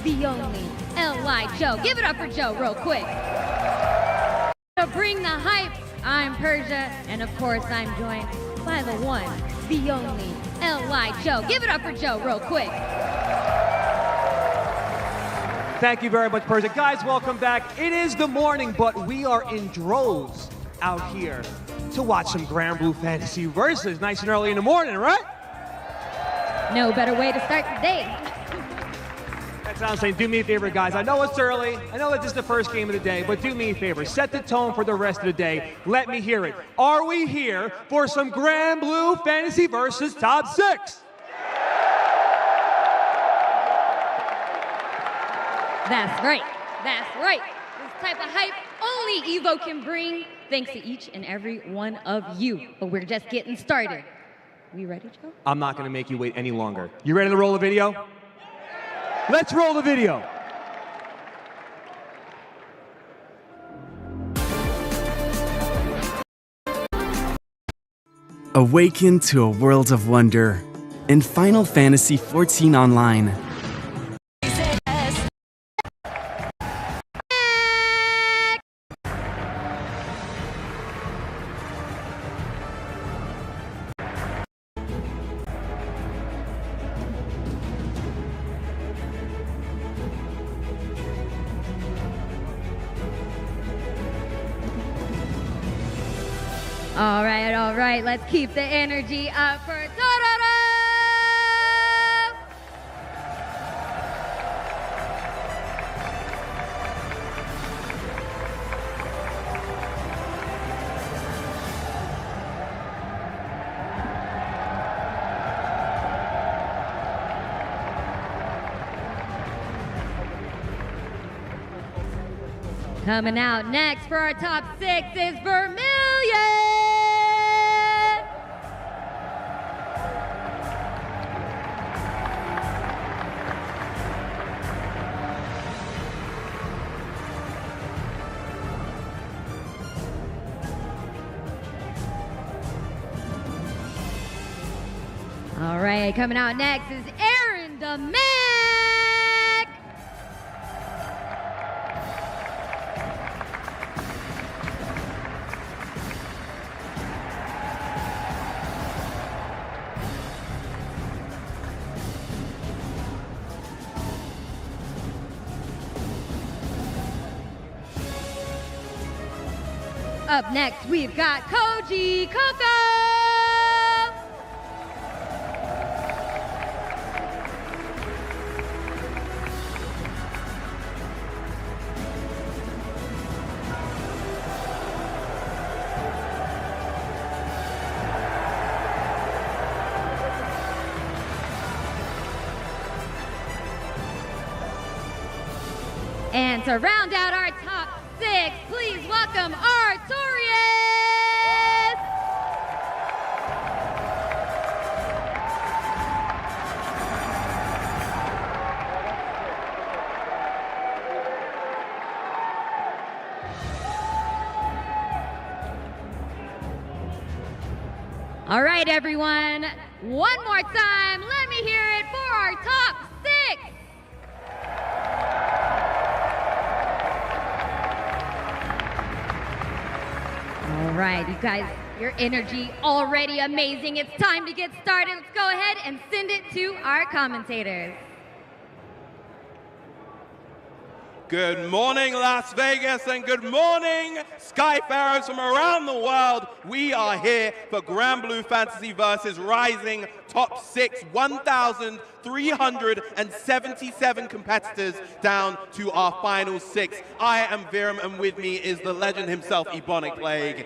the only L.Y. Joe. Give it up for Joe real quick. To bring the hype, I'm Persia, and of course I'm joined by the one, the only L.Y. Joe. Give it up for Joe real quick. Thank you very much, Persia. Guys, welcome back. It is the morning, but we are in droves out here to watch some Grand Blue Fantasy Versus nice and early in the morning, right? No better way to start the day. That's what I'm saying. Do me a favor, guys. I know it's early. I know it's just the first game of the day, but do me a favor. Set the tone for the rest of the day. Let me hear it. Are we here for some Grand Blue Fantasy Versus Top 6? That's right. That's right. This type of hype only Evo can bring, thanks to each and every one of you. But we're just getting started. We ready, Joe? I'm not going to make you wait any longer. You ready to roll the video? Let's roll the video. Awaken to a world of wonder in Final Fantasy XIV Online. All right, let's keep the energy up for Tororo! Coming out next for our top 6 is Vermilion! All right, coming out next is Aaron the Mac! Up next, we've got Koji Coco! And to round out our top 6, please welcome Artorias! All right, everyone, one more time, let me hear it for our top 6. All right, you guys, your energy already amazing. It's time to get started. Let's go ahead and send it to our commentators. Good morning, Las Vegas, and good morning, Skyfarers from around the world. We are here for Grand Blue Fantasy Versus Rising Top 6, 1,377 competitors down to our final 6. I am Viram, and with me is the legend himself, Ebonic Plague.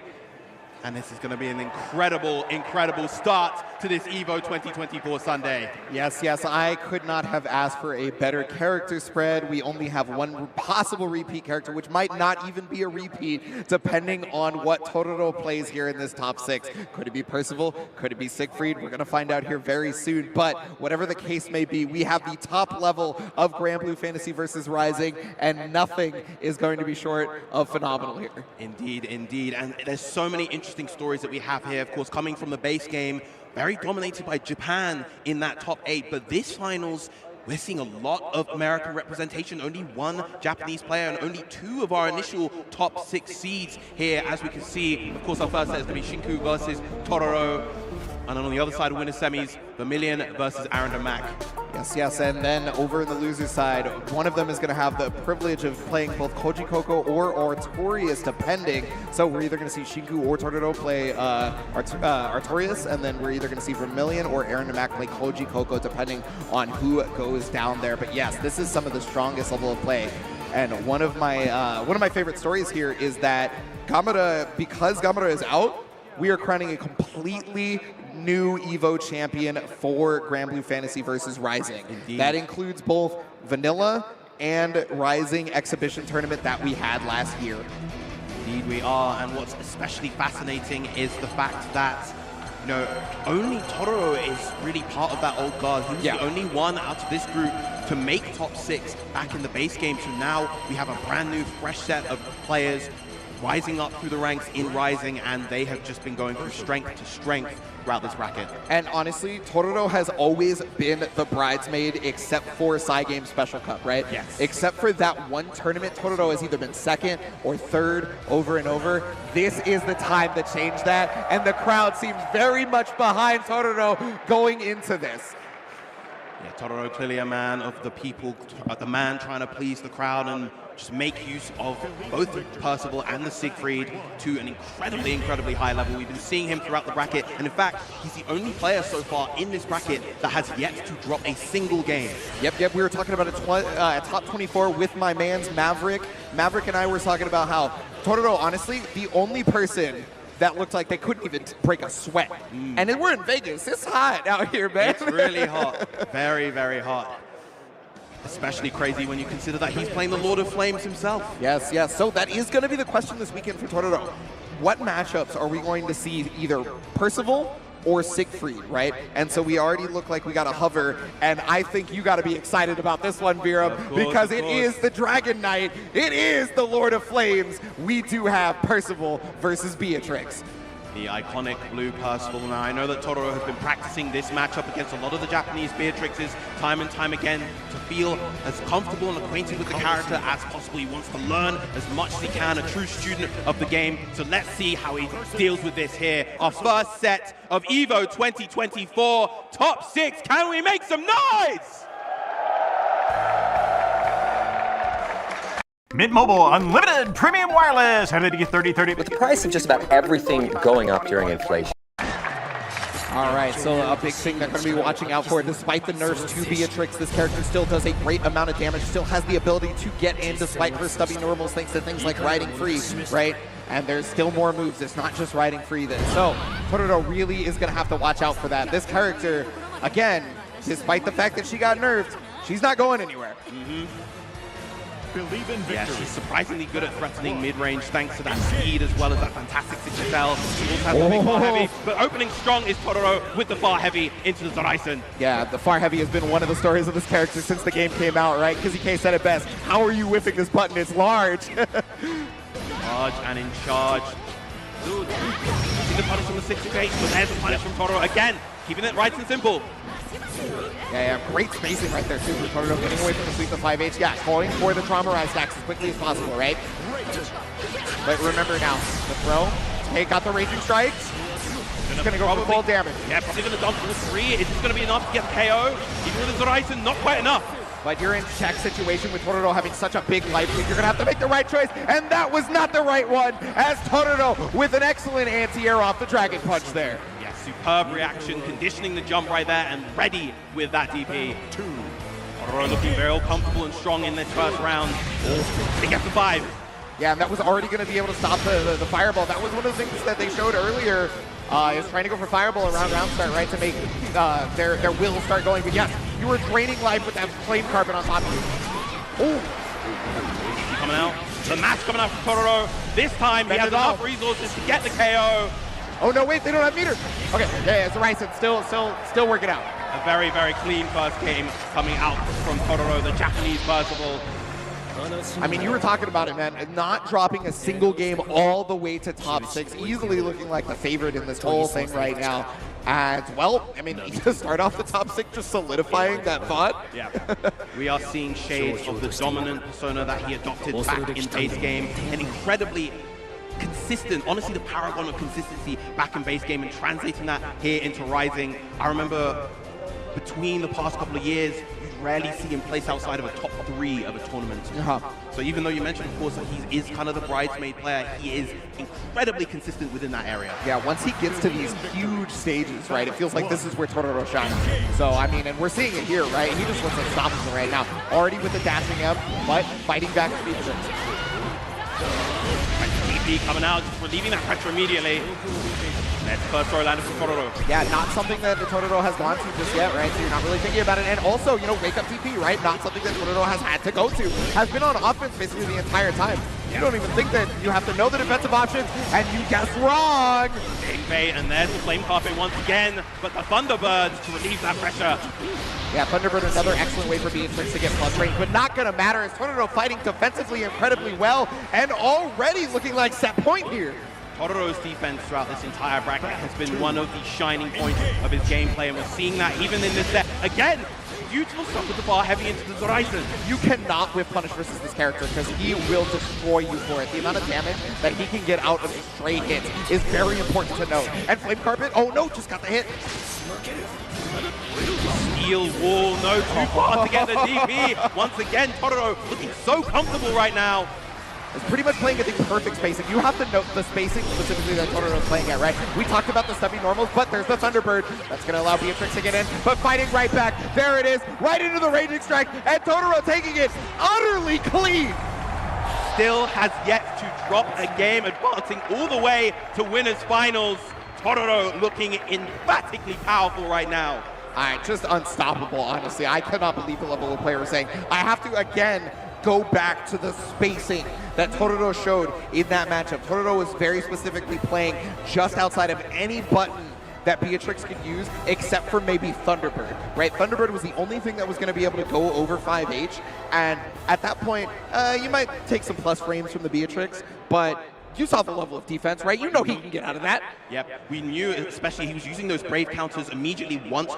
And this is going to be an incredible, incredible start to this EVO 2024 Sunday. Yes, I could not have asked for a better character spread. We only have one possible repeat character, which might not even be a repeat, depending on what Tororo plays here in this top 6. Could it be Percival? Could it be Siegfried? We're going to find out here very soon. But whatever the case may be, we have the top level of Grand Blue Fantasy versus Rising, and nothing is going to be short of phenomenal here. Indeed, indeed. And there's so many interesting stories that we have here, of course, coming from the base game, very dominated by Japan in that top 8, but this finals we're seeing a lot of American representation, only one Japanese player and only 2 of our initial top 6 seeds here. As we can see, of course, our first set is going to be Shinku versus Tororo. And then on the other side of winners semis, Vermilion versus Aaron and Mac. Yes, and then over in the loser side, one of them is going to have the privilege of playing both Koji Koko or Artorias, depending. So we're either going to see Shinku or Tororo play Artorias, and then we're either going to see Vermilion or Aaron and Mac play Koji Koko, depending on who goes down there. But yes, this is some of the strongest level of play. And one of my favorite stories here is that Gamera, because Gamera is out, we are crowning a completely new EVO champion for Grand Blue Fantasy versus Rising. Indeed. That includes both Vanilla and Rising exhibition tournament that we had last year. Indeed we are, and what's especially fascinating is the fact that, you know, only Tororo is really part of that old guard. He was the only one out of this group to make top 6 back in the base game. So now we have a brand new, fresh set of players rising up through the ranks in Rising, and they have just been going from strength to strength throughout this bracket. And honestly, Tororo has always been the bridesmaid except for Cygames Special Cup, right? Yes. Except for that one tournament, Tororo has either been second or third over and over. This is the time to change that, and the crowd seems very much behind Tororo going into this. Yeah, Tororo clearly a man of the people, the man trying to please the crowd and just make use of both Percival and the Siegfried to an incredibly high level. We've been seeing him throughout the bracket, and in fact, he's the only player so far in this bracket that has yet to drop a single game. Yep, we were talking about a top 24 with my man's Maverick. Maverick and I were talking about how Tororo, honestly, the only person that looked like they couldn't even break a sweat. And then we're in Vegas. It's hot out here, man. It's really hot. Very hot. Especially crazy when you consider that he's playing the Lord of Flames himself. Yes. So that is going to be the question this weekend for Tororo. What matchups are we going to see either Percival or Siegfried, right? And so we already look like we got a hover, and I think you got to be excited about this one, Viram, because it is the Dragon Knight. It is the Lord of Flames. We do have Percival versus Beatrix. The iconic blue Percival. Now, I know that Tororo has been practicing this matchup against a lot of the Japanese Beatrixes time and time again to feel as comfortable and acquainted with the character as possible. He wants to learn as much as he can, a true student of the game. So let's see how he deals with this here. Our first set of EVO 2024, top 6. Can we make some noise? Mint Mobile Unlimited Premium Wireless. How did you get 30/30? With the price of just about everything going up during inflation. All right, so a big thing that we're going to be watching out for, despite the nerfs to Beatrix, this character still does a great amount of damage, still has the ability to get in despite her stubby normals, thanks to things like riding free, right? And there's still more moves. It's not just riding free then. So Tororo really is going to have to watch out for that. This character, again, despite the fact that she got nerfed, she's not going anywhere. Believe in victory. Yeah, she's surprisingly good at threatening mid-range thanks to that speed as well as that fantastic signature cell. She also has the big far heavy, but opening strong is Tororo with the far heavy into the Zoraisen. Yeah, the far heavy has been one of the stories of this character since the game came out, right? Kizzy said it best. How are you whiffing this button? It's large. Large and in charge. Ooh, see the punish from the 6-8, but there's the punish from Tororo again, keeping it right and simple. Yeah, great spacing right there too for Tororo, getting away from the sweep of 5H. Yeah, going for the trauma rise stacks as quickly as possible, right? But remember now, the throw, hey, got the raging strike. It's gonna go for full damage. Yeah, probably gonna dump all 3. Is this gonna be enough to get the KO? Even with the Zoraisen, not quite enough. But you're in check situation with Tororo having such a big life lead. You're gonna have to make the right choice, and that was not the right one, as Tororo with an excellent anti-air off the Dragon Punch there. Yeah, superb reaction, conditioning the jump right there, and ready with that DP. Tororo looking very comfortable and strong in this first round. They get the 5. Yeah, and that was already gonna be able to stop the fireball. That was one of the things that they showed earlier. Is trying to go for fireball around round start, right, to make their will start going. But yes, you were draining life with that flame carpet on top of you. Ooh. Coming out. The match coming out from Tororo. This time he has enough resources to get the KO. Oh no, wait, they don't have meter. Okay, yeah, it's Zoraisen still working out. A very clean first game coming out from Tororo, the Japanese Percival. I mean, you were talking about it, man. Not dropping a single game all the way to top 6. Easily looking like the favorite in this whole thing right now. And, well, I mean, to start off the top 6, just solidifying that thought. Yeah. We are seeing shades of the dominant persona that he adopted back in base game. An incredibly consistent, honestly the paragon of consistency back in base game, and translating that here into Rising. I remember between the past couple of years, you rarely see him place outside of a top 3 of a tournament. So even though you mentioned, of course, that he is kind of the bridesmaid player, he is incredibly consistent within that area. Yeah, once he gets to these huge stages, right, it feels like this is where Totoro shines. So, I mean, and we're seeing it here, right? He just looks unstoppable right now. Already with the dashing up, but fighting back to speed. DP coming out, just relieving that pressure immediately. That's first throw landed for Totoro. Yeah, not something that Totoro has gone to just yet, right? So you're not really thinking about it. And also, you know, wake up TP, right? Not something that Totoro has had to go to. Has been on offense basically the entire time. You don't even think that you have to know the defensive options, and you guess wrong. Game bait, and there's the Flame Carpet once again, but the Thunderbirds to relieve that pressure. Yeah, Thunderbird, another excellent way for Beatrix to get plus range, but not going to matter as Totoro fighting defensively incredibly well, and already looking like set point here. Totoro's defense throughout this entire bracket has been one of the shining points of his gameplay, and we're seeing that even in this set. Again, beautiful stuff with the bar heavy into the horizon. You cannot whip punish versus this character because he will destroy you for it. The amount of damage that he can get out of stray hits is very important to note. And Flame Carpet, oh no, just got the hit. Steel wall, no, too far to get the DP. Once again, Totoro looking so comfortable right now. It's pretty much playing at the perfect spacing. You have to note the spacing specifically that Totoro is playing at, right? We talked about the stubby normals, but there's the Thunderbird. That's going to allow Beatrix to get in, but fighting right back. There it is, right into the raging strike, and Totoro taking it utterly clean. Still has yet to drop a game, advancing all the way to winners finals. Totoro looking emphatically powerful right now. All right, just unstoppable, honestly. I cannot believe the level of player we're saying. I have to, again, go back to the spacing that Totoro showed in that matchup. Totoro was very specifically playing just outside of any button that Beatrix could use, except for maybe Thunderbird, right? Thunderbird was the only thing that was going to be able to go over 5H, and at that point, you might take some plus frames from the Beatrix, but you saw the level of defense, right? You know he can get out of that. Yep, we knew, especially he was using those Brave counters immediately once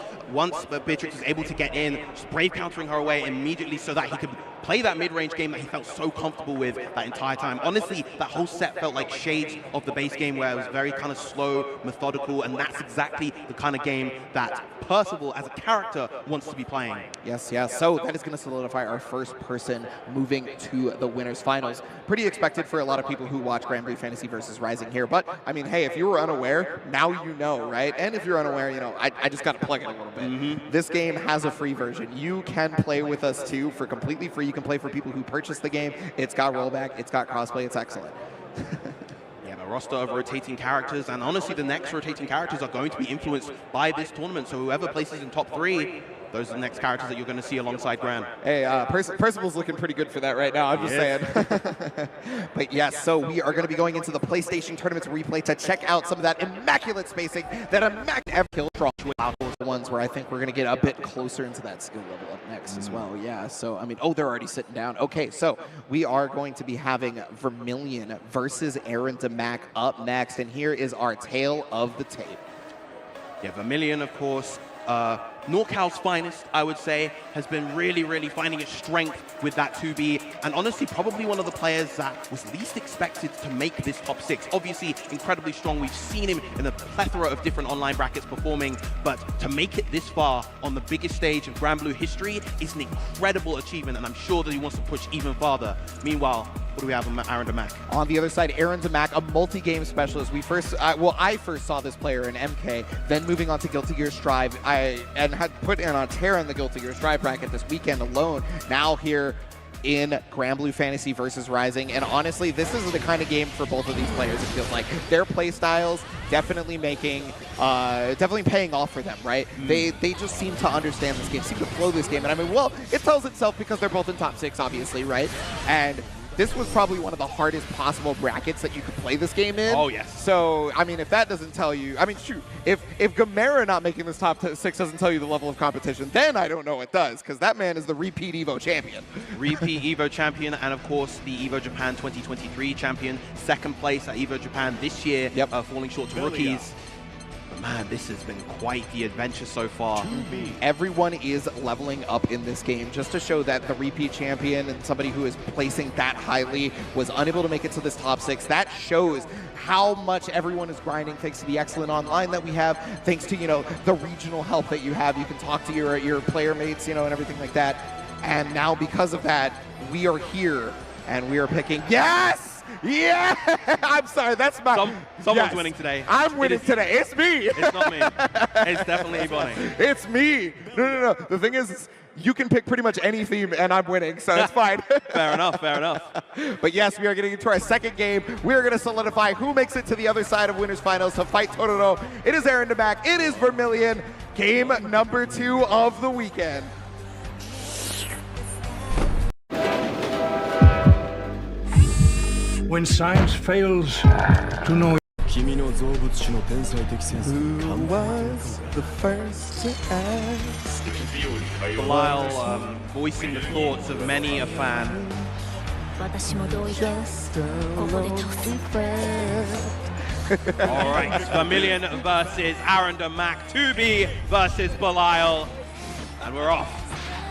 Beatrix was able to get in, just Brave countering her away immediately so that he could play that mid-range game that he felt so comfortable with that entire time. Honestly, that whole set felt like shades of the base game where it was very kind of slow, methodical, and that's exactly the kind of game that Percival as a character wants to be playing. Yes, yes. So that is going to solidify our first person moving to the winners finals. Pretty expected for a lot of people who watch Grand Prix Fantasy versus Rising here. But, I mean, hey, if you were unaware, now you know, right? And if you're unaware, you know, I just got to plug it a little bit. This game has a free version. You can play with us, too, for completely free. You can play for people who purchase the game. It's got rollback. It's got crossplay. It's excellent. Yeah, the roster of rotating characters, and honestly, the next rotating characters are going to be influenced by this tournament. So whoever places in top 3, those are the next characters that you're going to see alongside Gran. Hey, Percival's looking pretty good for that right now, I'm just saying. But yes, so we are going to be going into the PlayStation Tournaments replay to check out some of that immaculate spacing, that immaculate kill draw. The ones where I think we're going to get a bit closer into that skill level up next as well. Yeah, so, I mean, oh, they're already sitting down. Okay, so we are going to be having Vermilion versus Aaron DeMac up next, and here is our tale of the tape. Yeah, Vermilion, of course, NorCal's finest, I would say, has been really finding its strength with that 2B, and honestly, probably one of the players that was least expected to make this top 6. Obviously, incredibly strong. We've seen him in a plethora of different online brackets performing, but to make it this far on the biggest stage of Grand Blue history is an incredible achievement, and I'm sure that he wants to push even farther. Meanwhile, what do we have on Aaron DeMac? On the other side, Aaron DeMac, a multi-game specialist. We first, I first saw this player in MK, then moving on to Guilty Gear Strive, and had put in on Terra in the Guilty Gear Strive bracket this weekend alone. Now here in Grand Blue Fantasy versus Rising, and honestly, this is the kind of game for both of these players. It feels like their play styles definitely definitely paying off for them, right? They just seem to understand this game, seem to flow this game, and I mean, well, it tells itself because they're both in top 6, obviously, right? And this was probably one of the hardest possible brackets that you could play this game in. Oh, yes. So, I mean, if that doesn't tell you, I mean, shoot, if Gamera not making this top 6 doesn't tell you the level of competition, then I don't know what does, because that man is the repeat EVO champion. Repeat EVO champion, and of course, the EVO Japan 2023 champion. Second place at EVO Japan this year, falling short to rookies. Man, this has been quite the adventure so far. Everyone is leveling up in this game just to show that the repeat champion and somebody who is placing that highly was unable to make it to this top 6. That shows how much everyone is grinding thanks to the excellent online that we have, thanks to, the regional help that you have. You can talk to your player mates, and everything like that. And now because of that, we are here and we are picking. Yes! Yeah! I'm sorry, that's my... Someone's winning today. I'm winning today. It's me! It's not me. It's definitely Ebony. It's me! No. The thing is, you can pick pretty much any theme and I'm winning, so it's fine. Fair enough. But yes, we are getting into our second game. We are going to solidify who makes it to the other side of Winners Finals to fight Tororo. It is Aaron DeMac. It is Vermilion. Game number 2 of the weekend. When science fails to know. Who was the first to ask? Belial voicing the thoughts of many a fan. Alright, Vermilion versus Aaron DeMac, 2B versus Belial, and we're off.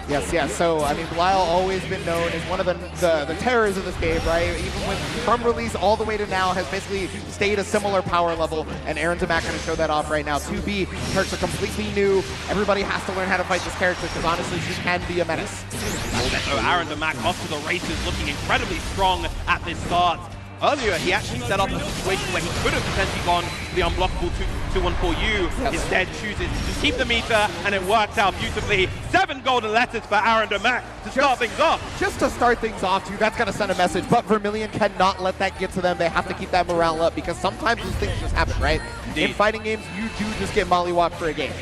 Yes. So, Belial always been known as one of the terrors of this game, right? Even from release all the way to now has basically stayed a similar power level, and Aaron DeMac going to show that off right now. 2B, character completely new. Everybody has to learn how to fight this character because honestly, she can be a menace. So Aaron DeMac off to the races, looking incredibly strong at this start. Earlier, he actually set up a situation where he could have potentially gone the unblockable 2-1-4U. Yes. Instead, chooses to keep the meter, and it worked out beautifully. 7 golden letters for Aaron DeMac to start things off. Just to start things off, too, that's going to send a message. But Vermilion cannot let that get to them. They have to keep that morale up because sometimes these things just happen, right? Indeed. In fighting games, you do just get mollywopped for a game.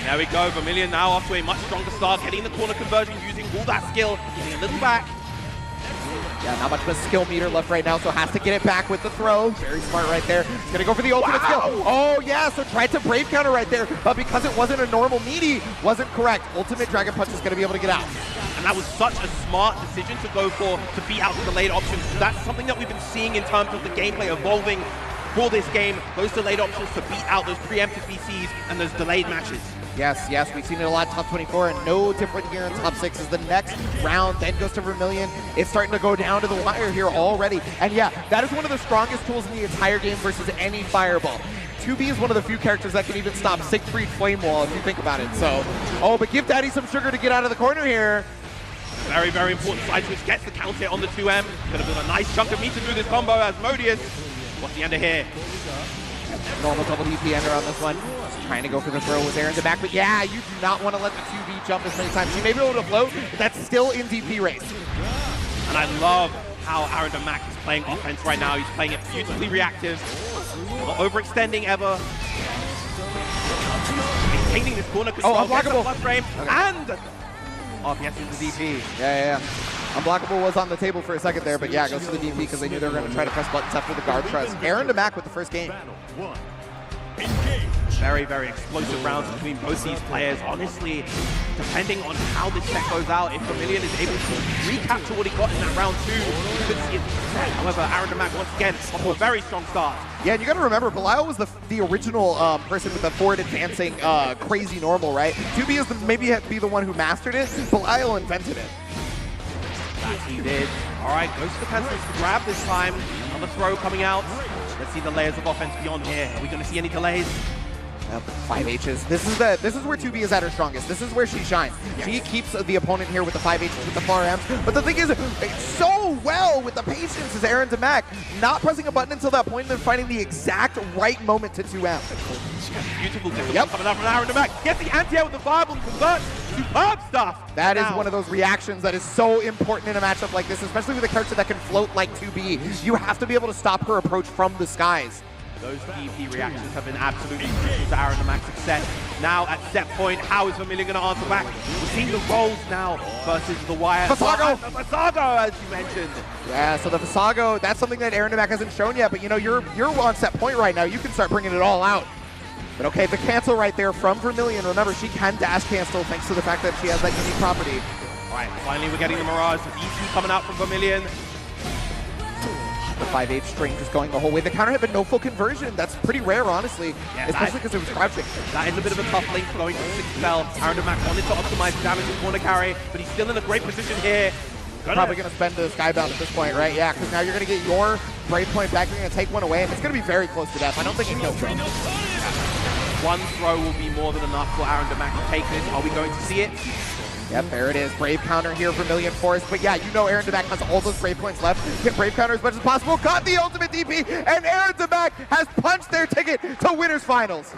There we go. Vermilion now off to a much stronger start, getting the corner conversion, using all that skill, getting a little back. Yeah, not much of a skill meter left right now, so has to get it back with the throw. Very smart right there. He's gonna go for the ultimate skill. Oh yeah, so tried to brave counter right there, but because it wasn't a normal meaty, wasn't correct. Ultimate Dragon Punch is gonna be able to get out. And that was such a smart decision to go for, to beat out the delayed options. That's something that we've been seeing in terms of the gameplay evolving for this game. Those delayed options to beat out those preemptive VCs and those delayed matches. Yes, we've seen it a lot in top 24, and no different here in top 6 as the next round then goes to Vermilion. It's starting to go down to the wire here already. And yeah, that is one of the strongest tools in the entire game versus any fireball. 2B is one of the few characters that can even stop Siegfried Flame Wall if you think about it. So, but give Daddy some sugar to get out of the corner here. Very, very important side switch, gets the counter on the 2M. Gonna build a nice chunk of meter through this combo as Modius. What's the ender here? Normal double DP ender on this one. Trying to go for the throw with Aaron DeMac, but yeah, you do not want to let the 2B jump as many times. She may be able to float, but that's still in DP range. And I love how Aaron DeMac is playing offense right now. He's playing it beautifully reactive, not overextending ever. Maintaining this corner control, unblockable. Plus frame, and RPS into DP. Yeah. Unblockable was on the table for a second there, but yeah, goes to the DP because they knew they were going to try to press buttons after the guard trust. Aaron DeMac with the first game. Very, very explosive rounds between both these players. Honestly, depending on how this set goes out, if Vermilion is able to recapture what he got in that round 2, you could see it set. However, Aaron DeMac once again off to a very strong start. Yeah, and you got to remember, Belial was the original person with the forward advancing crazy normal, right? 2B is maybe be the one who mastered it. Belial invented it. That he did. All right, goes to the pencils to grab this time. Another throw coming out. Let's see the layers of offense beyond here. Are we going to see any delays? 5 H's. This is where 2B is at her strongest. This is where she shines. Yes. She keeps the opponent here with the 5 H's with the far M's. But the thing is, so well with the patience is Aaron DeMac, not pressing a button until that point and then finding the exact right moment to 2M. Beautiful discipline coming out from Aaron DeMac. Gets the anti-air with the fireball and converts. Superb stuff. That is one of those reactions that is so important in a matchup like this, especially with a character that can float like 2B. You have to be able to stop her approach from the skies. Those DP reactions have been absolutely crucial to Aaron DeMac's success. Now at set point, how is Vermilion going to answer back? We're seeing the rolls now versus the wire. Fasago! The Fasago, as you mentioned. Yeah, so the Fasago, that's something that Aaron DeMac hasn't shown yet, but you're on set point right now. You can start bringing it all out. But okay, the cancel right there from Vermilion. Remember, she can dash cancel thanks to the fact that she has that unique property. All right, finally we're getting the Mirage. The EQ coming out from Vermilion. The 5/8 string just going the whole way. The counter hit, but no full conversion. That's pretty rare, honestly, Yeah, especially because it was crouching. That is a bit of a tough link going to 6 spell. Aaron Mac wanted to optimize damage and corner carry, but he's still in a great position here. Probably going to spend the Skybound at this point, right? Yeah, because now you're going to get your Brave Point back. You're going to take one away, and it's going to be very close to death. I don't think he kills him. One throw will be more than enough for Aaron Mac to take this. Are we going to see it? Yep, there it is. Brave counter here for Million Force. But yeah, you know Aaron Demac has all those Brave points left. Get Brave counter as much as possible. Got the ultimate DP, and Aaron Demac has punched their ticket to Winners Finals.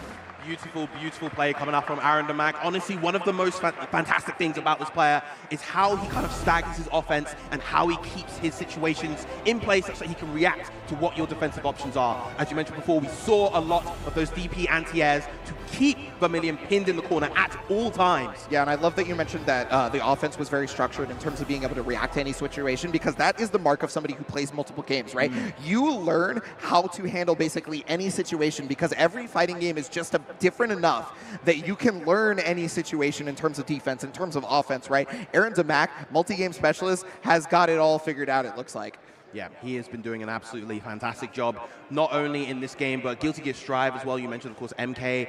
Beautiful, beautiful play coming up from Aaron Demac. Honestly, one of the most fantastic things about this player is how he kind of staggers his offense and how he keeps his situations in place so he can react to what your defensive options are. As you mentioned before, we saw a lot of those DP anti-airs to keep Vermilion pinned in the corner at all times. Yeah, and I love that you mentioned that the offense was very structured in terms of being able to react to any situation, because that is the mark of somebody who plays multiple games, right? You learn how to handle basically any situation, because every fighting game is just different enough that you can learn any situation in terms of defense, in terms of offense, right? Aaron Demac, multi-game specialist, has got it all figured out, it looks like. Yeah, he has been doing an absolutely fantastic job, not only in this game, but Guilty Gear Strive as well. You mentioned, of course, MK.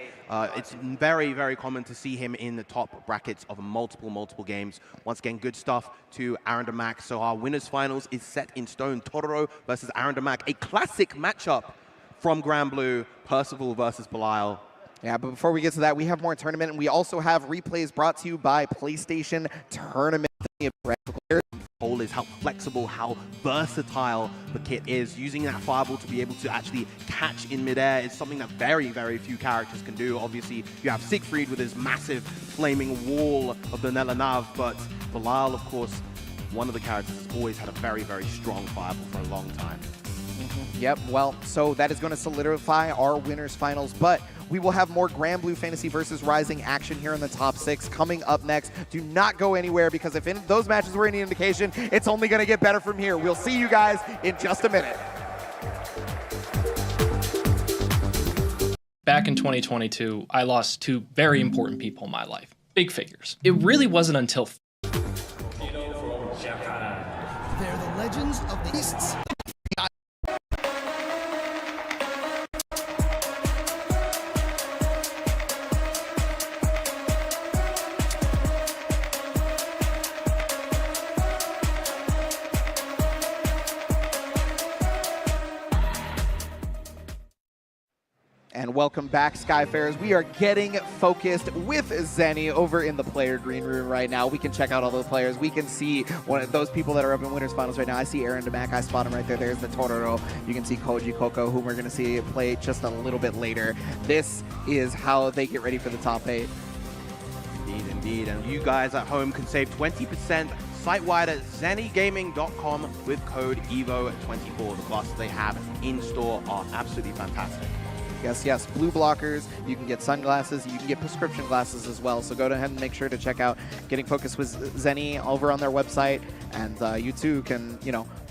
It's very, very common to see him in the top brackets of multiple games. Once again, good stuff to Aaron Demac. So our winners finals is set in stone. Totoro versus Aaron Demac, a classic matchup from Grand Blue. Percival versus Belial. Yeah, but before we get to that, we have more tournament, and we also have replays brought to you by PlayStation Tournament. Whole is how flexible, how versatile the kit is. Using that fireball to be able to actually catch in midair is something that very, very few characters can do. Obviously, you have Siegfried with his massive flaming wall of the Nella Nav, but Belial, of course, one of the characters has always had a very, very strong fireball for a long time. Yep, well, so that is going to solidify our winners finals, but we will have more Grand Blue Fantasy versus Rising action here in the top 6 coming up next. Do not go anywhere, because if those matches were any indication, it's only going to get better from here. We'll see you guys in just a minute. Back in 2022, I lost 2 very important people in my life. Big figures. It really wasn't until... They're the legends of the East. And welcome back, Skyfarers. We are getting focused with Zenny over in the player green room right now. We can check out all those players. We can see one of those people that are up in winners finals right now. I see Aaron Demac. I spot him right there. There's the Totoro. You can see Koji Koko, whom we're going to see play just a little bit later. This is how they get ready for the top 8. Indeed, indeed. And you guys at home can save 20% site-wide at zennygaming.com with code EVO24. The glasses they have in store are absolutely fantastic. Yes, blue blockers. You can get sunglasses. You can get prescription glasses as well. So go ahead and make sure to check out Getting Focused with Zenny over on their website. And you too can,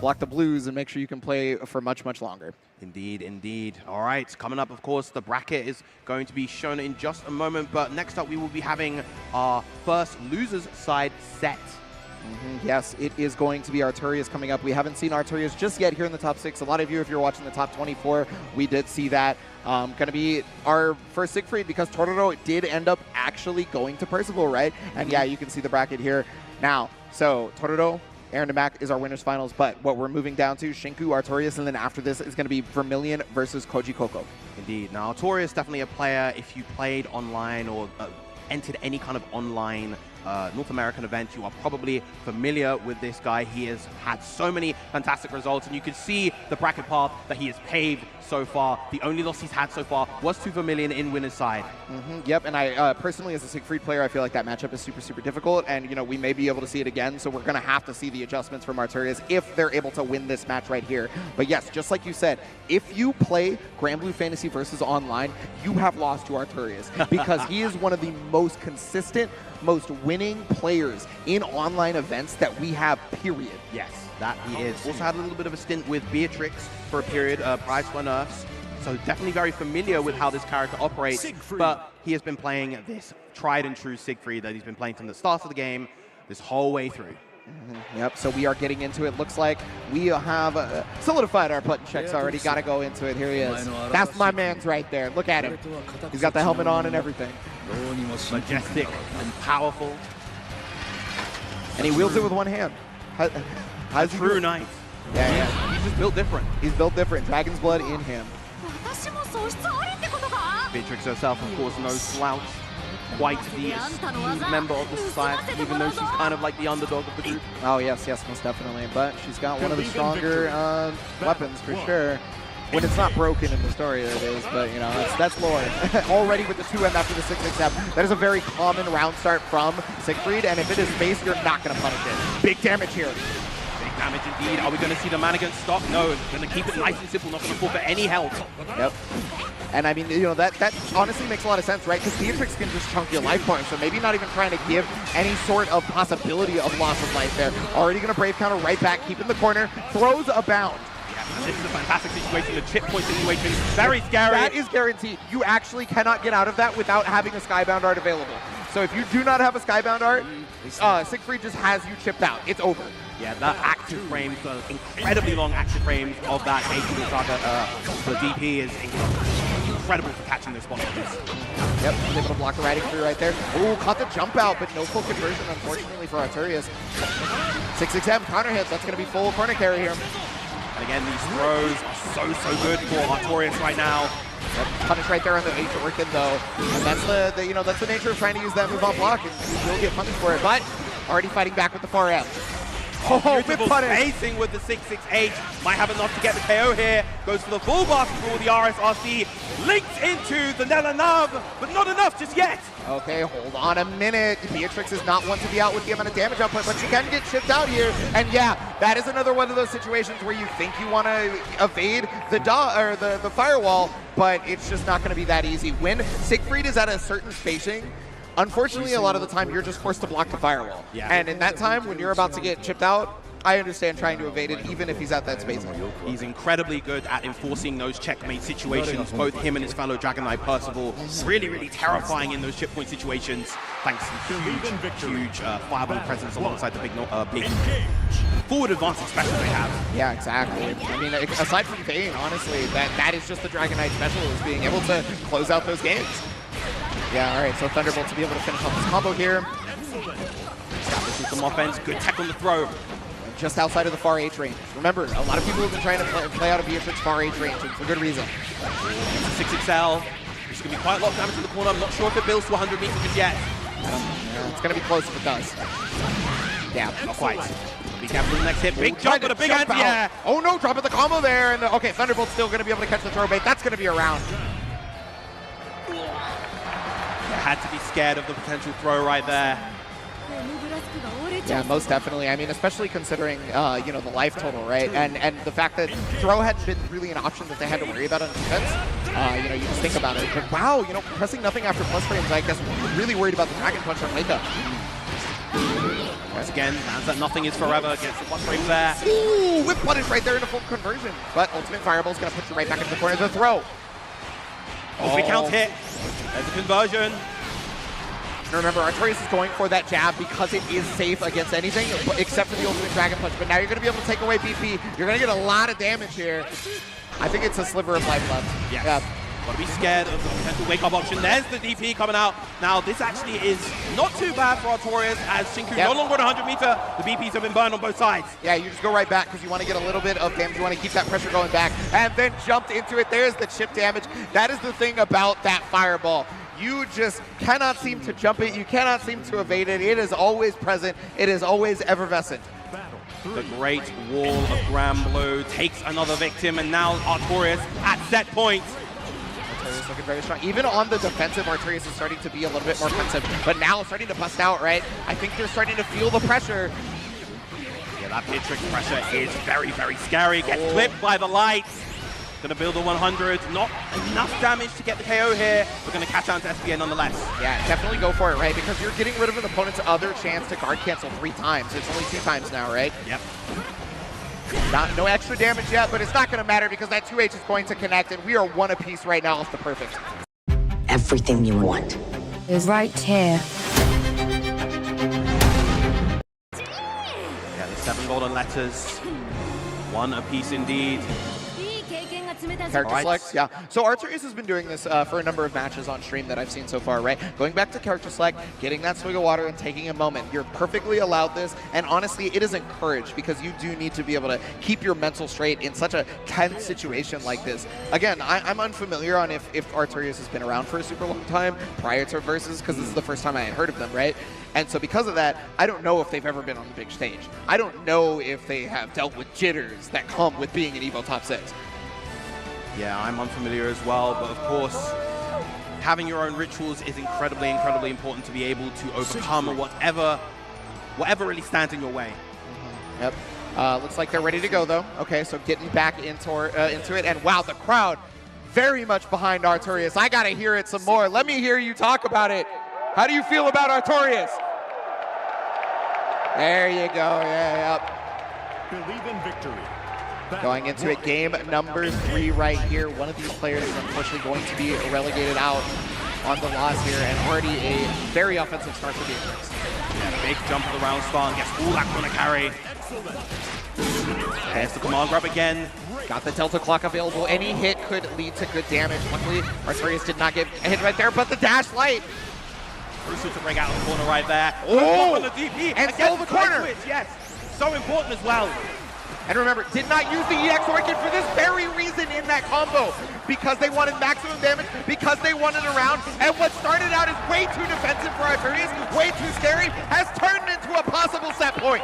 block the blues and make sure you can play for much, much longer. Indeed, indeed. All right, coming up, of course, the bracket is going to be shown in just a moment. But next up, we will be having our first losers side set. Yes, it is going to be Arturias coming up. We haven't seen Arturias just yet here in the top 6. A lot of you, if you're watching the top 24, we did see that. Going to be our first Siegfried, because Totoro did end up actually going to Percival, right? And yeah, you can see the bracket here now. So Totoro, Aaron Demac is our winners finals, but what we're moving down to, Shinku, Arturias, and then after this is going to be Vermilion versus Koji Koko. Indeed. Now, Arturias definitely a player, if you played online or entered any kind of online North American event, you are probably familiar with this guy. He has had so many fantastic results, and you can see the bracket path that he has paved so far. The only loss he's had so far was to Vermilion in winner's side. Yep, and I personally, as a Siegfried player, I feel like that matchup is super, super difficult, and we may be able to see it again, so we're going to have to see the adjustments from Arturias if they're able to win this match right here. But yes, just like you said, if you play Grand Blue Fantasy versus online, you have lost to Arturias, because he is one of the most consistent, most winning players in online events that we have, period. Yes, that he is. Also had a little bit of a stint with Beatrix for a period prior to her nerfs, so definitely very familiar with how this character operates. Siegfried. But he has been playing this tried and true Siegfried that he's been playing from the start of the game this whole way through. Yep, so we are getting into it. Looks like we have solidified our button checks already. Got to go into it. Here he is. That's my man's right there. Look at him. He's got the helmet on and everything. Majestic and powerful. And he wields it with one hand. How's he True do it? knight. Yeah. He's just built different. He's built different. Dragon's blood in him. Beatrix herself, of course, no slouch. Quite the esteemed member of the society, even though she's kind of like the underdog of the group. Oh, yes, most definitely. But she's got one of the stronger weapons for sure. When it's not broken in the story, that is. But, you know, that's lore. Already with the 2M after the 6-6-7. That is a very common round start from Siegfried. And if it is space, you're not going to punish it. Big damage here. Big damage indeed. Are we going to see the mannequin stop? No. Going to keep it nice and simple. Not going to fall for any health. Yep. And I mean, you know, that honestly makes a lot of sense, right? Because Beatrix can just chunk your life points, so maybe not even trying to give any sort of possibility of loss of life there. Already going to Brave counter right back, keep in the corner, throws a bound. Yeah, this is a fantastic situation, the chip point situation, very scary. That is guaranteed. You actually cannot get out of that without having a Skybound art available. So if you do not have a Skybound art, Siegfried just has you chipped out. It's over. Yeah, the active frames, the incredibly long active frames of that H2 Saga, the DP is incredible for catching those spot shots. Yep, was able to block the riding through right there. Ooh, caught the jump out, but no full conversion, unfortunately, for Arturius. 6-6-M counter hit. That's going to be full corner carry here. And again, these throws are so good for Arturius right now. Yep, punish right there on the H working though, and that's the you know, that's the nature of trying to use that move on block, and you will get punished for it. But already fighting back with the 4M. Oh, beautiful spacing with the 6-6-H. Might have enough to get the KO here. Goes for the full basketball with the RSRC. Linked into the Nella Nav, but not enough just yet. Okay, hold on a minute. Beatrix is not one to be out with the amount of damage output, but she can get chipped out here. And yeah, that is another one of those situations where you think you want to evade the firewall, but it's just not going to be that easy. When Siegfried is at a certain spacing, unfortunately, a lot of the time, you're just forced to block the firewall. Yeah. And in that time, when you're about to get chipped out, I understand trying to evade it, even if he's at that spacing. He's incredibly good at enforcing those checkmate situations, both him and his fellow Dragon Knight Percival. Really, really terrifying in those chip point situations, thanks to huge fireball presence alongside the big forward advancing special they have. Yeah, exactly. I mean, aside from Vayne, honestly, that is just the Dragon Knight special, is being able to close out those games. Yeah, all right, so Thunderbolt to be able to finish off this combo here. Establishing some offense, good tech on the throw. Just outside of the far H range. Remember, a lot of people have been trying to play out of Beatrix far H range, and for good reason. 6XL. There's going to be quite a lot of damage in the corner. I'm not sure if it builds to 100 meters just yet. Yeah, it's going to be close if it does. Yeah, not quite. Be careful the next hit. Big jump, but a big anti-air. Oh no, dropping the combo there. And okay, Thunderbolt's still going to be able to catch the throw bait. That's going to be around. Had to be scared of the potential throw right there. Yeah, most definitely. I mean, especially considering, you know, the life total, right? And the fact that throw hadn't been really an option that they had to worry about on defense. You know, you just think about it. But wow, you know, pressing nothing after plus frames, I guess really worried about the Dragon Punch on Leica. Once again, lands that nothing is forever, gets the plus frames there. Ooh, whip punish right there in a full conversion. But Ultimate Fireball's going to put you right back into the corner. The throw. Oh, big count hit. There's a conversion. Remember, Arturius is going for that jab because it is safe against anything except for the Ultimate Dragon Punch. But now you're going to be able to take away BP. You're going to get a lot of damage here. I think it's a sliver of life left. Yes. Yeah. Got to be scared of the potential wake-up option. There's the DP coming out. Now, this actually is not too bad for Arturius as Shinku no longer at 100 meter. The BPs have been burned on both sides. Yeah, you just go right back because you want to get a little bit of damage. You want to keep that pressure going back. And then jumped into it. There's the chip damage. That is the thing about that fireball. You just cannot seem to jump it. You cannot seem to evade it. It is always present. It is always effervescent. The Great Wall of Granblue takes another victim, and now Arturius at set point. Arturius looking very strong. Even on the defensive, Arturius is starting to be a little bit more offensive, but now starting to bust out, right? I think they're starting to feel the pressure. Yeah, that Beatrix pressure is very, very scary. Gets clipped by the lights. Gonna build a 100. Not enough damage to get the KO here. We're gonna catch on to SBA nonetheless. Yeah, definitely go for it, right? Because you're getting rid of an opponent's other chance to guard cancel 3 times. It's only 2 times now, right? Yep. No extra damage yet, but it's not going to matter because that 2H is going to connect, and we are 1 apiece right now off the perfect. Everything you want is right here. 7 golden letters. 1 apiece indeed. Character selects, yeah. So Artorias has been doing this for a number of matches on stream that I've seen so far, right? Going back to character select, getting that swig of water and taking a moment. You're perfectly allowed this, and honestly, it is encouraged because you do need to be able to keep your mental straight in such a tense situation like this. Again, I'm unfamiliar on if Artorias has been around for a super long time prior to Versus, because this is the first time I had heard of them, right? And so because of that, I don't know if they've ever been on the big stage. I don't know if they have dealt with jitters that come with being an EVO top 6. Yeah, I'm unfamiliar as well, but of course, having your own rituals is incredibly, incredibly important to be able to overcome whatever really stands in your way. Yep. Looks like they're ready to go, though. Okay, so getting back into it, and wow, the crowd very much behind Artorias. I gotta hear it some more. Let me hear you talk about it. How do you feel about Artorias? There you go. Yeah, yep. Believe in victory. Going into it, game number 3 right here. One of these players is unfortunately going to be relegated out on the loss here, and already a very offensive start for Beatrix. Yeah, big jump of the round start, gets all that corner carry. There's the command grab again. Got the Delta Clock available. Any hit could lead to good damage. Luckily, Artorias did not get a hit right there, but the dash light. Crucial to break out of the corner right there. Oh! On the DP, and stole the corner. Switch, yes, so important as well. And remember, did not use the EX Orchid for this very reason in that combo. Because they wanted maximum damage, because they wanted a round, and what started out as way too defensive for Artorias, way too scary, has turned into a possible set point.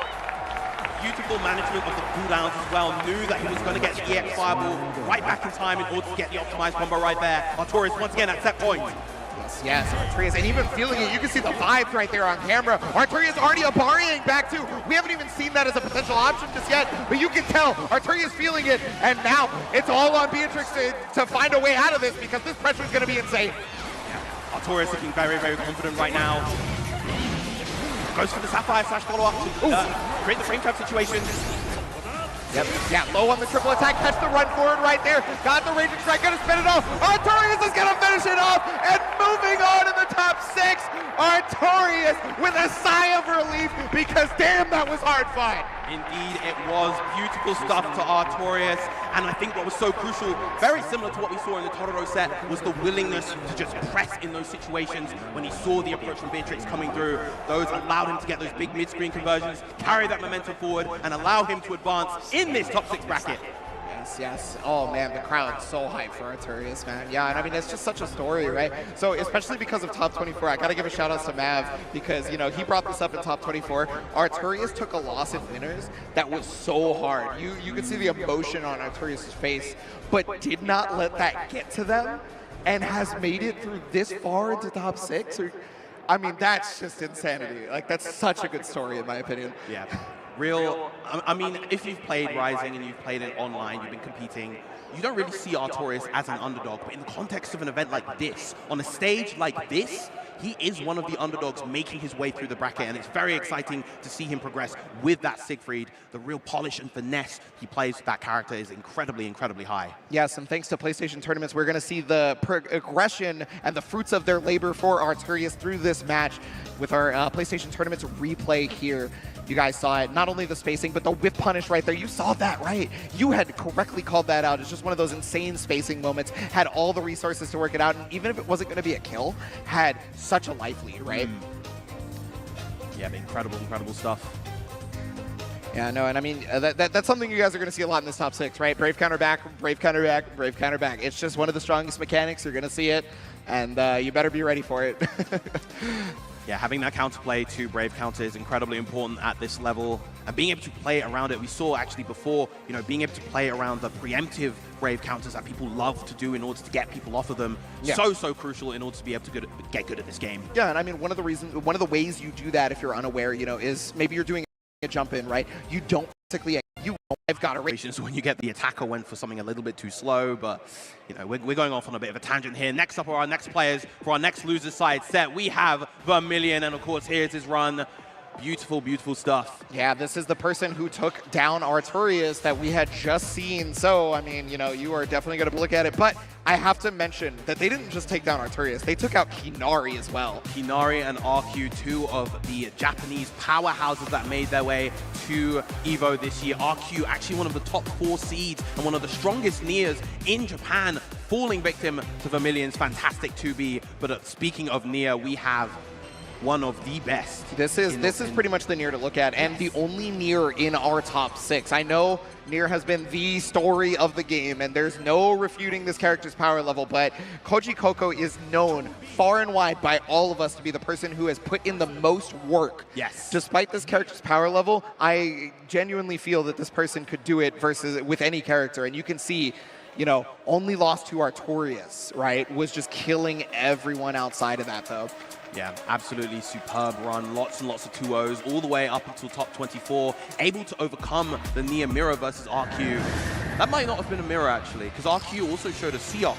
Beautiful management of the cooldowns as well. Knew that he was going to get the EX Fireball right back in time in order to get the optimized combo right there. Artorias once again at set point. Yes, Artorias, and even feeling it, you can see the vibes right there on camera. Artorias already Abariing back too. We haven't even seen that as a potential option just yet, but you can tell Artorias feeling it, and now it's all on Beatrix to find a way out of this, because this pressure is going to be insane. Yeah. Artorias looking very, very confident right now. Goes for the Sapphire / follow-up to create the frame trap situation. Yep. Yeah, low on the triple attack, catch the run forward right there. Got the Raging Strike, gonna spin it off. Artorias is gonna finish it off, and moving on in the top 6, Artorias with a sigh of relief, because damn, that was hard fight. Indeed, it was beautiful stuff to Artorias, and I think what was so crucial, very similar to what we saw in the Totoro set, was the willingness to just press in those situations when he saw the approach from Beatrix coming through. Those allowed him to get those big mid-screen conversions, carry that momentum forward, and allow him to advance in this top 6 bracket. Yes. Oh man, the crowd's so hyped for Artorias, man. Yeah, and I mean, it's just such a story, right? So especially because of top 24, I gotta give a shout out to Mav, because, you know, he brought this up in top 24. Artorias took a loss in winners that was so hard. You could see the emotion on Artorias' face, but did not let that get to them, and has made it through this far into top 6. I mean, that's just insanity. Like, that's such a good story, in my opinion. Yeah. I mean, if you've played Rising and you've played it online, you've been competing, you don't really see Artorias as an underdog, but in the context of an event like this, on a stage like this, he is one of the underdogs making his way through the bracket, and it's very exciting to see him progress with that Siegfried. The real polish and finesse he plays with that character is incredibly, incredibly high. Yes, and thanks to PlayStation Tournaments, we're going to see the progression and the fruits of their labor for Artorias through this match with our PlayStation Tournaments replay here. You guys saw it, not only the spacing, but the whip punish right there. You saw that, right? You had correctly called that out. It's just one of those insane spacing moments. Had all the resources to work it out, and even if it wasn't going to be a kill, had such a life lead, right? Yeah, incredible, incredible stuff. Yeah, no, and I mean, that's something you guys are going to see a lot in this top 6, right? Brave counter back, brave counter back, brave counter back. It's just one of the strongest mechanics. You're going to see it, and you better be ready for it. Yeah, having that counterplay to Brave counter is incredibly important at this level, and being able to play around it. We saw actually before, you know, being able to play around the preemptive Brave counters that people love to do in order to get people off of them. Yeah. So crucial in order to be able to get good at this game. Yeah, and I mean, one of the ways you do that, if you're unaware, you know, is maybe you're doing a jump in, right? You don't basically, I've got a race. So when you get the attacker went for something a little bit too slow, but you know, we're going off on a bit of a tangent here. Next up are our next players for our next loser side set. We have Vermilion, and of course here's his run. Beautiful, beautiful stuff. Yeah, this is the person who took down Artorias that we had just seen. So, I mean, you know, you are definitely going to look at it. But I have to mention that they didn't just take down Artorias. They took out Kinari as well. Kinari and RQ, two of the Japanese powerhouses that made their way to EVO this year. RQ, actually one of the top 4 seeds and one of the strongest Nias in Japan, falling victim to Vermillion's fantastic 2B. But speaking of Nia, we have one of the best. This is pretty much the Nier to look at, and the only Nier in our top 6. I know Nier has been the story of the game, and there's no refuting this character's power level, but Koji Koko is known far and wide by all of us to be the person who has put in the most work. Yes. Despite this character's power level, I genuinely feel that this person could do it versus with any character, and you can see, you know, only lost to Artorias, right? Was just killing everyone outside of that, though. Yeah, absolutely superb run. Lots and lots of 2-0s all the way up until top 24. Able to overcome the Nia mirror versus RQ. That might not have been a mirror, actually, because RQ also showed a Seox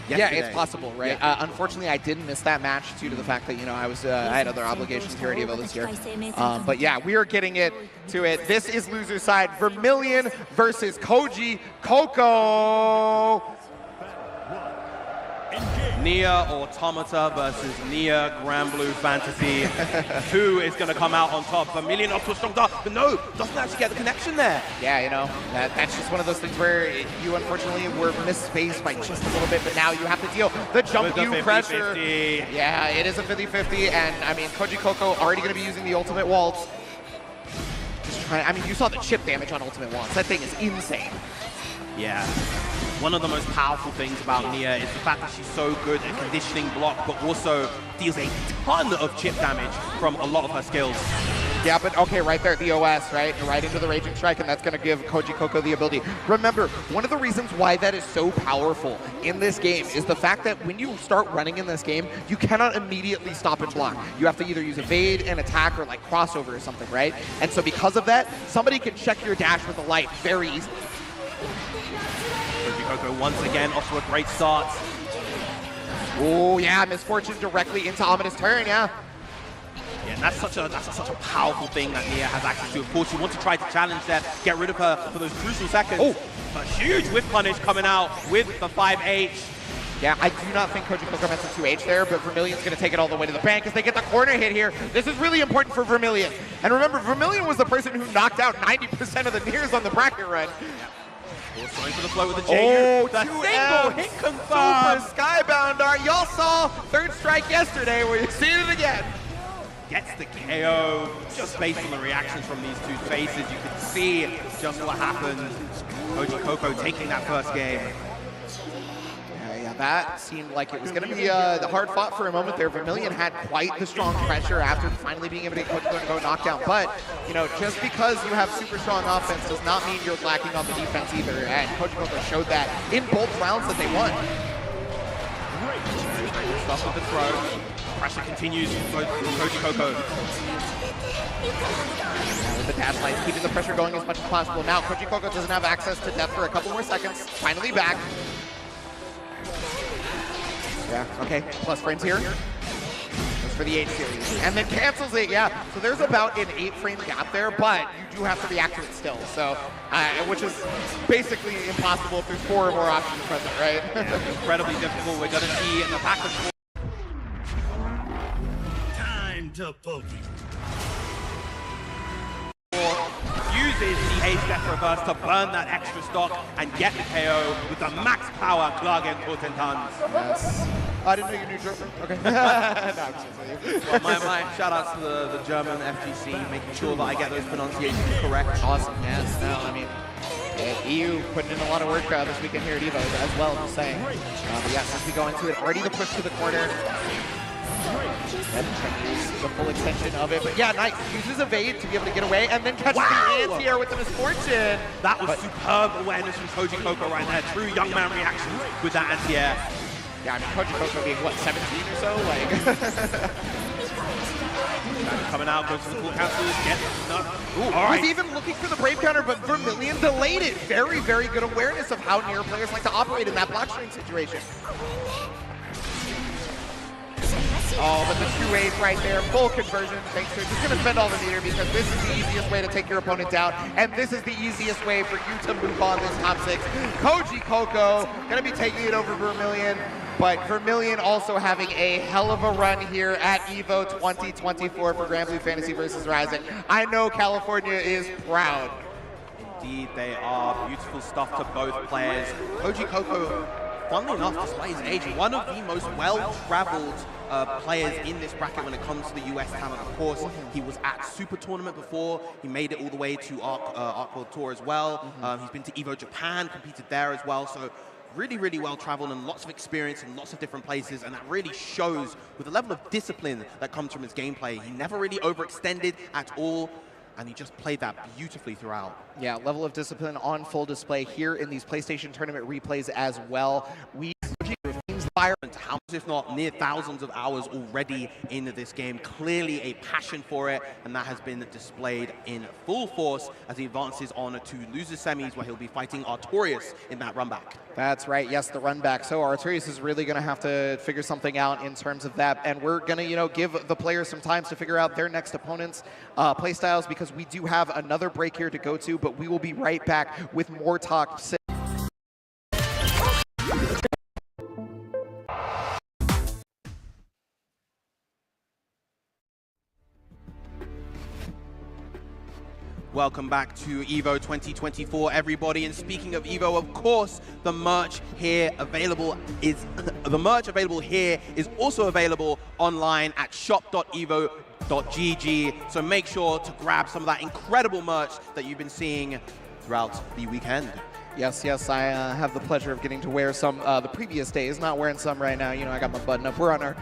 yesterday. Yeah, it's possible, right? Yeah. Unfortunately, I did miss that match due to the fact that, you know, I had other obligations here at EVO this year. But yeah, we are getting to it. This is loser side. Vermillion versus Koji Koko. Nia Automata versus Nia Granblue Fantasy. Who is going to come out on top? Vermillion off to a strong start, but no, doesn't actually get the connection there. Yeah, you know, that's just one of those things where you unfortunately were misspaced by just a little bit, but now you have to deal the jump you pressure. Yeah, it is a 50-50, and I mean, Koji Koko already going to be using the ultimate waltz. Just trying, I mean, you saw the chip damage on ultimate waltz. That thing is insane. Yeah. One of the most powerful things about Nia is the fact that she's so good at conditioning block, but also deals a ton of chip damage from a lot of her skills. Yeah, but okay, right there, the OS, right? Right into the Raging Strike, and that's going to give Koji Koko the ability. Remember, one of the reasons why that is so powerful in this game is the fact that when you start running in this game, you cannot immediately stop and block. You have to either use evade and attack or like crossover or something, right? And so because of that, somebody can check your dash with a light very easily. Koji Koko once again off to a great start. Oh yeah, Misfortune directly into Ominous Turn, yeah. Yeah, and that's such a powerful thing that Nia has access to. Of course, you want to try to challenge that, get rid of her for those crucial seconds. Oh, a huge whiff punish coming out with the 5H. Yeah, I do not think Koji Koko meant the 2H there, but Vermillion's going to take it all the way to the bank as they get the corner hit here. This is really important for Vermillion. And remember, Vermillion was the person who knocked out 90% of the Niers on the bracket run. Also into the flow with the J. Oh, the single hit confirmed. Super Skybound Art. Y'all saw Third Strike yesterday. We're seeing it again. Gets the KO. Just based on the reactions from these two faces, you can see just what happened. Koji Koko taking that first game. Yeah, that seemed like it was going to be the hard fought for a moment there. Vermillion had quite the strong pressure after finally being able to get Koji Koko knockdown. But, you know, just because you have super strong offense does not mean you're lacking on the defense either. And Koji Koko showed that in both rounds that they won. Stuff with the throw. Pressure continues for Koji Koko. With the dash lights, keeping the pressure going as much as possible. Now, Koji Koko doesn't have access to death for a couple more seconds. Finally back. Yeah, okay, plus frames here. That's for the H series. And then cancels it, yeah. So there's about an 8-frame gap there, but you do have to react to it still. So, which is basically impossible if there's 4 or more options present, right? Yeah, incredibly difficult. We're going to see in the back and forth. Time to poke. Uses the A-step reverse to burn that extra stock and get the KO with the max power Klagen Totentans. Yes. I didn't know you knew German. Okay. No, I'm just well, my shout outs to the German FGC, making sure that I get those pronunciations correct. Awesome, yes. No, I mean, EU putting in a lot of work this weekend here at EVO as well, just saying. But yes, as we go into it, already the push to the corner. And the full extension of it. But yeah, nice. Uses evade to be able to get away and then catches the anti-air with the Misfortune. That was superb awareness from Koji Koko right there. True young man reactions with that anti-air. Yeah, I mean, Koji Koko being, what, 17 or so? Like... Coming out, goes to the full cancel, gets Was even looking for the Brave counter, but Vermillion delayed it. Very, very good awareness of how Nier players like to operate in that block string situation. Oh, but the 2-8 right there, full conversion. Thanks to just gonna spend all the meter because this is the easiest way to take your opponent down, and this is the easiest way for you to move on this top 6. Koji Coco gonna be taking it over Vermilion, but Vermilion also having a hell of a run here at EVO 2024 for Grand Blue Fantasy versus Rising. I know California is proud. Indeed, they are. Beautiful stuff to both players. Koji Coco, funnily enough, despite his age, one of the most well-traveled players in this bracket when it comes to the US talent. Of course, he was at Super Tournament before. He made it all the way to Arc World Tour as well. He's been to EVO Japan, competed there as well. So really, really well-traveled and lots of experience in lots of different places, and that really shows with the level of discipline that comes from his gameplay. He never really overextended at all, and he just played that beautifully throughout. Yeah, level of discipline on full display here in these PlayStation Tournament replays as well. We Environment, how much, if not near thousands of hours already in this game. Clearly a passion for it, and that has been displayed in full force as he advances on to loser semis, where he'll be fighting Artorias in that run back. That's right, yes, the run back. So Artorias is really going to have to figure something out in terms of that, and we're going to, give the players some time to figure out their next opponent's play styles, because we do have another break here to go to, but we will be right back with more talk. Welcome back to EVO 2024, everybody. And speaking of EVO, of course, the merch here available is also available online at shop.evo.gg. So make sure to grab some of that incredible merch that you've been seeing throughout the weekend. Yes, I have the pleasure of getting to wear some the previous days. Not wearing some right now. I got my button up. We're on our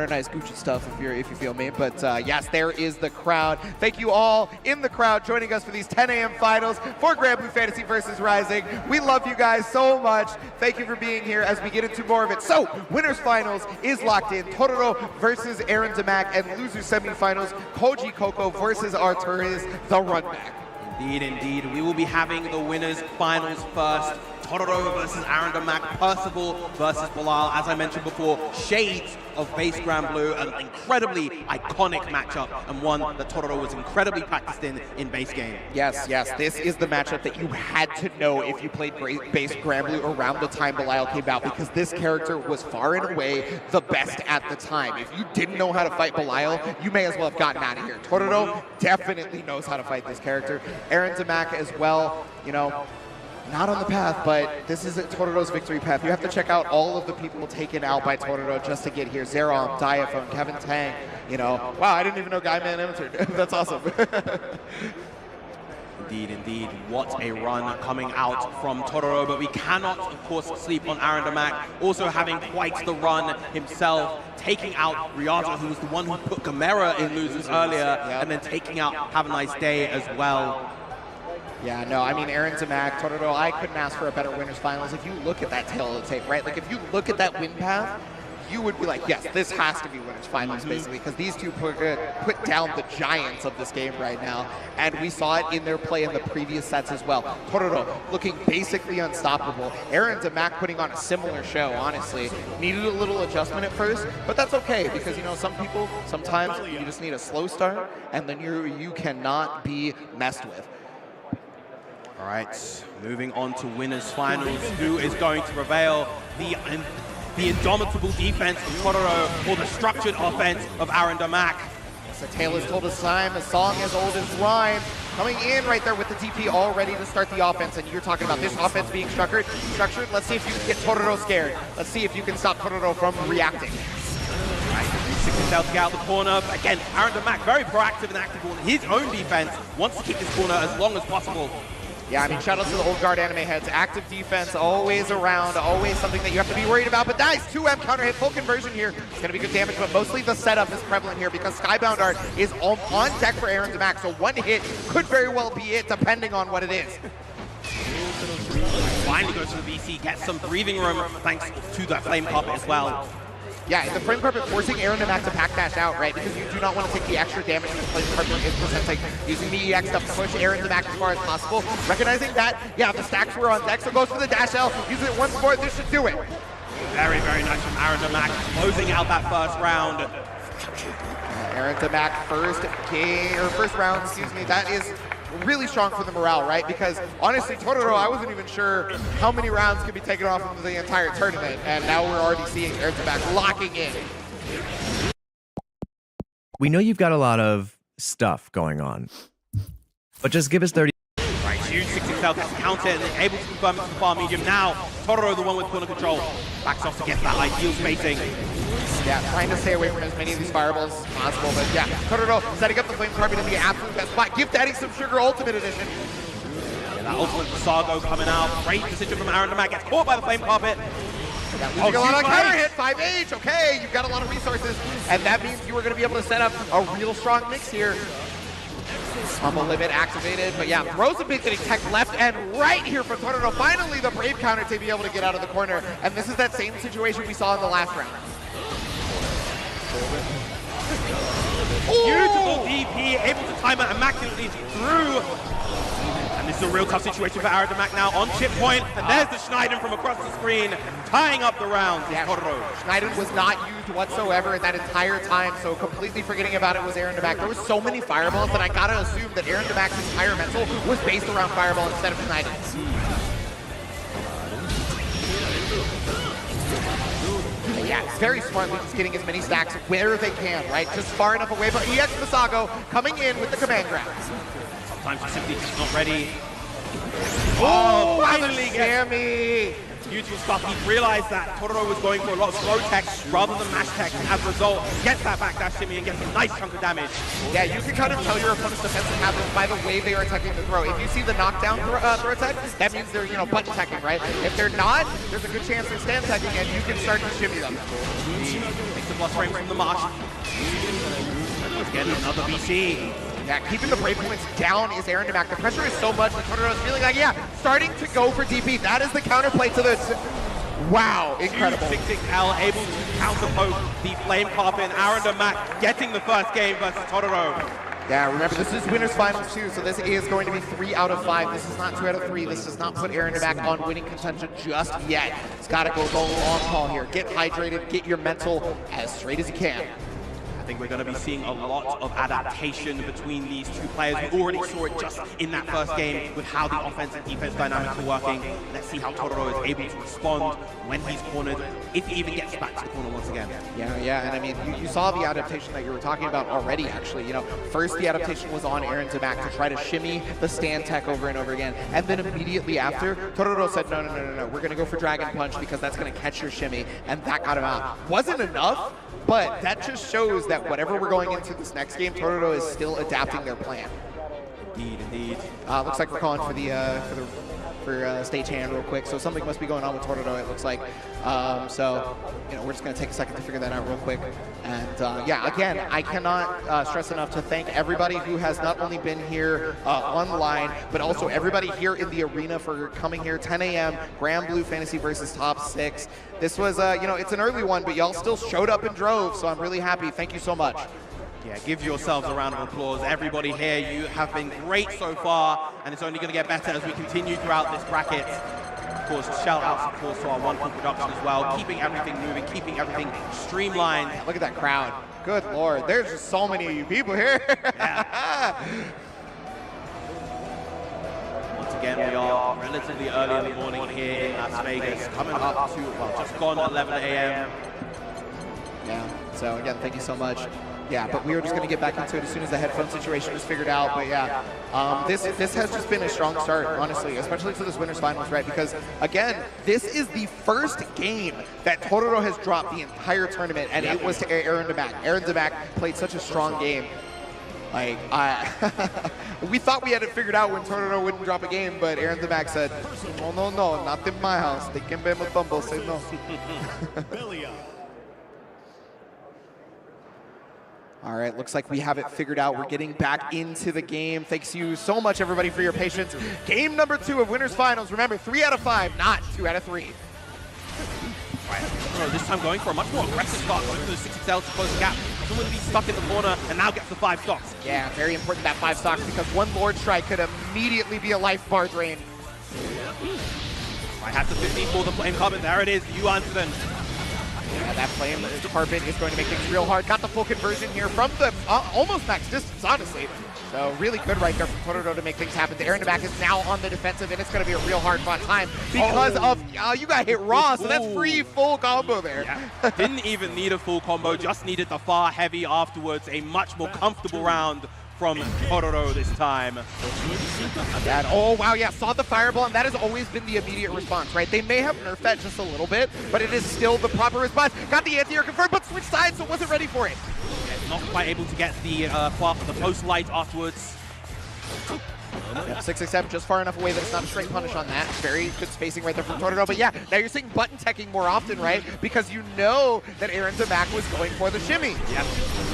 nice Gucci stuff, if you feel me. But yes, there is the crowd. Thank you all in the crowd joining us for these 10 a.m. finals for Grand Blue Fantasy versus Rising. We love you guys so much. Thank you for being here as we get into more of it. So, winners finals is locked in. Tororo versus Aaron Damac, and losers semifinals, Koji Coco versus Artorias, the run back. Indeed. We will be having the winners finals first. Tororo versus Aaron Damac, Percival versus Bilal. As I mentioned before, shades of base Grand Blue, an incredibly iconic matchup, and one that Tororo was incredibly practiced in base game. Yes, this is the matchup that you had to know if you played base Grand Blue around the time Bilal came out, because this character was far and away the best at the time. If you didn't know how to fight Bilal, you may as well have gotten out of here. Tororo definitely knows how to fight this character. Aaron Damac as well, not on the path, but this is Tororo's victory path. You have to check out all of the people taken out by Tororo just to get here. Zerom, Diaphone, Kevin Tang, wow, I didn't even know Guy Man entered. That's awesome. Indeed. What a run coming out from Tororo, but we cannot, of course, sleep on Aaron Damac, also having quite the run himself, taking out Riaza, who was the one who put Gamera in losers earlier, and then taking out Have a Nice Day as well. Yeah, no, I mean, Aaron Damac, Tororo, I couldn't ask for a better winners finals. If you look at that tail of the tape, right? Like, if you look at that win path, you would be like, yes, this has to be winners finals, basically, because these two put down the giants of this game right now, and we saw it in their play in the previous sets as well. Tororo looking basically unstoppable. Aaron Damac putting on a similar show, honestly. Needed a little adjustment at first, but that's okay, because, some people, sometimes you just need a slow start, and then you cannot be messed with. All right, moving on to winners finals. Who is going to prevail? The indomitable defense of Tororo or the structured offense of Aaron Damac? So tale is told as time, a song as old as rhyme. Coming in right there with the TP all ready to start the offense, and you're talking about this offense being structured. Let's see if you can get Tororo scared. Let's see if you can stop Tororo from reacting. Right, 360 to get out the corner. Again, Aaron Damac very proactive and active on his own defense. Wants to keep this corner as long as possible. Yeah, I mean, shout out to the old guard anime heads. Active defense, always around, always something that you have to be worried about. But nice, 2M counter hit, full conversion here. It's going to be good damage, but mostly the setup is prevalent here because Skybound Art is on deck for Aaron Damac. So one hit could very well be it, depending on what it is. Finally goes to the VC, gets some breathing room thanks to that flame carpet as well. Yeah, the flame carpet forcing Aaron Damac to pack dash out, right? Because you do not want to take the extra damage that the flame carpet is presenting. Using the EX to push Aaron Damac as far as possible. Recognizing that, yeah, the stacks were on deck, so goes for the dash L. Uses it once more, this should do it. Very nice from Aaron Damac, closing out that first round. Aaron Damac first round, excuse me, that is really strong for the morale, right? Because honestly, Totoro, I wasn't even sure how many rounds could be taken off of the entire tournament, and now we're already seeing Aaron Damac locking in. We know you've got a lot of stuff going on, but just give us 30. Right, huge 6 out counter and able to confirm it from far medium. Now, Totoro, the one with corner control, backs off to get that ideal spacing. Yeah, trying to stay away from as many of these fireballs as possible, but yeah, Totoro setting up the flame carbon in the absolute best spot. Give Daddy some sugar ultimate edition. Yeah, that ultimate for Sargo coming out. Great decision from Aaron Damac. Gets caught by the flame carpet. Yeah, losing a lot of counter hit, 5H, okay, you've got a lot of resources, and that means you are going to be able to set up a real strong mix here. Humble limit activated, but yeah, throws a big hitting tech left and right here from Totoro. Finally, the Brave counter to be able to get out of the corner, and this is that same situation we saw in the last round. Beautiful DP, able to time it immaculately through. And this is a real tough situation for Aaron Damac now on chip point. And there's the Schneiden from across the screen, tying up the round. Yeah, Schneiden was not used whatsoever in that entire time, so completely forgetting about it was Aaron Damac. There were so many fireballs that I gotta assume that Aaron Damac's entire mental was based around fireball instead of Schneiden. Yeah, it's very smartly just getting as many stacks where they can, right? Just far enough away, but EX Masago coming in with the command grab. Sometimes he's simply just not ready. Oh, finally Sammy! Beautiful stuff. He realized that Totoro was going for a lot of slow tech rather than mash tech, and as a result, gets that backdash shimmy and gets a nice chunk of damage. Yeah, you can kind of tell your opponent's defensive habits by the way they are attacking the throw. If you see the knockdown throw tech, that means they're, button teching, right? If they're not, there's a good chance they're stand teching, and you can start to shimmy them. Takes the plus frame from the marsh. Again, another BC. Yeah, keeping the break points down is Aaron Damac. The pressure is so much that Totoro is feeling like, starting to go for DP. That is the counterplay to this. Wow, incredible. 6-6L able to counterpoke the flame carpet. Aaron Damac getting the first game versus Totoro. Yeah, remember, this is winners finals too, so this is going to be 3 out of 5. This is not 2 out of 3. This does not put Aaron Damac on winning contention just yet. It's got to go the long haul here. Get hydrated, get your mental as straight as you can. I think we're going to be seeing a lot of adaptation between these two players. We already saw it just in that first game with how the offense and defense dynamics are working. Let's see how Totoro is able to respond when he's cornered, if he even gets back to the corner once again. Yeah, and I mean, you saw the adaptation that you were talking about already, actually. First the adaptation was on Aaron Damac to try to shimmy the stand tech over and over again, and then immediately after, Totoro said, no, we're going to go for Dragon Punch because that's going to catch your shimmy, and that got him out. Wasn't enough, but that just shows that whatever we're going into this next game, Totoro is still adapting their plan. Indeed. Looks like we're calling for the stagehand real quick, so something must be going on with Totoro, it looks like. So, we're just going to take a second to figure that out real quick. And yeah, again, I cannot stress enough to thank everybody who has not only been here online, but also everybody here in the arena for coming here. 10 a.m. Grand Blue Fantasy versus Top 6. This was, it's an early one, but y'all still showed up in droves, so I'm really happy. Thank you so much. Yeah, give yourselves a round of applause. Everybody here, you have been great so far, and it's only going to get better as we continue throughout this bracket. Of course, shout outs, of course, to our wonderful production as well, keeping everything moving, keeping everything streamlined. Look at that crowd. Good Lord, there's just so many of you people here. Yeah. Once again, we are relatively early in the morning here in Las Vegas, coming up to, just gone 11 a.m. Yeah, so again, thank you so much. Yeah, but we were just going to get back into it as soon as the headphone situation was figured out. But yeah, this has just been a strong start, honestly, especially to this winners finals, right? Because again, this is the first game that Totoro has dropped the entire tournament, and it was to Aaron Damac. Aaron Damac played such a strong game. Like, we thought we had it figured out when Totoro wouldn't drop a game, but Aaron Damac said, "Oh no, not in my house. They can be my bumble. Say no." All right, looks like we have it figured out. We're getting back into the game. Thanks you so much, everybody, for your patience. Game number 2 of Winners Finals. Remember, 3 out of 5, not 2 out of 3. Right. This time going for a much more aggressive start, going for the 6XL to close the gap. Doesn't want to be stuck in the corner, and now gets the 5 stocks. Yeah, very important, that 5 stocks, because one Lord Strike could immediately be a life bar drain. I have to 15 for the flame carbon. There it is, you answer them. Yeah, that flame carpet is going to make things real hard. Got the full conversion here from the almost max distance, honestly. So really good right there from Totoro to make things happen. The Aaron back is now on the defensive, and it's going to be a real hard fought time because of you got hit raw, so that's free full combo there. Yeah. Didn't even need a full combo, just needed the far heavy afterwards. A much more comfortable round from Totoro this time. And oh wow, yeah, saw the fireball, and that has always been the immediate response, right? They may have nerfed that just a little bit, but it is still the proper response. Got the anti-air confirmed, but switched sides, so wasn't ready for it. Yeah, not quite able to get the post light afterwards. Yep, 667 just far enough away that it's not a straight punish on that. Very good spacing right there from Totoro. But yeah, now you're seeing button teching more often, right? Because you know that Aaron Zamak was going for the shimmy. Yep.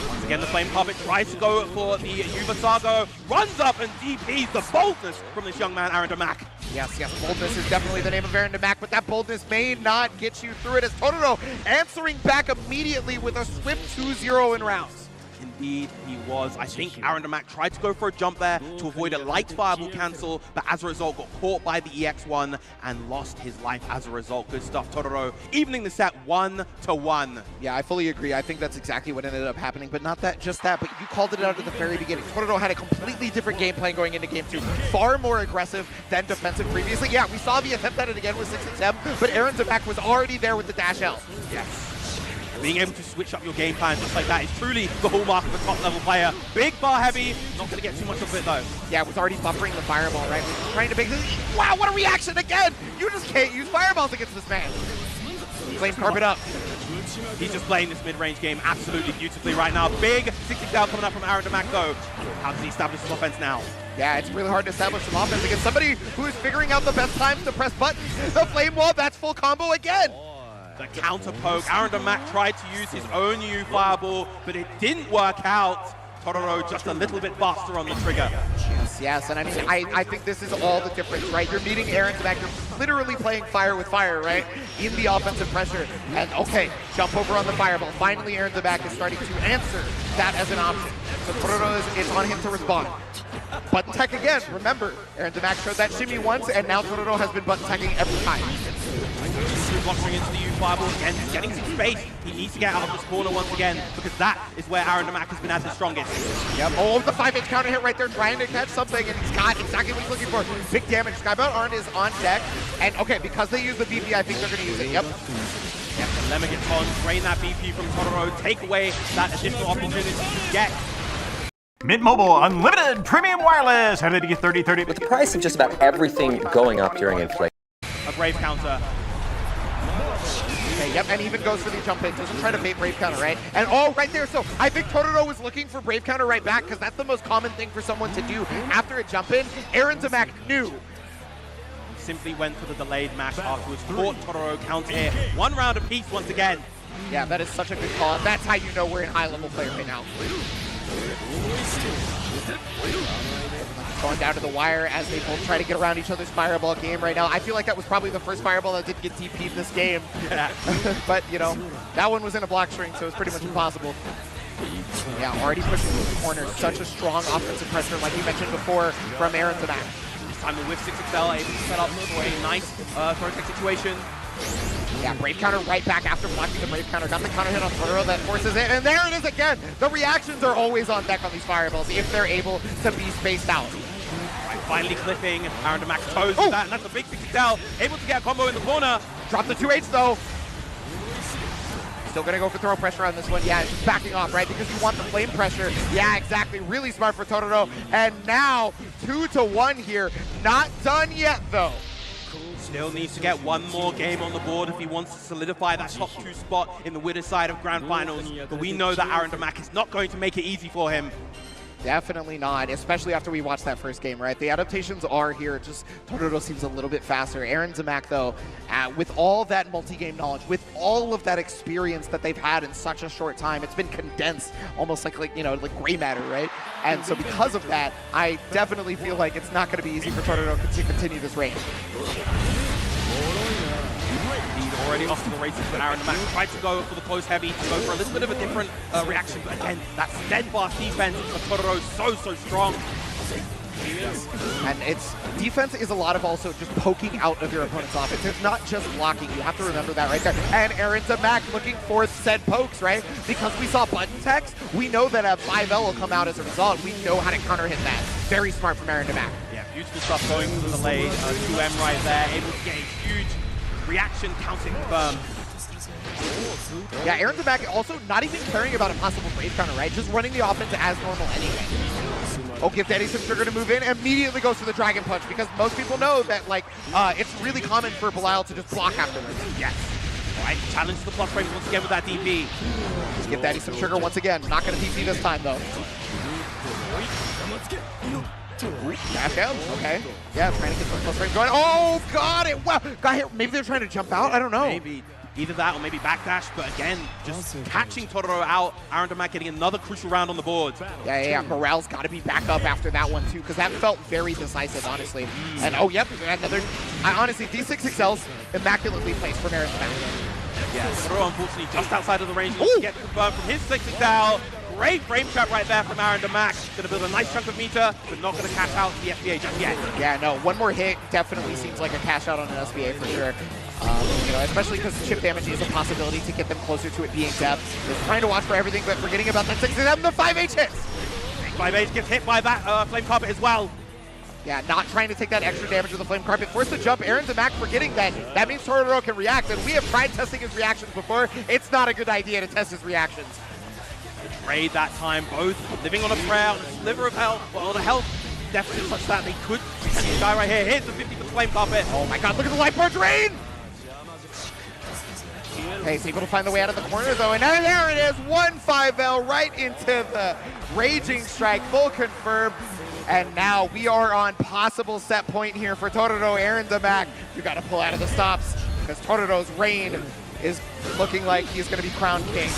Once again, the Flame Puppet tries to go for the Yubasago, runs up and DPs the boldness from this young man, Aaron Zamak. Yes, boldness is definitely the name of Aaron Zamak, but that boldness may not get you through it as Totoro answering back immediately with a swift 2-0 in rounds. Indeed, he was. I think Aaron Zamak tried to go for a jump there to avoid a light fireball cancel, but as a result got caught by the EX1 and lost his life as a result. Good stuff, Totoro, evening the set 1-1. Yeah, I fully agree. I think that's exactly what ended up happening, but not that just that, but you called it out at the very beginning. Totoro had a completely different game plan going into game 2. Far more aggressive than defensive previously. Yeah, we saw the attempt at it again with 667, but Aaron Zamak was already there with the dash L. Yes. Being able to switch up your game plan just like that is truly the hallmark of a top-level player. Big bar heavy, not going to get too much of it though. Yeah, it was already buffering the fireball, right? Was trying to make this. Wow, what a reaction again! You just can't use fireballs against this man. Flame carpet up. He's just playing this mid-range game absolutely beautifully right now. Big 60 down coming up from Aaron Zamak though. How does he establish his offense now? Yeah, it's really hard to establish some offense against somebody who is figuring out the best times to press buttons. The flame wall, that's full combo again. The counter poke. Aaron Zamak tried to use his own U fireball, but it didn't work out. Totoro just a little bit faster on the trigger. Yes, and I mean, I think this is all the difference, right? You're meeting Aaron Zamak, you're literally playing fire with fire, right? In the offensive pressure, and okay, jump over on the fireball. Finally, Aaron Zamak is starting to answer that as an option. So Totoro is on him to respond. Button tech again, remember, Aaron Zamak showed that shimmy once, and now Totoro has been button teching every time. Blocking into the U fireball again, he's getting some space. He needs to get out of this corner once again, because that is where Aaron Zamak has been at his strongest. Yep, oh, the 5-inch counter hit right there, trying to catch something, and he's got exactly what he's looking for. Big damage. Skybound Arn is on deck, and okay, because they use the BP, I think they're going to use it. Yep. Yep, the Lemon gets on, drain that BP from Totoro, take away that additional opportunity to get. Mint Mobile Unlimited Premium Wireless. How did you get 30-30? With the price of just about everything going up during inflation. A Brave counter. Okay, yep, and even goes for the jump in. Doesn't try to bait Brave counter, right? And oh, right there. So I think Totoro was looking for Brave counter right back because that's the most common thing for someone to do after a jump in. Aaron Zamak knew. Simply went for the delayed mash afterwards. Caught Totoro counter hit. One round apiece once again. Yeah, that is such a good call. And that's how you know we're in high-level play right now. Going down to the wire as they both try to get around each other's fireball game right now. I feel like that was probably the first fireball that didn't get DP'd this game. Yeah. But, you know, that one was in a block string, so it was pretty much impossible. Yeah, already pushing through the corner. Such a strong offensive pressure, like you mentioned before, from Aaron Zamak. This time the Whiff 6XL able to set up for a nice throw tech situation. Yeah, Brave counter right back after blocking the Brave counter. Got the counter hit on Totoro that forces it, and there it is again. The reactions are always on deck on these fireballs if they're able to be spaced out. Right, finally clipping Aaron Zamak's toes with that, and that's a big 6XL. Able to get a combo in the corner. Drop the 2H though. Still gonna go for throw pressure on this one. Yeah, it's just backing off, right? Because you want the flame pressure. Yeah, exactly. Really smart for Totoro. And now 2-1 here. Not done yet though. Still needs to get one more game on the board if he wants to solidify that top 2 spot in the winner's side of Grand Finals. But we know that Aaron Zamak is not going to make it easy for him. Definitely not, especially after we watched that first game, right? The adaptations are here, just Totoro seems a little bit faster. Aaron Zamak, though, with all that multi-game knowledge, with all of that experience that they've had in such a short time, it's been condensed almost like you know, like gray matter, right? And so because of that, I definitely feel like it's not going to be easy for Totoro to continue this reign. He's already off to the races, but Aaron Zamak tried to go for the close heavy, to go for a little bit of a different reaction. But again, that steadfast defense of Totoro is so strong. And it's defense is a lot of also just poking out of your opponent's offense. It's not just blocking. You have to remember that right there. And Aaron Mack looking for said pokes, right? Because we saw button text, we know that a 5L will come out as a result. We know how to counter hit that. Very smart from Aaron Mack. Yeah, beautiful stuff going to the lane. 2M right there, able to get a huge reaction counting confirmed. Yeah, Aaron Mack also not even caring about a possible brave counter, right? Just running the offense as normal anyway. Oh, give Daddy some sugar to move in. Immediately goes for the Dragon Punch because most people know that, like, it's really common for Belial to just block afterwards. Yes. All right, challenge the plus frames once again with that DP. Give Daddy some sugar once again. Not going to DP this time, though. Dash down. Okay. Yeah, trying to get some plus frames going. Oh, got it. Wow. Got hit. Maybe they're trying to jump out. I don't know. Maybe. Either that or maybe backdash, but again, just catching Totoro out. Aaron Mack getting another crucial round on the board. Yeah. Morale's got to be back up after that one, too, because that felt very decisive, honestly. And, oh, yep, another. Honestly, D6XL's immaculately placed from Aaron Mack. Yeah, Totoro, unfortunately, just outside of the range. He gets confirmed from his 6XL. Great frame trap right there from Aaron Mack. Going to build a nice chunk of meter, but not going to cash out the SBA just yet. Yeah, no, one more hit definitely seems like a cash out on an SBA for sure. You know, especially because chip damage is a possibility to get them closer to it being depth. They're trying to watch for everything, but forgetting about that 6-7, the 5H hits! 5H gets hit by that Flame Carpet as well. Yeah, not trying to take that extra damage with the Flame Carpet. Forced to jump. Aaron Mack forgetting that. That means Totoro can react, and we have tried testing his reactions before. It's not a good idea to test his reactions. Trade that time, both living on a prayer, on a sliver of health, well, the health deficit such that they could potentially die right here. Here's the 50 for the Flame Carpet. Oh my god, look at the life bar drain! Okay, he's able to find the way out of the corner though, and there it is, 1-5L right into the Raging Strike, full confirm. And now we are on possible set point here for Totoro. Aaron Mack, you got to pull out of the stops because Totoro's reign is looking like he's going to be crowned king.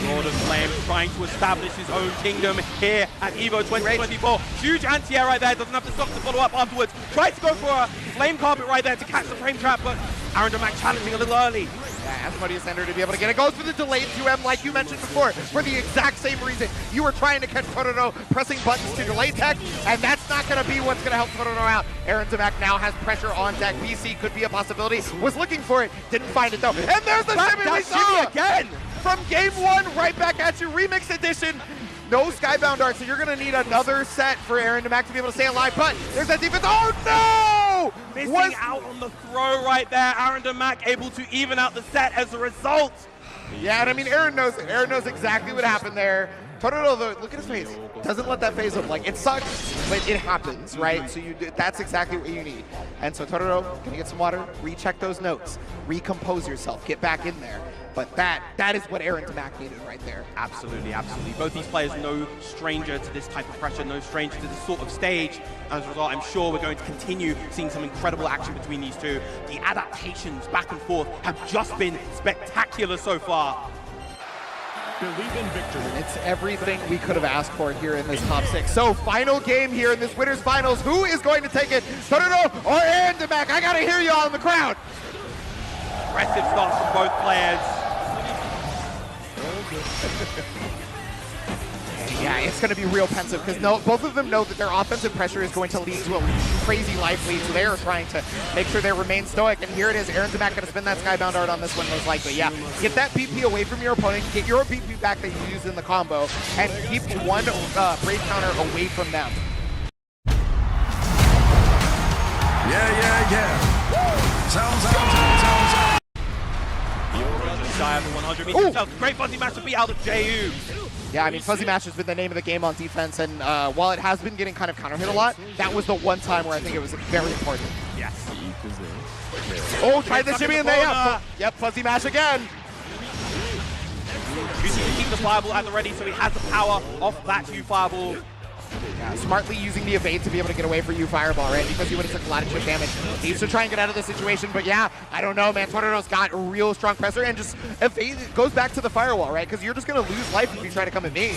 Lord of Flame trying to establish his own kingdom here at EVO 2024. Huge anti-air right there, doesn't have the stock to follow up afterwards. Tries to go for a Flame Carpet right there to catch the frame trap, but Aaron Mack challenging a little early. Yeah, Asmodeus Ender to be able to get it. Goes for the delayed 2M like you mentioned before, for the exact same reason. You were trying to catch Totoro pressing buttons to delay tech, and that's not going to be what's going to help Totoro out. Aaron Mack now has pressure on deck. BC could be a possibility. Was looking for it, didn't find it though. And there's the shimmy we saw! Again! From game one, right back at you, Remix Edition. No Skybound Art, so you're going to need another set for Aaron Mack to be able to stay alive. But there's that defense. Oh no! Missing out on the throw right there. Aaron Mack able to even out the set as a result. Yeah, and I mean, Aaron knows exactly what happened there. Totoro, though, look at his face. Doesn't let that phase him. Like, it sucks, but it happens, right? So that's exactly what you need. And so Totoro, gonna get some water, recheck those notes, recompose yourself, get back in there. But that is what Aaron Mack needed right there. Absolutely, absolutely. Both these players no stranger to this type of pressure, no stranger to this sort of stage. As a result, I'm sure we're going to continue seeing some incredible action between these two. The adaptations back and forth have just been spectacular so far. Believe in victory. It's everything we could have asked for here in this top six. So final game here in this winners finals. Who is going to take it? Totoro or Aaron Mack? I gotta hear you all in the crowd. Aggressive starts from both players. Yeah, it's going to be real pensive because both of them know that their offensive pressure is going to lead to a crazy life lead, so they are trying to make sure they remain stoic. And here it is, Aaron Mack going to spin that Skybound Art on this one most likely. Yeah, get that BP away from your opponent, get your BP back that you used in the combo, and keep one Brave counter away from them. Yeah. Sounds. Shy of the 100 meters himself. Great fuzzy match to beat out of JU. Yeah, I mean, Fuzzy Match has been the name of the game on defense, and while it has been getting kind of counter hit a lot, that was the one time where I think it was very important. Yes. Oh, tried the shimmy in there. Yep, Fuzzy Match again. Choosing to keep the fireball at the ready so he has the power off that U fireball. Yeah, smartly using the evade to be able to get away for you Fireball, right? Because he would have took a lot of chip damage. Needs to try and get out of this situation, but yeah, I don't know, man. Totoro's got a real strong pressure and just evade. It goes back to the firewall, right? Because you're just going to lose life if you try to come at me.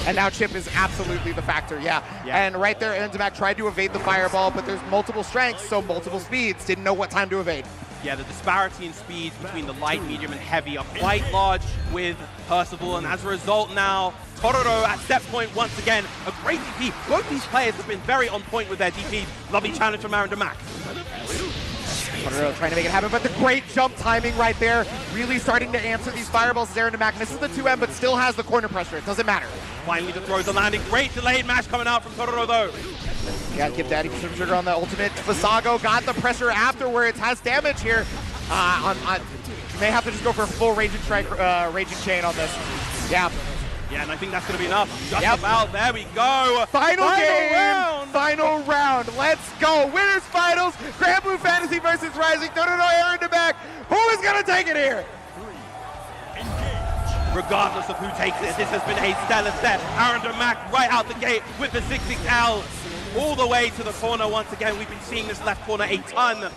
And now chip is absolutely the factor, yeah. And right there, Aaron Mack tried to evade the Fireball, but there's multiple strengths, so multiple speeds. Didn't know what time to evade. Yeah, the disparity in speeds between the light, medium, and heavy are quite large with Percival, and as a result now, Tororo at step point once again. A great DP. Both these players have been very on point with their DPs. Lovely challenge from Aaron Damac. Tororo trying to make it happen, but the great jump timing right there, really starting to answer these fireballs as Aaron Damac misses the 2M, but still has the corner pressure. It doesn't matter. Finally, the throws the landing. Great delayed mash coming out from Tororo, though. You gotta give Daddy some sugar on the ultimate. Fasago got the pressure afterwards, has damage here. You may have to just go for a full Raging Strike, Raging Chain on this. Yeah. Yeah, and I think that's going to be enough. Just about. There we go. Final game. Round. Final round. Let's go. Winners finals. Grand Blue Fantasy versus Rising. No, Aaron Damac. Who is going to take it here? Regardless of who takes it, this has been a stellar set. Aaron Damac right out the gate with the 6-6L. All the way to the corner once again. We've been seeing this left corner a ton.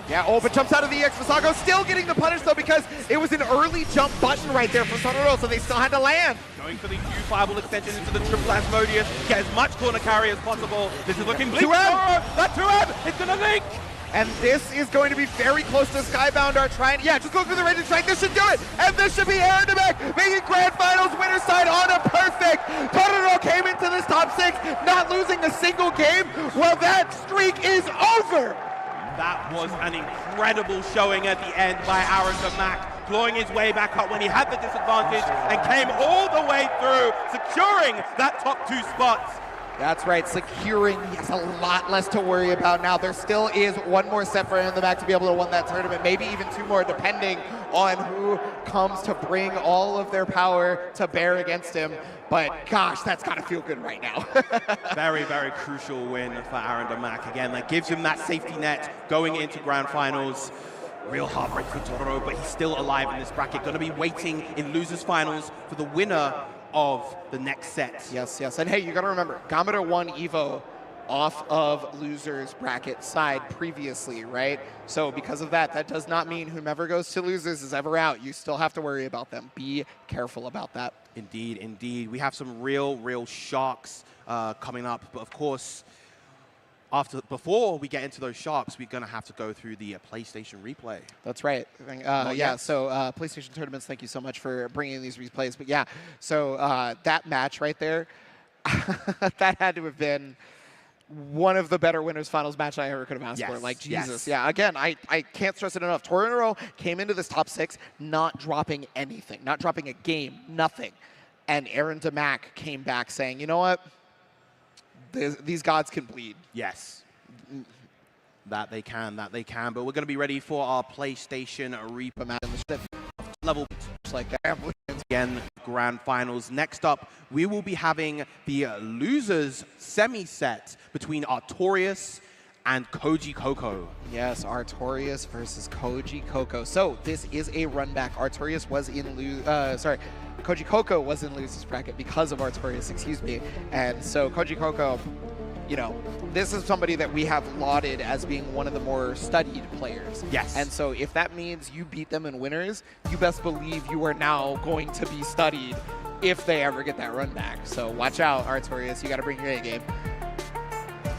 Yeah, but jumps out of the EX. Fasago still getting the punish, though, because it was an early jump button right there from Tororo, so they still had to land. Going for the new fireball extension into the triple Asmodeus. Get as much corner carry as possible. This is looking bleak. 2M! That 2M! It's going to link! And this is going to be very close to Skybound. Are trying, just go for the Raging Strike. This should do it. And this should be Aaron Damac making Grand Finals winner side on a perfect. Tororo came into this top 6, not losing a single game. Well, that streak is over. That was an incredible showing at the end by Aaron Damac, clawing his way back up when he had the disadvantage and came all the way through, securing that top 2 spots. That's right, securing. He has a lot less to worry about now. There still is one more set for Aaron Damac to be able to win that tournament, maybe even 2 more, depending on who comes to bring all of their power to bear against him. But gosh, that's got to feel good right now. Very, very crucial win for Aaron Damac. Again, that gives him that safety net going into grand finals. Real heartbreak for Tororo, but he's still alive in this bracket. Going to be waiting in losers finals for the winner of the next set. Yes. And hey, you got to remember, Gamera won Evo off of losers bracket side previously, right? So because of that, that does not mean whomever goes to losers is ever out. You still have to worry about them. Be careful about that. Indeed. We have some real sharks coming up, but of course, before we get into those sharks, we're going to have to go through the PlayStation replay. That's right. So PlayStation tournaments, thank you so much for bringing these replays. But yeah, so that match right there, that had to have been one of the better winners finals match I ever could have asked for. Like, Jesus. Yeah, again, I can't stress it enough. Tororo came into this top 6 not dropping anything, not dropping a game, nothing. And Aaron Damac came back saying, you know what? These gods can bleed. Yes. That they can. But we're going to be ready for our PlayStation replay match. Level like that. Again, grand finals. Next up, we will be having the losers semi-set between Artorias and Koji Coco. Yes, Artorias versus Koji Coco. So this is a run back. Artorias was in Koji Coco was in losers bracket because of Artorias, excuse me. And so Koji Coco, you know, this is somebody that we have lauded as being one of the more studied players. Yes. And so if that means you beat them in winners, you best believe you are now going to be studied if they ever get that run back. So watch out, Artorias. You got to bring your A game.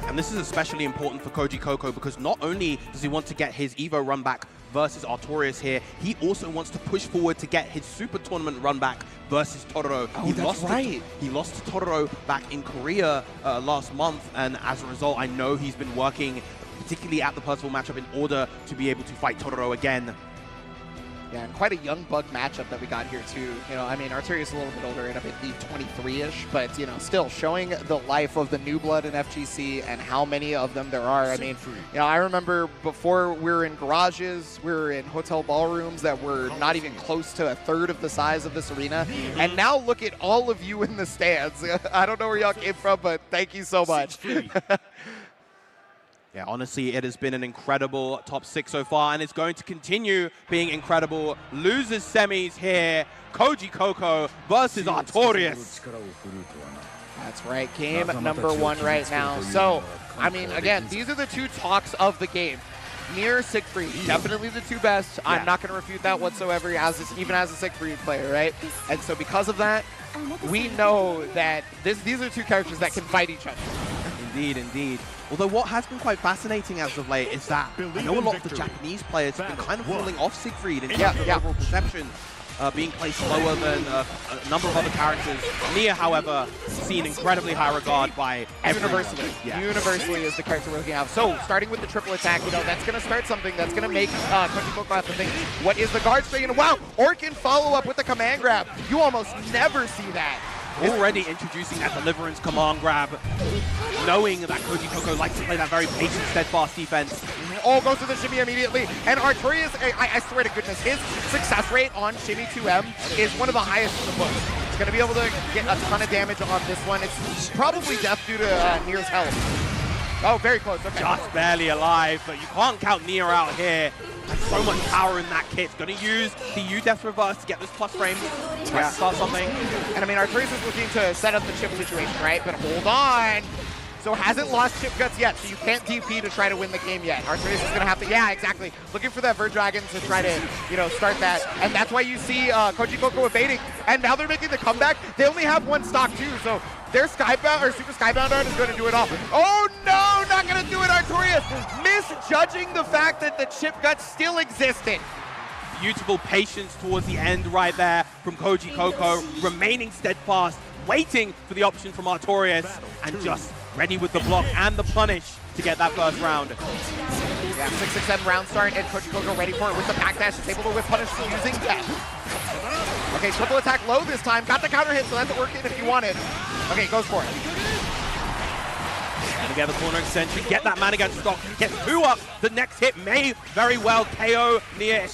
And this is especially important for Koji Coco because not only does he want to get his Evo run back versus Artorias here, he also wants to push forward to get his Super Tournament run back versus Tororo. Oh, that's right. He lost to Tororo back in Korea last month, and as a result, I know he's been working, particularly at the Percival matchup, in order to be able to fight Tororo again. Yeah, and quite a young bug matchup that we got here too. You know, I mean, Artorias is a little bit older, I believe 23-ish, but you know, still showing the life of the new blood in FGC and how many of them there are. I mean, you know, I remember before we were in garages, we were in hotel ballrooms that were not even close to a third of the size of this arena, and now look at all of you in the stands. I don't know where y'all came from, but thank you so much. Yeah, honestly, it has been an incredible top 6 so far, and it's going to continue being incredible. Losers semis here, Koji Coco versus Artorias. That's right, game number 1 right now. So, I mean, again, these are the 2 talks of the game. Mir, Siegfried, definitely the 2 best. Yeah. I'm not going to refute that whatsoever, even as a Siegfried player, right? And so because of that, we know that these are 2 characters that can fight each other. Indeed. Although what has been quite fascinating as of late is that I know a lot of the Japanese players have been kind of falling off Siegfried in terms of overall perception. being placed lower than a number of other characters. Nia, however, seen incredibly high regard by everyone. Universally. Yeah. Universally is the character we're looking at. So, starting with the triple attack, you know, that's going to start something that's going to make Koji Coco have to think, what is the guard string? And wow, Orkin follow up with the command grab. You almost never see that. Already introducing that Deliverance command grab, knowing that Koji Coco likes to play that very patient, steadfast defense. Oh, goes to the shimmy immediately. And Artorias, I swear to goodness, his success rate on shimmy 2M is one of the highest in the book. He's going to be able to get a ton of damage on this one. It's probably death due to Nier's health. Oh, very close. Okay. Just barely alive, but you can't count Nier out here. There's so much power in that kit. Going to use the U-Death reverse to get this plus frame. Try to start something. And I mean, Artorias is looking to set up the chip situation, right? But hold on. So hasn't lost chip guts yet, so you can't DP to try to win the game yet. Artorias is going to have to, yeah, exactly. Looking for that Verdragon to try to, you know, start that. And that's why you see Koji Coco evading. And now they're making the comeback. They only have one stock too, so their Skybound or Super Skybound art is going to do it all. Oh no, not going to do it, Artorias. Misjudging the fact that the chip guts still existed. Beautiful patience towards the end right there from Koji Coco, remaining steadfast, waiting for the option from Artorias, and just ready with the block and the punish to get that first round. Yeah, 6-6-7 round start, and Koji Coco ready for it with the back dash. Is able to whip punish using that. Okay, triple attack low this time. Got the counter hit, so that's working if you wanted. Okay, goes for it. And again, the corner extension, get that Manigan stock, get 2 up. The next hit may very well KO Nia.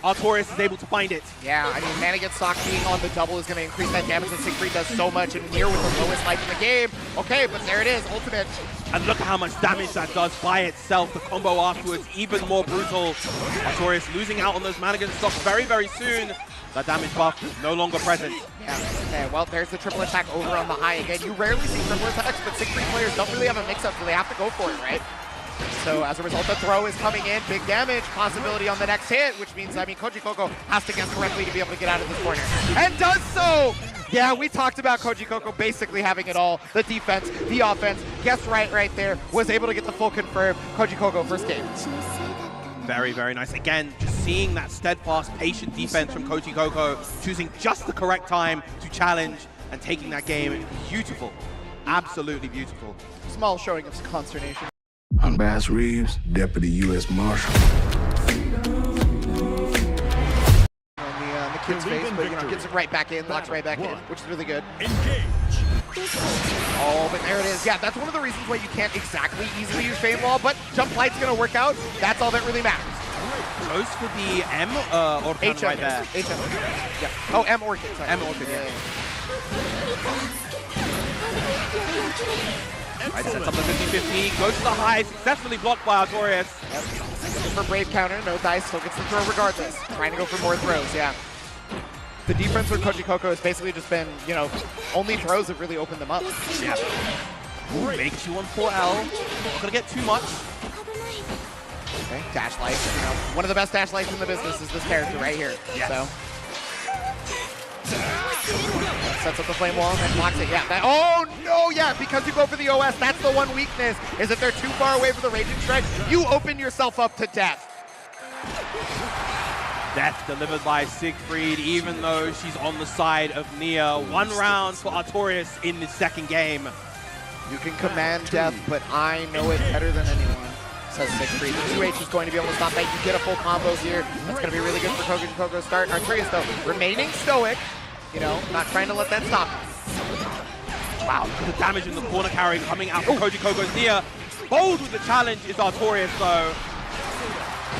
Artorias is able to find it. Yeah, I mean, Manigan stock being on the double is going to increase that damage that Siegfried does so much, and Nier with the lowest life in the game. Okay, but there it is, ultimate. And look at how much damage that does by itself. The combo afterwards, even more brutal. Artorias losing out on those Manigan stocks very, very soon. That damage buff is no longer present. Yeah, okay, well, there's the triple attack over on the high again. You rarely see triple attacks, but Siegfried players don't really have a mix-up, so they have to go for it, right? So as a result, the throw is coming in. Big damage possibility on the next hit, which means, I mean, Koji Coco has to guess correctly to be able to get out of this corner. And does so! Yeah, we talked about Koji Coco basically having it all. The defense, the offense, guessed right there. Was able to get the full confirm. Koji Coco, first game. Very, very nice. Again, just seeing that steadfast, patient defense from Koji Coco, choosing just the correct time to challenge and taking that game. Beautiful. Absolutely beautiful. Small showing of consternation. I'm Bass Reeves, Deputy U.S. Marshal. On the kid's face, but you know, gets it right back in, locks right back in, which is really good. Oh, but there it is. Yeah, that's one of the reasons why you can't exactly easily use Fame Wall, but Jump Light's going to work out. That's all that really matters. Goes for the M Orchid right there. HM. Yeah. Oh, M Orchid. Sorry. M Orchid, yeah. Right, sets up the 50-50, goes to the high, successfully blocked by Artorias. Yep. For Brave counter, no dice, still gets the throw regardless. Trying to go for more throws, yeah. The defense with Koji Coco has basically just been, you know, only throws have really opened them up. Yeah. Big 2-on-4L. Not gonna get too much. Okay, dash life. You know, one of the best dash lights in the business is this character right here. Yes. So. Sets up the flame wall and then blocks it. Yeah. Oh no! Yeah, because you go for the OS, that's the one weakness. Is that they're too far away for the raging strike. You open yourself up to death. Death delivered by Siegfried, even though she's on the side of Nia. 1 round for Artorias in the second game. You can command death, but I know it better than anyone, says Siegfried. The 2H is going to be able to stop that. You get a full combo here. That's going to be really good for Koji Coco start. Artorias, though, remaining stoic. You know, not trying to let that stop him. Wow, look at the damage in the corner carry coming out from Koji Coco's Nia. Bold with the challenge is Artorias, though.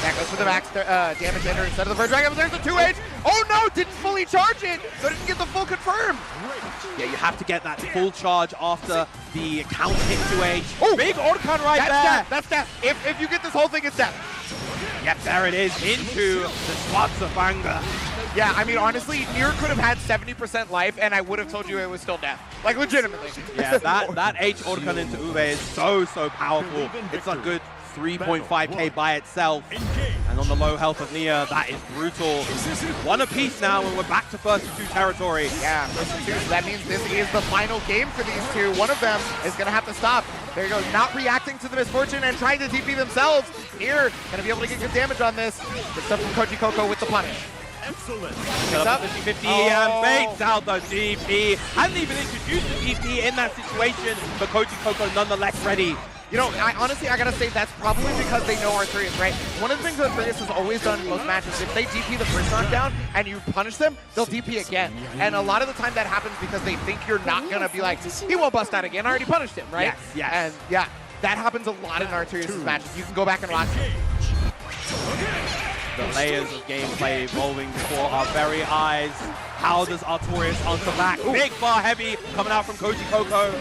That goes for the max damage ender instead of the Verdragon, but there's the 2H. Oh no, didn't fully charge it, so didn't get the full confirm. Yeah, you have to get that full charge after the counter hit 2H. Oh, big Orkan right there. Death, that's death. If you get this whole thing, it's death. Yep, there it is, into the Schwarzafanga. Yeah, I mean, honestly, Nier could have had 70% life, and I would have told you it was still death. Like, legitimately. Yeah, that H Orkan into Ube is so powerful. It's a good 3.5k by itself. And on the low health of Nia, that is brutal. 1 apiece now, and we're back to first to 2 territory. Yeah, first to 2, so that means this is the final game for these two. One of them is going to have to stop. There you go, not reacting to the misfortune and trying to TP themselves. Nier going to be able to get good damage on this. Good stuff from Koji Coco with the punish. Excellent. Set up 50-50 and baits out the DP. Hadn't even introduced the DP in that situation, but Koji Coco nonetheless ready. You know, honestly, I gotta say that's probably because they know Arthurius, right? One of the things that Arthurius has always done in most matches, if they DP the first knockdown and you punish them, they'll DP again. And a lot of the time that happens because they think you're not gonna be like, he won't bust out again, I already punished him, right? Yes. And yeah, that happens a lot in Arthurius' matches. You can go back and watch it. The layers of gameplay evolving before our very eyes. How does Artorias answer back? Big bar heavy coming out from Koji Coco.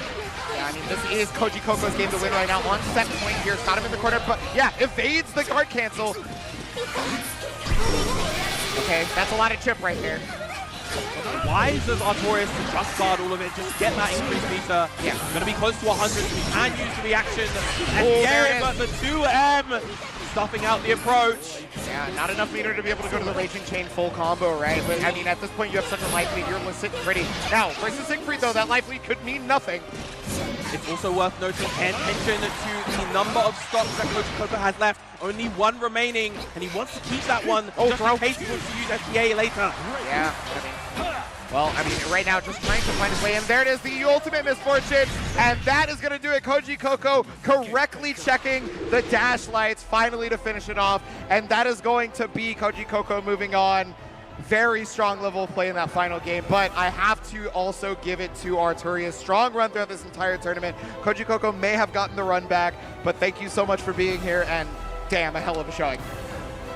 Yeah, I mean, this is Koji Coco's game to win right now. On set point here, got him in the corner, but yeah, evades the guard cancel. Okay, that's a lot of chip right there. Wise as Artorias to just guard all of it, just get that increased meter. Yeah. Gonna be close to 100, so we can use the reaction. There it But the 2M stuffing out the approach. Yeah, not enough meter to be able to go to the Raging Chain full combo, right? But I mean, at this point, you have such a life lead, you're sitting pretty. Now, versus Siegfried, though, that life lead could mean nothing. It's also worth noting, pay attention to the number of stocks that Koji Coco has left. Only one remaining, and he wants to keep that one just in case he wants to use SDA later. Yeah, well, I mean, right now, just trying to find his way in. There it is, the ultimate misfortune, and that is going to do it. Koji Coco correctly checking the dash lights, finally to finish it off, and that is going to be Koji Coco moving on. Very strong level of play in that final game, but I have to also give it to Arturius. Strong run throughout this entire tournament. Koji Coco may have gotten the run back, but thank you so much for being here, and damn, a hell of a showing.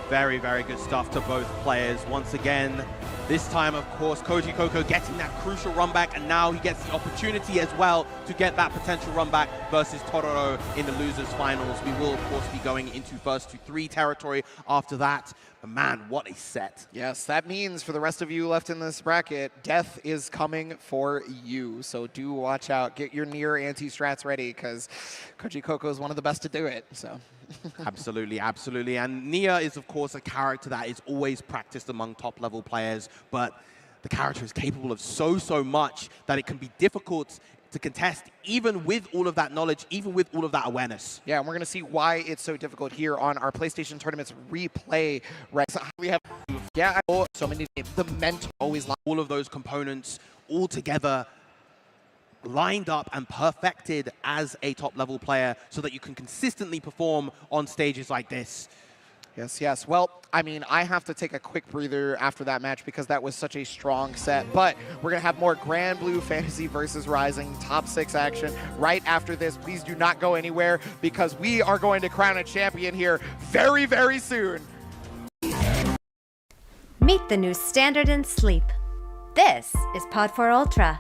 Very, very good stuff to both players. Once again, this time, of course, Koji Coco getting that crucial run back, and now he gets the opportunity as well to get that potential run back versus Tororo in the losers finals. We will, of course, be going into first to 3 territory after that. But man, what a set. Yes, that means for the rest of you left in this bracket, death is coming for you. So do watch out. Get your near anti-strats ready, because Koji Coco is one of the best to do it. So. Absolutely, absolutely. And Nia is, of course, a character that is always practiced among top-level players, but the character is capable of so much that it can be difficult to contest, even with all of that knowledge, even with all of that awareness. Yeah, and we're going to see why it's so difficult here on our PlayStation Tournaments replay. Right, so we have, yeah, so many, the mental always all of those components all together, lined up and perfected as a top-level player so that you can consistently perform on stages like this. Yes, yes. Well, I mean, I have to take a quick breather after that match because that was such a strong set. But we're going to have more Grand Blue Fantasy versus Rising top 6 action right after this. Please do not go anywhere because we are going to crown a champion here very, very soon. Meet the new standard in sleep. This is Pod 4 Ultra.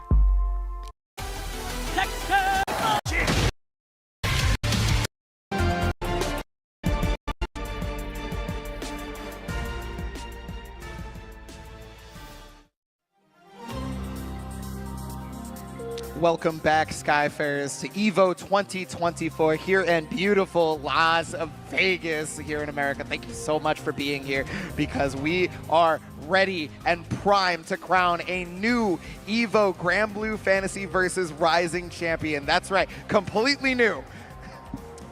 Welcome back, Skyfarers, to EVO 2024 here in beautiful Las Vegas here in America. Thank you so much for being here because we are ready and primed to crown a new EVO Grand Blue Fantasy versus Rising champion. That's right, completely new.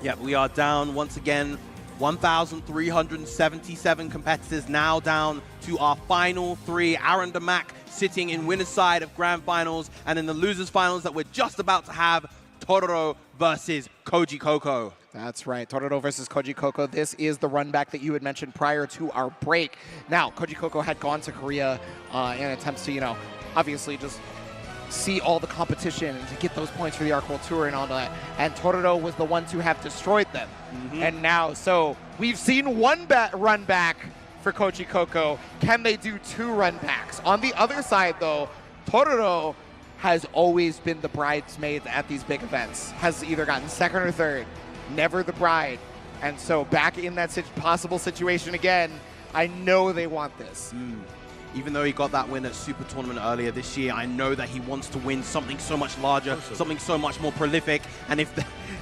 Yeah, we are down once again. 1,377 competitors now down to our final 3. Aaron DeMack sitting in winner's side of grand finals, and in the losers finals that we're just about to have, Tororo versus Koji Coco. That's right, Tororo versus Koji Coco. This is the run back that you had mentioned prior to our break. Now, Koji Coco had gone to Korea in attempts to, you know, obviously just see all the competition and to get those points for the Arc World Tour and all that. And Tororo was the one to have destroyed them. And now, so we've seen one run back for Koji Coco. Can they do 2 run backs? On the other side, though, Tororo has always been the bridesmaid at these big events. Has either gotten 2nd or 3rd, never the bride. And so back in that possible situation again, I know they want this. Even though he got that win at Super Tournament earlier this year, I know that he wants to win something so much larger, something so much more prolific. And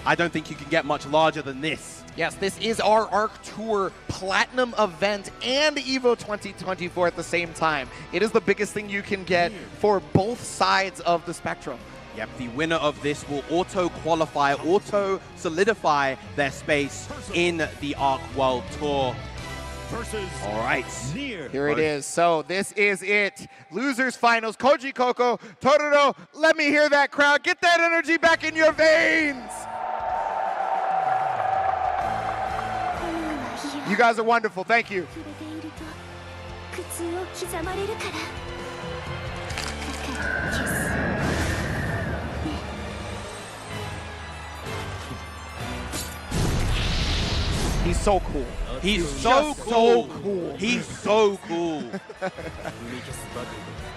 I don't think you can get much larger than this. Yes, this is our Arc Tour Platinum event and EVO 2024 at the same time. It is the biggest thing you can get for both sides of the spectrum. Yep, the winner of this will auto-qualify, auto-solidify their space in the Arc World Tour. All right. Here it is. So this is it. Losers finals. Koji Coco, Totoro. Let me hear that crowd. Get that energy back in your veins. You guys are wonderful. Thank you. He's so cool. He's so cool. He's so cool.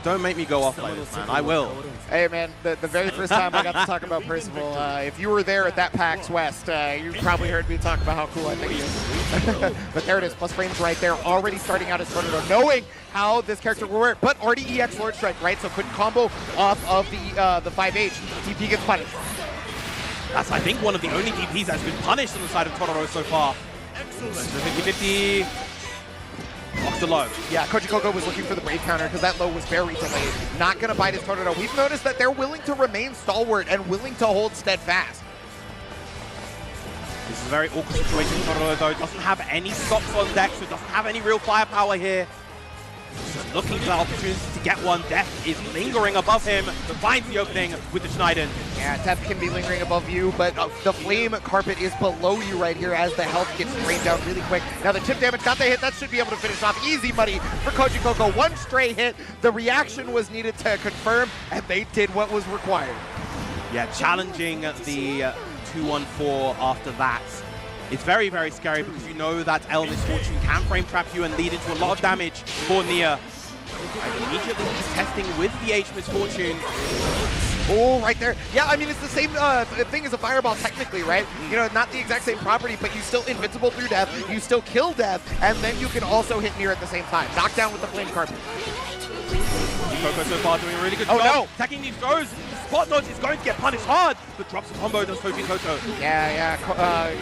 Don't make me go off like this, man. I will. Hey, man, the very first time I got to talk about Percival, if you were there at that PAX West, you probably heard me talk about how cool I think he is. But there it is, plus frames right there, already starting out as Totoro, knowing how this character will work, but already EX Lord Strike, right? So couldn't combo off of the 5H. DP gets punished. That's, I think, one of the only DPs that's been punished on the side of Totoro so far. 50-50. Off the low. Yeah, Koji Coco was looking for the Brave counter because that low was very delayed. Not going to bite his Totoro. We've noticed that they're willing to remain stalwart and willing to hold steadfast. This is a very awkward situation for Totoro, though. Doesn't have any stops on deck, so doesn't have any real firepower here. Just looking for that opportunity to get one. Death is lingering above him, but finds the opening with the Schneiden. Yeah, Death can be lingering above you, but the flame carpet is below you right here as the health gets drained down really quick. Now the chip damage got the hit. That should be able to finish off. Easy money for Koji Coco. One stray hit. The reaction was needed to confirm, and they did what was required. Yeah, challenging the 2-1-4 after that. It's very, very scary because you know that L Misfortune can frame trap you and lead into a lot of damage for Nia. And immediately he's testing with the H Misfortune. Oh, right there. Yeah, I mean, it's the same thing as a fireball technically, right? You know, not the exact same property, but you still invincible through death, you still kill death, and then you can also hit Nia at the same time. Knock down with the flame carpet. Coco so far doing a really good job. No. Attacking these throws. Spot dodge is going to get punished hard, but drops a combo does Koji Coco. Yeah.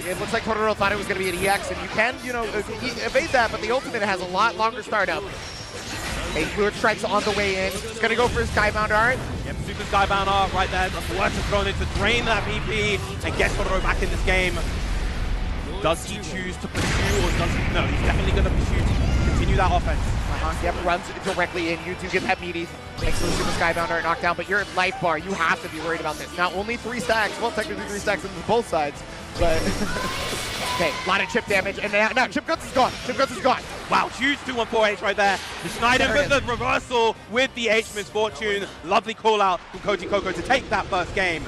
It looks like Totoro thought it was going to be an EX, and you can, you know, evade that, but the ultimate has a lot longer startup. A Fluid Strike's on the way in. He's going to go for his Skybound art. Yep, super Skybound art right there. The Flirt is thrown in to drain that VP and get Totoro back in this game. Does he choose to pursue, or does he? No, he's definitely going to pursue to continue that offense. Yep, runs directly in. You do get that meaty. Makes the super Skybound art knockdown, but you're at life bar. You have to be worried about this. Now, only 3 stacks. Well, technically 3 stacks on both sides, but... Okay, a lot of chip damage, and now Chip Guts is gone. Chip Guts is gone. Wow, huge 2-1-4H right there. The Schneiden with the reversal with the H Misfortune. Lovely call out from Koji Coco to take that first game.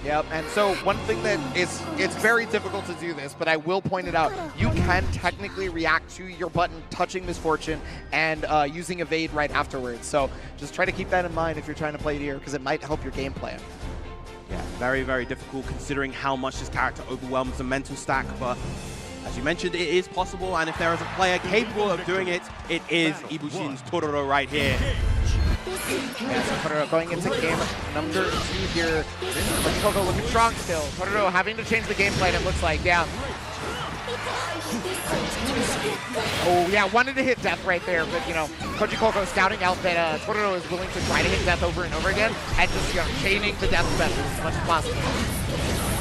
Yep, and so one thing that it's very difficult to do this, but I will point it out. You can technically react to your button touching Misfortune and using evade right afterwards. So just try to keep that in mind if you're trying to play it here, because it might help your gameplay. Yeah, very, very difficult considering how much this character overwhelms the mental stack, but as you mentioned, it is possible, and if there is a player capable of doing it, it is Ibushin's Totoro right here. Yeah, so Totoro going into game number 2 here. Coco looking strong still. Totoro having to change the game plan, it looks like, yeah. Oh, yeah, wanted to hit death right there, but, you know, Koji Coco scouting out that Totoro is willing to try to hit death over and over again, and just, you know, chaining the death method as much as possible.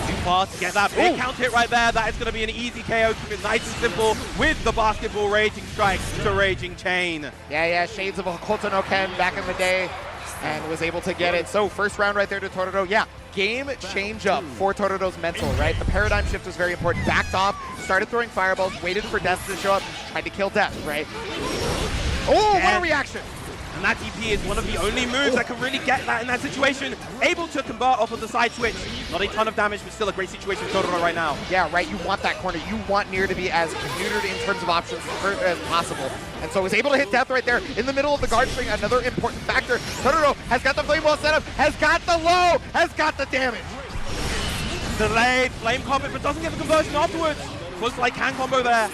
Too far to get that big count hit right there. That is going to be an easy KO. Keep it nice and simple with the basketball Raging Strike to Raging Chain. Yeah, shades of a Hokuto no Ken back in the day, and was able to get it. So first round right there to Totoro. Yeah, game change up for Totoro's mental, right? The paradigm shift was very important. Backed off, started throwing fireballs, waited for Death to show up, tried to kill Death, right? Oh, what a reaction! And that DP is one of the only moves that can really get that in that situation. Able to convert off of the side switch. Not a ton of damage, but still a great situation for Totoro right now. Yeah, right. You want that corner. You want Nier to be as neutered in terms of options as possible. And so was able to hit Death right there in the middle of the guard string. Another important factor. Totoro has got the flame wall set up, has got the low, has got the damage. Delayed flame combat, but doesn't get the conversion afterwards. Looks like can combo there.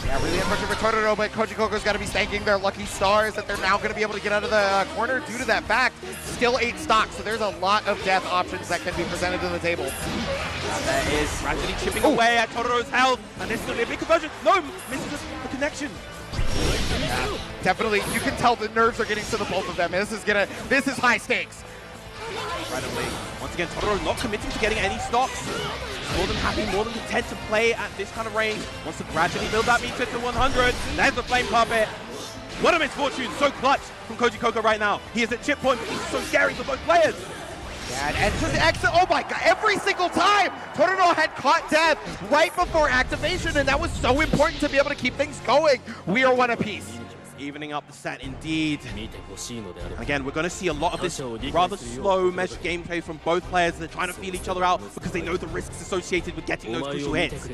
Yeah, really unfortunate for Totoro, but Koji Coco's got to be thanking their lucky stars that they're now going to be able to get out of the corner due to that fact. Still 8 stocks, so there's a lot of death options that can be presented to the table. That is gradually chipping away at Totoro's health, and this is going to be a big conversion. No, misses the connection. Yeah, definitely, you can tell the nerves are getting to the both of them. This is high stakes. Incredibly. Once again, Totoro not committing to getting any stocks. More than happy, more than content to play at this kind of range. Wants to gradually build that meter to 100. There's the flame carpet. What a misfortune. So clutch from Koji Koko right now. He is at chip point, but he's so scary for both players. Yeah, and just exit. Oh my god, every single time Totoro had caught death right before activation, and that was so important to be able to keep things going. We are one apiece. Evening up the set indeed. Again, we're going to see a lot of this rather slow measured gameplay from both players. They're trying to feel each other out because they know the risks associated with getting those crucial hits.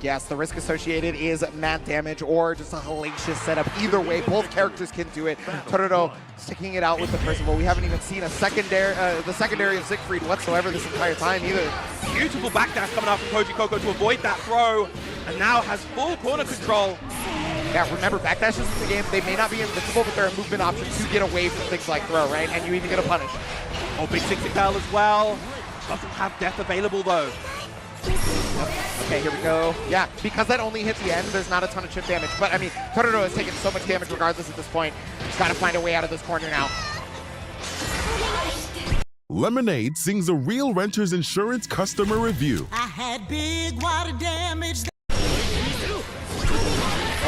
Yes, the risk associated is mad damage or just a hellacious setup. Either way, both characters can do it. Totoro sticking it out with the Percival. We haven't even seen a secondary, the secondary of Siegfried whatsoever this entire time either. Beautiful backdash coming out from Koji Koko to avoid that throw, and now has full corner control. Yeah, remember, backdashes in the game, they may not be invincible, but they're a movement option to get away from things like throw, right? And you even get a punish. Oh, big 60 Bell as well. Doesn't have death available, though. Okay, here we go. Yeah, because that only hit the end, there's not a ton of chip damage. But, I mean, Totoro has taken so much damage regardless at this point. He's got to find a way out of this corner now. Lemonade sings a real renter's insurance customer review. I had big water damage.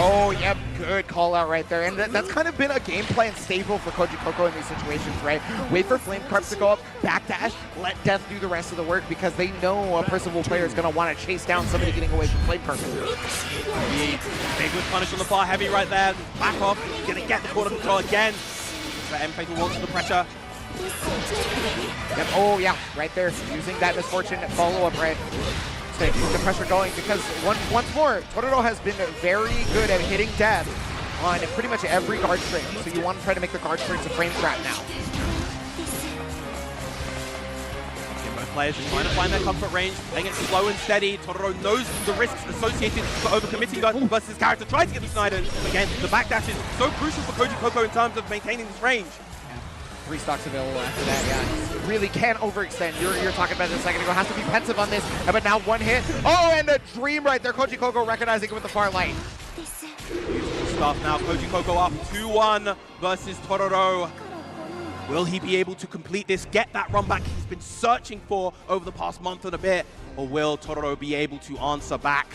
Oh, yep, good call out right there. And that's kind of been a game plan staple for Koji Koko in these situations, right? Wait for flame carps to go up, backdash, let death do the rest of the work because they know a Percival player is going to want to chase down somebody getting away from flame carps. Big with punish on the far heavy right there. Back off, going to get the corner control again. The M Fatal wants the pressure. Yep. Oh, yeah, right there. Using that misfortune follow-up, right? To keep the pressure going because once more, Totoro has been very good at hitting death on pretty much every guard string. So you want to try to make the guard strings a frame trap now. Both players just trying to find their comfort range, playing it slow and steady. Totoro knows the risks associated for overcommitting versus his character tries to get the Snyder. Again, the backdash is so crucial for Koji Koko in terms of maintaining this range. 3 stocks available after that, yeah. Really can't overextend. You're talking about it a second ago. Has to be pensive on this, but now one hit. Oh, and a dream right there. Koji Koko recognizing it with the far light. Beautiful stuff now. Koji Koko up 2-1 versus Totoro. Will he be able to complete this, get that run back he's been searching for over the past month and a bit, or will Totoro be able to answer back?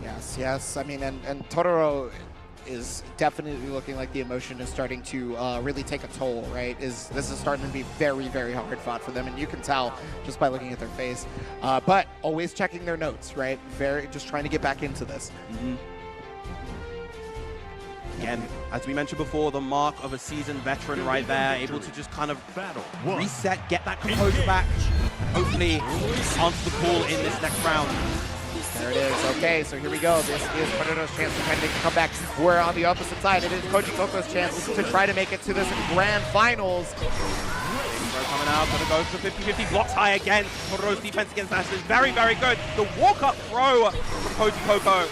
Yes, yes. I mean, and Totoro is definitely looking like the emotion is starting to really take a toll, right? This is starting to be very, very hard fought for them, and you can tell just by looking at their face. But always checking their notes, right? Just trying to get back into this. Again, as we mentioned before, the mark of a seasoned veteran right there, able to just kind of reset, get that composure back, and hopefully answer the call in this next round. There it is. Okay, so here we go. This is Totoro's chance to try to make a comeback. We're on the opposite side. It is Koji Koko's chance to try to make it to this grand finals. Coming out, gonna go for 50-50, blocks high again. Totoro's defense against that is very, very good. The walk-up throw from Koji Koko.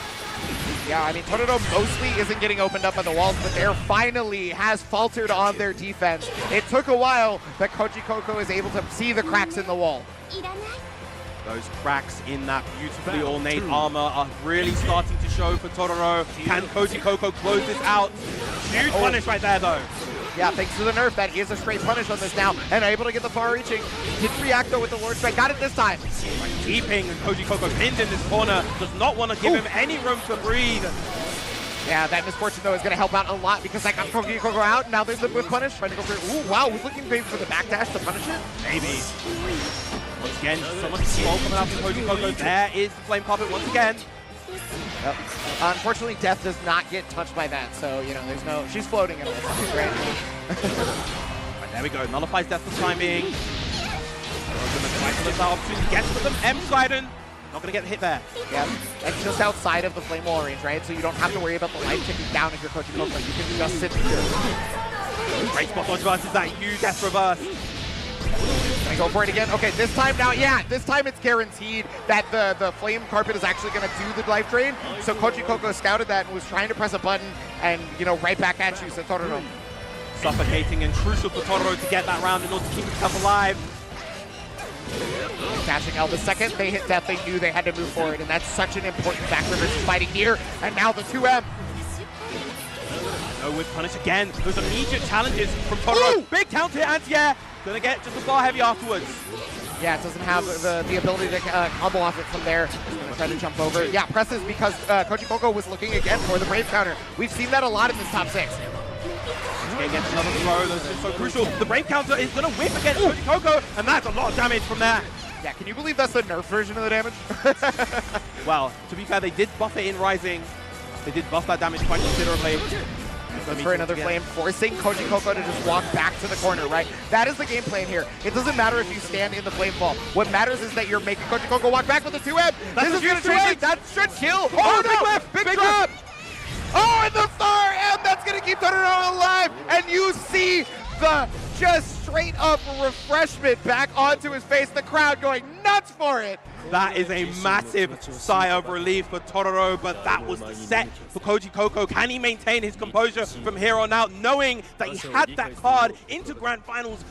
Yeah, I mean, Totoro mostly isn't getting opened up by the walls, but there finally has faltered on their defense. It took a while, but Koji Koko is able to see the cracks in the wall. Those cracks in that beautifully ornate armor are really starting to show for Totoro. Can Koji Koko close this out? Huge punish right there, though. Yeah, thanks to the nerf, that is a straight punish on this now, and able to get the far reaching. Didn't react, though, with the Lord Strike. Got it this time. Keeping Koji Koko pinned in this corner. Does not want to give him any room to breathe. Yeah, that misfortune, though, is going to help out a lot because that got Koji Koko out. Now there's the whip punish. Trying to go for it. Ooh, wow, he's looking maybe for the backdash to punish it. Maybe. Once again, so much smoke coming out from Koji Koko. There is the flame carpet once again. Yep. Unfortunately, Death does not get touched by that, so, you know, there's no... She's floating in all this, right? Right, there we go. Nullifies Death for the time being. Going to try to lift that opportunity. Gets to them. M-Sliden. Not going to get the hit there. Yeah, and just outside of the flame wall range, right? So you don't have to worry about the life ticking down if you're Koji Koko. You can just sit here. Great spot dodge versus that huge death reverse. Gonna go for it again. Okay, this time now, yeah, this time it's guaranteed that the flame carpet is actually going to do the life drain. So Koji Koko scouted that and was trying to press a button and, you know, right back at you, so Totoro. Suffocating and crucial for Totoro to get that round in order to keep himself alive. Dashing out the second they hit death, they knew they had to move forward, and that's such an important factor versus fighting here. And now the 2M. No with punish again. Those immediate challenges from Totoro. Big counter hit anti-air. Gonna get just a bar heavy afterwards. Yeah, it doesn't have the ability to combo off it from there. Just gonna try to jump over. Yeah, presses because Koji Coco was looking again for the Brave counter. We've seen that a lot in this top 6. Against another throw, that's just so crucial. The Brave counter is gonna whip against Koji Coco, and that's a lot of damage from there. Yeah, can you believe that's the nerf version of the damage? Well, to be fair, they did buff it in Rising. They did buff that damage quite considerably. Goes for another flame, forcing Koji Coco to just walk back to the corner, right? That is the game plan here. It doesn't matter if you stand in the flame fall. What matters is that you're making Koji Coco walk back with a 2M. This is going to change it. That should kill. Oh, no! Big lift! Big drop! Oh, and the far M! That's going to keep Totoro alive! And you see the just straight up refreshment back onto his face. The crowd going nuts for it. That is a massive sigh of relief for Totoro, but that was the set for Koji Coco. Can he maintain his composure from here on out, knowing that he had that card into Grand Finals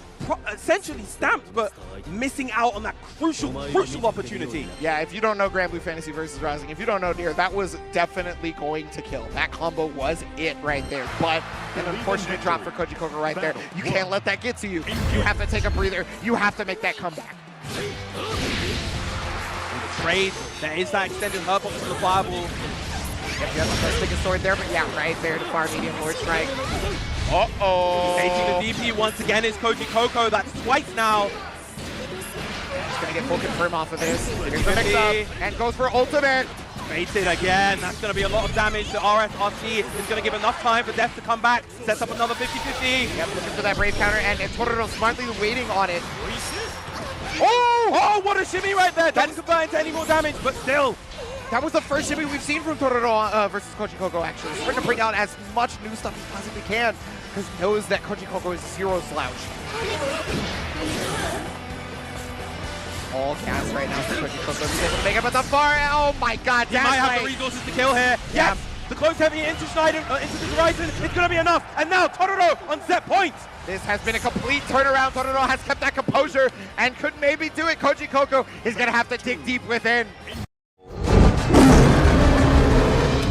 essentially stamped, but missing out on that crucial opportunity? Yeah, if you don't know Grand Blue Fantasy versus Rising, if you don't know Deer, that was definitely going to kill. That combo was it right there, but an unfortunate drop for Koji Coco right there. You can't let that get to you. You have to take a breather. You have to make that comeback. Trade, there is that extended hub option the fireball. Yep, you have the best biggest sword there, but yeah, right there to far medium Lord Strike. Taking the DP once again is Koji Coco. That's twice now. Just gonna get full confirm off of this. Here's the mix up and goes for ultimate. Baited again. That's gonna be a lot of damage. The RSRC is gonna give enough time for Death to come back. Sets up another 50-50. Yep, looking for that Brave counter, and Totoro smartly waiting on it. Oh, what a shimmy right there. Doesn't convert into any more damage, but still. That was the first shimmy we've seen from Totoro versus Koji Coco, actually. He's trying to bring out as much new stuff as possibly can, because he knows that Koji Coco is zero slouch. All gas right now for Koji Coco. He's able to make it, but the far, oh my god, he might have the resources to kill here. Yes, the close heavy into Schneider, into the horizon. It's going to be enough, and now Totoro on set point. This has been a complete turnaround. Totoro has kept that composure and could maybe do it. Koji Coco is going to have to dig deep within.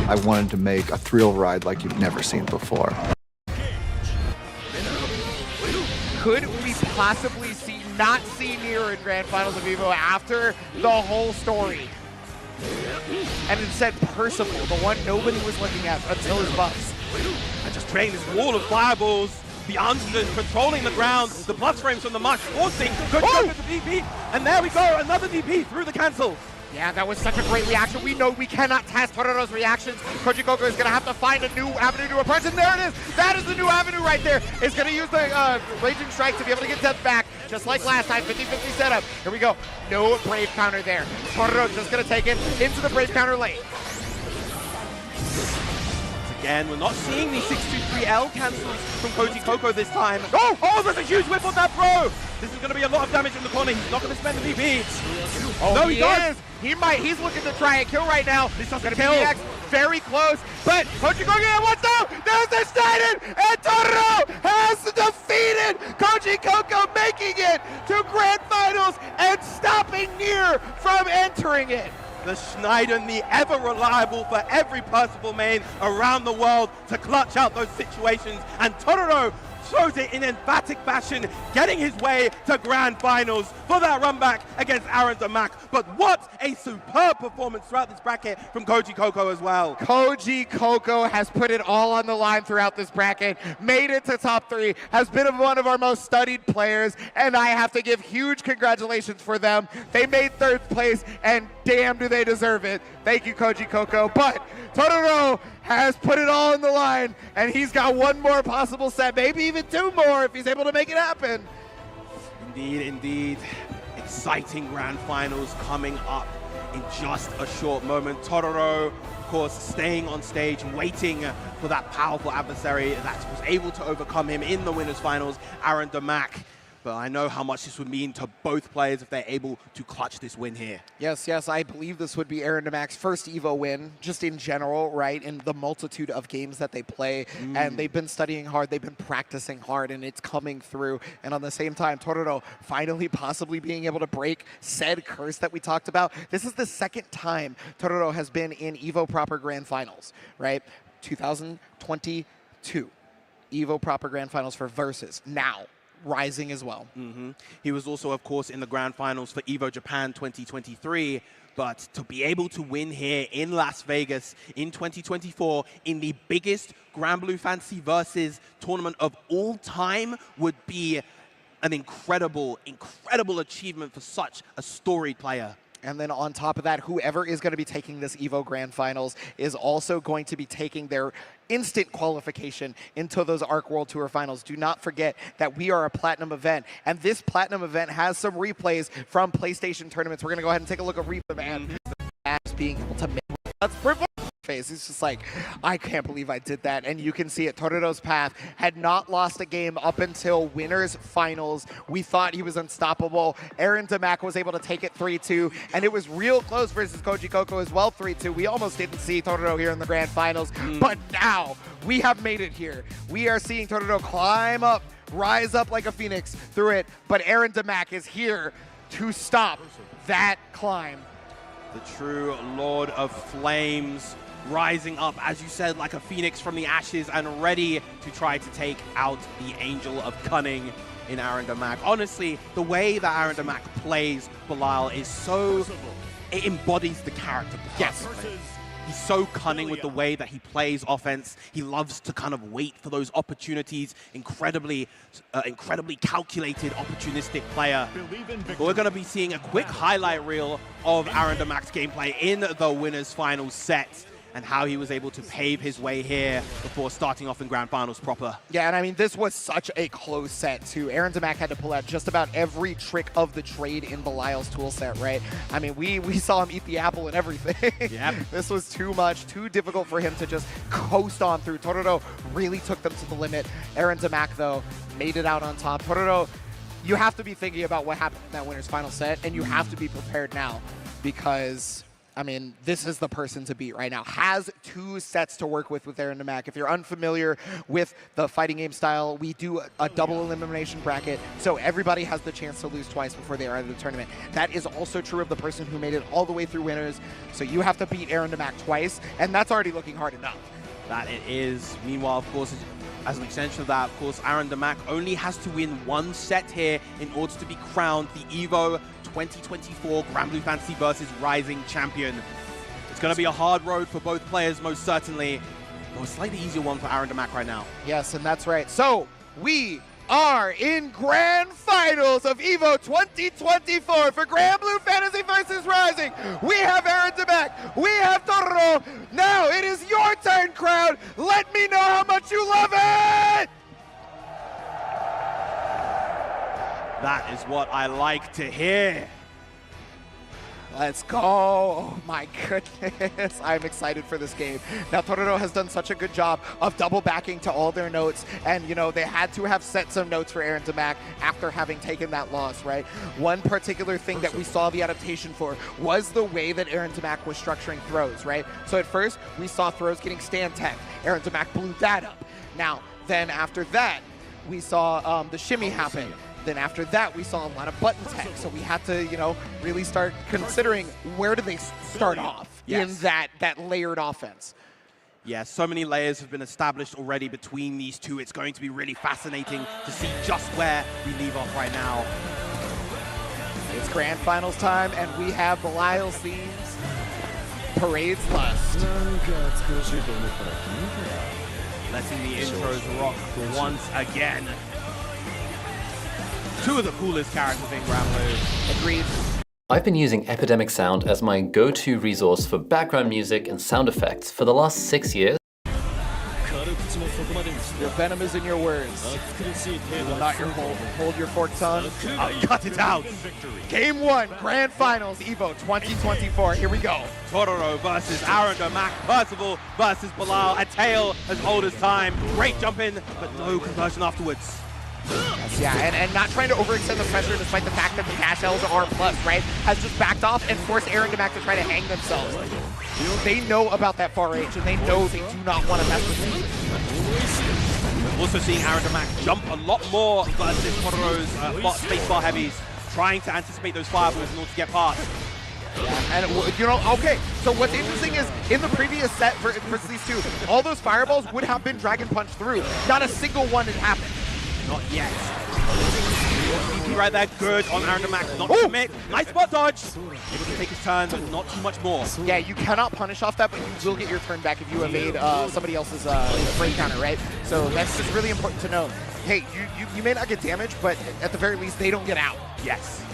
I wanted to make a thrill ride like you've never seen before. Could we possibly not see Nier in Grand Finals of EVO after the whole story? And instead Percival, the one nobody was looking at until his buffs. And just creating this wall of fireballs. The Anston controlling the ground, the plus frames from the march forcing Koji Coco to DP, and there we go, another DP through the cancel. Yeah, that was such a great reaction. We know we cannot test Totoro's reactions. Koji Coco is going to have to find a new avenue to approach, and there it is. That is the new avenue right there. It's going to use the Raging Strike to be able to get Death back, just like last time, 50-50 setup. Here we go. No Brave counter there. Totoro just going to take it into the Brave counter lane. Again, we're not seeing the 623L cancels from Koji Coco this time. Oh, there's a huge whip on that throw! This is going to be a lot of damage in the corner. He's not going to spend the VP. Oh, no, he does. He might. He's looking to try and kill right now. This is going to be next. Very close. But Koji Coco, what's up? There's the Schneider! And Totoro has defeated Koji Coco, making it to Grand Finals and stopping Nier from entering it. The Schneider, the ever-reliable for every Percival main around the world to clutch out those situations. And Totoro throws it in emphatic fashion, getting his way to Grand Finals for that run back against Aaron Damac. But what a superb performance throughout this bracket from Koji Coco as well. Koji Coco has put it all on the line throughout this bracket, made it to top 3, has been one of our most studied players, and I have to give huge congratulations for them. They made 3rd place, and damn do they deserve it. Thank you, Koji Coco. But Totoro has put it all on the line, and he's got one more possible set, maybe even 2 more if he's able to make it happen. Indeed, indeed. Exciting Grand Finals coming up in just a short moment. Totoro, of course, staying on stage, waiting for that powerful adversary that was able to overcome him in the Winners Finals, Aaron Damac. But I know how much this would mean to both players if they're able to clutch this win here. Yes, I believe this would be Aaron Damac's first EVO win, just in general, right? In the multitude of games that they play. And they've been studying hard, they've been practicing hard, and it's coming through. And on the same time, Totoro finally possibly being able to break said curse that we talked about. This is the 2nd time Totoro has been in EVO proper Grand Finals, right? 2020 2 EVO Proper Grand Finals for Versus. Now, rising as well. He was also, of course, in the Grand Finals for EVO Japan 2023. But to be able to win here in Las Vegas in 2024 in the biggest Grand Blue Fantasy Versus tournament of all time would be an incredible, incredible achievement for such a storied player. And then on top of that, whoever is going to be taking this EVO Grand Finals is also going to be taking their instant qualification into those ARC World Tour Finals. Do not forget that we are a Platinum event, and this Platinum event has some replays from PlayStation tournaments. We're going to go ahead and take a look at replay, and being able to make that's face. It's just like, I can't believe I did that. And you can see it. Toruro's path had not lost a game up until winners finals. We thought he was unstoppable. Aaron Damac was able to take it 3-2, and it was real close versus Koji Koko as well, 3-2. We almost didn't see Toruro here in the grand finals, but now we have made it here. We are seeing Toruro climb up, rise up like a phoenix through it, but Aaron Damac is here to stop that climb. The true Lord of Flames, rising up, as you said, like a phoenix from the ashes and ready to try to take out the Angel of Cunning in Aaron Damac. Honestly, the way that Aaron Damac plays Belial is so... it embodies the character perfectly. He's so cunning with the way that he plays offense. He loves to kind of wait for those opportunities. Incredibly calculated, opportunistic player. But we're going to be seeing a quick highlight reel of Aaron Damac's gameplay in the winners final set, and how he was able to pave his way here before starting off in Grand Finals proper. Yeah, and I mean, this was such a close set, too. Aaron Damac had to pull out just about every trick of the trade in Belial's tool set, right? I mean, we saw him eat the apple and everything. Yep. This was too much, too difficult for him to just coast on through. Toruro really took them to the limit. Aaron Damac, though, made it out on top. Toruro, you have to be thinking about what happened in that winner's final set, and you have to be prepared now, because... I mean, this is the person to beat right now. Has 2 sets to work with Aaron Damac. If you're unfamiliar with the fighting game style, we do a double elimination bracket, so everybody has the chance to lose twice before they are out of the tournament. That is also true of the person who made it all the way through winners, so you have to beat Aaron Damac twice, and that's already looking hard enough. That it is. Meanwhile, of course, as an extension of that, of course, Aaron Damac only has to win 1 set here in order to be crowned the EVO 2024 Grand Blue Fantasy Versus Rising Champion. It's going to be a hard road for both players, most certainly, but a slightly easier one for Aaron Damac right now. Yes, and that's right. So, we are in Grand Finals of EVO 2024 for Grand Blue Fantasy Versus Rising. We have Aaron Damac. We have Toruro. Now it is your turn, crowd. Let me know how much you love it! That is what I like to hear. Let's go. Oh my goodness. I'm excited for this game. Now, Toruro has done such a good job of double backing to all their notes. And, you know, they had to have set some notes for Aaron Damac after having taken that loss, right? One particular thing that we saw the adaptation for was the way that Aaron Damac was structuring throws, right? So at first, we saw throws getting stand tech. Aaron Damac blew that up. Now, then after that, we saw the shimmy happen. Then after that, we saw a lot of button tech, so we had to, you know, really start considering where do they start off in that layered offense. Yeah, so many layers have been established already between these two. It's going to be really fascinating to see just where we leave off right now. It's Grand Finals time, and we have Belial's themes, Parade's Lust. Letting the intros rock once again. 2 of the coolest characters in Grand Blue. Agreed. I've been using Epidemic Sound as my go-to resource for background music and sound effects for the last 6 years. Your venom is in your words. You will not hold your forked tongue. I'll cut it out. Game 1, Grand Finals, EVO 2024. Here we go. Toruro versus Aaron Damac. Percival versus Belial. A tale as old as time. Great jump in, but no conversion afterwards. Yes, yeah, and not trying to overextend the pressure despite the fact that the dash L's are plus, right? Has just backed off and forced Aaron Damac to try to hang themselves. They know about that far range, and they know they do not want to mess with him. We're also seeing Aaron Damac jump a lot more versus Toruro's spacebar heavies, trying to anticipate those fireballs in order to get past. And, you know, okay, so what's interesting is in the previous set versus these two, all those fireballs would have been Dragon Punch through. Not a single one has happened. Not yet. DP right there, good on Aaron Max, not to commit. Nice spot dodge. Able to take his turn, but not too much more. Yeah, you cannot punish off that, but you will get your turn back if you evade somebody else's break counter, right? So that's just really important to know. Hey, you may not get damage, but at the very least, they don't get out. Yes.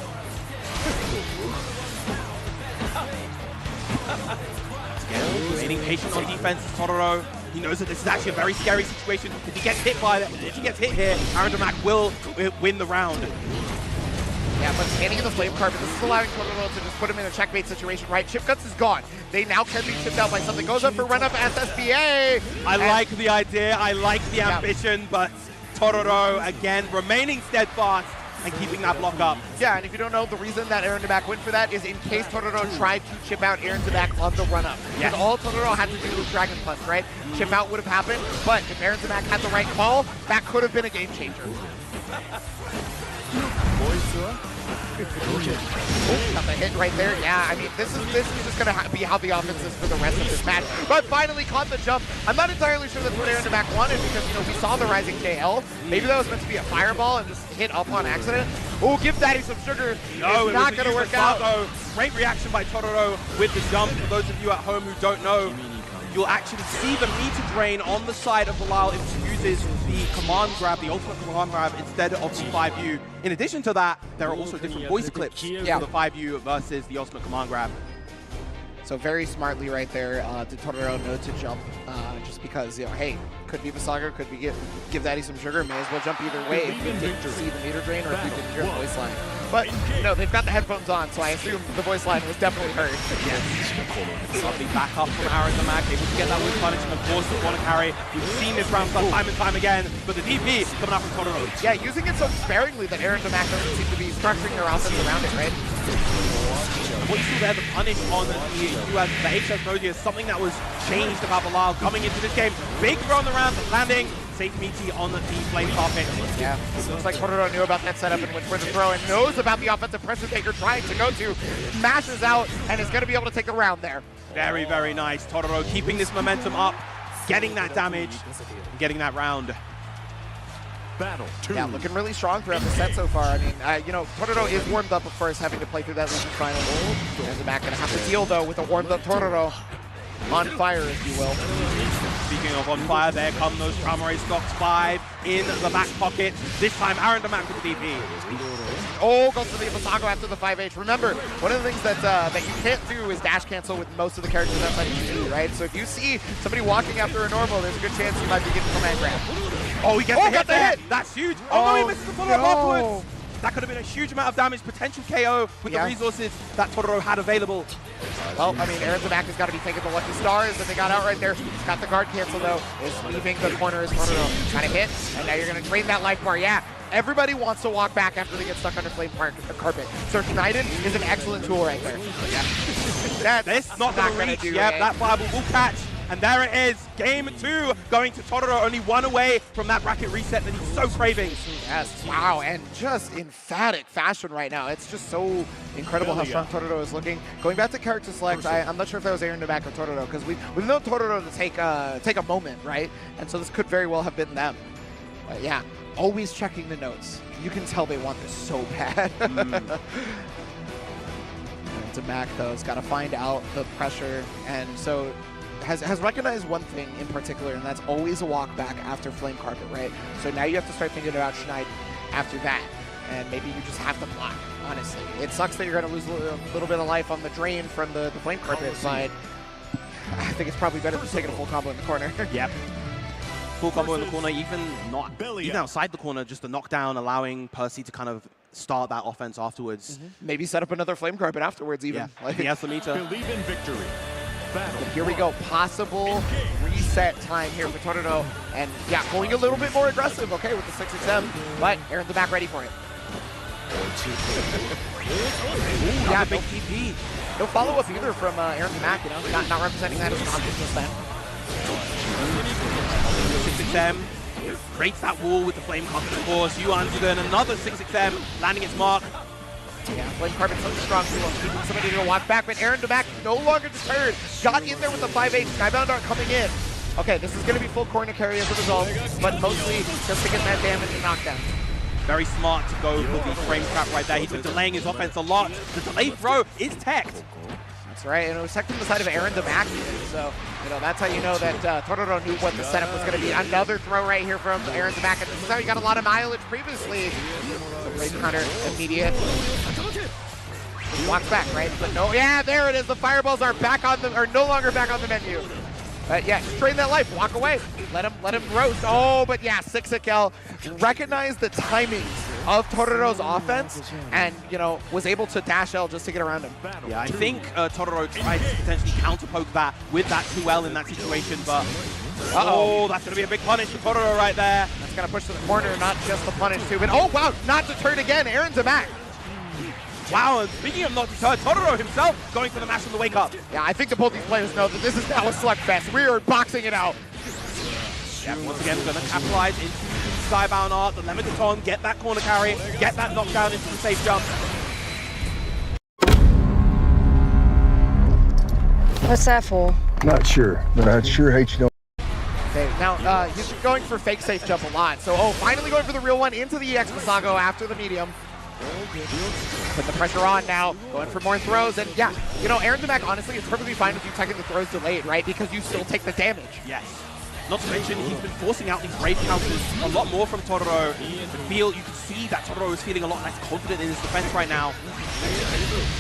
Remaining patient on defense, Totoro. He knows that this is actually a very scary situation. If he gets hit here, Aaron Mac will win the round. Yeah, but standing in the flame carpet, this is allowing Totoro to just put him in a checkmate situation, right? Chip Guts is gone. They now can be chipped out by something. Goes up for run up SSBA. I like the idea, I like the ambition, but Totoro, again, remaining steadfast and keeping that block up. Yeah, and if you don't know, the reason that Aaron Deback went for that is in case Totoro tried to chip out Aaron Deback on the run-up. Because all Totoro had to do was Dragon Punch, right? Chip out would have happened, but if Aaron Deback had the right call, that could have been a game changer. Got the hit right there. Yeah, I mean, this is just going to be how the offense is for the rest of this match. But finally caught the jump. I'm not entirely sure that's what Aaron Deback wanted because, you know, we saw the rising KL. Maybe that was meant to be a fireball and just hit up on accident. Oh, give Daddy some sugar. No, it's not going to work out. Great reaction by Totoro with the jump. For those of you at home who don't know, you'll actually see the meter drain on the side of Bilal if he uses the command grab, the ultimate command grab, instead of the 5U. In addition to that, there are also different voice clips for the 5U versus the ultimate command grab. So very smartly right there, did Totoro know to jump, just because, you know, hey, could be Visaga, could be give Daddy some sugar, may as well jump either way if you didn't see the meter drain or if you didn't hear the voice line. But, you know, they've got the headphones on, so I assume the voice line was definitely heard. Yes. Lovely back up from Aaron Deback, able to get that with punishment, of course, the corner carry. We've seen this round time and time again, but the DP coming out from Totoro. Yeah, using it so sparingly that Aaron Deback doesn't seem to be structuring their offense around it, right? What you see there, the punish on the HS Moji is something that was changed about Bilal coming into this game. Big throw on the round, landing, safe meaty on the flame carpet. Yeah, looks like Totoro knew about that setup and went for the throw and knows about the offensive pressure taker trying to go to. Mashes out and is going to be able to take the round there. Very, very nice. Totoro keeping this momentum up, getting that damage, and getting that round. Battle 2. Yeah, looking really strong throughout the set so far. I mean, you know, Totoro is warmed up, of course, having to play through that Legion final. Aaron Deback going to have to deal, though, with a warmed-up Totoro. On fire, if you will. Speaking of on fire, there come those Tramore stocks 5 in the back pocket. This time, Aaron Deback with the DP. Oh, goes for the Visago after the 5H. Remember, one of the things that you can't do is dash cancel with most of the characters outside of GG, right? So if you see somebody walking after a normal, there's a good chance you might be getting command grab. Oh, he gets the hit. That's huge. Oh, no, he misses the follow-up afterwards. That could have been a huge amount of damage, potential KO with the resources that Totoro had available. Well, I mean, Aaron Deback has got to be thinking the lucky stars that they got out right there. He's got the guard cancel, though. Is leaving the corner as Totoro. Got a hit, and now you're going to drain that life bar. Yeah, everybody wants to walk back after they get stuck under flame carpet. Search United is an excellent tool right there. Yeah. That's not going to reach. Yep, that fireball will catch. And there it is, game 2 going to Totoro, only 1 away from that bracket reset that he's so craving. Yes, wow, and just emphatic fashion right now. It's just so incredible how strong Totoro is looking. Going back to character select, I'm not sure if that was Aaron Deback or Totoro, because we've known Totoro to take a moment, right? And so this could very well have been them. But yeah, always checking the notes. You can tell they want this so bad. Deback, though, has got to find out the pressure, and so has recognized one thing in particular, and that's always a walk back after flame carpet, right? So now you have to start thinking about Schneid after that, and maybe you just have to block, honestly. It sucks that you're going to lose a little bit of life on the drain from the flame carpet, but I think it's probably better than taking a full combo in the corner. Yep. Full combo in the corner, even outside the corner, just a knockdown, allowing Percy to kind of start that offense afterwards. Maybe set up another flame carpet afterwards, even. Yeah, he has the meter. Believe in victory. And here we go, possible reset time here for Totoro. And yeah, going a little bit more aggressive, okay, with the 6XM, but Aaron Deback ready for it. Yeah, big TP. No follow-up either from Aaron Deback, you know, not representing that as an option just then. 6XM breaks that wall with the flame carpet, of course. Yuan's doing another 6XM, landing its mark. Yeah, Flame Carpet so strong, keeping somebody to walk back, but Aaron DeMac no longer deterred. Got in there with the 5-8, Skybound Art coming in. Okay, this is going to be full corner carry as a result, but mostly just to get that damage and knockdown. Very smart to go for the frame trap right there. He's been delaying his offense a lot. The delay throw is teched. That's right, and it was teched from the side of Aaron DeMac, so, you know, that's how you know that Tororo knew what the setup was going to be. Another throw right here from Aaron DeMac, and this is how he got a lot of mileage previously. Great counter, immediate. He walks back, right? But no, yeah, there it is. The fireballs are back on the, are no longer back on the menu. But yeah, drain that life, walk away. Let him roast. Oh, but yeah, 6-kill. Recognize the timing of Tororo's offense and, you know, was able to dash L just to get around him. Yeah, I think Tororo tried to potentially counterpoke that with that 2L in that situation, but oh, that's going to be a big punish for Tororo right there. That's going to push to the corner, not just the punish too, but oh wow, not deterred again, Aaron DeMac. Wow, and speaking of not deterred, Tororo himself going for the mash on the wake up. Yeah, I think that both these players know that this is now a slugfest. We are boxing it out. Yeah, once again, going to capitalize into Skybound Art, the Lemon, get that corner carry, get that knockdown into the safe jump. What's that for? Not sure, but I'd sure hate you don't. Okay, now he's going for fake safe jump a lot. So, finally going for the real one into the EX Masago after the medium. Put the pressure on now, going for more throws, and yeah, you know, Aaron DeMac, honestly, it's perfectly fine with you taking the throws delayed, right? Because you still take the damage. Yes. Not to mention, he's been forcing out these brave counters a lot more from Tororo. You can see that Tororo is feeling a lot less confident in his defense right now.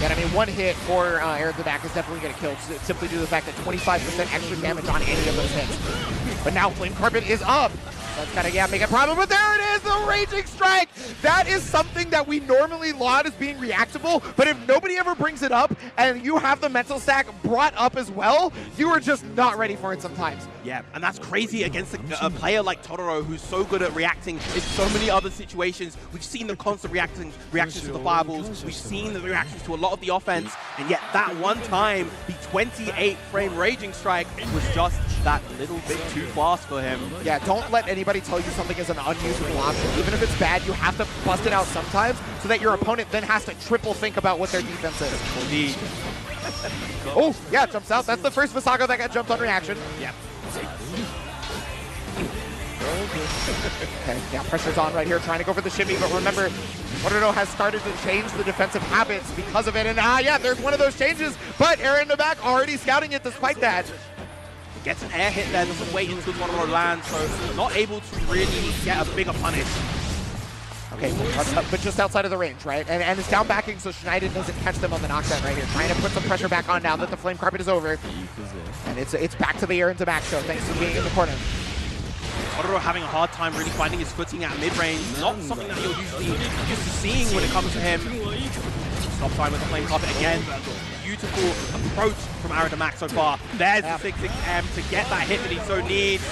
Yeah, I mean, one hit for Aaron DeMac is definitely going to kill, simply due to the fact that 25% extra damage on any of those hits. But now Flame Carpet is up. That's gotta, yeah, make a problem, but there it is, the Raging Strike! That is something that we normally laud as being reactable, but if nobody ever brings it up, and you have the mental stack brought up as well, you are just not ready for it sometimes. Yeah, and that's crazy against a player like Tororo, who's so good at reacting in so many other situations. We've seen the constant reactions to the fireballs, we've seen the reactions to a lot of the offense, and yet that one time, the 28 frame Raging Strike was just that little bit too fast for him. Yeah, don't let anybody tell you something is an unusable option. Even if it's bad, you have to bust it out sometimes so that your opponent then has to triple think about what their defense is. Indeed. Oh, yeah, jumps out. That's the first Masago that got jumped on reaction. Yep. Okay, yeah, pressure's on right here, trying to go for the shimmy, but remember, Tororo has started to change the defensive habits because of it, and yeah, there's one of those changes, but Aaron DeMac already scouting it despite that. Gets an air hit there, doesn't wait until Tororo lands, so not able to really get a bigger punish. Okay, but just outside of the range, right? And it's down backing, so Schneider doesn't catch them on the knockdown right here. Trying to put some pressure back on now that the Flame Carpet is over. And it's back to the Aaron DeMac show, thanks to being in the corner. Tororo having a hard time really finding his footing at mid-range. Not something that you're usually used to seeing when it comes to him. Stop sign with the Flame Carpet again. Beautiful approach from Aaron DeMac so far. There's the 6-6M to get that hit that he so needs.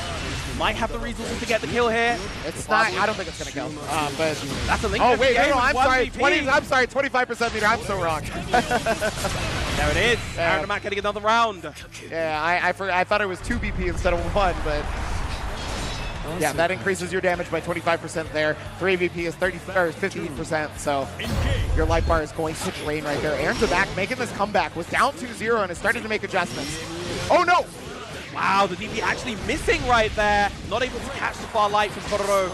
Might have the resources to get the kill here. It's not, I don't think it's gonna kill. But that's a link. Oh wait, no, I'm sorry. 25% meter. I'm so wrong. There it is. Aaron DeMac getting another round. Yeah, I thought it was 2 BP instead of 1, but yeah, that increases your damage by 25% there. 3 BP is 15%, so your life bar is going to drain right there. Aaron DeMac making this comeback, was down 2-0 and has started to make adjustments. Oh no! Wow, the DP actually missing right there. Not able to catch the far light from Tororo.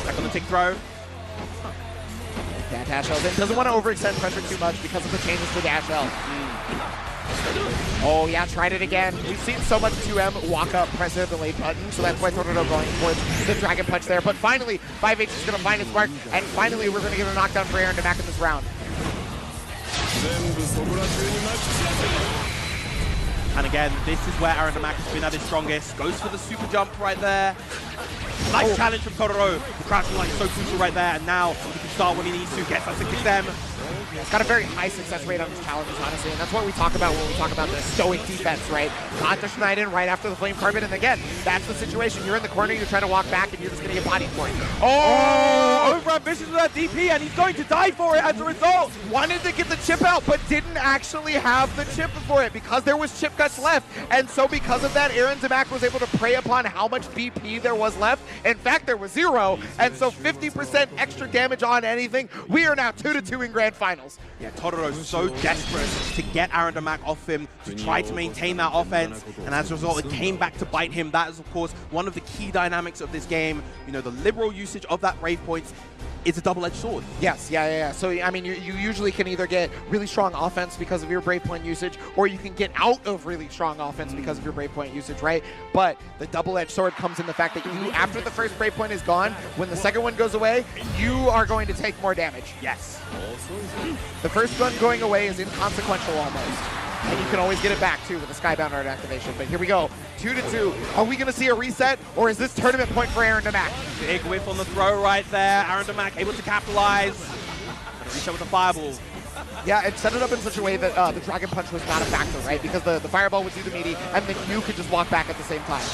Back on the tick throw. Yeah, dash L in. Doesn't want to overextend pressure too much because of the changes to dash L. Oh yeah, tried it again. We've seen so much 2M walk up, press the late button, so that's why Tororo going towards the Dragon Punch there. But finally, 5H is going to find its mark, and finally we're going to get a knockdown for Aaron DeMac in this round. And again, this is where Aaron DeMac has been at his strongest. Goes for the super jump right there. Nice challenge from Tororo. The crouching line is so crucial right there, and now he can start when he needs to. Gets that 6-6M. It's got a very high success rate on his challenges, honestly, and that's what we talk about when we talk about the stoic defense, right? Not to Schneider right after the Flame Carpet, and again, that's the situation. You're in the corner, you're trying to walk back, and you're just going to get bodied for it. Oh! Over-ambitious with that DP, and he's going to die for it as a result. Wanted to get the chip out, but didn't actually have the chip for it because there was chip cuts left. And so because of that, Aaron Damac was able to prey upon how much BP there was left. In fact, there was 0. And so 50% extra damage on anything. We are now 2-2 in Grand Finals. Yeah, Totoro's so desperate to get Aaron Damac off him, to try to maintain that offense, and as a result, it came back to bite him. That is, of course, one of the key dynamics of this game. You know, the liberal usage of that Brave Points is a double-edged sword. Yes, yeah. So, I mean, you usually can either get really strong offense because of your Brave Point usage, or you can get out of really strong offense because of your Brave Point usage, right? But the double-edged sword comes in the fact that you, after the first Brave Point is gone, when the second one goes away, you are going to take more damage. Yes. The first one going away is inconsequential almost. And you can always get it back, too, with the Skybound Art activation. But here we go, 2-2. Are we going to see a reset, or is this tournament point for Aaron Damac? Big whiff on the throw right there. Aaron Damac able to capitalize. Reset with the fireball. Yeah, and set it up in such a way that the Dragon Punch was not a factor, right? Because the fireball would do the meaty, and then you could just walk back at the same time.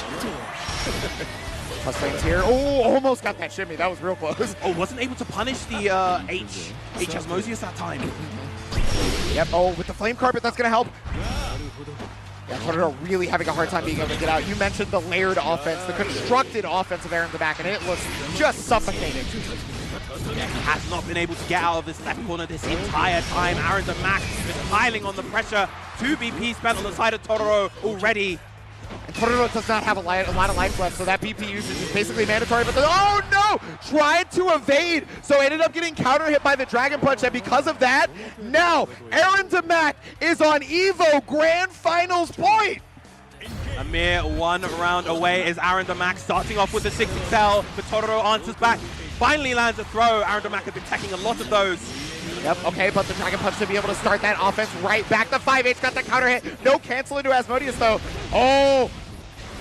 Plus frames here. Oh, almost got that shimmy. That was real close. Oh, wasn't able to punish the HS Mosius that time. Yep, oh, with the Flame Carpet, that's going to help. Yeah, Totoro really having a hard time being able to get out. You mentioned the layered offense, the constructed offense of Aaron Damac, and it looks just suffocating. Yeah, he has not been able to get out of this left corner this entire time. Aaron Damac is piling on the pressure. 2 BP spent on the side of Totoro already. And Totoro does not have a lot of life left, so that BP usage is basically mandatory. But oh no! Tried to evade, so ended up getting counter hit by the Dragon Punch, and because of that, now Aaron Damac is on EVO Grand Finals point! A mere 1 round away is Aaron Damac starting off with the 6XL, but Totoro answers back. Finally lands a throw. Aaron Damac has been taking a lot of those. Yep, okay, but the Dragon Punch to be able to start that offense right back. The 5H got the counter hit. No cancel into Asmodeus, though. Oh!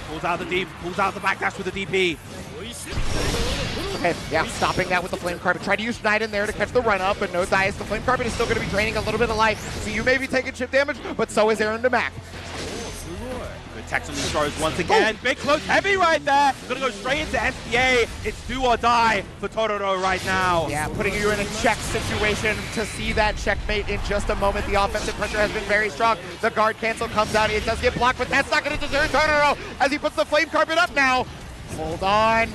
Pulls out the deep, pulls out the backdash with the DP. Okay, yeah, stopping that with the Flame Carpet. Tried to use Knight in there to catch the run-up, but no dice. The Flame Carpet is still going to be draining a little bit of life, so you may be taking chip damage, but so is Aaron Damac. Good text on these throws once again. Big close heavy right there. Gonna go straight into SPA. It's do or die for Totoro right now. Yeah, putting you in a check situation to see that checkmate in just a moment. The offensive pressure has been very strong. The guard cancel comes out. It does get blocked, but that's not gonna deter Totoro as he puts the Flame Carpet up now. Hold on.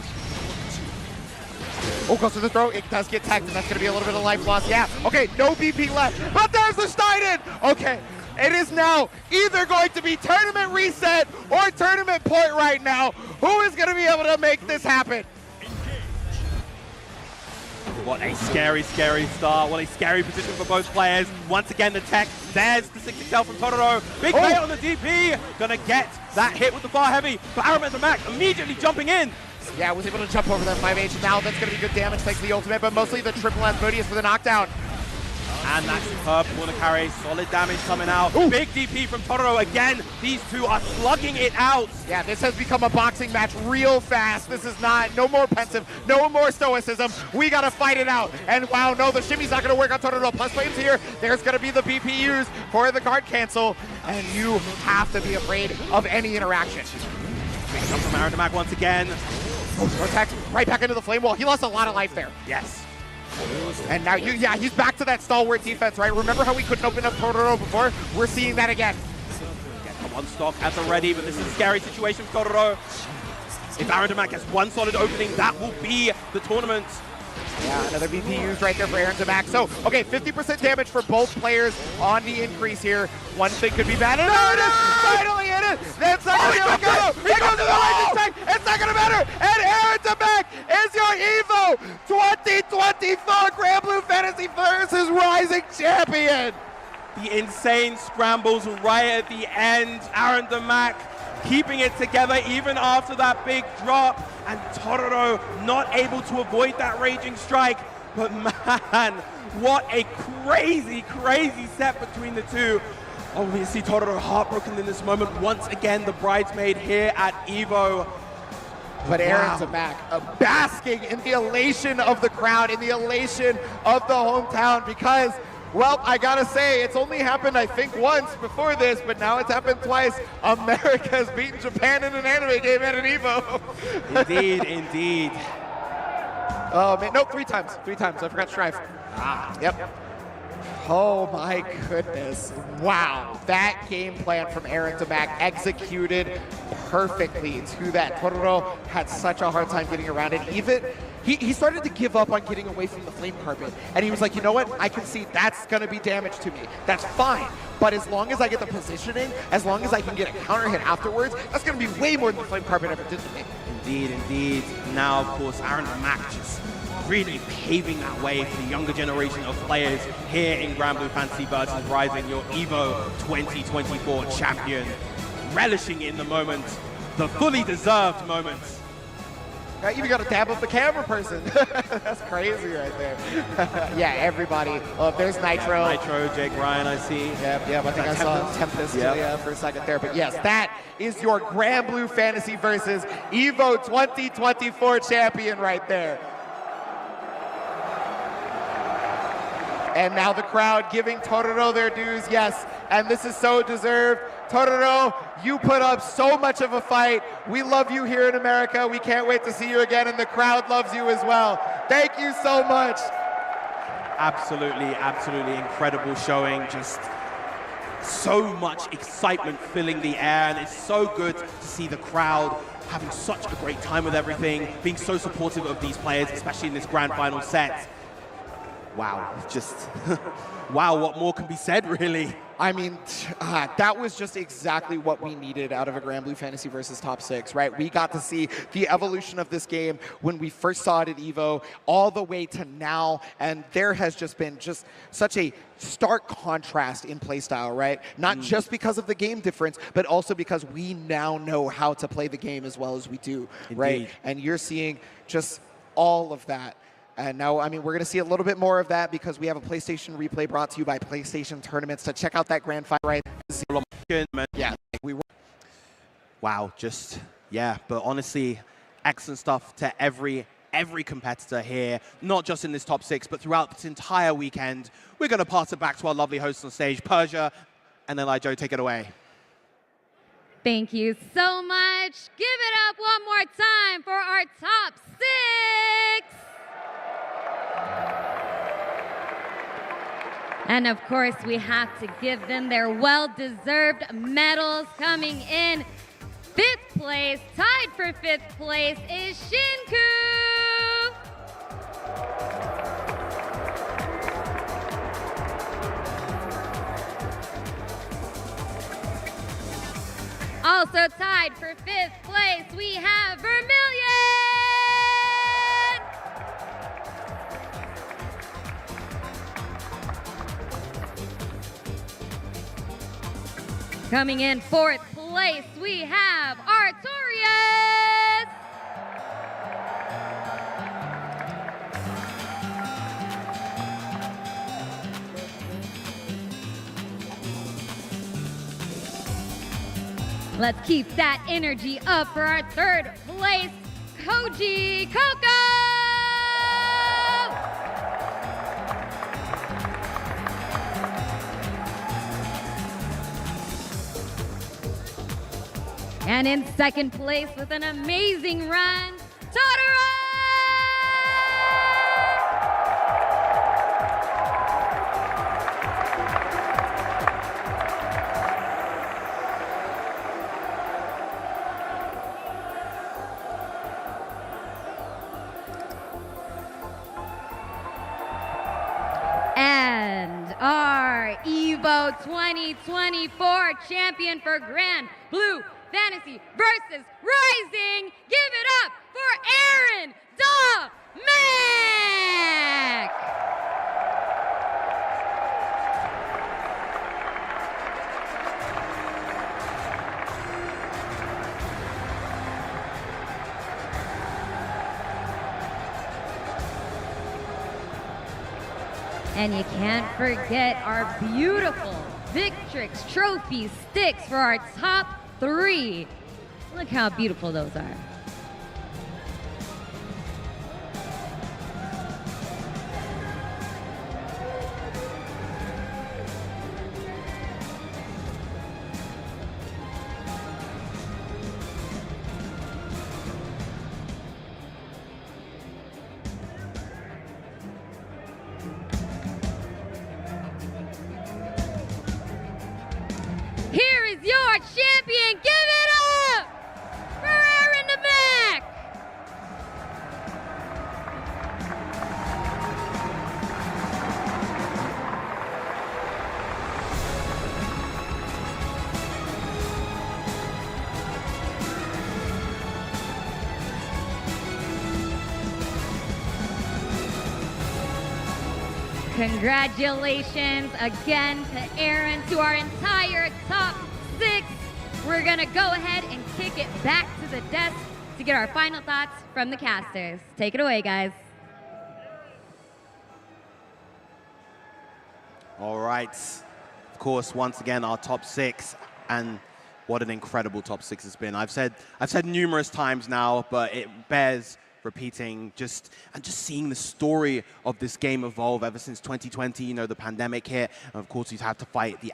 Oh, goes to the throw. It does get tagged, and that's gonna be a little bit of life loss. Yeah, okay, no BP left, but there's the Steinen. Okay. It is now either going to be tournament reset or tournament point right now. Who is going to be able to make this happen? What a scary, scary start. What a scary position for both players. Once again, the tech. There's the 6XL from Totoro. Big hit on the DP. Gonna get that hit with the far heavy. But Aaron Damac immediately jumping in. Yeah, was able to jump over that 5H. And now that's going to be good damage thanks to the ultimate, but mostly the triple Asmodeus for the knockdown. And that's superb corner carry, solid damage coming out. Ooh. Big DP from Totoro again. These two are slugging it out. Yeah, this has become a boxing match real fast. This is no more pensive, no more stoicism. We gotta fight it out. And wow, no, the shimmy's not gonna work on Totoro. Plus flames here. There's gonna be the BP used for the guard cancel. And you have to be afraid of any interaction. Big jump from Aaron Damac once again. Oh, attack right back into the flame wall. He lost a lot of life there. Yes. And now, he's back to that stalwart defense, right? Remember how we couldn't open up Totoro before? We're seeing that again. Get the one stock at the ready, but this is a scary situation for Totoro. If Aaron Damac has one solid opening, that will be the tournament. Yeah, another BP used right there for Aaron Damac. So, okay, 50% damage for both players on the increase here. One thing could be bad. No, it is! Finally hit it! That's not going to go! He goes to the lightning tank! It's not going to matter! And Aaron Damac is your EVO 2024 Grand Blue Fantasy versus Rising Champion! The insane scrambles right at the end. Aaron Damac keeping it together even after that big drop, and Totoro not able to avoid that raging strike. But man, what a crazy, crazy set between the two. Obviously Totoro heartbroken in this moment. Once again, the bridesmaid here at EVO. But Aaron's back, basking in the elation of the crowd, in the elation of the hometown, because, well, I gotta say, it's only happened, I think, once before this, but now it's happened twice. America's beaten Japan in an anime game at an EVO. Indeed, indeed. Oh, man, no, 3 times. 3 times. I forgot Strife. Ah. Yep. Oh my goodness. Wow. That game plan from Aaron to Mac executed perfectly to that. Tororo had such a hard time getting around it. Even he started to give up on getting away from the flame carpet. And he was like, you know what? I can see that's going to be damage to me. That's fine. But as long as I get the positioning, as long as I can get a counter hit afterwards, that's going to be way more than the flame carpet ever did to me. Indeed, indeed. Now, of course, Aaron and Mac just really paving that way for the younger generation of players here in Grand Blue Fantasy versus Rising, your EVO 2024 champion, relishing in the moment, the fully deserved moments. I even got a dab of the camera person. That's crazy right there. Yeah, everybody. Oh, there's Nitro. Nitro, Jake Ryan, I see. Yeah, I think I saw Tempest for a second there. But yes, that is your Grand Blue Fantasy versus EVO 2024 champion right there. And now the crowd giving Tororo their dues, yes, and this is so deserved. Tororo, you put up so much of a fight. We love you here in America. We can't wait to see you again, and the crowd loves you as well. Thank you so much. Absolutely, absolutely incredible showing. Just so much excitement filling the air, and it's so good to see the crowd having such a great time with everything, being so supportive of these players, especially in this grand final set. Wow, just, wow, what more can be said, really? I mean, that was just exactly what we needed out of a Grand Blue Fantasy versus Top 6, right? We got to see the evolution of this game when we first saw it at EVO all the way to now, and there has just been just such a stark contrast in playstyle, right? Not just because of the game difference, but also because we now know how to play the game as well as we do, right? And you're seeing just all of that. And now, I mean, we're going to see a little bit more of that because we have a PlayStation replay brought to you by PlayStation Tournaments. To check out that grand final right there. Yeah, we were. Wow, just, yeah, but honestly, excellent stuff to every competitor here, not just in this top 6, but throughout this entire weekend. We're going to pass it back to our lovely hosts on stage, Persia, and then Joe, take it away. Thank you so much. Give it up one more time for our top 6. And of course, we have to give them their well-deserved medals. Coming in 5th place, tied for 5th place, is Shinku. Also tied for 5th place, we have Vermilion. Coming in 4th place, we have Artorias. Let's keep that energy up for our 3rd place, Koji Coco. And in 2nd place with an amazing run, Totoro! And our EVO 2024 champion for Grand Blue Fantasy versus Rising. Give it up for Aaron Mac. And you can't forget our beautiful Victrix trophy sticks for our top 3. Look how beautiful those are. champion. Give it up for Aaron the Mac. Congratulations again to Aaron, to our entire top 6. We're gonna go ahead and kick it back to the desk to get our final thoughts from the casters. Take it away, guys. All right. Of course, once again, our top 6, and what an incredible top 6 it's been. I've said numerous times now, but it bears repeating, just seeing the story of this game evolve ever since 2020. You know, the pandemic hit, and of course, we've had to fight the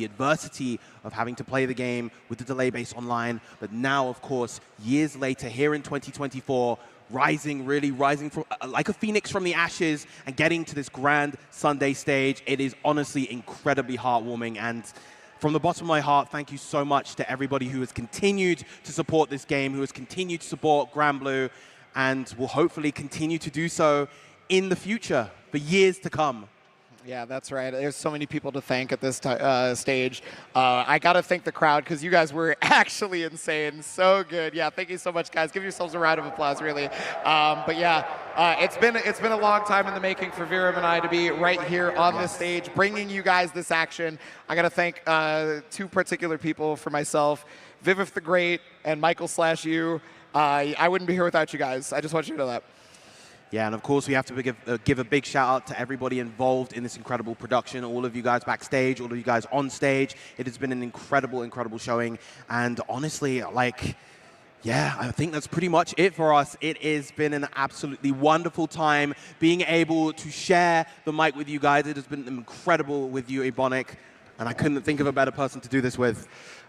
adversity of having to play the game with the delay base online. But now, of course, years later, here in 2024, really rising from like a phoenix from the ashes and getting to this grand Sunday stage. It is honestly incredibly heartwarming, and from the bottom of my heart, thank you so much to everybody who has continued to support this game, who has continued to support Granblue, and will hopefully continue to do so in the future for years to come. Yeah, that's right. There's so many people to thank at this stage. I got to thank the crowd because you guys were actually insane. So good. Yeah, thank you so much, guys. Give yourselves a round of applause, really. But yeah, it's been a long time in the making for Viram and I to be right here on this stage, bringing you guys this action. I got to thank 2 particular people for myself, Vivif the Great and Michael/you. I wouldn't be here without you guys. I just want you to know that. Yeah, and of course, we have to give a big shout out to everybody involved in this incredible production, all of you guys backstage, all of you guys on stage. It has been an incredible, incredible showing. And honestly, yeah, I think that's pretty much it for us. It has been an absolutely wonderful time being able to share the mic with you guys. It has been incredible with you, Ebonic, and I couldn't think of a better person to do this with.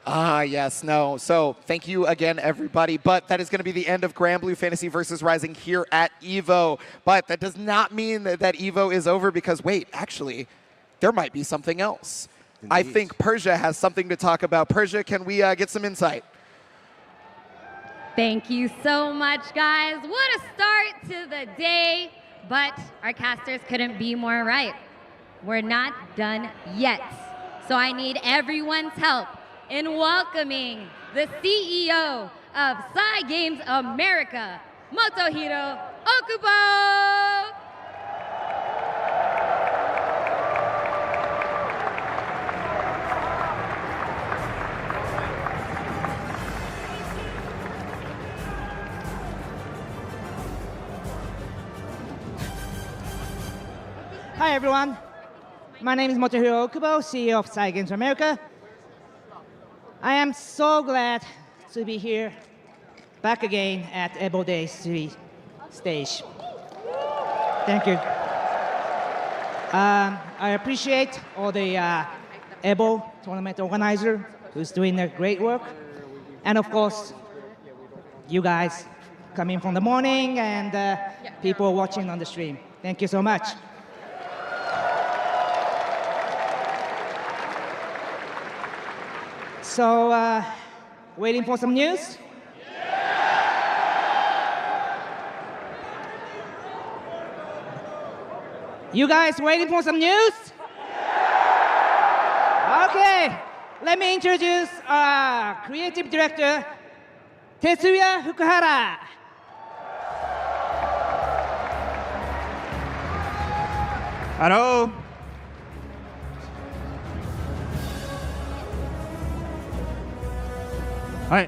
Yes, no. So thank you again, everybody. But that is going to be the end of Granblue Fantasy versus Rising here at EVO. But that does not mean that EVO is over because, wait, actually, there might be something else. Indeed. I think Persia has something to talk about. Persia, can we get some insight? Thank you so much, guys. What a start to the day. But our casters couldn't be more right. We're not done yet. So I need everyone's help in welcoming the CEO of Cygames America, Motohiro Okubo! Hi everyone, my name is Motohiro Okubo, CEO of Cygames America. I am so glad to be here, back again at EVO Day 3 stage. Thank you. I appreciate all the EVO tournament organizer who's doing their great work. And of course, you guys coming from the morning and people watching on the stream. Thank you so much. So, waiting for some news? You guys waiting for some news? Okay, let me introduce our creative director, Tetsuya Fukuhara. Hello. Hi,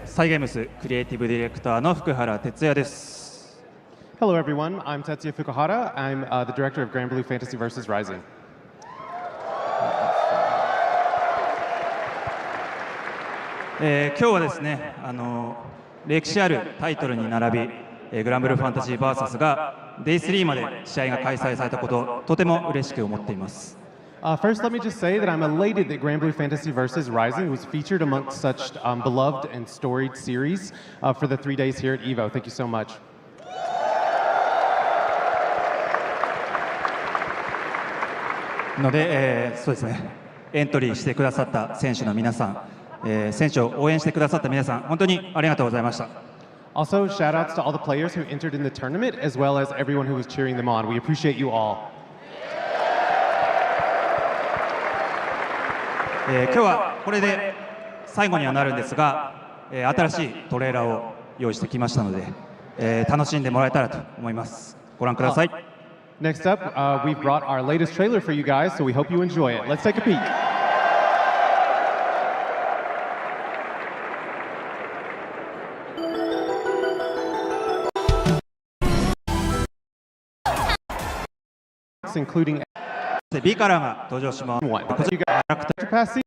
Cygames Creative Director の福原哲也です。Hello everyone, I'm Tetsuya Fukuhara. I'm the director of Granblue Fantasy vs. Rising. 今日はですね、歴史あるタイトルに並び、グランブルーファンタジー VS が Day3 まで試合が開催されたこと、とても嬉しく思っています。First, let me just say that I'm elated that Granblue Fantasy vs. Rising was featured amongst such beloved and storied series for the 3 days here at EVO. Thank you so much. ので、そうですね。エントリーしてくださった選手の皆さん、選手を応援してくださった皆さん、本当にありがとうございました。Also, shout outs to all the players who entered in the tournament, as well as everyone who was cheering them on. We appreciate you all. 今日はこれで最後にはなるんですが、新しいトレーラーを用意してきましたので、楽しんでもらえたらと思います。ご覧ください。Next up, we've brought our latest trailer for you guys, so we hope you enjoy it. Let's take a peek. Including B カラーが登場します。こちらキャラクター。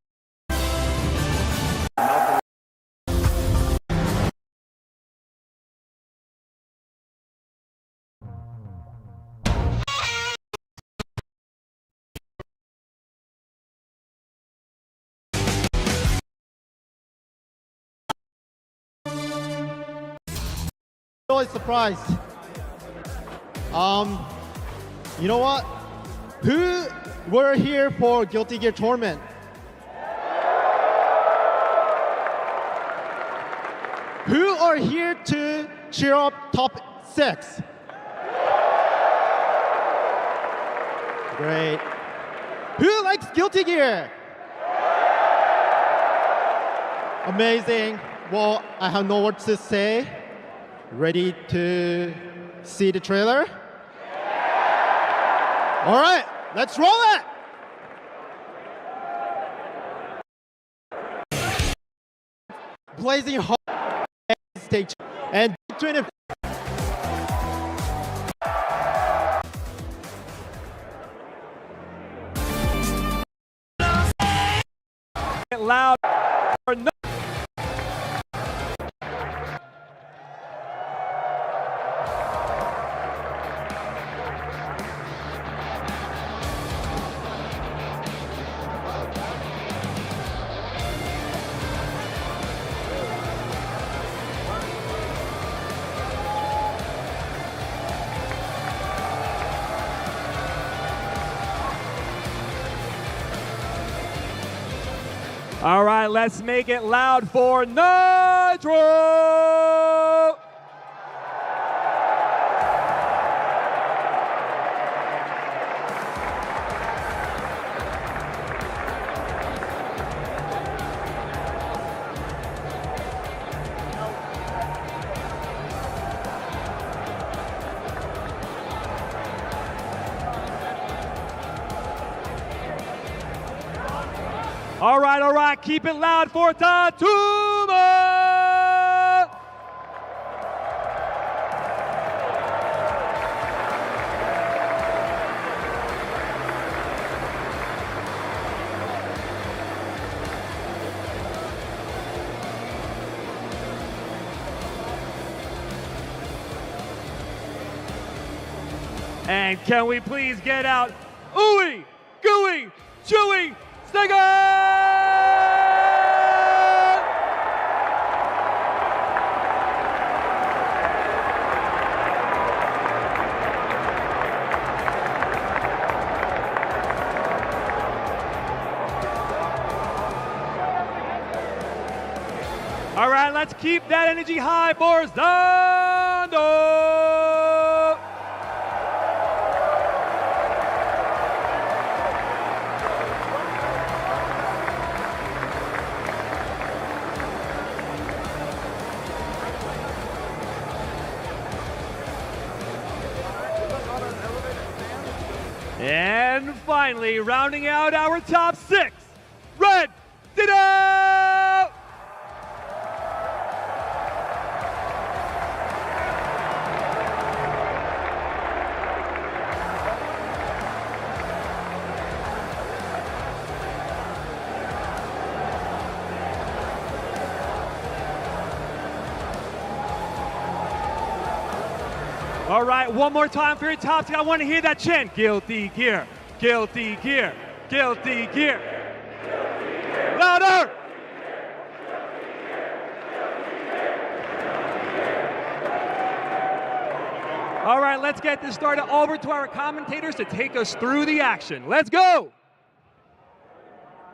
Really surprised. You know what? Who were here for Guilty Gear Tournament? Who are here to cheer up top 6? Great. Who likes Guilty Gear? Amazing. Well, I have no words to say. Ready to see the trailer? All right, let's roll it! Blazing hot stage and 20. Loud or no. All right, let's make it loud for Nitro! All right, keep it loud for Tatuma! And can we please get out Ooey, Gooey, Chewy, Sega! All right, let's keep that energy high for Zando! And finally, rounding out our top 6, Red Ditto! All right, one more time for your top 6. I want to hear that chant. Guilty Gear, Guilty Gear, Guilty Gear. Louder! All right, let's get this started. Over to our commentators to take us through the action. Let's go!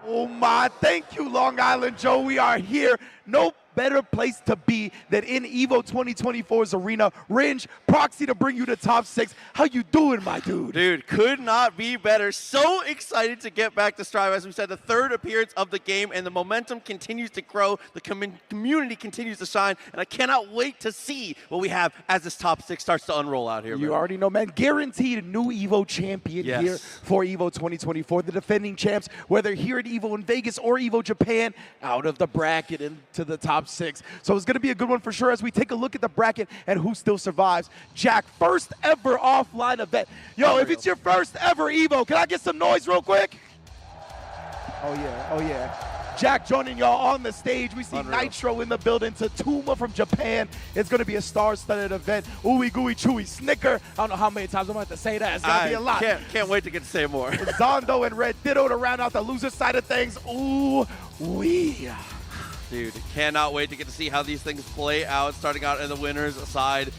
Oh my, thank you, Long Island Joe. We are here. No better place to be than in EVO 2024's arena. Ringe, proxy to bring you to top 6. How you doing, my dude? Dude, could not be better. So excited to get back to Strive. As we said, the third appearance of the game, and the momentum continues to grow. The community continues to shine, and I cannot wait to see what we have as this top 6 starts to unroll out here. You already know, man. Guaranteed new EVO champion here for EVO 2024. The defending champs, whether here at EVO in Vegas or EVO Japan, out of the bracket into the top 6. So it's going to be a good one for sure as we take a look at the bracket and who still survives. Jack, first ever offline event. Yo, if it's your first ever EVO, can I get some noise real quick? Oh yeah. Jack joining y'all on the stage. We see Nitro in the building. Tatuma from Japan. It's going to be a star-studded event. Ooey gooey chewy snicker. I don't know how many times I'm going to have to say that. It's going to be a lot. Can't wait to get to say more. Zondo and Red Ditto to round out the loser side of things. Ooh wee. Dude, cannot wait to get to see how these things play out, starting out in the winners side.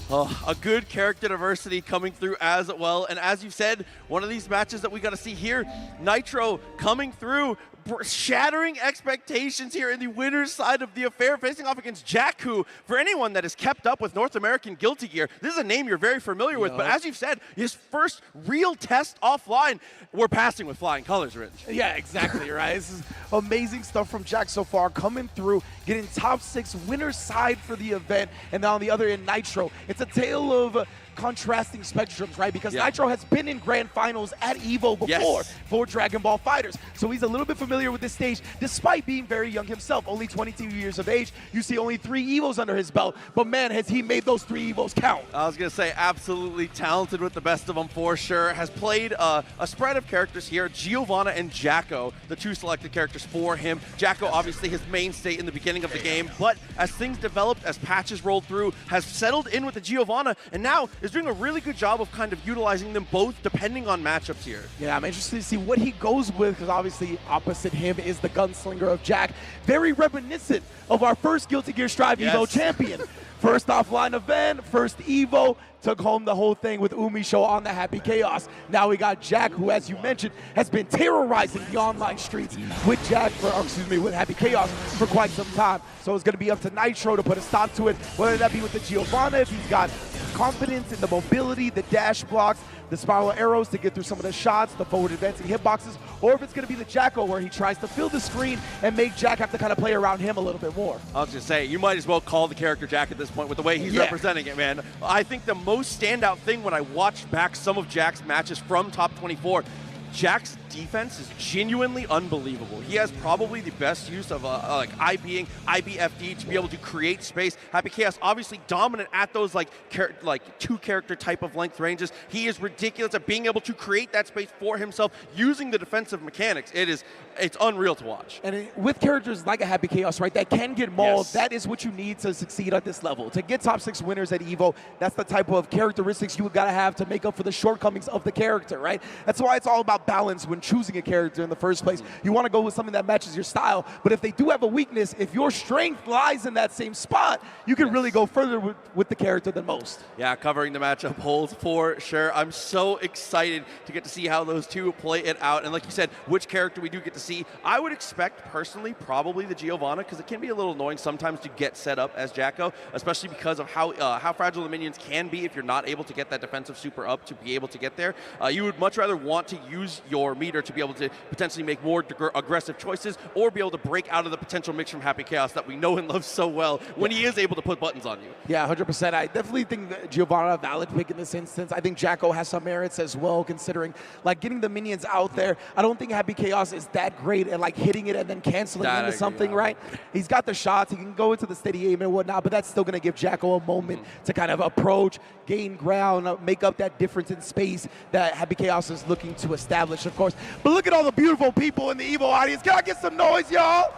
Oh, a good character diversity coming through as well. And as you said, one of these matches that we got to see here, Nitro coming through, shattering expectations here in the winner's side of the affair, facing off against Jack, who, for anyone that has kept up with North American Guilty Gear, this is a name you're very familiar with. But as you've said, his first real test offline, we're passing with flying colors, Rich. Yeah, exactly, right? This is amazing stuff from Jack so far, coming through, getting top 6 winner's side for the event, and then on the other end, Nitro. It's a tale of contrasting spectrums, right? Because Nitro has been in grand finals at EVO before for Dragon Ball FighterZ. So he's a little bit familiar with this stage, despite being very young himself, only 22 years of age. You see only 3 EVOs under his belt, but man, has he made those 3 EVOs count. I was going to say, absolutely talented with the best of them for sure. Has played a spread of characters here, Giovanna and Jacko, the 2 selected characters for him. Jacko, obviously his mainstay in the beginning of the game, but as things developed, as patches rolled through, has settled in with the Giovanna, and now is doing a really good job of kind of utilizing them both depending on matchups here. Yeah, I'm interested to see what he goes with, because obviously opposite him is the gunslinger of Jack. Very reminiscent of our first Guilty Gear Strive EVO champion. First offline event, first EVO, took home the whole thing with Umi Show on the Happy Chaos. Now we got Jack, who, as you mentioned, has been terrorizing the online streets with with Happy Chaos for quite some time. So it's going to be up to Nitro to put a stop to it, whether that be with the Giovanna, if he's got confidence in the mobility, the dash blocks, the spiral arrows to get through some of the shots, the forward advancing hitboxes, or if it's going to be the Jacko where he tries to fill the screen and make Jack have to kind of play around him a little bit more. I was going to say, you might as well call the character Jack at this point with the way he's representing it, man. I think the most standout thing when I watched back some of Jack's matches from Top 24, Jack's defense is genuinely unbelievable. He has probably the best use of IBFD to be able to create space. Happy Chaos obviously dominant at those like 2 character type of length ranges. He is ridiculous at being able to create that space for himself using the defensive mechanics. It's unreal to watch. And with characters like a Happy Chaos, right, that can get mauled, that is what you need to succeed at this level. To get top 6 winners at EVO, that's the type of characteristics you gotta have to make up for the shortcomings of the character, right? That's why it's all about balance when choosing a character in the first place. You want to go with something that matches your style, but if they do have a weakness, if your strength lies in that same spot, you can really go further with the character than most. Yeah, covering the matchup holds for sure. I'm so excited to get to see how those 2 play it out, and like you said, which character we do get to see. I would expect, personally, probably the Giovanna, because it can be a little annoying sometimes to get set up as Jacko, especially because of how fragile the minions can be if you're not able to get that defensive super up to be able to get there. You would much rather want to use your meter to be able to potentially make more aggressive choices or be able to break out of the potential mix from Happy Chaos that we know and love so well when he is able to put buttons on you. Yeah, 100%. I definitely think that Giovanna a valid pick in this instance. I think Jacko has some merits as well, considering like getting the minions out there. I don't think Happy Chaos is that great at like hitting it and then canceling into something, right? He's got the shots, he can go into the steady aim and whatnot, but that's still going to give Jacko a moment to kind of approach, gain ground, make up that difference in space that Happy Chaos is looking to establish, of course. But look at all the beautiful people in the EVO audience. Can I get some noise, y'all?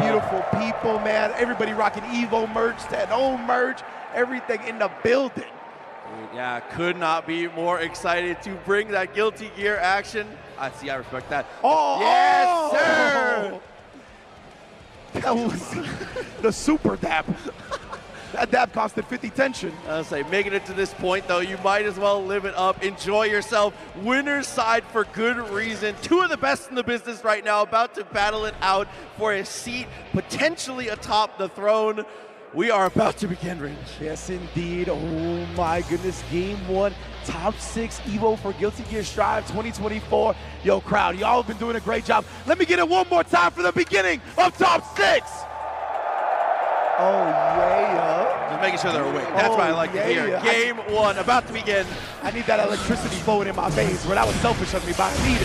Beautiful people, man. Everybody rocking EVO merch, that own merch, everything in the building. Yeah, could not be more excited to bring that Guilty Gear action. I respect that. Oh, yes, sir! That was the super dap. That dab costed 50 tension. I was say, making it to this point, though, you might as well live it up. Enjoy yourself. Winner's side for good reason. Two of the best in the business right now, about to battle it out for a seat, potentially atop the throne. We are about to begin, Rich. Yes, indeed. Oh, my goodness. Game 1, top 6 EVO for Guilty Gear Strive 2024. Yo, crowd, y'all have been doing a great job. Let me get it one more time for the beginning of top 6. Oh, yeah. Just making sure they're awake. That's what I like to hear. Game 1 about to begin. I need that electricity flowing in my veins, but that was selfish of me, but I need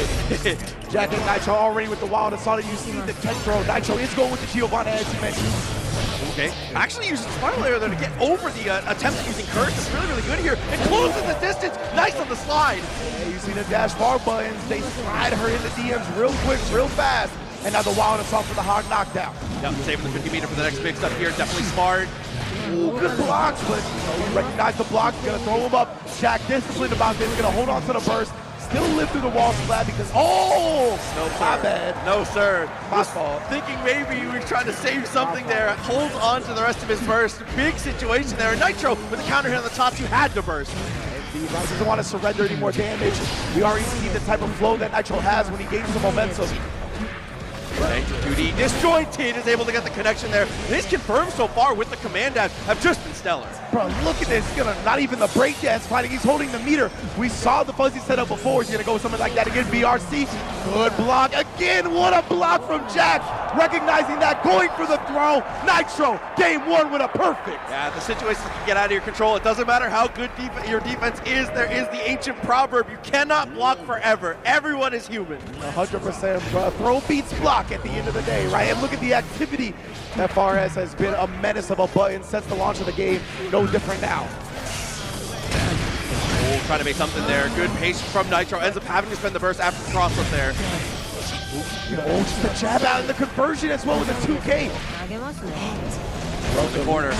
it. Jack and Nitro already with the wild assault. You see the tech throw. Nitro is going with the Giovanna, as you mentioned. Okay, actually using Spiral Arrow there to get over the attempt at using Curse. It's really, really good here. It closes the distance. Nice on the slide. Yeah, you see the dash bar buttons. They slide her in the DMs real quick, real fast. And now the wild assault for the hard knockdown. Yep, saving the 50 meter for the next big stuff here. Definitely smart. Ooh, good blocks, but you recognize the blocks. Gonna throw him up. Jack disciplined about this. Gonna hold on to the burst. Still live through the wall slab because, oh, no, sir. My bad. No, sir. My fault. Thinking maybe he was trying to save something there. Holds on to the rest of his burst. Big situation there. Nitro with the counter hit on the top. You had to burst. Indeed, right? Doesn't want to surrender any more damage. We already see the type of flow that Nitro has when he gains the momentum. Okay, 2D disjointed, is able to get the connection there. And he's confirmed so far with the command dash have just been stellar. Bro, look at this. He's gonna, not even the breakdance fighting. He's holding the meter. We saw the fuzzy setup before. He's gonna go with something like that again. BRC, good block. Again, what a block from Jack. Recognizing that, going for the throw. Nitro, game 1 with a perfect. Yeah, the situation can get out of your control. It doesn't matter how good your defense is. There is the ancient proverb, you cannot block forever. Everyone is human. 100%, bro. Throw beats block at the end of the day, right? And look at the activity that Fares has been a menace of a button since the launch of the game. No different now. Oh, trying to make something there. Good patience from Nitro. Ends up having to spend the burst after the cross up there. Oh, just the jab out and the conversion as well with the 2K. From the corner.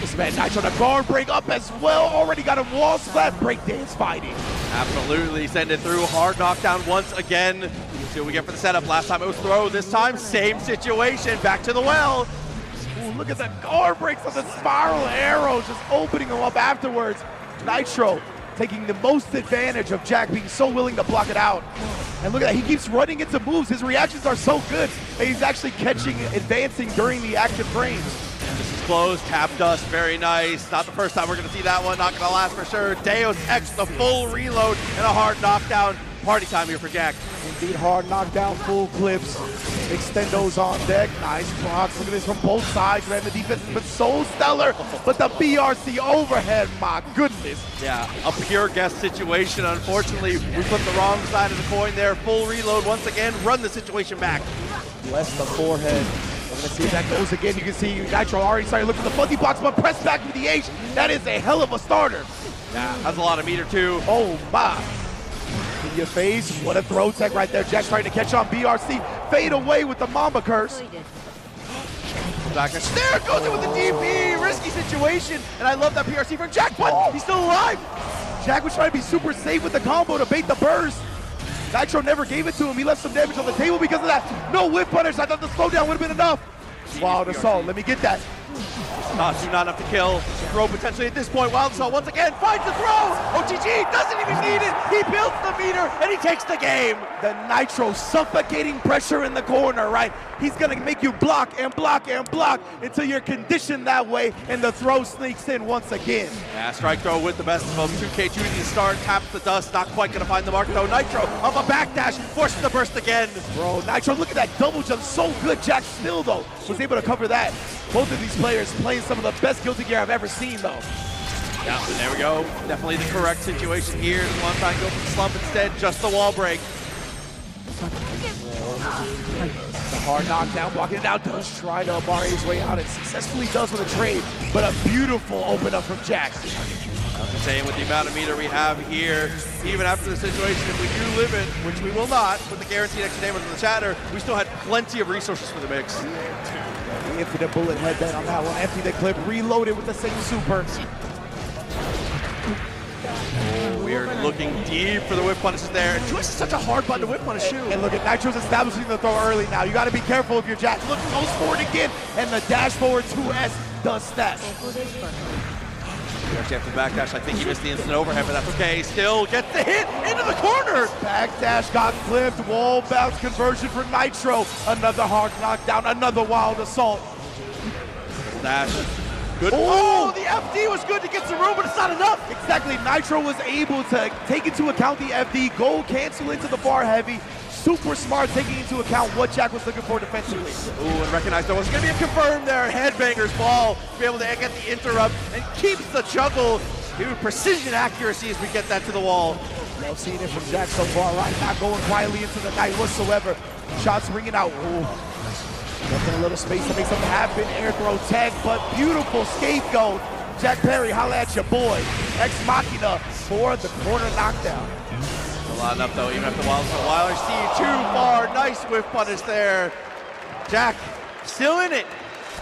This man Nitro, the guard break up as well. Already got a wall splat. Breakdance fighting. Absolutely. Send it through. Hard knockdown once again. See what we get for the setup. Last time it was throw. This time, same situation. Back to the well. Ooh, look at the guard breaks on the spiral arrow, just opening them up afterwards. Nitro taking the most advantage of Jack being so willing to block it out. And look at that, he keeps running into moves. His reactions are so good that he's actually catching, advancing during the active frames. This is close, tap dust, very nice. Not the first time we're gonna see that one, not gonna last for sure. Deus Ex, the full reload and a hard knockdown. Party time here for Jack. Indeed, hard knockdown, full clips. Extendos on deck, nice blocks. Look at this from both sides, man. The defense has been so stellar, but the BRC overhead, my goodness. Yeah, a pure guess situation. Unfortunately, we put the wrong side of the coin there. Full reload once again, run the situation back. Bless the forehead. We're gonna see if that goes again. You can see Nitro already started looking at the fuzzy blocks, but press back with the H. That is a hell of a starter. Yeah, has a lot of meter too. Oh my. In your face, what a throw tech right there. Jack's trying to catch on BRC. Fade away with the Mamba curse. Back there goes it with the DP. Risky situation. And I love that PRC from Jack, but he's still alive. Jack was trying to be super safe with the combo to bait the burst. Nitro never gave it to him. He left some damage on the table because of that. No whip punish. I thought the slowdown would have been enough. Wild assault. Let me get that. Not enough to kill. Throw potentially at this point. Wild assault once again finds the throw. OTG doesn't even need it. He builds the meter and he takes the game. The Nitro suffocating pressure in the corner, right? He's gonna make you block and block and block until you're conditioned that way, and the throw sneaks in once again. Yeah, strike throw with the best of them. 2K choosing to start, taps the dust, not quite gonna find the mark though. Nitro up a backdash, forces the burst again. Bro, Nitro, look at that double jump, so good. Jack still though was able to cover that. Both of these players playing some of the best Guilty Gear I've ever seen though. Yeah, and there we go. Definitely the correct situation here. One time go for the slump instead, just the wall break. The hard knockdown, blocking it out, does try to bar his way out and successfully does with a trade, but a beautiful open up from Jack. I'm just saying, with the amount of meter we have here, even after the situation, if we do live it, which we will not, with the guaranteed extra damage on the chatter, we still had plenty of resources for the mix. The infinite bullet headband on that one, empty the clip, reloaded with the same super. Oh, we are looking deep for the whip punishes there. And Joyce is such a hard button to whip punish too. And look at Nitro's establishing the throw early now. You got to be careful if your Jack. Look, goes forward again, and the dash forward 2S does snap. Actually after the backdash, I think he missed the instant overhead, but that's okay. Still gets the hit into the corner. Backdash got clipped. Wall bounce conversion for Nitro. Another hard knockdown, another wild assault. Dash. Good. Oh, the FD was good to get some room, but it's not enough. Exactly. Nitro was able to take into account the FD, go cancel into the bar heavy. Super smart, taking into account what Jack was looking for defensively. Ooh, and recognize there was going to be a confirm there. Headbanger's ball to be able to get the interrupt and keeps the juggle. Dude, precision accuracy as we get that to the wall. Love seeing it from Jack so far, right? Not going quietly into the night whatsoever. Shots ringing out. Ooh. Left in a little space to make something happen. Air throw tag, but beautiful scapegoat. Jack Perry, holla at your boy. Ex Machina for the corner knockdown. A lot enough though, even after the Wilder see too far. Nice whiff punish there. Jack still in it.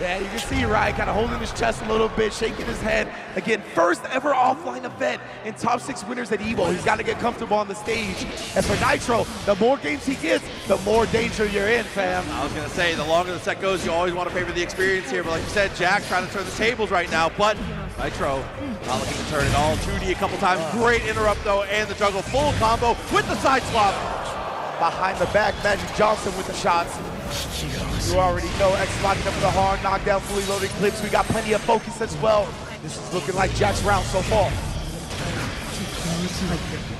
Yeah, you can see Ryan kind of holding his chest a little bit, shaking his head. Again, first ever offline event in top 6 winners at EVO. He's got to get comfortable on the stage. And for Nitro, the more games he gets, the more danger you're in, fam. I was going to say, the longer the set goes, you always want to favor the experience here. But like you said, Jack trying to turn the tables right now. But Nitro not looking to turn it all. 2D a couple times. Great interrupt though, and the juggle full combo with the side swap. Behind the back, Magic Johnson with the shots. You already know, X Machina for the hard knockdown, fully loaded clips. We got plenty of focus as well. This is looking like Jack's round so far.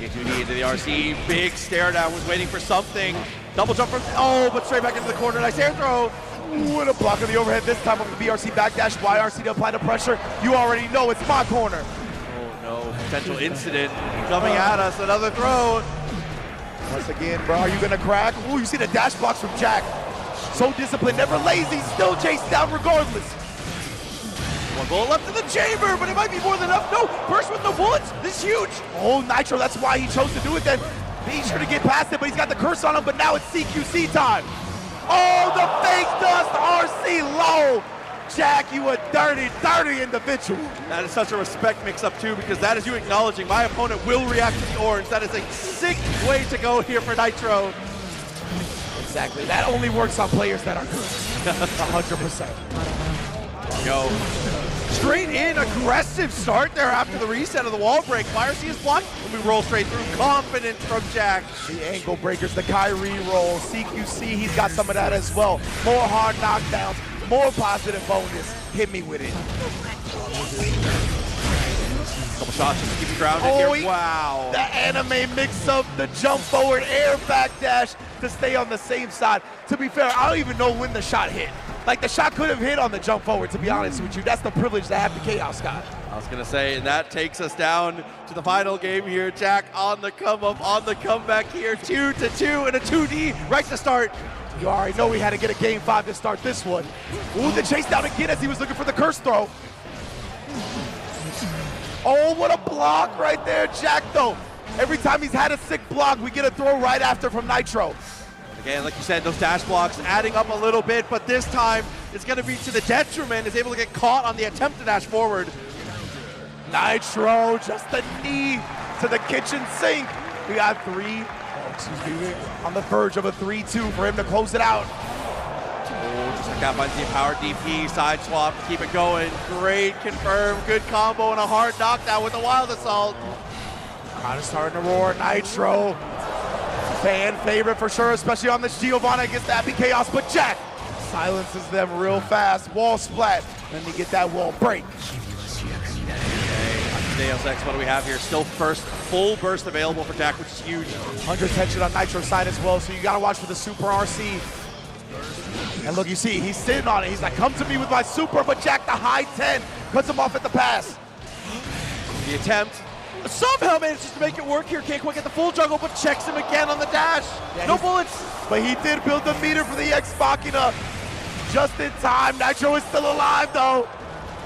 K2D into the RC, big stare down, was waiting for something. Double jump from, oh, but straight back into the corner, nice air throw. Ooh, and a block on the overhead this time on the BRC backdash. YRC to apply the pressure. You already know it's my corner. Oh no, potential incident coming at us, another throw. Once again, bro, are you gonna crack? Ooh, you see the dash blocks from Jack. So disciplined, never lazy, still chased down regardless. One bullet left in the chamber, but it might be more than enough. No, burst with no bullets, this is huge. Oh, Nitro, that's why he chose to do it then. Be sure to get past it, but he's got the curse on him, but now it's CQC time. Oh, the fake dust, RC low. Jack, you a dirty, dirty individual. That is such a respect mix-up too, because that is you acknowledging my opponent will react to the orange. That is a sick way to go here for Nitro. Exactly, that only works on players that are good. 100%. Yo, straight in, aggressive start there after the reset of the wall break. YRC is blocked, and we roll straight through. Confidence from Jack. The ankle breakers, the Kyrie roll, CQC, he's got some of that as well. More hard knockdowns, more positive bonus. Hit me with it. Couple shots just to keep you grounded here. Wow. The anime mix-up, the jump forward, air backdash to stay on the same side. To be fair, I don't even know when the shot hit. Like, the shot could have hit on the jump forward, to be honest with you. That's the privilege to have the Chaos God. I was gonna say, and that takes us down to the final game here. Jack on the come up, on the comeback here. 2-2 and a 2D right to start. You already know we had to get a game 5 to start this one. Ooh, the chase down again as he was looking for the curse throw. Oh, what a block right there, Jack, though. Every time he's had a sick block, we get a throw right after from Nitro. Again, like you said, those dash blocks adding up a little bit, but this time it's going to be to the detriment. Is able to get caught on the attempt to dash forward. Nitro, just a knee to the kitchen sink. We got on the verge of a 3-2 for him to close it out. Oh, just like that finds the power DP, side swap, keep it going. Great confirm, good combo, and a hard knockdown with a wild assault. Crowd is starting to roar. Nitro, fan favorite for sure, especially on this Giovanna against Happy Chaos, but Jack silences them real fast. Wall splat, then they get that wall break. Deus Ex, what do we have here? Still first full burst available for Jack, which is huge. 100 tension on Nitro's side as well, so you gotta watch for the super RC. And look, you see, he's sitting on it. He's like, come to me with my super, but Jack, the high 10, cuts him off at the pass. The attempt somehow manages to make it work here. Can't quite get the full juggle, but checks him again on the dash. Yeah, no bullets. But he did build the meter for the Ex Machina just in time. Nitro is still alive, though.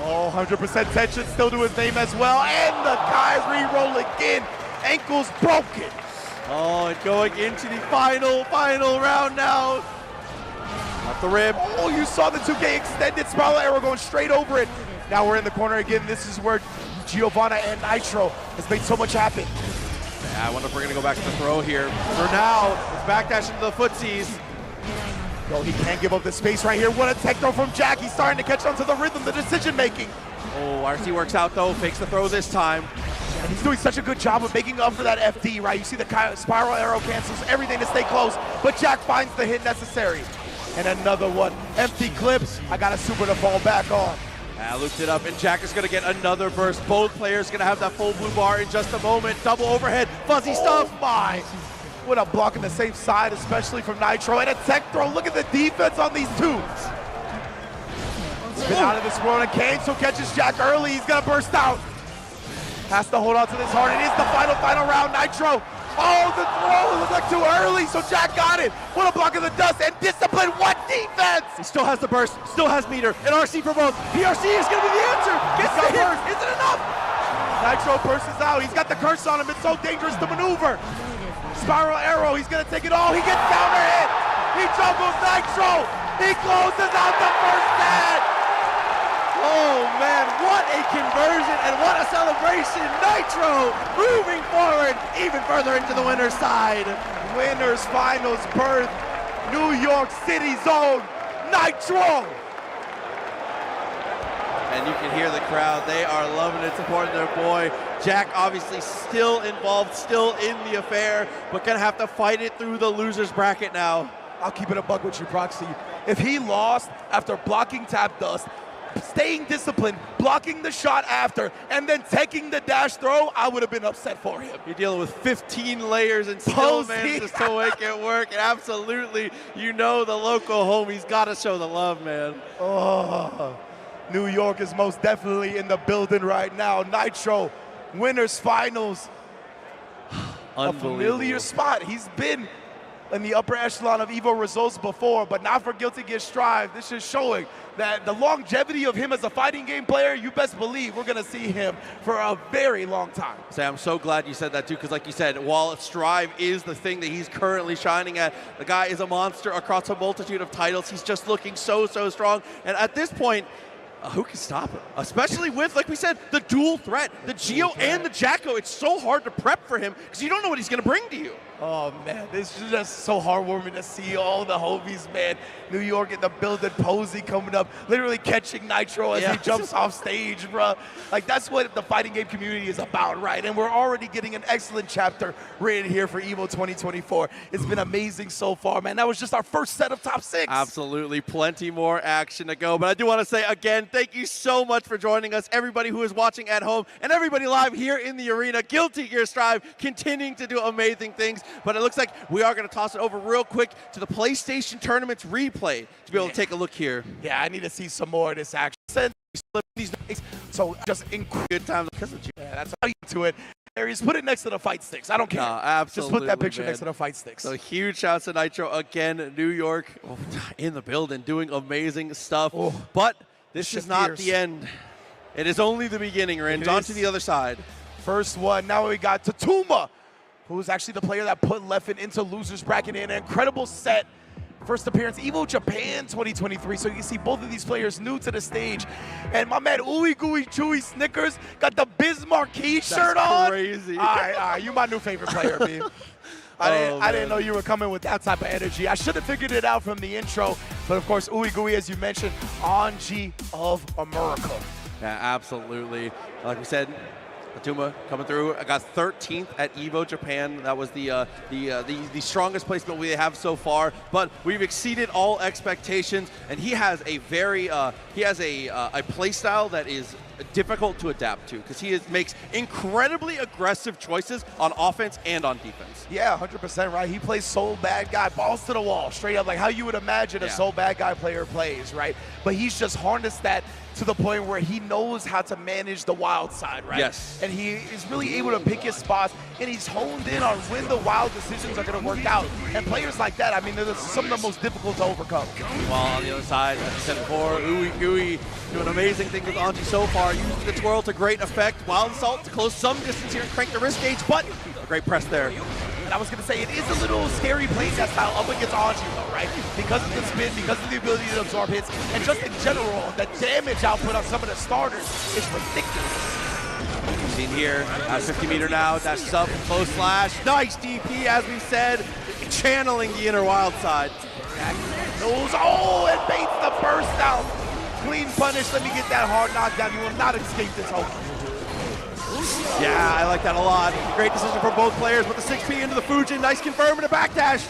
Oh, 100% tension still to his name as well. And the Kyrie roll again. Ankles broken. Oh, and going into the final round now. Off the rib. Oh, you saw the 2K extended spiral arrow going straight over it. Now we're in the corner again. This is where Giovanna and Nitro has made so much happen. Yeah, I wonder if we're going to go back to the throw here. For now, it's backdash into the footsies. Yo, he can't give up the space right here. What a tech throw from Jack. He's starting to catch on to the rhythm, the decision making. Oh, RC works out though, fakes the throw this time. And he's doing such a good job of making up for that FD, right? You see the spiral arrow cancels everything to stay close, but Jack finds the hit necessary. And another one, empty clips. I got a super to fall back on. Looped it up, and Jack is gonna get another burst. Both players gonna have that full blue bar in just a moment. Double overhead, fuzzy stuff. My, what a block on the same side, especially from Nitro, and a tech throw. Look at the defense on these two. Been out of this world, and Kane so catches Jack early. He's gonna burst out. Has to hold on to this hard. It is the final round. Nitro. Oh, the throw, it looked like too early, so Jack got it. What a block of the dust, and discipline, what defense! He still has the burst, still has meter, and RC for both. PRC is gonna be the answer. Gets the hit, is it enough? Nitro bursts out, he's got the curse on him, it's so dangerous to maneuver. Spiral arrow, he's gonna take it all, he gets counter hit. He juggles Nitro, he closes out the first set. Oh man, what a conversion and what a celebration. Nitro moving forward even further into the winner's side. Winners finals berth, New York City's own Nitro. And you can hear the crowd, they are loving it, supporting their boy. Jack obviously still involved, still in the affair, but gonna have to fight it through the loser's bracket now. I'll keep it a buck with you, Proxy. If he lost after blocking tap dust, staying disciplined, blocking the shot after, and then taking the dash throw, I would have been upset for him. You're dealing with 15 layers and still manages to make it work. And absolutely, you know the local homies got to show the love, man. Oh, New York is most definitely in the building right now. Nitro, winners finals. A familiar spot. He's been in the upper echelon of EVO results before, but not for Guilty Gear Strive. This is showing that the longevity of him as a fighting game player, you best believe we're gonna see him for a very long time. I'm so glad you said that too, because like you said, while Strive is the thing that he's currently shining at, the guy is a monster across a multitude of titles. He's just looking so strong. And at this point, who can stop him? Especially with, like we said, the dual threat, the Geo and the Jacko. It's so hard to prep for him because you don't know what he's gonna bring to you. Oh man, this is just so heartwarming to see all the homies, man. New York in the building, Posey coming up, literally catching Nitro as he jumps off stage, bro. Like, that's what the fighting game community is about, right? And we're already getting an excellent chapter written here for EVO 2024. It's been amazing so far, man. That was just our first set of top 6. Absolutely, plenty more action to go. But I do want to say again, thank you so much for joining us, everybody who is watching at home and everybody live here in the arena. Guilty Gear Strive continuing to do amazing things. But it looks like we are going to toss it over real quick to the PlayStation Tournaments replay to be able to take a look here. Yeah, I need to see some more of this action. So just good time because of you. Yeah, that's how you do it. He's put it next to the fight sticks. I don't care. No, absolutely, just put that picture man. next to the fight sticks. So huge shouts to Nitro again. New York in the building, doing amazing stuff. But this is not the end. It is only the beginning, Ringe. On to the other side. First one. Now we got Tatuma, who's actually the player that put Leffen into loser's bracket in an incredible set. First appearance, EVO Japan 2023. So you can see both of these players new to the stage. And my man, Ooey Gooey Chewy Snickers, got the Bismarck Key shirt on. Crazy. All right, you my new favorite player, B. I didn't know you were coming with that type of energy. I should have figured it out from the intro. But of course, Ooey Gooey, as you mentioned, Anji of America. Yeah, absolutely. Like we said, Tatuma coming through. I got 13th at EVO Japan. That was the strongest placement we have so far. But we've exceeded all expectations, and he has a very a play style that is difficult to adapt to because he makes incredibly aggressive choices on offense and on defense. Yeah, 100% right. He plays Soul Bad Guy, balls to the wall, straight up, like how you would imagine a Soul Bad Guy player plays, right? But he's just harnessed that to the point where he knows how to manage the wild side, right? Yes. And he is really able to pick his spots, and he's honed in on when the wild decisions are going to work out. And players like that, I mean, they're some of the most difficult to overcome. While on the other side, as I said before, Ooey Gooey doing amazing things with Anji so far, using the twirl to great effect. Wild Assault to close some distance here and crank the wrist gauge, but a great press there. And I was going to say, it is a little scary playing that style up against Anji, though, right? Because of the spin, because of the ability to absorb hits, and just in general, the damage output on some of the starters is ridiculous. You've seen here, at 50 meter now, dashes up, close slash, nice DP, as we said, channeling the inner wild side. Oh, and baits the burst out. Clean punish. Let me get that hard knockdown. You will not escape this hope. Yeah, I like that a lot. Great decision from both players with the 6P into the Fujin. Nice confirm and a backdash.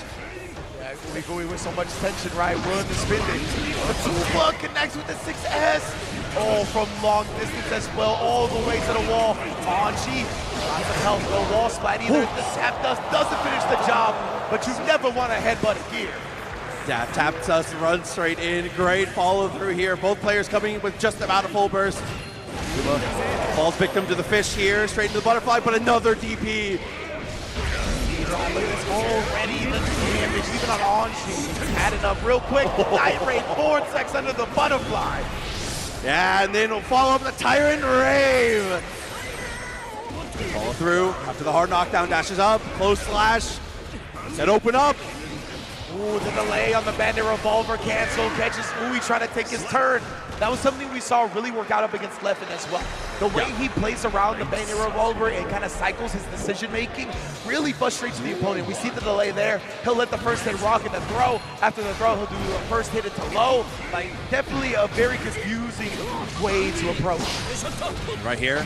Yeah, going with so much tension, right? Willing to spin it. Atuma connects with the 6S. Oh, from long distance as well, all the way to the wall. Anji, lots of health, no wall splat either. The tap dust doesn't finish the job, but you never want to headbutt a gear. Yeah, tap dust, run straight in. Great follow through here. Both players coming in with just about a full burst. Falls victim to the fish here, straight into the butterfly, but another DP. Already the damage, even on Anji. Adding up real quick. Night Raid, forward sex under the butterfly. Yeah, and then we'll follow up the Tyrant Rave. Follow through after the hard knockdown, dashes up, close slash. Then open up. Ooh, the delay on the bandit revolver cancel. Catches Uwe trying to take his turn. That was something we saw really work out up against Leffen as well. The way he plays around the bandit revolver and kind of cycles his decision making really frustrates the opponent. We see the delay there. He'll let the first hit rock in the throw. After the throw, he'll do a first hit into low. Like, definitely a very confusing way to approach. Right here.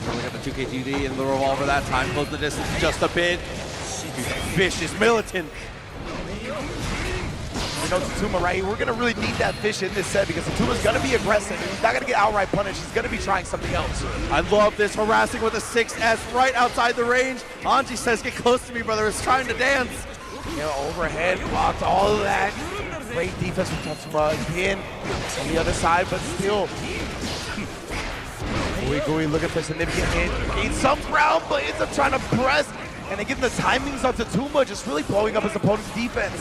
Look at the 2K2D and the revolver that time. Close the distance just a bit. He's a vicious militant. We know Tatuma, right? We're going to really need that fish in this set because Tatuma's going to be aggressive. He's not going to get outright punished. He's going to be trying something else. I love this, harassing with a 6S right outside the range. Anji says, get close to me, brother. It's trying to dance. You know, overhead, blocked, all of that. Great defense from Tatuma. Again, on the other side, but still. Gregory looking for significant hit. Gains some ground, but ends up trying to press. And again, the timings on Tatuma just really blowing up his opponent's defense.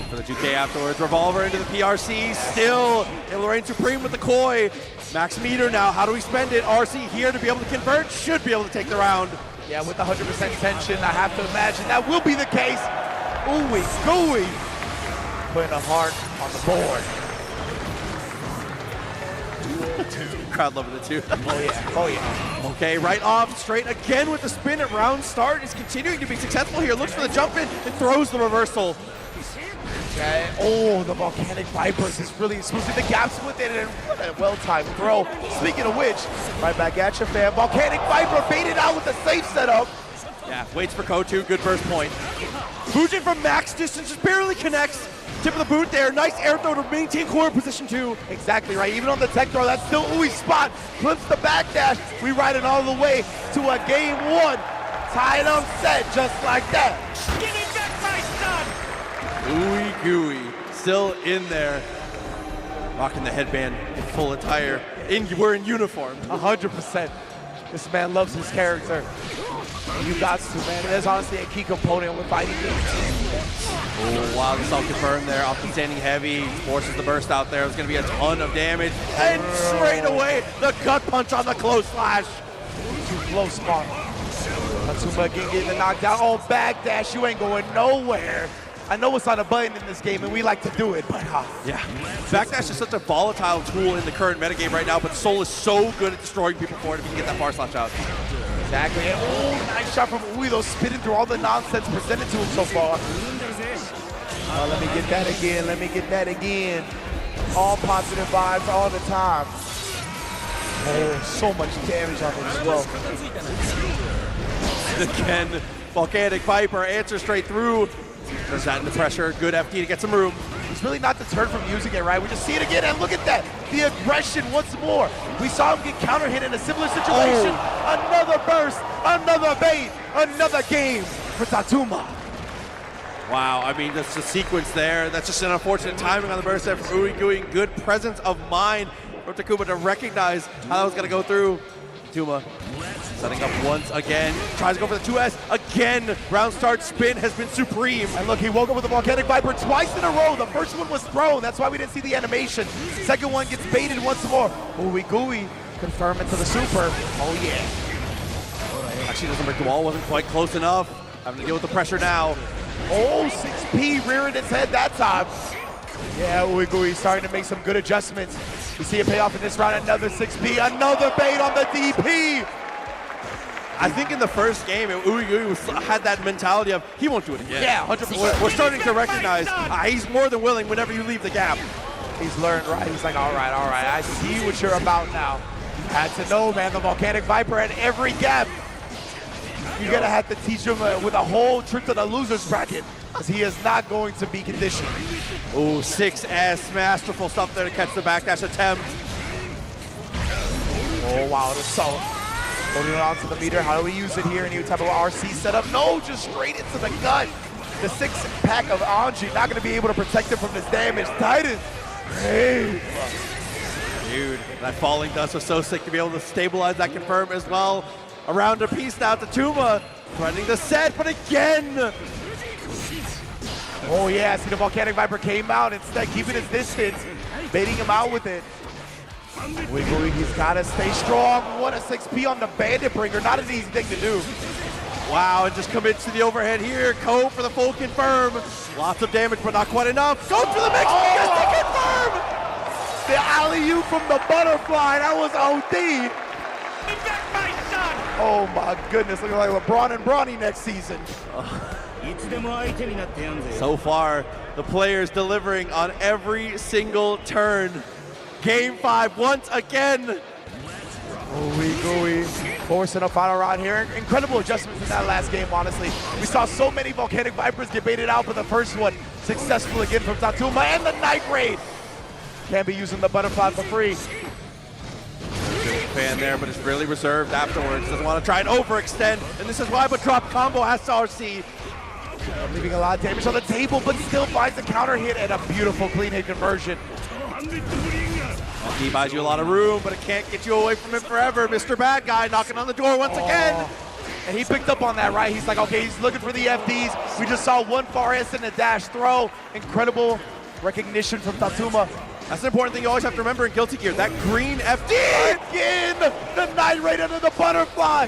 For the 2K afterwards, revolver into the PRC, still, and Lorraine Supreme with the koi. Max meter now, how do we spend it? RC here to be able to convert, should be able to take the round. Yeah, with 100% tension, I have to imagine that will be the case. Ooh, gooey. Putting a heart on the board. Crowd loving the two. Oh yeah, oh yeah. Okay, right off, straight again with the spin at round start. He's continuing to be successful here. Looks for the jump in and throws the reversal. Okay. Oh, the volcanic vipers is really exposing the gaps with it, and what a well-timed throw. Speaking of which, right back at you, fam. Volcanic viper baited out with the safe setup. Yeah, waits for Kotu, good burst point. Fujin from max distance just barely connects. Tip of the boot there, nice air throw to maintain core position 2. Exactly right, even on the tech throw, that's still Uwe's spot. Flips the backdash, we ride it all the way to a game 1. Tied up set, just like that. Give it back, my son! Ooey gooey, still in there. Rocking the headband in full attire. We're in uniform. 100%. This man loves his character. You got to, man. It is honestly a key component with fighting games. Oh, wow, the self-confirm there, off the standing heavy, forces the burst out there. It's going to be a ton of damage. And straight away, the gut punch on the close slash. Too close, Mark. Tatuma again getting the knockdown. Oh, backdash, you ain't going nowhere. I know it's on a button in this game, and we like to do it, but yeah. Backdash is such a volatile tool in the current metagame right now, but Soul is so good at destroying people for it if you can get that far slash out. Exactly. And oh, nice shot from Uwe, though, spitting through all the nonsense presented to him so far. Oh, let me get that again. Let me get that again. All positive vibes all the time. Oh, so much damage on him as well. Again, Volcanic Viper answers straight through. Does that into pressure. Good FD to get some room. He's really not deterred from using it, right? We just see it again, and look at that. The aggression once more. We saw him get counter hit in a similar situation. Oh. Another burst, another bait, another game for Tatuma. Wow, I mean, that's the sequence there. That's just an unfortunate timing on the burst there from Uwe Gooey. Good presence of mind from Takuma to recognize how that was going to go through. Tatuma setting up once again. Tries to go for the 2S. Again, round start spin has been supreme. And look, he woke up with the Volcanic Viper twice in a row. The first one was thrown. That's why we didn't see the animation. Second one gets baited once more. Uwe Gooey confirm it to the super. Oh, yeah. Actually doesn't break the wall. Wasn't quite close enough. Having to deal with the pressure now. Oh, 6P rearing its head that time. Yeah, Uwe Gooey starting to make some good adjustments. We see it pay off in this round. Another 6P, another bait on the DP. I think in the first game, had that mentality of, he won't do it again. Yeah, 100%. We're starting to recognize he's more than willing whenever you leave the gap. He's learned, right? He's like, all right, I see what you're about now. Had to know, man, the Volcanic Viper at every gap. You're gonna have to teach him with a whole trip to the loser's bracket, because he is not going to be conditioned. Ooh, 6S, masterful stuff there to catch the backdash attempt. Oh, wow, the salt. Holding it onto the meter. How do we use it here? Any type of RC setup? No, just straight into the gut. The 6-pack of Anji not going to be able to protect him from this damage. Titan. Hey. Dude, that falling dust was so sick to be able to stabilize that confirm as well. Around a piece now to Tuma. Threatening the set, but again. Oh, yeah. See, the Volcanic Viper came out instead, keeping his distance, baiting him out with it. Wiggly, he's got to stay strong. What a 6P on the Bandit Bringer. Not an easy thing to do. Wow, and just commits to the overhead here. Ko for the full confirm. Lots of damage, but not quite enough. Goes for the mix, gets the confirm! The alley-oop from the butterfly, that was OD. Oh my goodness, looking like LeBron and Bronny next season. So far, the players delivering on every single turn. Game 5 once again. Gooey, forcing a final round here. Incredible adjustments in that last game, honestly. We saw so many Volcanic Vipers get baited out, but the first one successful again from Tatuma, and the Night Raid. Can't be using the butterfly for free. Good fan there, but it's really reserved afterwards. Doesn't want to try and overextend, and this is why, but drop combo has to RC. Leaving a lot of damage on the table, but still finds a counter hit and a beautiful clean hit conversion. He buys you a lot of room, but it can't get you away from it forever. Mr. Bad Guy knocking on the door once again. And he picked up on that, right? He's like, okay, he's looking for the FDs. We just saw one far S and a dash throw. Incredible recognition from Tatuma. That's an important thing you always have to remember in Guilty Gear. That green FD! Again! The Night Raid under the butterfly!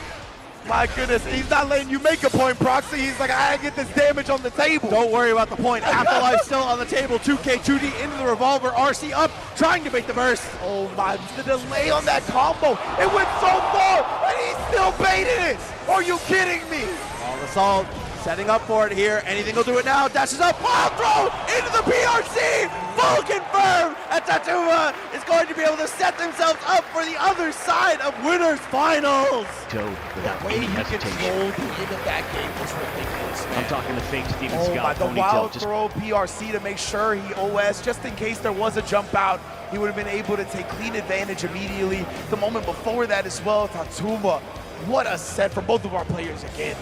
My goodness, he's not letting you make a point, Proxy. He's like, I get this damage on the table. Don't worry about the point. Afterlife still on the table. 2K, 2D into the revolver. RC up, trying to bait the burst. Oh my, the delay on that combo. It went so far, and he still baited it. Are you kidding me? All the salt, setting up for it here. Anything will do it now. Dashes up, wild throw into the PRC. Full confirm. And Tatuma is going to be able to set themselves up for the other side of winners finals. Joe, without any hesitation. The end of that game was ridiculous, man. I'm talking the fake Steven Oh Scott my, the ponytail. wild throw PRC to make sure he OS, just in case there was a jump out. He would have been able to take clean advantage immediately. The moment before that as well, Tatuma. What a set for both of our players again.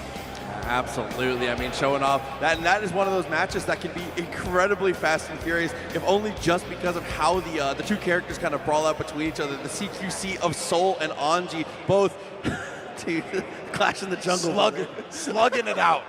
Absolutely. I mean, showing off that, and that is one of those matches that can be incredibly fast and furious, if only just because of how the two characters kind of brawl out between each other. The CQC of Soul and Anji both clash in the jungle, slugging it out.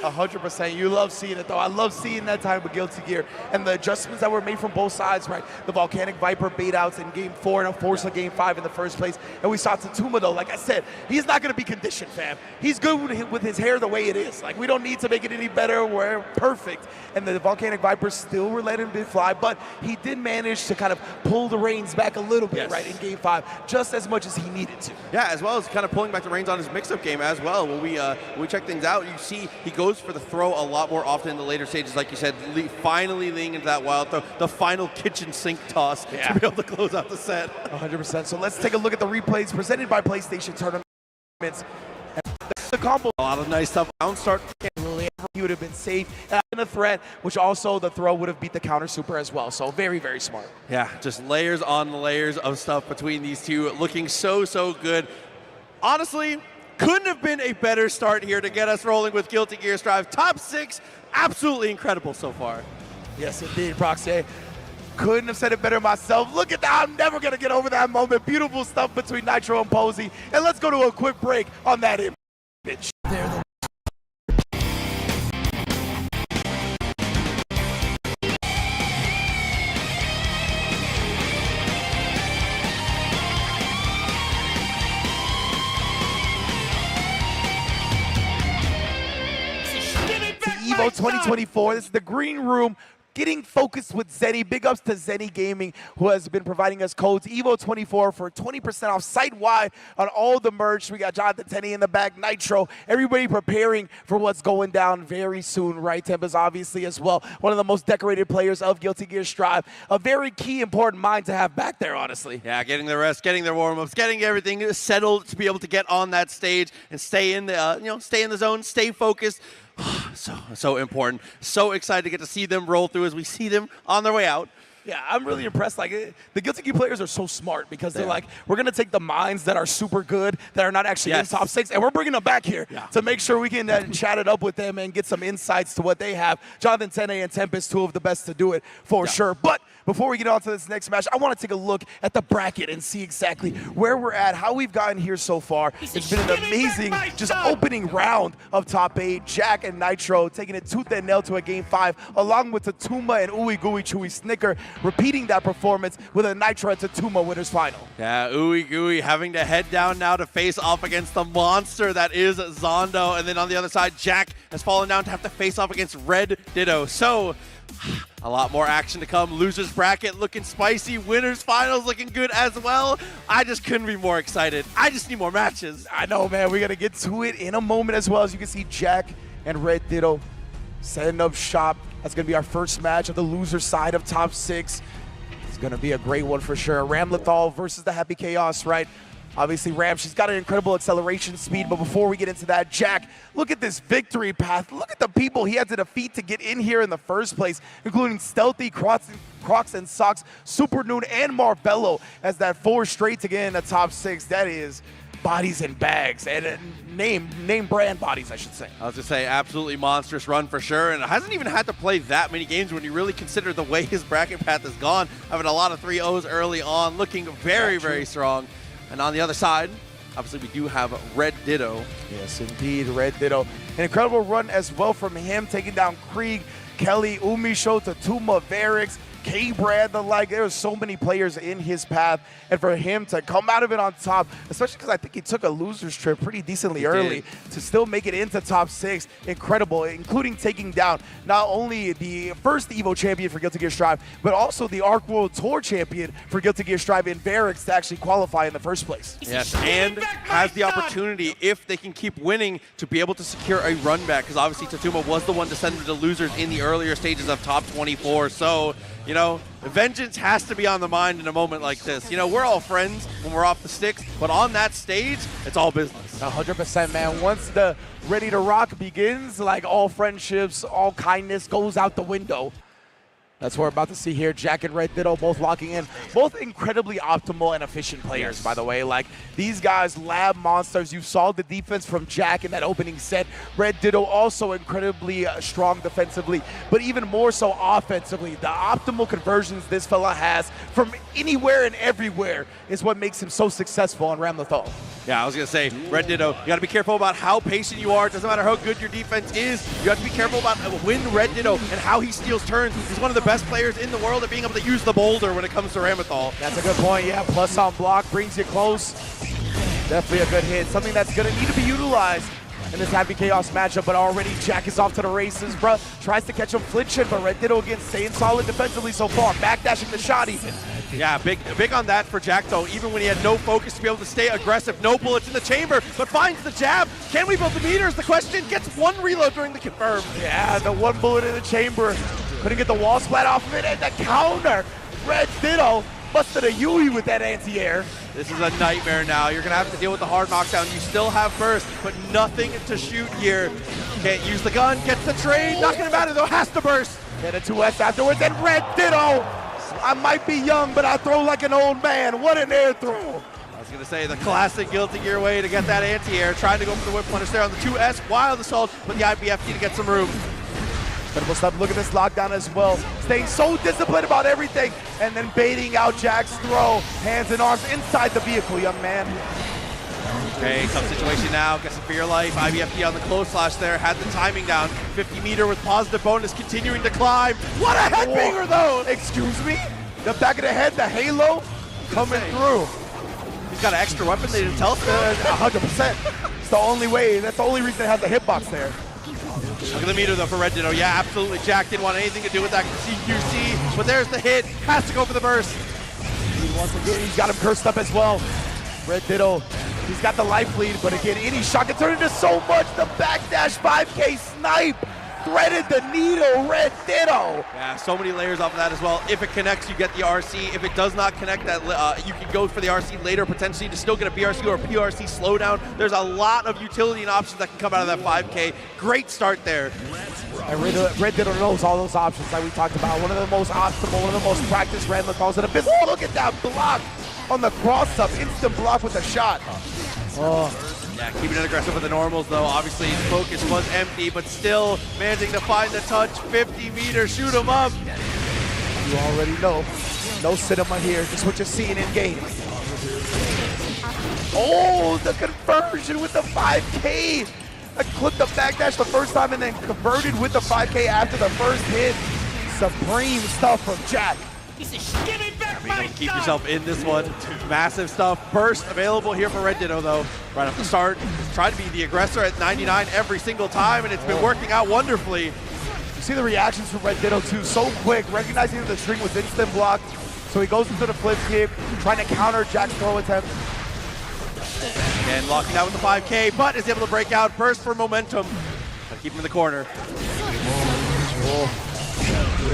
100%. You love seeing it, though. I love seeing that type of Guilty Gear and the adjustments that were made from both sides, right? The Volcanic Viper bait outs in Game 4 and a force of Game 5 in the first place. And we saw Tatuma, though. Like I said, he's not going to be conditioned, fam. He's good with his hair the way it is. Like, we don't need to make it any better. We're perfect. And the Volcanic Vipers still were letting him fly, but he did manage to kind of pull the reins back a little bit, right, in Game 5, just as much as he needed to. Yeah, as well as kind of pulling back the reins on his mix-up game as well. When we check things out, you see he goes for the throw a lot more often in the later stages, like you said, finally leaning into that wild throw, the final kitchen sink toss to be able to close out the set. 100%. So let's take a look at the replays presented by PlayStation Tournaments. The combo. A lot of nice stuff. Down start. He would have been safe in a threat, which also the throw would have beat the counter super as well. So very, very smart. Yeah, just layers on layers of stuff between these two, looking so good. Honestly, couldn't have been a better start here to get us rolling with Guilty Gear Strive. Top 6, absolutely incredible so far. Yes, indeed, Proxy. Couldn't have said it better myself. Look at that. I'm never going to get over that moment. Beautiful stuff between Nitro and Posey. And let's go to a quick break on that image. EVO 2024. This is the green room getting focused with Zenny. Big ups to Zenny Gaming, who has been providing us codes EVO24 for 20% off site-wide on all the merch. We got Jonathan Tenney in the back, Nitro. Everybody preparing for what's going down very soon, right? Tempest obviously as well, one of the most decorated players of Guilty Gear Strive. A very key, important mind to have back there, honestly. Yeah, getting the rest, getting their warm-ups, getting everything settled to be able to get on that stage and stay in the, stay in the zone, stay focused. So important. So excited to get to see them roll through as we see them on their way out. Yeah, I'm really impressed. Like, the Guilty Gear players are so smart because they're like, we're going to take the minds that are super good, that are not actually in top 6, and we're bringing them back here to make sure we can chat it up with them and get some insights to what they have. Jonathan Tenney and Tempest, two of the best to do it for sure. But before we get on to this next match, I want to take a look at the bracket and see exactly where we're at, how we've gotten here so far. It's been an amazing just opening round of top 8. Jack and Nitro taking it tooth and nail to a game 5, along with Tatuma and Ooey Gooey Chewy Snicker repeating that performance with a Nitro and Tatuma winners final. Yeah, Ooey Gooey having to head down now to face off against the monster that is Zondo. And then on the other side, Jack has fallen down to have to face off against Red Ditto. So a lot more action to come. Losers bracket looking spicy. Winners finals looking good as well. I just couldn't be more excited. I just need more matches. I know, man. We're going to get to it in a moment as well. As you can see, Jack and Red Ditto setting up shop. That's going to be our first match of the loser side of top 6. It's going to be a great one for sure. Ramlethal versus the Happy Chaos, right? Obviously, Ram, she's got an incredible acceleration speed, but before we get into that, Jack, look at this victory path. Look at the people he had to defeat to get in here in the first place, including Stealthy, Crocs and Socks, Super Noon, and Marbello as that 4 straight to get in the top 6. That is bodies and bags, and name brand bodies, I should say. I was going to say, absolutely monstrous run for sure, and hasn't even had to play that many games when you really consider the way his bracket path has gone, having a lot of 3-0s early on, looking very, very strong. And on the other side, obviously we do have Red Ditto. Yes, indeed, Red Ditto. An incredible run as well from him, taking down Krieg, Kelly, Umisho, Tatuma, Varix, K-Brad, the like. There were so many players in his path, and for him to come out of it on top, especially because I think he took a loser's trip pretty decently early to still make it into top 6, incredible, including taking down not only the first EVO champion for Guilty Gear Strive, but also the Arc World Tour champion for Guilty Gear Strive in Varix to actually qualify in the first place. Yes, and has the opportunity, if they can keep winning, to be able to secure a run back, because obviously Tatuma was the one to send them to losers in the earlier stages of top 24, so you know, vengeance has to be on the mind in a moment like this. You know, we're all friends when we're off the sticks, but on that stage, it's all business. 100%, man. Once the Ready to Rock begins, like all friendships, all kindness goes out the window. That's what we're about to see here. Jack and Red Ditto both locking in. Both incredibly optimal and efficient players, by the way. Like, these guys, lab monsters. You saw the defense from Jack in that opening set. Red Ditto also incredibly strong defensively, but even more so offensively. The optimal conversions this fella has from anywhere and everywhere is what makes him so successful on Ramlethal. Yeah, I was going to say, Red Ditto, you got to be careful about how patient you are. It doesn't matter how good your defense is. You have to be careful about when Red Ditto and how he steals turns. He's one of the best players in the world at being able to use the boulder when it comes to Ramlethal. That's a good point, yeah. Plus on block brings you close. Definitely a good hit. Something that's going to need to be utilized in this Happy Chaos matchup, but already Jack is off to the races, bro. Tries to catch him flinching, but Red Ditto again staying solid defensively so far. Backdashing the shot even. Yeah, big on that for Jack, though, even when he had no focus to be able to stay aggressive. No bullets in the chamber, but finds the jab. Can we build the meter is the question. Gets one reload during the confirm. Yeah, the one bullet in the chamber. Couldn't get the wall splat off of it, and the counter. Red Ditto busted a Yui with that anti-air. This is a nightmare now. You're going to have to deal with the hard knockdown. You still have burst, but nothing to shoot here. Can't use the gun, gets the trade. Not going to matter, though, has to burst. And a 2S afterwards, and Red Ditto. I might be young, but I throw like an old man. What an air throw. I was going to say the classic Guilty Gear way to get that anti-air. Trying to go for the whip punish there on the 2S. Wild assault, but the IBFT to get some room. Incredible stuff. Look at this lockdown as well. Staying so disciplined about everything, and then baiting out Jack's throw. Hands and arms inside the vehicle, young man. Okay, tough situation now. Guessing for your life. IBFT on the close slash there. Had the timing down. 50 meter with positive bonus continuing to climb. What a headbanger, though! Excuse me? The back of the head, the halo coming through. He's got an extra weapon they didn't tell us. 100%. It's the only way. That's the only reason it has a hitbox there. Look at the meter though for Red Ditto. Yeah, absolutely. Jack didn't want anything to do with that CQC, but there's the hit. Has to go for the burst. Once again, he's got him cursed up as well. Red Ditto, he's got the life lead, but again, any shot can turn into so much. The backdash 5K snipe threaded the needle, Red Ditto. Yeah, so many layers off of that as well. If it connects, you get the RC. If it does not connect, that you can go for the RC later, potentially to still get a BRC or a PRC slowdown. There's a lot of utility and options that can come out of that 5K. Great start there. And Red Ditto knows all those options like we talked about. One of the most optimal, one of the most practiced Randall calls it a business. Oh, look at that block on the cross-up. Instant block with the shot. Oh. Yeah, keeping it aggressive with the normals though. Obviously his focus was empty, but still managing to find the touch. 50 meters, shoot him up. You already know. No cinema here, just what you're seeing in game. Oh, the conversion with the 5K. I clipped the backdash the first time and then converted with the 5K after the first hit. Supreme stuff from Jack. Keep yourself in this one. Massive stuff. Burst available here for Red Ditto though. Right off the start. Try to be the aggressor at 99 every single time, and it's been working out wonderfully. You see the reactions from Red Ditto too, so quick, recognizing that the string was instant blocked. So he goes into the flip kick, trying to counter Jack's throw attempt. Again, locking out with the 5K, but is able to break out. Burst for momentum. Gotta keep him in the corner.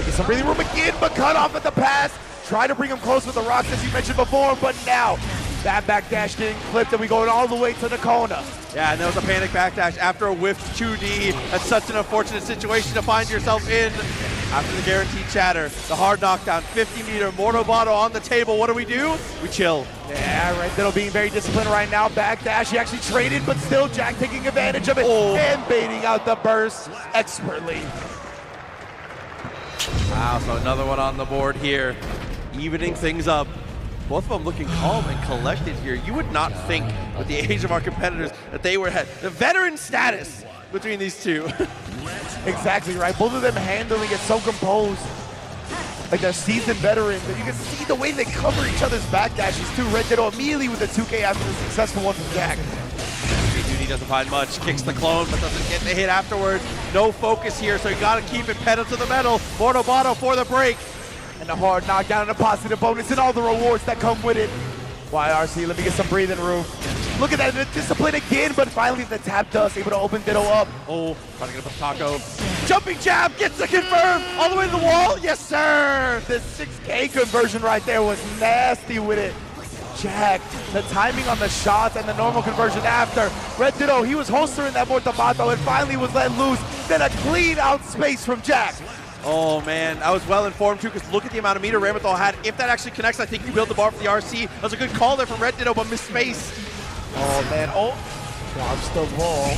Get some breathing room again, but cut off at the pass. Try to bring him close with the rocks as you mentioned before, but now that backdash getting clipped and we going all the way to the Kona. Yeah, and there was a panic backdash after a whiffed 2D. That's such an unfortunate situation to find yourself in. After the guaranteed chatter, the hard knockdown, 50-meter Mortal Bottle on the table. What do? We chill. Yeah, Red Ditto being very disciplined right now. Backdash, he actually traded, but still Jack taking advantage of it and baiting out the burst expertly. Wow, so another one on the board here, evening things up. Both of them looking calm and collected here. You would not think with the age of our competitors that they were the veteran status between these two. Exactly right. Both of them handling it so composed. Like they're seasoned veterans. And you can see the way they cover each other's backdashes too. Red Ditto immediately with the 2K after the successful one from Jack. Duty doesn't find much. Kicks the clone, but doesn't get the hit afterwards. No focus here, so you gotta keep it pedal to the metal. Mortal Bottle for the break. And a hard knockdown and a positive bonus and all the rewards that come with it. YRC, let me get some breathing room. Look at that, the discipline again, but finally the tap dust able to open Ditto up. Oh, trying to get up a taco. Jumping jab, gets the confirm, all the way to the wall, yes sir! The 6K conversion right there was nasty with it. Jack, the timing on the shots and the normal conversion after. Red Ditto, he was holstering that Mortabato and finally was let loose. Then a clean out space from Jack. Oh man, I was well informed too, because look at the amount of meter Ramethal had. If that actually connects, I think you build the bar for the RC. That was a good call there from Red Ditto, but missed space. Oh man, dodge the wall.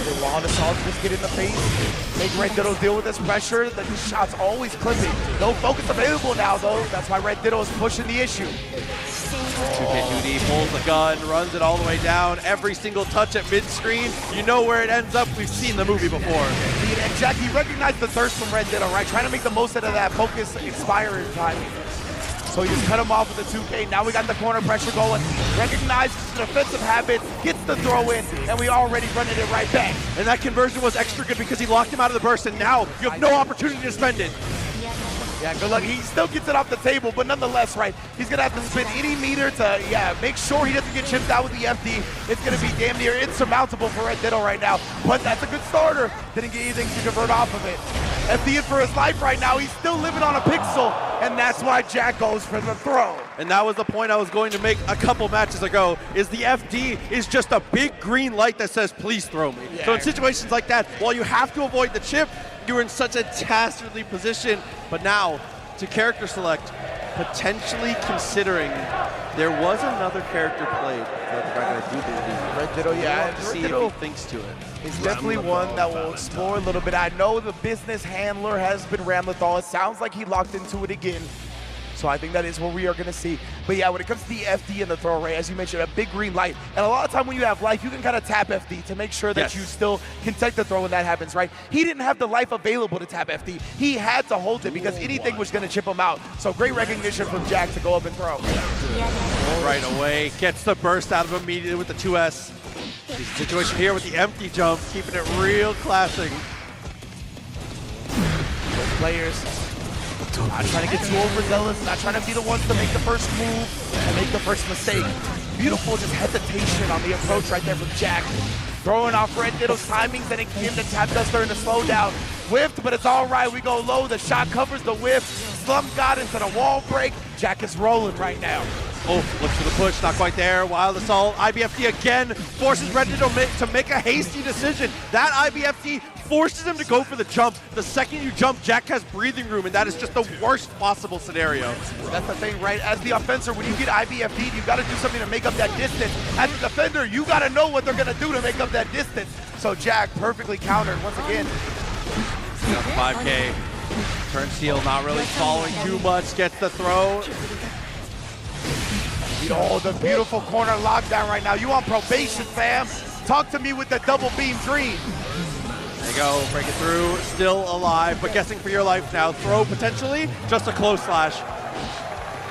The wall assault just get in the face. Make Red Ditto deal with this pressure. The shot's always clipping. No focus available now though. That's why Red Ditto is pushing the issue. 2K2D pulls the gun, runs it all the way down. Every single touch at mid-screen, you know where it ends up. We've seen the movie before. And Jack, he recognized the thirst from Red Ditto, right? Trying to make the most out of that focus expiring time. So he just cut him off with the 2K. Now we got the corner pressure going. Recognizes the defensive habits, gets the throw in, and we already running it right back. And that conversion was extra good because he locked him out of the burst, and now you have no opportunity to spend it. Yeah, good luck. He still gets it off the table, but nonetheless, right, he's going to have to spend any meter to, make sure he doesn't get chipped out with the FD. It's going to be damn near insurmountable for Red Ditto right now, but that's a good starter. Didn't get anything to convert off of it. FD in for his life right now. He's still living on a pixel, and that's why Jack goes for the throw. And that was the point I was going to make a couple matches ago, is the FD is just a big green light that says, please throw me. Yeah. So in situations like that, while you have to avoid the chip, you're in such a dastardly position. But now, to character select, potentially considering there was another character played. Red Ditto, yeah. To see if he thinks to it. It's definitely one that will explore a little bit. I know the business handler has been Ramlethal. It sounds like he locked into it again. So I think that is what we are going to see. But yeah, when it comes to the FD and the throw array, as you mentioned, a big green light. And a lot of time when you have life, you can kind of tap FD to make sure that you still can take the throw when that happens, right? He didn't have the life available to tap FD. He had to hold it because anything was going to chip him out. So great recognition from Jack to go up and throw. Right away, gets the burst out of him immediately with the 2S. Situation here with the empty jump, keeping it real classic. Both players not trying to get too overzealous, not trying to be the ones to make the first move and make the first mistake. Beautiful just hesitation on the approach right there from Jack. Throwing off Red Ditto's timings, letting him the tap duster in the slowdown. Whiffed, but it's all right. We go low. The shot covers the whiff. Slump got into the wall break. Jack is rolling right now. Oh, looks for the push, not quite there. Wild Assault. IBFD again forces Red Ditto to make a hasty decision. That IBFD forces him to go for the jump. The second you jump, Jack has breathing room, and that is just the worst possible scenario. That's the thing, right? As the offender, when you get IBFD'd, you got to do something to make up that distance. As a defender, you got to know what they're going to do to make up that distance. So Jack perfectly countered once again. 5K. Turn seal not really following too much. Gets the throw. Oh, the beautiful corner lockdown right now. You on probation, fam. Talk to me with the double beam dream. There you go, break it through, still alive, but guessing for your life now. Throw potentially, just a close slash.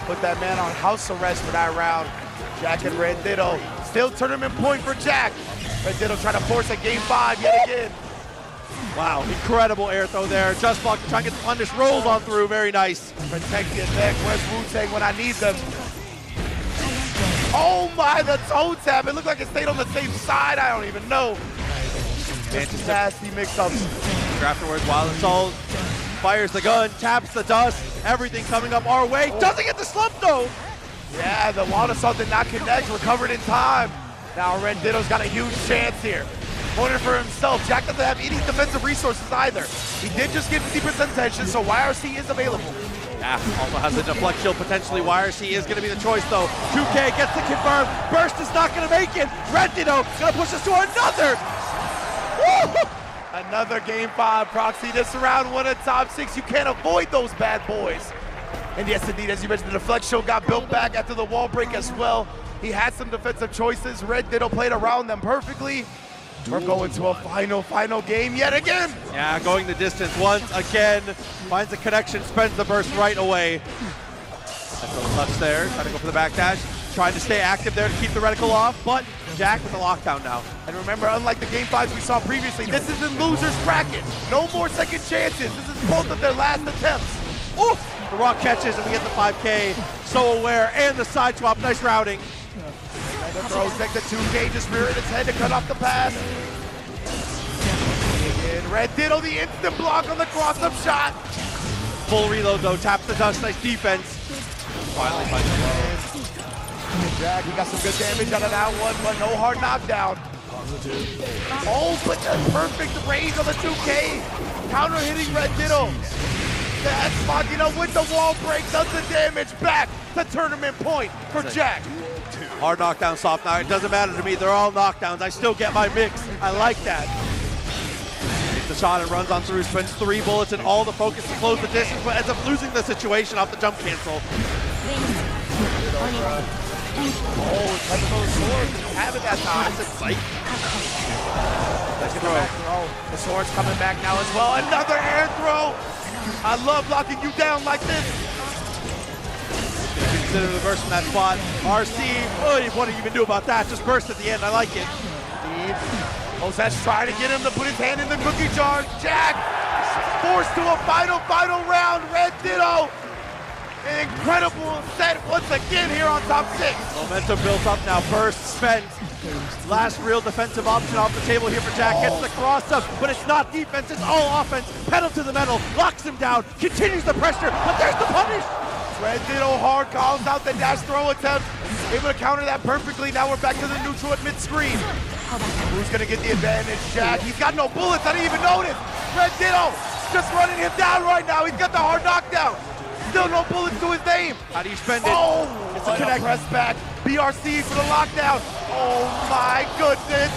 Put that man on house arrest for that round. Jack and Red Ditto. Still tournament point for Jack. Red Ditto trying to force a game 5 yet again. Wow, incredible air throw there. Just blocked to try and get the punish, rolls on through, very nice. Protect your neck, where's Wu-Tang when I need them? Oh my, the toe tap. It looked like it stayed on the same side. I don't even know. Just nasty mix-ups. Afterwards, Wild Assault fires the gun, taps the dust, everything coming up our way. Doesn't get the slump though. Yeah, the Wild Assault did not connect, recovered in time. Now Red Ditto's got a huge chance here. Corner for himself. Jack doesn't have any defensive resources either. He did just get 50% tension, so YRC is available. Yeah, also has a deflect shield potentially. YRC is going to be the choice though. 2K gets the confirm. Burst is not going to make it. Red Ditto going to push us to another. Woo! Another game 5 proxy. This round 1 of top 6. You can't avoid those bad boys. And yes, indeed, as you mentioned, the deflect shield got built back after the wall break as well. He had some defensive choices. Red Ditto played around them perfectly. We're going to a final game yet again. Yeah, going the distance once again. Finds the connection, spends the burst right away. That's a touch there, trying to go for the back dash. Trying to stay active there to keep the reticle off, but Jack with the lockdown now. And remember, unlike the game 5s we saw previously, this is in loser's bracket. No more second chances. This is both of their last attempts. Ooh, the rock catches and we get the 5K. So aware, and the side swap, nice routing. The throw takes the 2K, just rearing his head to cut off the pass. And Red Ditto, the instant block on the cross-up shot. Full reload though, taps the dust, nice defense. Finally finds the low. Jack, he got some good damage out of that one, but no hard knockdown. Oh, but the perfect range on the 2K. Counter hitting Red Ditto. The X-Machina with the wall break does the damage back to tournament point for Jack. Hard knockdown, soft knock. It doesn't matter to me. They're all knockdowns. I still get my mix. I like that. Takes the shot and runs on through. Spends 3 bullets and all the focus to close the distance, but ends up losing the situation off the jump cancel. Oh, it's like those swords. Have it that time. That's a sight. Let's get the back throw. The sword's coming back now as well. Another air throw. I love locking you down like this. Consider the burst from that spot. RC, oh, what do you even do about that? Just burst at the end, I like it. Moset's trying to get him to put his hand in the cookie jar. Jack forced to a final round. Red Ditto. An incredible set once again here on top 6. Momentum built up now, burst spent. Last real defensive option off the table here for Jack. Gets the cross up, but it's not defense, it's all offense. Pedal to the metal, locks him down, continues the pressure, but there's the punish. Red Ditto hard calls out the dash throw attempt. Able to counter that perfectly. Now we're back to the neutral at mid-screen. Who's gonna get the advantage? Jack, he's got no bullets, I didn't even notice. Red Ditto just running him down right now. He's got the hard knockdown. Still no bullets to his name. How do you spend it? Oh, it's a connect. Press back. BRC for the lockdown. Oh my goodness.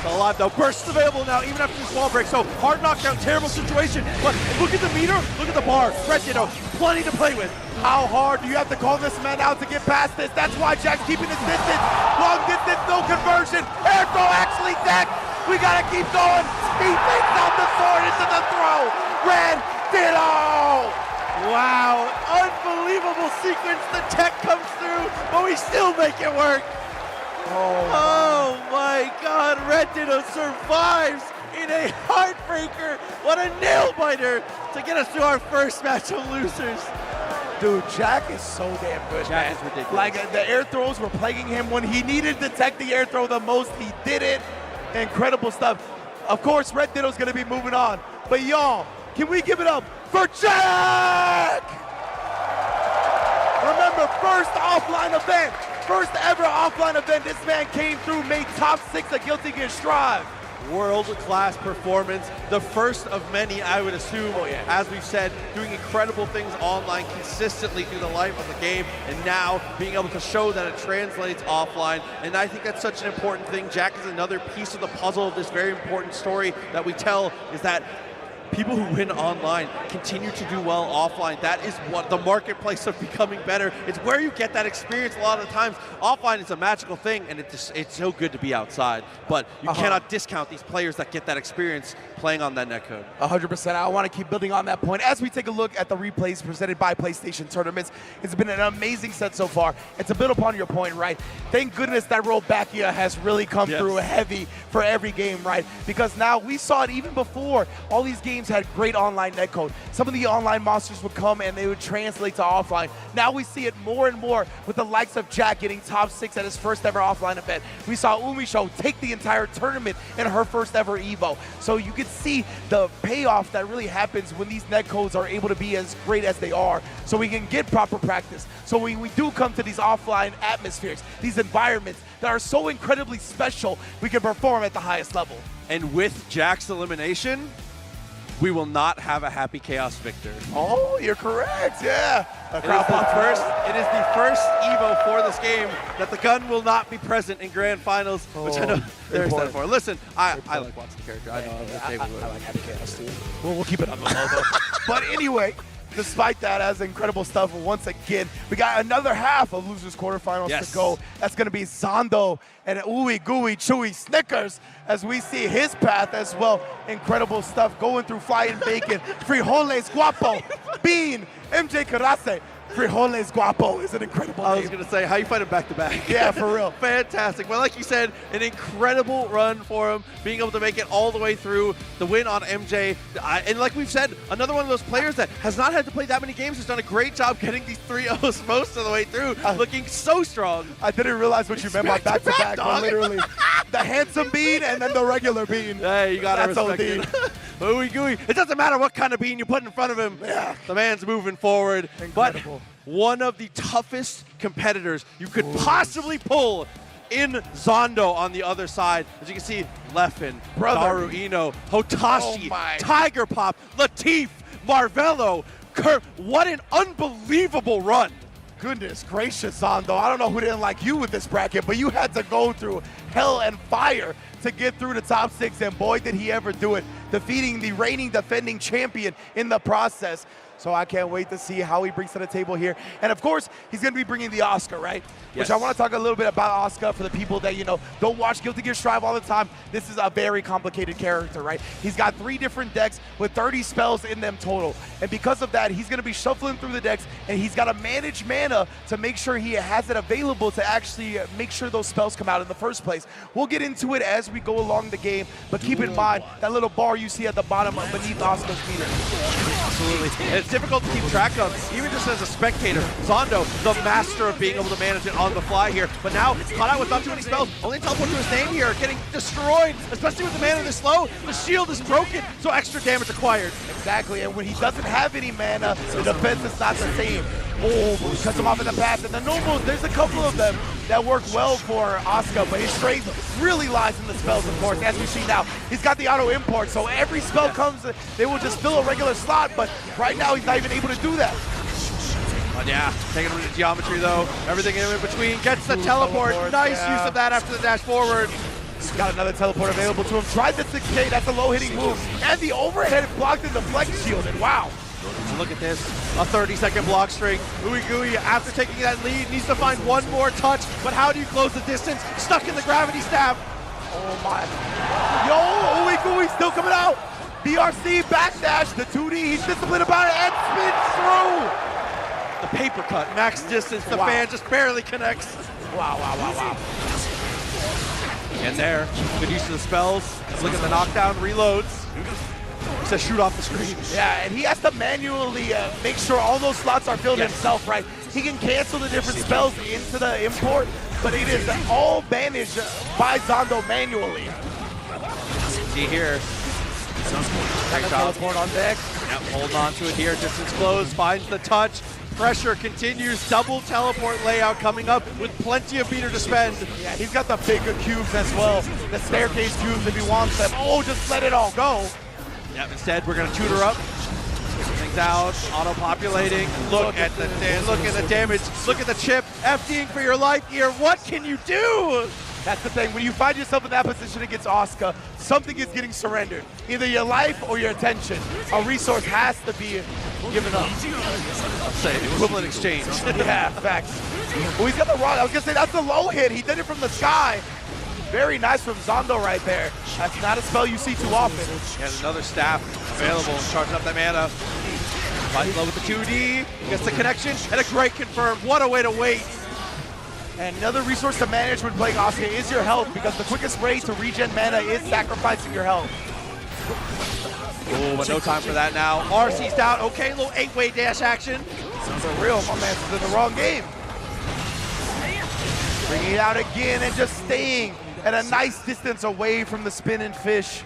Still alive though. Burst available now, even after this wall break. So hard knockdown, terrible situation. But look at the meter, look at the bar. Red Ditto, plenty to play with. How hard do you have to call this man out to get past this? That's why Jack's keeping his distance. Long distance, no conversion. Air throw actually decked. We gotta keep going. He takes out the sword into the throw. Red Ditto. Wow, unbelievable sequence. The tech comes through, but we still make it work. Oh my God, Red Ditto survives in a heartbreaker. What a nail-biter to get us to our first match of losers. Dude, Jack is so damn good, Jack man. is ridiculous. Like, the air throws were plaguing him. When he needed to tech the air throw the most, he did it. Incredible stuff. Of course, Red Ditto's gonna be moving on. But y'all, can we give it up for Jack? Remember, first offline event. First ever offline event. This man came through, made top 6 at Guilty Gear Strive. World-class performance, the first of many, I would assume. As we've said, doing incredible things online consistently through the life of the game, and now being able to show that it translates offline. And I think that's such an important thing. Jack is another piece of the puzzle of this very important story that we tell, is that people who win online continue to do well offline. That is what the marketplace of becoming better. It's where you get that experience a lot of the times. Offline is a magical thing, and it's so good to be outside. But you cannot discount these players that get that experience playing on that netcode. 100%. I want to keep building on that point. As we take a look at the replays presented by PlayStation Tournaments, it's been an amazing set so far. And to build upon your point, right, thank goodness that Rollbackia has really come through heavy for every game, right? Because now we saw it even before all these games had great online netcode. Some of the online monsters would come and they would translate to offline. Now we see it more and more with the likes of Jack getting top 6 at his first ever offline event. We saw Umisho take the entire tournament in her first ever Evo. So you can see the payoff that really happens when these netcodes are able to be as great as they are, so we can get proper practice. So when we do come to these offline atmospheres, these environments that are so incredibly special, we can perform at the highest level. And with Jack's elimination, we will not have a happy Chaos victor. Oh, you're correct, yeah. It is the first Evo for this game that the gun will not be present in Grand Finals, which I know they're excited for. Listen, I like watching the character. I know I like happy Chaos too. We'll keep it on the low though. But anyway, despite that, as incredible stuff, once again, we got another half of Losers Quarterfinals to go. That's going to be Zondo and Ooey Gooey Chewy Snickers as we see his path as well. Incredible stuff going through Flying Bacon, Frijoles Guapo, Bean, MJ Karase. Frijoles Guapo is an incredible name. I was going to say, how you fight him back-to-back? Yeah, for real. Fantastic. Well, like you said, an incredible run for him, being able to make it all the way through, the win on MJ. And like we've said, another one of those players that has not had to play that many games, has done a great job getting these 3-0s most of the way through, looking so strong. I didn't realize what you meant by back-to-back, but literally the handsome Bean and then the regular Bean. Hey, you got to respect it. Ooey Gooey. It doesn't matter what kind of bean you put in front of him. Yeah. The man's moving forward. Incredible. But one of the toughest competitors you could possibly pull in Zondo on the other side. As you can see, Leffen, Daru Ino, Hotashi, Tiger Pop, Latif, Marvello, Kurt. What an unbelievable run. Goodness gracious, Zondo. I don't know who didn't like you with this bracket, but you had to go through hell and fire to get through the top 6, and boy, did he ever do it, defeating the reigning defending champion in the process. So I can't wait to see how he brings to the table here. And of course, he's going to be bringing the Oscar, right? Yes. Which I want to talk a little bit about Oscar for the people that, you know, don't watch Guilty Gear Strive all the time. This is a very complicated character, right? He's got 3 different decks with 30 spells in them total. And because of that, he's going to be shuffling through the decks, and he's got to manage mana to make sure he has it available to actually make sure those spells come out in the first place. We'll get into it as we go along the game, but keep in mind that little bar you see at the bottom beneath Oscar's meter. Absolutely. And it's difficult to keep track of, even just as a spectator. Zondo, the master of being able to manage it on the fly here, but now caught out with not too many spells. Only teleport to his name here, getting destroyed, especially with the mana this low. The shield is broken, so extra damage acquired. Exactly, and when he doesn't have any mana, the defense is not the same. Oh, cuts him off in the path, and the normals, there's a couple of them that work well for Oscar, but his strength really lies in the spells, of course, as we see now. He's got the auto import, so every spell comes, they will just fill a regular slot, but right now he's not even able to do that. But yeah, taking him into geometry though, everything in between, gets the teleport, nice use of that after the dash forward. He's got another teleport available to him, tried the 6K, that's a low hitting move, and the overhead blocked in the flex shield, and wow. So look at this, a 30-second block string. Ooey Gooey, after taking that lead, needs to find one more touch, but how do you close the distance? Stuck in the gravity stab. Oh my. Yo, Ooey Gooey still coming out. BRC backdash, the 2D, he's disciplined about it, and spins through. The paper cut, max distance, the fan just barely connects. Wow. And there, good use of the spells. Look at the knockdown, reloads. He says shoot off the screen. Yeah, and he has to manually make sure all those slots are filled himself, right? He can cancel the different spells into the import, but it is all managed by Zondo manually. See here. Teleport on deck. Yep, holding on to it here. Distance close, finds the touch. Pressure continues. Double teleport layout coming up with plenty of meter to spend. Yeah, he's got the bigger cubes as well. The staircase cubes if he wants them. Oh, just let it all go. Yep, instead we're gonna tutor up. Things out, auto-populating. Look at the damage. Look at the chip. FDing for your life here. What can you do? That's the thing. When you find yourself in that position against Asuka, something is getting surrendered. Either your life or your attention. A resource has to be given up. I'll say equivalent exchange. Yeah, facts. Oh, he's got the wrong. I was gonna say that's the low hit. He did it from the sky. Very nice from Zondo right there. That's not a spell you see too often. And another staff available, charging up that mana. Fights low with the 2D, gets the connection, and a great confirm. What a way to wait. And another resource to manage when playing Asuka is your health, because the quickest way to regen mana is sacrificing your health. Oh, but no time for that now. RC's down. Okay, little 8-way dash action. Sounds real. My man's in the wrong game. Bringing it out again and just staying at a nice distance away from the spinning fish.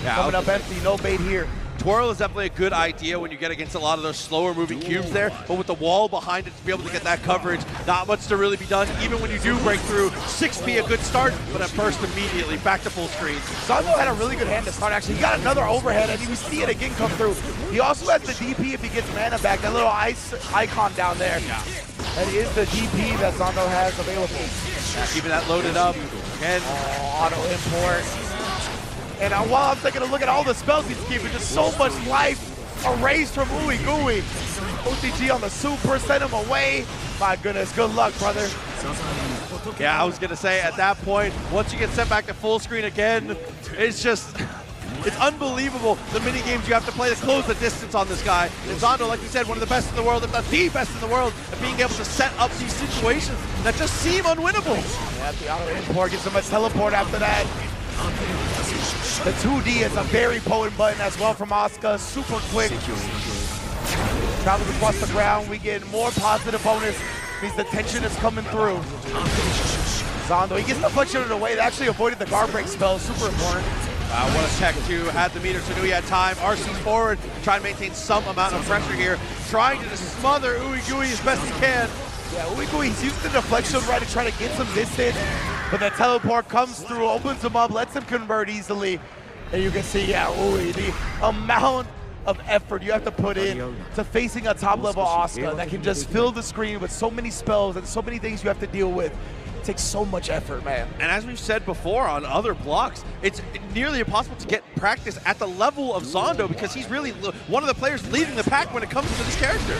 Yeah, coming up empty, no bait here. Twirl is definitely a good idea when you get against a lot of those slower moving cubes there, but with the wall behind it to be able to get that coverage, not much to really be done. Even when you do break through, 6P a good start, but at first immediately back to full screen. Zondo had a really good hand to start actually. He got another overhead and you see it again come through. He also has the DP if he gets mana back, that little ice icon down there. Yeah. That is the DP that Zondo has available. Yeah, keeping that loaded up. Again. Auto import. And while I'm taking a look at all the spells he's keeping, just so much life erased from Ooey Gooey. OTG on the super, send him away. My goodness, good luck, brother. Yeah, I was gonna say at that point, once you get sent back to full screen again, it's just, it's unbelievable the mini games you have to play to close the distance on this guy. And Zondo, like you said, one of the best in the world, if not the best in the world, at being able to set up these situations that just seem unwinnable. Yeah, the auto import gets him a teleport after that. The 2D is a very potent button as well from Asuka, super quick. Travels across the ground, we get more positive bonus, means the tension is coming through. Zondo, he gets the flexion of the way, that actually avoided the guard break spell, super important. What a tech too, had the meter, so knew he had time. RC's forward, trying to maintain some amount of pressure here, trying to just smother Ooey Gooey as best he can. Yeah, Ooey Gooey, he's using the deflection right to try to get some distance, but the teleport comes through, opens him up, lets him convert easily. And you can see, yeah, Ooey, the amount of effort you have to put in to facing a top-level Asuka that can just fill the screen with so many spells and so many things you have to deal with. It takes so much effort, man. And as we've said before on other blocks, it's nearly impossible to get practice at the level of Zondo because he's really one of the players leading the pack when it comes to this character.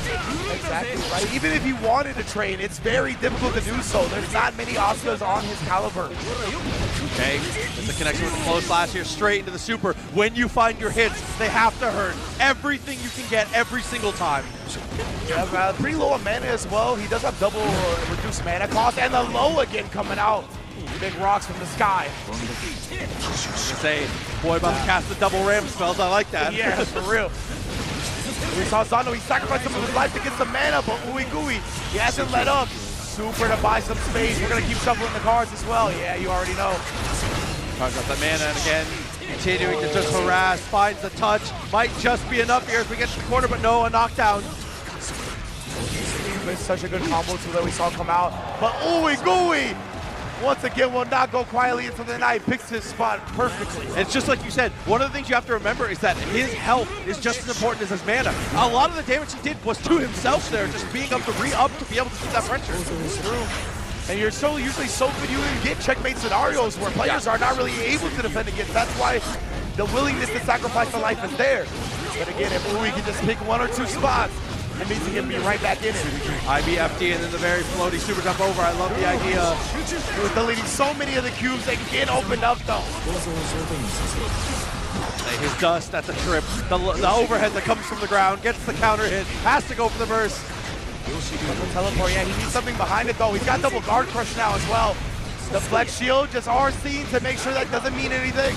Exactly right. Even if he wanted to train, it's very difficult to do so. There's not many Asukas on his caliber. Okay, there's a connection with the close slash here, straight into the super. When you find your hits, they have to hurt. Everything you can get every single time. Yeah, pretty low on mana as well. He does have double reduced mana cost, and the low again coming out. Big rocks from the sky. Say, boy, about to cast the double ram spells. I like that. Yeah, for real. We saw Zondo, he sacrificed some of his life to get some mana, but Ooey Gooey, he hasn't let up. Super to buy some space. We're gonna keep shuffling the cards as well. Yeah, you already know. Talks about the mana, and again, continuing to just harass, finds the touch. Might just be enough here as we get to the corner, but no, a knockdown. It's such a good combo too that we saw come out. But Ooey Gooey, once again, will not go quietly into the night, picks his spot perfectly. It's just like you said, one of the things you have to remember is that his health is just as important as his mana. A lot of the damage he did was to himself there, just being able to re-up to be able to keep that pressure. It's true. And you're so usually so good you can get checkmate scenarios where players are not really able to defend against. That's why the willingness to sacrifice the life is there. But again, if Ooey can just pick one or two spots, it means he can be right back in it. IBFD and then the very floaty super jump over. I love the idea. He was deleting so many of the cubes they get opened up though. His dust at the trip, the overhead that comes from the ground, gets the counter hit, has to go for the burst. Teleport, yeah, he needs something behind it though. He's got double guard crush now as well. The flex shield just RCing to make sure that doesn't mean anything.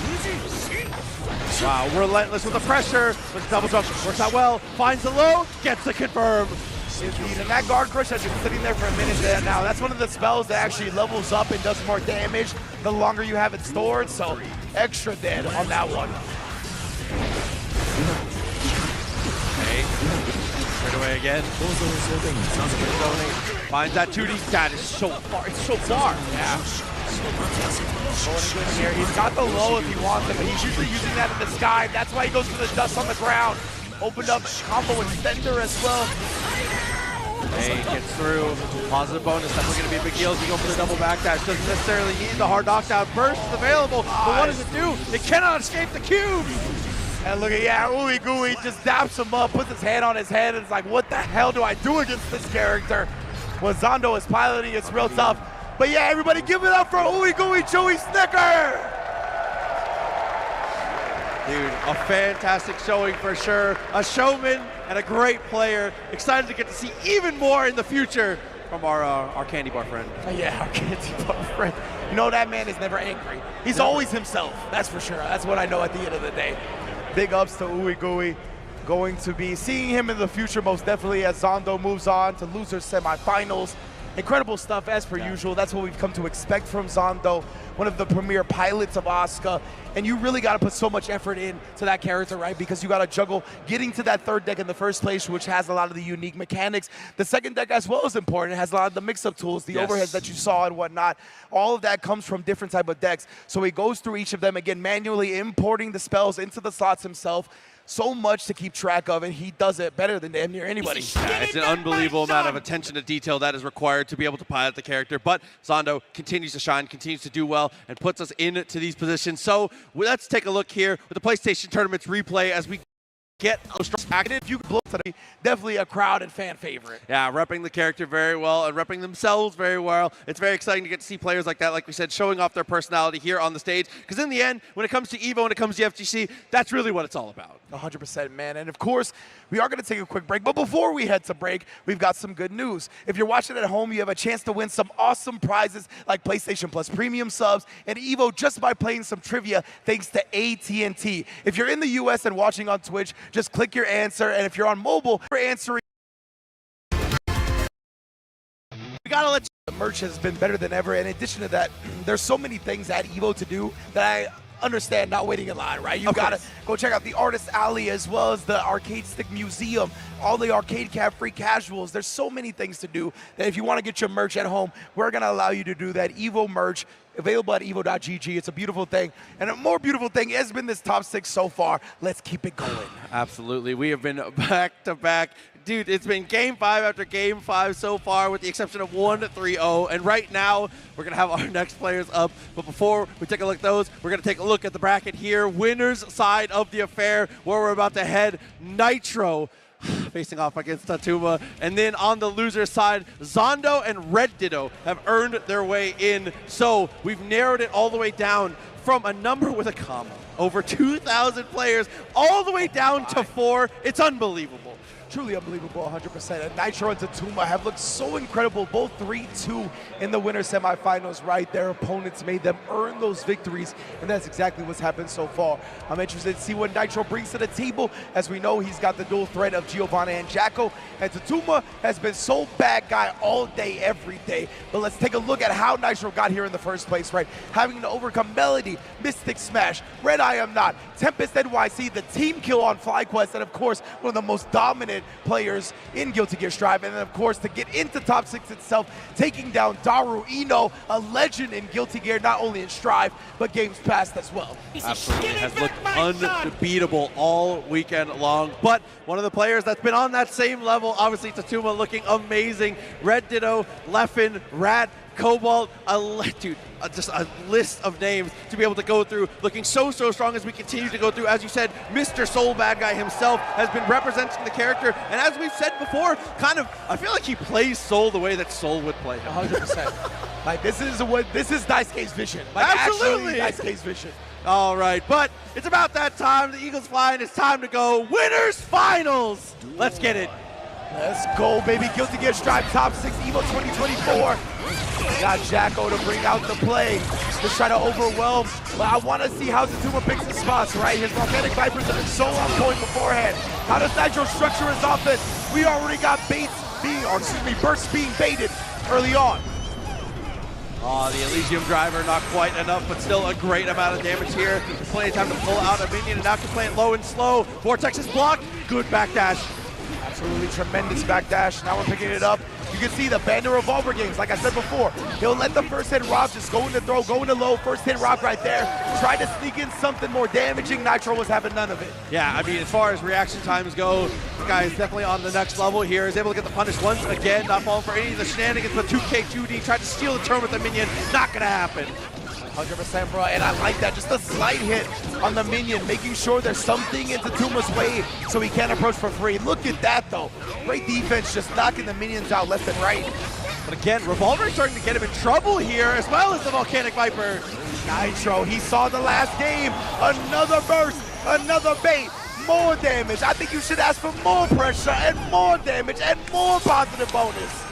Wow, relentless with the pressure. Let's double jump. Works out well. Finds the low. Gets the confirm. Indeed, and that guard crush has been sitting there for a minute there now. That's one of the spells that actually levels up and does more damage the longer you have it stored, so extra dead on that one. Okay, straight away again. Finds that 2D. That is so far, it's so far. Yeah. Going in here. He's got the low if he wants it, but he's usually using that in the sky. That's why he goes for the dust on the ground. Opened up combo extender as well. Hey, gets through. Positive bonus, definitely going to be a big deal as you go for the double backdash. Doesn't necessarily need the hard knockdown. Burst is available, but what does it do? It cannot escape the cube. And look at, yeah, Ooey Gooey just daps him up, puts his hand on his head, and it's like, what the hell do I do against this character? When Zondo is piloting, it's real tough. But yeah, everybody give it up for Ooey Gooey Chewy Snicker! Dude, a fantastic showing for sure. A showman and a great player. Excited to get to see even more in the future from our candy bar friend. Yeah, our candy bar friend. You know, that man is never angry. He's always himself, that's for sure. That's what I know at the end of the day. Big ups to Ooey Gooey. Going to be seeing him in the future most definitely as Zondo moves on to losers semifinals. Incredible stuff as per usual. That's what we've come to expect from Zondo, one of the premier pilots of Asuka. And you really got to put so much effort into that character, right? Because you got to juggle getting to that third deck in the first place, which has a lot of the unique mechanics. The second deck as well is important. It has a lot of the mix-up tools, the overheads that you saw and whatnot. All of that comes from different type of decks. So he goes through each of them, again, manually importing the spells into the slots himself. So much to keep track of, and he does it better than damn near anybody. Yeah, it's an unbelievable amount of attention to detail that is required to be able to pilot the character, but Zondo continues to shine, continues to do well, and puts us into these positions. So let's take a look here with the PlayStation Tournaments replay as we get if you could blow today, definitely a crowd and fan favorite. Yeah, repping the character very well and repping themselves very well. It's very exciting to get to see players like that, like we said, showing off their personality here on the stage. Because in the end, when it comes to EVO, when it comes to FGC, that's really what it's all about. 100%, man. And of course, we are going to take a quick break. But before we head to break, we've got some good news. If you're watching at home, you have a chance to win some awesome prizes like PlayStation Plus premium subs and EVO just by playing some trivia thanks to AT&T. If you're in the US and watching on Twitch, just click your answer. And if you're on mobile, you're answering. We gotta let you. The merch has been better than ever. In addition to that, there's so many things at EVO to do that I understand not waiting in line, right? You gotta go check out the Artist Alley as well as the Arcade Stick Museum, all the arcade cab free casuals. There's so many things to do that if you want to get your merch at home, we're gonna allow you to do that. EVO merch available at evo.gg. It's a beautiful thing. And a more beautiful thing has been this top 6 so far. Let's keep it going. Absolutely. We have been back to back. Dude, it's been game 5 after game 5 so far with the exception of 1-3-0. And right now, we're going to have our next players up. But before we take a look at those, we're going to take a look at the bracket here. Winners side of the affair where we're about to head. Nitro facing off against Tatuma. And then on the loser side, Zondo and Red Ditto have earned their way in. So we've narrowed it all the way down from a number with a comma. Over 2,000 players, all the way down to 4. It's unbelievable. Truly unbelievable, 100%. And Nitro and Tatuma have looked so incredible, both 3-2 in the winter semifinals, right? Their opponents made them earn those victories, and that's exactly what's happened so far. I'm interested to see what Nitro brings to the table. As we know, he's got the dual threat of Giovanna and Jacko, and Tatuma has been so bad guy all day, every day. But let's take a look at how Nitro got here in the first place, right? Having to overcome Melody, Mystic Smash, Red I Am Not, Tempest NYC, the team kill on FlyQuest, and of course, one of the most dominant players in Guilty Gear Strive, and then of course to get into top 6 itself, taking down Daru Ino, a legend in Guilty Gear, not only in Strive, but games past as well. Absolutely, has looked unbeatable all weekend long, but one of the players that's been on that same level, obviously Tatuma looking amazing, Red Ditto, Leffen, Rat, Cobalt, just a list of names to be able to go through, looking so strong as we continue to go through. As you said, Mr. Soul Bad Guy himself has been representing the character, and as we've said before, I feel like he plays Soul the way that Soul would play him. 100%. Like this is Daisuke's vision. Like absolutely, Daisuke's vision. All right, but it's about that time. The Eagles fly, and it's time to go winners finals. Let's get it. Let's go, baby. Guilty Gear Stripe Top 6 EVO 2024. Got Jacko to bring out the play. Just try to overwhelm. But I want to see how Zatuma picks his spots, right? His Volcanic Vipers have been so on point beforehand. How does Nitro structure his offense? We already got bursts being baited early on. Oh, the Elysium driver, not quite enough, but still a great amount of damage here. There's plenty of time to pull out a minion, and now can play it low and slow. Vortex is blocked. Good backdash. Absolutely tremendous backdash. Now we're picking it up. You can see the Bandit Revolver games, like I said before. He'll let the first hit Rob just go into throw, go into low, first hit Rob right there. Try to sneak in something more damaging. Nitro was having none of it. Yeah, I mean, as far as reaction times go, the guy is definitely on the next level here. He's able to get the punish once again, not falling for any of the shenanigans, but 2K Judy tried to steal the turn with the minion. Not gonna happen. 100%, bro, and I like that. Just a slight hit on the minion, making sure there's something in Zatuma's way so he can't approach for free. Look at that, though. Great defense, just knocking the minions out left and right. But again, Revolver is starting to get him in trouble here, as well as the Volcanic Viper. Nitro, he saw the last game. Another burst, another bait, more damage. I think you should ask for more pressure and more damage and more positive bonus.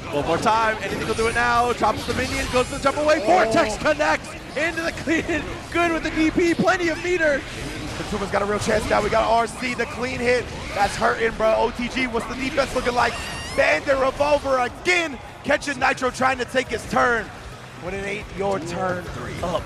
One more time, anything will do it now. Drops the minion, goes to the jump away. Vortex connects into the clean. Good with the DP, plenty of meter. Zatuma's got a real chance now. We got RC, the clean hit. That's hurting, bro. OTG, what's the defense looking like? Bandit Revolver again, catching Nitro trying to take his turn. When it ain't your turn, 3 up.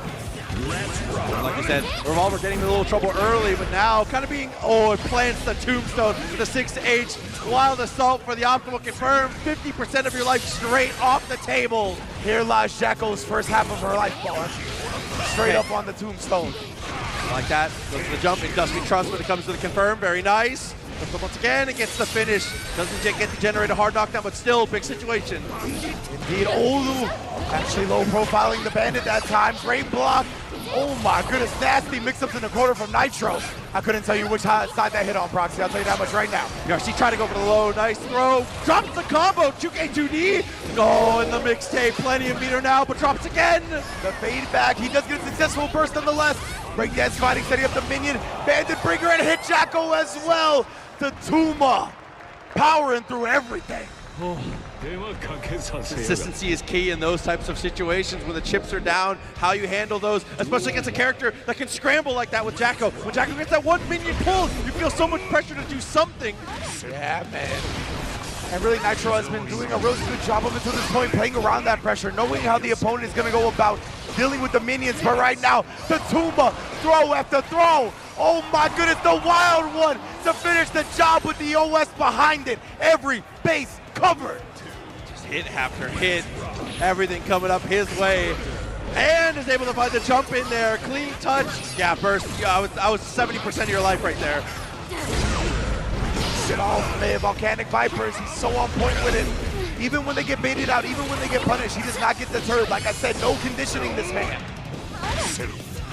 Like I said, Revolver getting in a little trouble early, but now kind of being, it plants the tombstone with the 6H. Wild Assault for the optimal confirm. 50% of your life straight off the table. Here lies Jacko's first half of her life bar. Straight up on the tombstone. Like that, goes to the jump, it doesn't trust when it comes to the confirm, very nice. But once again, it gets the finish. Doesn't get to generate a hard knockdown, but still, big situation. Indeed, Olu actually low profiling the Bandit that time. Great block. Oh my goodness, nasty mix-ups in the corner from Nitro. I couldn't tell you which side that hit on, Proxy. I'll tell you that much right now. RC tried to go for the low, nice throw. Drops the combo, 2K2D. Oh, in the mixtape, plenty of meter now, but drops again. The fade back, he does get a successful burst nonetheless. Breakdance fighting, setting up the minion. Bandit Bringer and hit Jacko as well. Zatuma powering through everything. Consistency is key in those types of situations when the chips are down, how you handle those, especially against a character that can scramble like that with Jacko. When Jacko gets that one minion pulled, you feel so much pressure to do something. Yeah, man. And really, Nitro has been doing a really good job up until this point, playing around that pressure, knowing how the opponent is going to go about dealing with the minions. But right now, Zatuma, throw after throw. Oh my goodness, the wild one to finish the job with the OS behind it. Every base covered. Just hit after hit, everything coming up his way. And is able to find the jump in there, clean touch. Yeah, burst, I was 70% of your life right there. Get off, man, Volcanic Vipers, he's so on point with it. Even when they get baited out, even when they get punished, he does not get deterred. Like I said, no conditioning this man.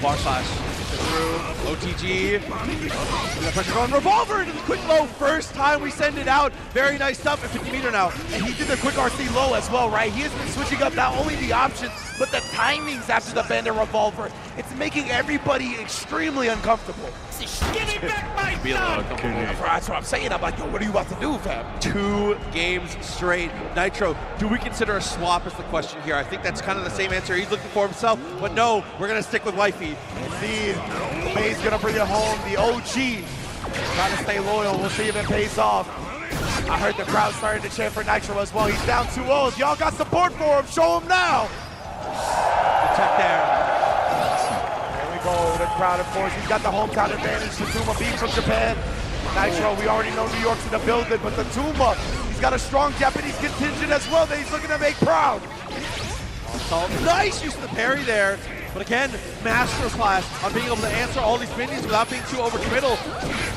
Bar slash through, OTG. The pressure going, Revolver into the quick low. First time we send it out. Very nice stuff at 50 meter now. And he did the quick RC low as well, right? He has been switching up not only the options, but the timings after the Bandit Revolver. It's making everybody extremely uncomfortable. Give me back my son! That's what I'm saying. I'm like, yo, what are you about to do, fam? 2 games straight. Nitro, do we consider a swap is the question here. I think that's kind of the same answer he's looking for himself, but no, we're going to stick with Wifey. Indeed. The Bay's going to bring it home. The OG trying to stay loyal. We'll see if it pays off. I heard the crowd starting to chant for Nitro as well. He's down 2-0. Y'all got support for him. Show him now. The tech there. Go, the crowd, of course. He's got the hometown advantage. Zatuma being from Japan. Nitro, we already know New York's in the building, but Zatuma, he's got a strong Japanese contingent as well that he's looking to make proud. Nice use of the parry there. But again, masterclass on being able to answer all these minions without being too overcommittal.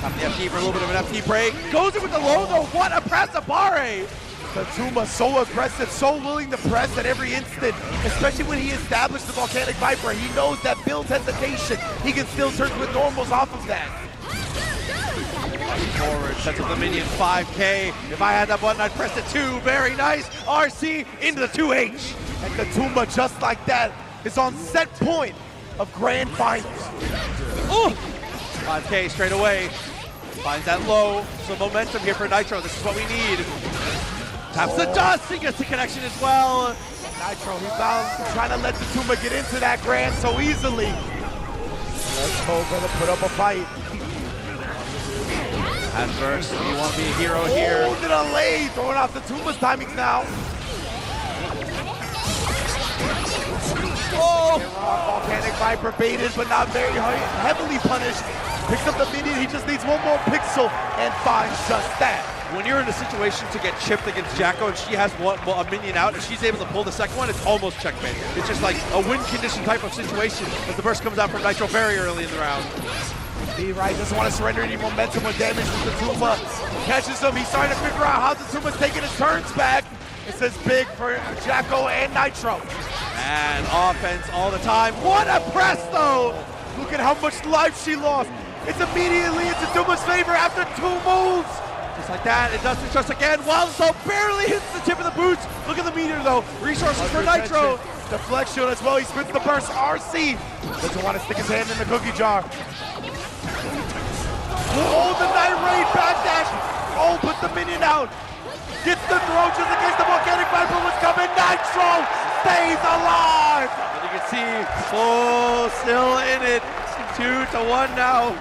Got the FT for a little bit of an FT break. Goes in with the low though. What a press-a-bare! Zatuma so aggressive, so willing to press at every instant, especially when he established the Volcanic Viper. He knows that builds hesitation. He can still turn with normals off of that. Forward, sets up the minion 5K. If I had that button, I'd press it 2. Very nice. RC into the 2H. And Zatuma, just like that, is on set point of grand finals. Ooh! 5K straight away. Finds that low. Some momentum here for Nitro. This is what we need. Taps the dust. He gets the connection as well. Nitro, he's trying to let the Tuma get into that Grand so easily. Let's go, brother, put up a fight. At first, you want to be a hero here. Oh, the delay, throwing off the Tuma's timings now. Oh! Volcanic Viper baited, but not very heavily punished. Picks up the minion, he just needs one more pixel and finds just that. When you're in a situation to get chipped against Jacko and she has a minion out and she's able to pull the second one, it's almost checkmate. It's just like a win condition type of situation as the burst comes out from Nitro very early in the round. B-Right doesn't want to surrender any momentum or damage to the Tuma. Catches him, he's starting to figure out how the Tuma's taking his turns back. It says big for Jacko and Nitro. And offense all the time. What a press though! Look at how much life she lost. It's immediately into Tuma's favor after 2 moves. Just like that, it doesn't just again. Wild Assault barely hits the tip of the boots. Look at the meter though. Resources for Nitro. Deflect shield as well. He spins the burst. RC doesn't want to stick his hand in the cookie jar. Oh, the Night Raid backdash. Oh, put the minion out. Gets the throw just in case the Volcanic Viper was coming. Nitro stays alive. And you can see, oh, still in it. 2-1 now.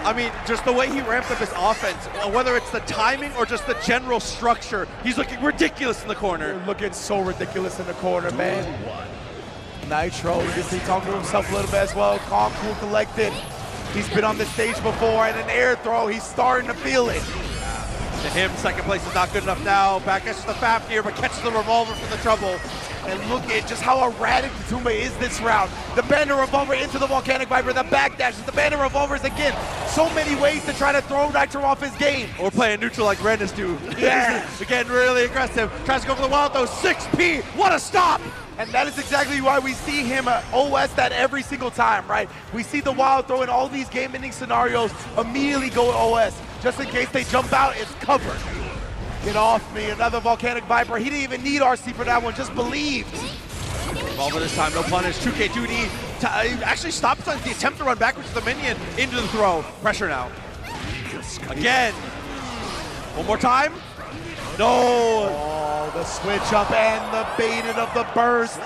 I mean, just the way he ramped up his offense, whether it's the timing or just the general structure, he's looking ridiculous in the corner. You're looking so ridiculous in the corner, man. Nitro, you can see talking to himself a little bit as well. Calm, cool, collected. He's been on the stage before, and an air throw, he's starting to feel it. To him, second place is not good enough now. Back catches the Fafnir, but catches the revolver for the trouble. And look at just how erratic the Tuma is this round. The Bandit Revolver into the Volcanic Viper, the backdashes, the Bandit Revolvers again. So many ways to try to throw Nitro off his game. Or playing neutral like Renus do. Yeah. Again, really aggressive. Tries to go for the wild though. 6P, what a stop! And that is exactly why we see him OS that every single time, right? We see the wild throw in all these game-ending scenarios immediately go OS. Just in case they jump out, it's covered. Get off me, another Volcanic Viper. He didn't even need RC for that one, just believed. Revolver this time, no punish. 2K 2D actually stops the attempt to run backwards to the minion into the throw. Pressure now. Again. One more time. No. Oh, the switch up and the baited of the burst.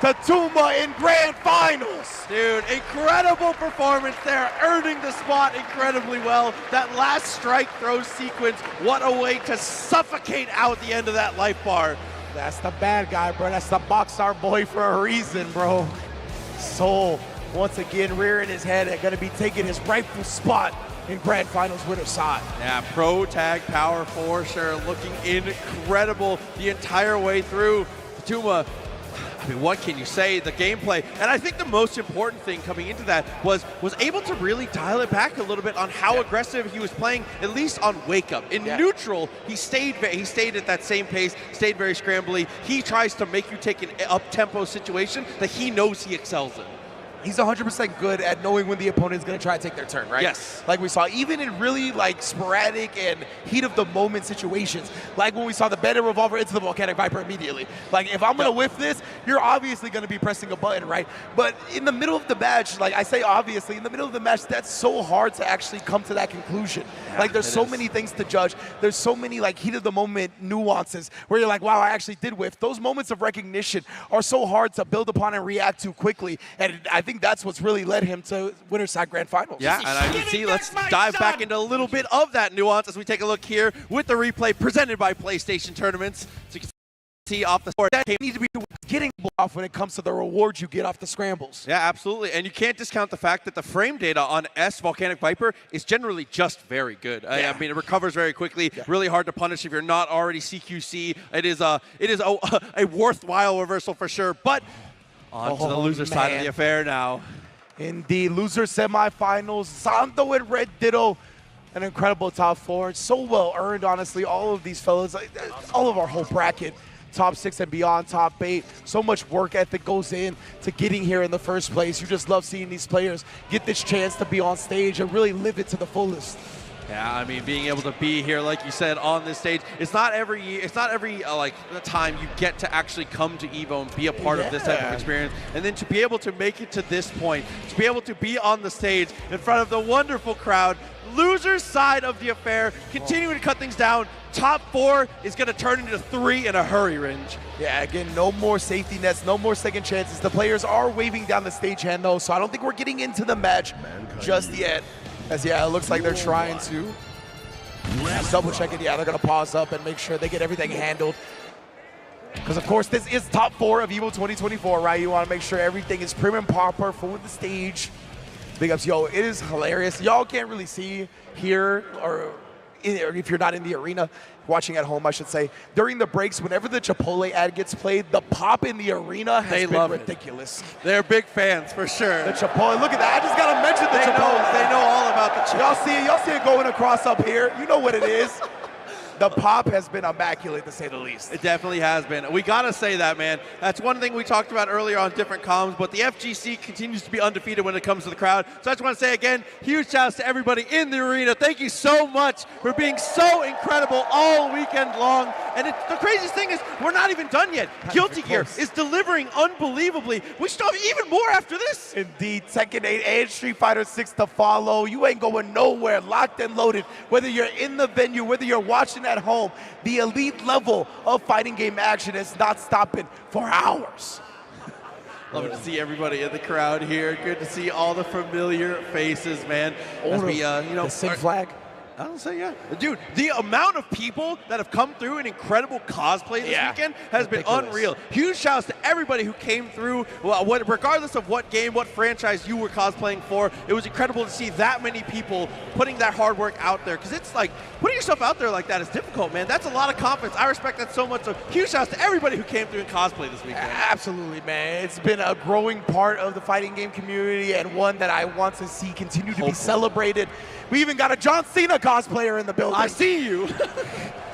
The Tuma in grand finals. Dude, incredible performance there, earning the spot incredibly well. That last strike throw sequence, what a way to suffocate out the end of that life bar. That's the bad guy, bro. That's the Boxstar boy for a reason, bro. Soul, once again, rearing his head and gonna be taking his rightful spot in grand finals winner side. Yeah, pro tag power for sure, looking incredible the entire way through. Tuma, I mean, what can you say? The gameplay, and I think the most important thing coming into that was able to really dial it back a little bit on how aggressive he was playing, at least on Wake Up. In neutral, he stayed at that same pace, stayed very scrambly. He tries to make you take an up-tempo situation that he knows he excels in. He's 100% good at knowing when the opponent is going to try to take their turn, right? Yes. Like we saw, even in really like sporadic and heat of the moment situations, like when we saw the Bandit Revolver into the Volcanic Viper immediately. Like if I'm going to whiff this, you're obviously going to be pressing a button, right? But in the middle of the match, like I say obviously, in the middle of the match, that's so hard to actually come to that conclusion. Yeah, like there's so many things to judge. There's so many like heat of the moment nuances where you're like, wow, I actually did whiff. Those moments of recognition are so hard to build upon and react to quickly. And I think that's what's really led him to winner's side grand finals. Yeah, and I can see, let's dive back into a little bit of that nuance as we take a look here with the replay presented by PlayStation Tournaments. So you can see off the board, that needs to be getting off when it comes to the rewards you get off the scrambles. Yeah, absolutely. And you can't discount the fact that the frame data on S Volcanic Viper is generally just very good. I mean, it recovers very quickly, really hard to punish if you're not already CQC. It is a worthwhile reversal for sure, but on to the loser side of the affair now. Indeed, loser semifinals, Santo and Red Ditto, an incredible top four. So well earned, honestly, all of these fellas, all of our whole bracket, top 6 and beyond, top 8. So much work ethic goes in to getting here in the first place. You just love seeing these players get this chance to be on stage and really live it to the fullest. Yeah, I mean, being able to be here, like you said, on this stage, it's not every like time you get to actually come to EVO and be a part of this type of experience. And then to be able to make it to this point, to be able to be on the stage in front of the wonderful crowd, Loser's side of the affair, continuing to cut things down. Top 4 is going to turn into 3 in a hurry, Ringe. Yeah, again, no more safety nets, no more second chances. The players are waving down the stagehand, though, so I don't think we're getting into the match just yet. As, yeah, it looks like they're trying to double check it. Yeah, they're going to pause up and make sure they get everything handled. Because, of course, this is top 4 of EVO 2024, right? You want to make sure everything is prim and proper for the stage. Big ups, yo, it is hilarious. Y'all can't really see here, or if you're not in the arena, watching at home, I should say. During the breaks, whenever the Chipotle ad gets played, the pop in the arena has been ridiculous. They're big fans, for sure. The Chipotle, look at that. I just got to mention the Chipotle. They know all about the Chipotle. Y'all see it going across up here. You know what it is. The pop has been immaculate, to say the least. It definitely has been. We got to say that, man. That's one thing we talked about earlier on different comms, but the FGC continues to be undefeated when it comes to the crowd. So I just want to say again, huge shouts to everybody in the arena. Thank you so much for being so incredible all weekend long. And the craziest thing is, we're not even done yet. Guilty Gear is delivering unbelievably. We still have even more after this. Indeed, Tekken 8 and Street Fighter 6 to follow. You ain't going nowhere, locked and loaded. Whether you're in the venue, whether you're watching at home, the elite level of fighting game action is not stopping for hours. Loving to see everybody in the crowd here. Good to see all the familiar faces, man. As we, the SIG flag. I don't say yeah. Dude, the amount of people that have come through in incredible cosplay this weekend has been unreal. Huge shouts to everybody who came through, regardless of what game, what franchise you were cosplaying for. It was incredible to see that many people putting that hard work out there, because it's like, putting yourself out there like that is difficult, man. That's a lot of confidence. I respect that so much. So huge shouts to everybody who came through and cosplay this weekend. Absolutely, man. It's been a growing part of the fighting game community, and one that I want to see continue to be celebrated. We even got a John Cena cosplayer in the building. I see you.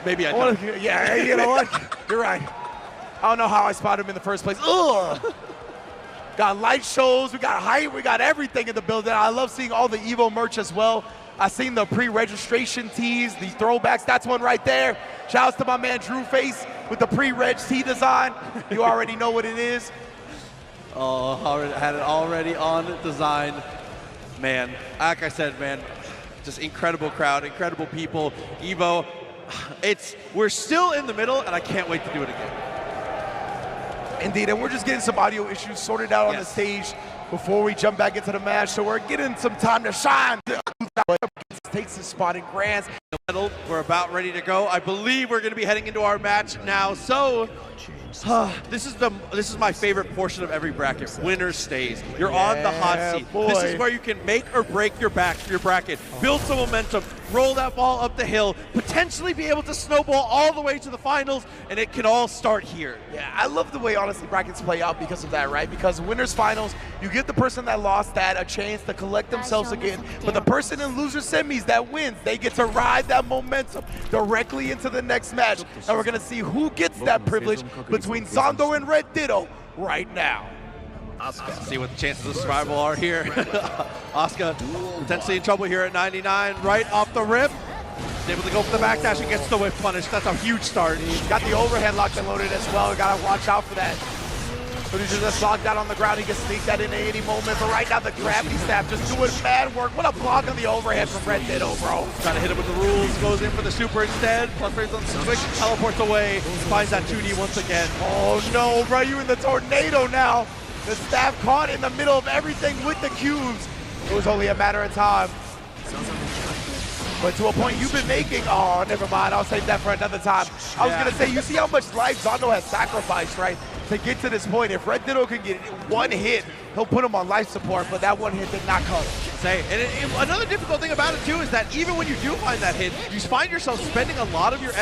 Maybe I don't. Yeah, you know what? You're right. I don't know how I spotted him in the first place. Ugh. Got light shows, we got hype, we got everything in the building. I love seeing all the EVO merch as well. I seen the pre-registration tees, the throwbacks. That's one right there. Shouts to my man Drew Face with the pre-reg tee design. You already know what it is. Oh, had it already on design. Man, like I said, man, just incredible crowd, incredible people. EVO, we're still in the middle, and I can't wait to do it again. Indeed, and we're just getting some audio issues sorted out on the stage before we jump back into the match, so we're getting some time to shine. Takes his spot in Grants. We're about ready to go. I believe we're going to be heading into our match now. So this is my favorite portion of every bracket. Winner stays. You're on the hot seat. Boy. This is where you can make or break your bracket. Build some momentum. Roll that ball up the hill. Potentially be able to snowball all the way to the finals, and it can all start here. Yeah, I love the way, honestly, brackets play out because of that, right? Because winners finals, you give the person that lost that a chance to collect themselves again. But the person in loser semis that wins, they get to ride that momentum directly into the next match. And we're going to see who gets that privilege between Zondo and Red Ditto right now. Asuka, see what the chances of survival are here. Asuka potentially in trouble here at 99, right off the rip. He's able to go for the backdash and gets the whip punish. That's a huge start. He's got the overhead locked and loaded as well. Got to watch out for that. But he's just locked out on the ground. He can sneak that in at any moment. But right now, the gravity staff just doing mad work. What a block on the overhead from Red Ditto, bro. Trying to hit him with the rules. Goes in for the super instead. Plus frames on the switch. Teleports away. Finds that 2D once again. Oh no, bro. You in the tornado now. The staff caught in the middle of everything with the cubes. It was only a matter of time. But to a point you've been making, oh, never mind. I'll save that for another time. I was going to say, you see how much life Zondo has sacrificed, right, to get to this point. If Red Ditto can get one hit, he'll put him on life support, but that one hit did not come. Another difficult thing about it too is that even when you do find that hit, you find yourself spending a lot of your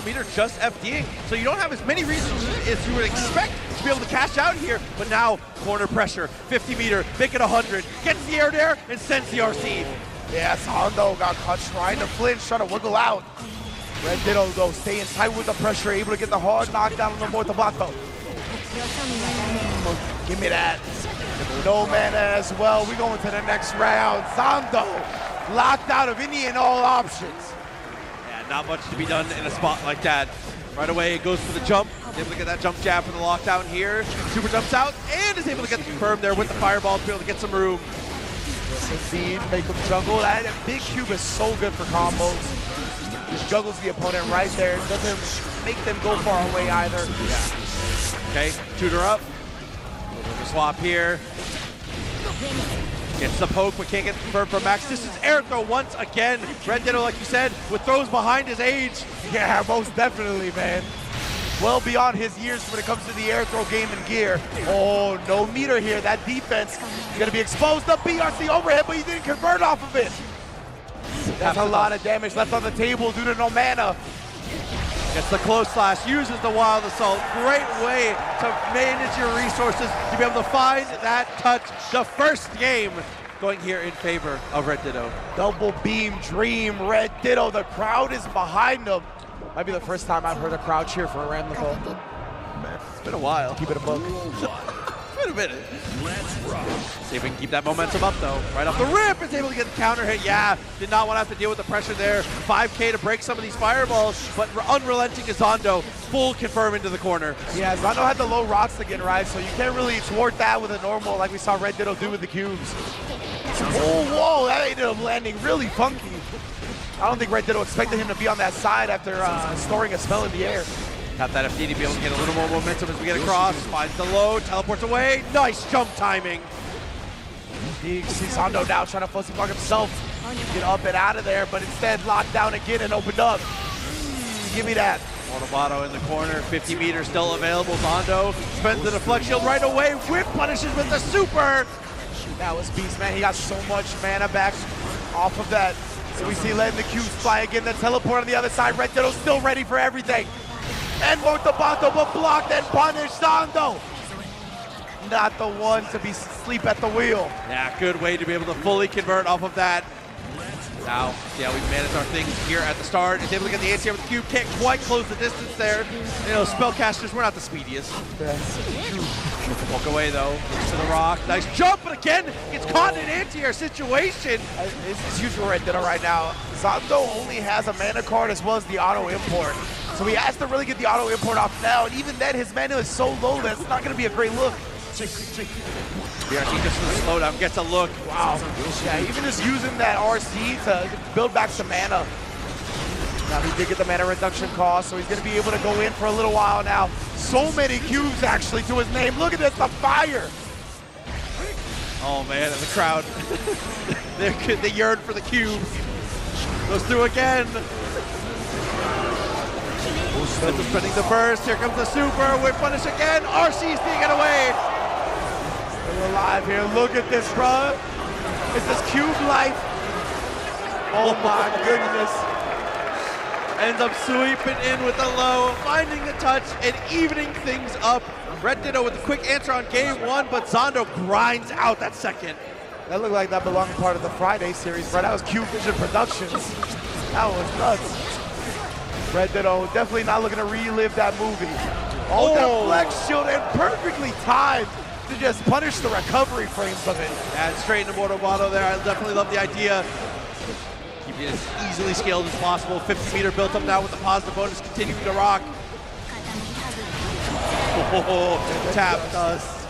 meter just FDing, so you don't have as many resources as you would expect to be able to cash out here. But now, corner pressure, 50 meter, make it 100, gets the air there, and sends the RC. Yeah, Zondo got caught trying to flinch, trying to wiggle out. Red Ditto, though, staying tight with the pressure, able to get the hard knockdown on the Mortabato. Give me that. No mana as well. We going to the next round. Zondo locked out of any and all options. Yeah, not much to be done in a spot like that. Right away, it goes for the jump. Able to get that jump jab for the lockdown here. Super jumps out and is able to get the confirm there with the fireball to be able to get some room. Indeed, make him juggle. That big cube is so good for combos. Just juggles the opponent right there. Doesn't make them go far away either. Yeah. Okay, tutor up. A little bit of a swap here. Gets the poke, but can't get confirmed from Max. This is air throw once again. Red Ditto, like you said, with throws behind his age. Yeah, most definitely, man. Well beyond his years when it comes to the air throw game and gear. Oh, no meter here. That defense is going to be exposed. The BRC overhead, but he didn't convert off of it. That's a lot of damage left on the table due to no mana. Gets the close slash, uses the wild assault. Great way to manage your resources to be able to find that touch. The first game going here in favor of Red Ditto. Double beam dream, Red Ditto. The crowd is behind him. Might be the first time I've heard a crowd cheer for a Ramnico. Man, it's been a while. Keep it a book. It's been a minute. See if we can keep that momentum up though. Right off the rip, is able to get the counter hit. Yeah, did not want to have to deal with the pressure there. 5K to break some of these fireballs, but unrelenting is Zondo. Full confirm into the corner. Yeah, Zondo had the low rocks again, right? So you can't really thwart that with a normal like we saw Red Ditto do with the cubes. Oh, whoa, that ended up landing really funky. I don't think Red Ditto expected him to be on that side after storing a spell in the air. Tap that FD to be able to get a little more momentum as we get across. Finds the low, teleports away. Nice jump timing. You see Zondo now trying to fussy fuck himself. Get up and out of there, but instead locked down again and opened up. Give me that. Monobato in the corner, 50 meters still available. Zondo spends the deflect shield right away. Whip punishes with the super. That was beast, man. He got so much mana back off of that. So we see letting the cubes fly again. The teleport on the other side. Red Ditto still ready for everything. And Motobato, but blocked and punished Zondo. Not the one to be asleep at the wheel. Yeah, good way to be able to fully convert off of that. Now, see how we manage our things here at the start. Is able to get the ACR with the cube. Can't quite close the distance there. You know, spellcasters, we're not the speediest. Walk away though. Looks to the rock. Nice jump, but again, gets caught in an anti-air situation. This is huge for Red Ditto right now. Zondo only has a mana card as well as the auto import. So he has to really get the auto import off now. And even then, his mana is so low that it's not going to be a great look. BRC just for the slowdown gets a look. Wow. Yeah, even just using that RC to build back some mana. Now he did get the mana reduction cost, so he's going to be able to go in for a little while now. So many cubes actually to his name. Look at this, the fire. Oh man, and the crowd, they yearn for the cubes. Goes through again. Spencer spinning the burst. Here comes the super. Whip punish again. RC's being it away. We're alive here. Look at this, bro. It's this cube life. Oh my goodness. Ends up sweeping in with the low, finding the touch, and evening things up. Red Ditto with a quick answer on game one, but Zondo grinds out that second. That looked like that belonged part of the Friday series, bro. That was Cube Vision Productions. That was nuts. Red Ditto definitely not looking to relive that movie. Oh, that flex shield and perfectly timed to just punish the recovery frames of it. And straight into Motobato there. I definitely love the idea. Keep it as easily scaled as possible. 50 meter built up now with the positive bonus continuing to rock. Oh, tap dust.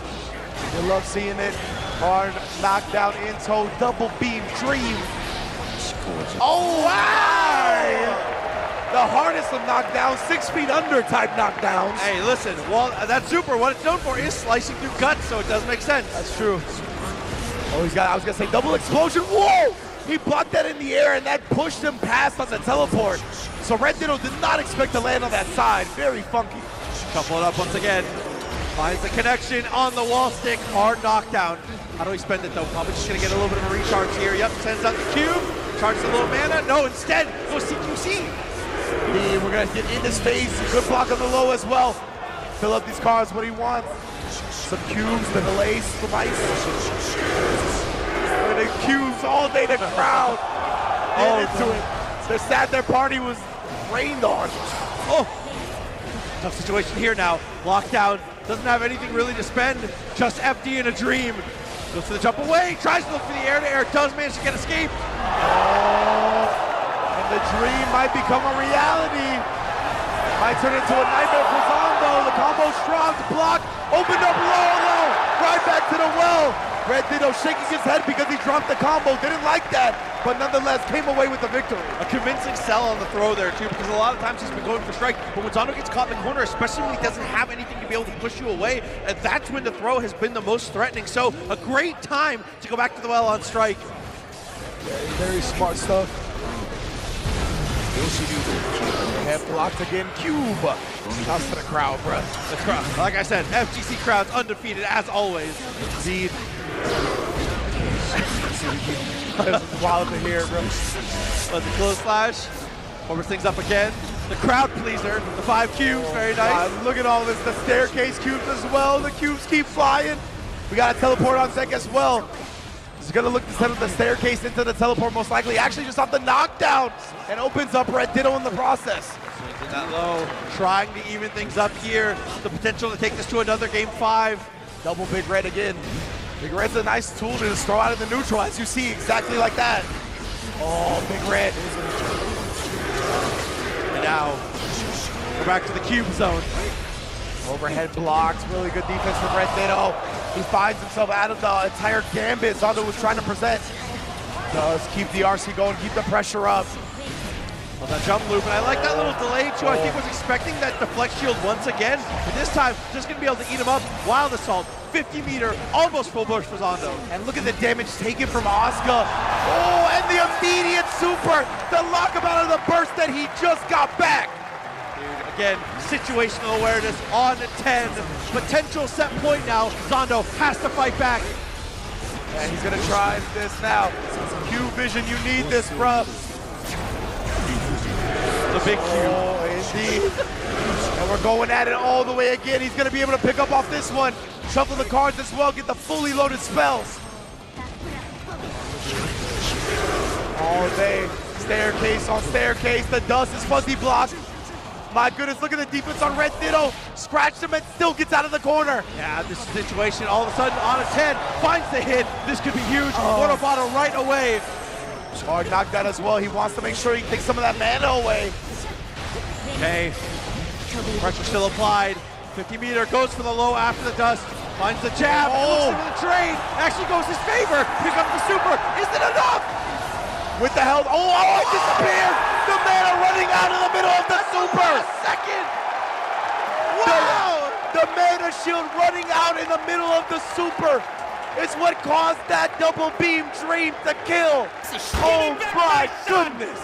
You love seeing it. Hard knockdown in tow, double beam dream. Oh, wow! The hardest of knockdowns, 6 feet under type knockdowns. Hey, listen, well, that super, what it's known for is slicing through guts, so it does make sense. That's true. Oh, he's got, I was gonna say double explosion. Whoa! He blocked that in the air and that pushed him past on the teleport. So Red Ditto did not expect to land on that side. Very funky. Couple it up once again. Finds the connection on the wall stick. Hard knockdown. How do we spend it though? Probably just gonna get a little bit of a recharge here. Yep, sends out the cube. Charges a little mana. No, instead, go CQC. We're gonna get into space. Good block on the low as well. Fill up these cards what he wants. Some cubes, the delays, slice. The cubes all day, the crowd. Into it. They're sad their party was rained on. Oh, tough situation here now. Lockdown, doesn't have anything really to spend. Just FD in a dream. Goes for the jump away, tries to look for the air-to-air, does manage to get escape. Oh, and the dream might become a reality. Might turn into a nightmare for Zondo. The combo strong to block. Opened up low, right back to the well. Red Ditto shaking his head because he dropped the combo. Didn't like that, but nonetheless came away with the victory. A convincing sell on the throw there too, because a lot of times he's been going for strike, but when Zondo gets caught in the corner, especially when he doesn't have anything to be able to push you away, that's when the throw has been the most threatening. So a great time to go back to the well on strike. Very smart stuff. Head blocked again. Cube. Toss to the crowd, bro. The crowd, like I said, FGC crowd's undefeated as always. Indeed. This is wild to hear, bro. But the close flash warms things up again. The crowd pleaser, the 5 cubes, very nice. Look at all this, the staircase cubes as well. The cubes keep flying. We got a teleport on deck as well. He's gonna look to set up the staircase into the teleport most likely. Actually just off the knockdown and opens up Red Ditto in the process. Swings in that low, trying to even things up here. The potential to take this to another game 5. Double Big Red again. Big Red's a nice tool to just throw out of the neutral, as you see, exactly like that. Oh, Big Red. And now, we're back to the cube zone. Overhead blocks, really good defense from Red Ditto. He finds himself out of the entire gambit Zondo was trying to present. Does keep the RC going, keep the pressure up. Well, that jump loop, and I like that little delay too. I think was expecting that deflect shield once again, but this time just gonna be able to eat him up. Wild assault, 50 meter, almost full push for Zondo. And look at the damage taken from Asuka. Oh, and the immediate super, the lockup out of the burst that he just got back. Dude, again, situational awareness on 10. Potential set point now. Zondo has to fight back. And he's gonna try this now. Cube vision, you need this, bruh. The big cube. Oh, indeed. And we're going at it all the way again. He's gonna be able to pick up off this one. Shuffle the cards as well, get the fully loaded spells. All day, staircase on staircase. The dust is fuzzy blocked. My goodness, look at the defense on Red Ditto. Scratched him and still gets out of the corner. Yeah, this situation all of a sudden on its head, finds the hit. This could be huge. Water bottle right away. Hard knockdown as well. He wants to make sure he takes some of that mana away. Okay, pressure still applied. 50 meter, goes for the low after the dust. Finds the jab, looks into the trade. Actually goes his favor. Here comes the super. Is it enough? With the health, it disappeared! The mana running out in the middle of the super! Second! Wow! The mana shield running out in the middle of the super is what caused that double beam dream to kill! Oh my goodness!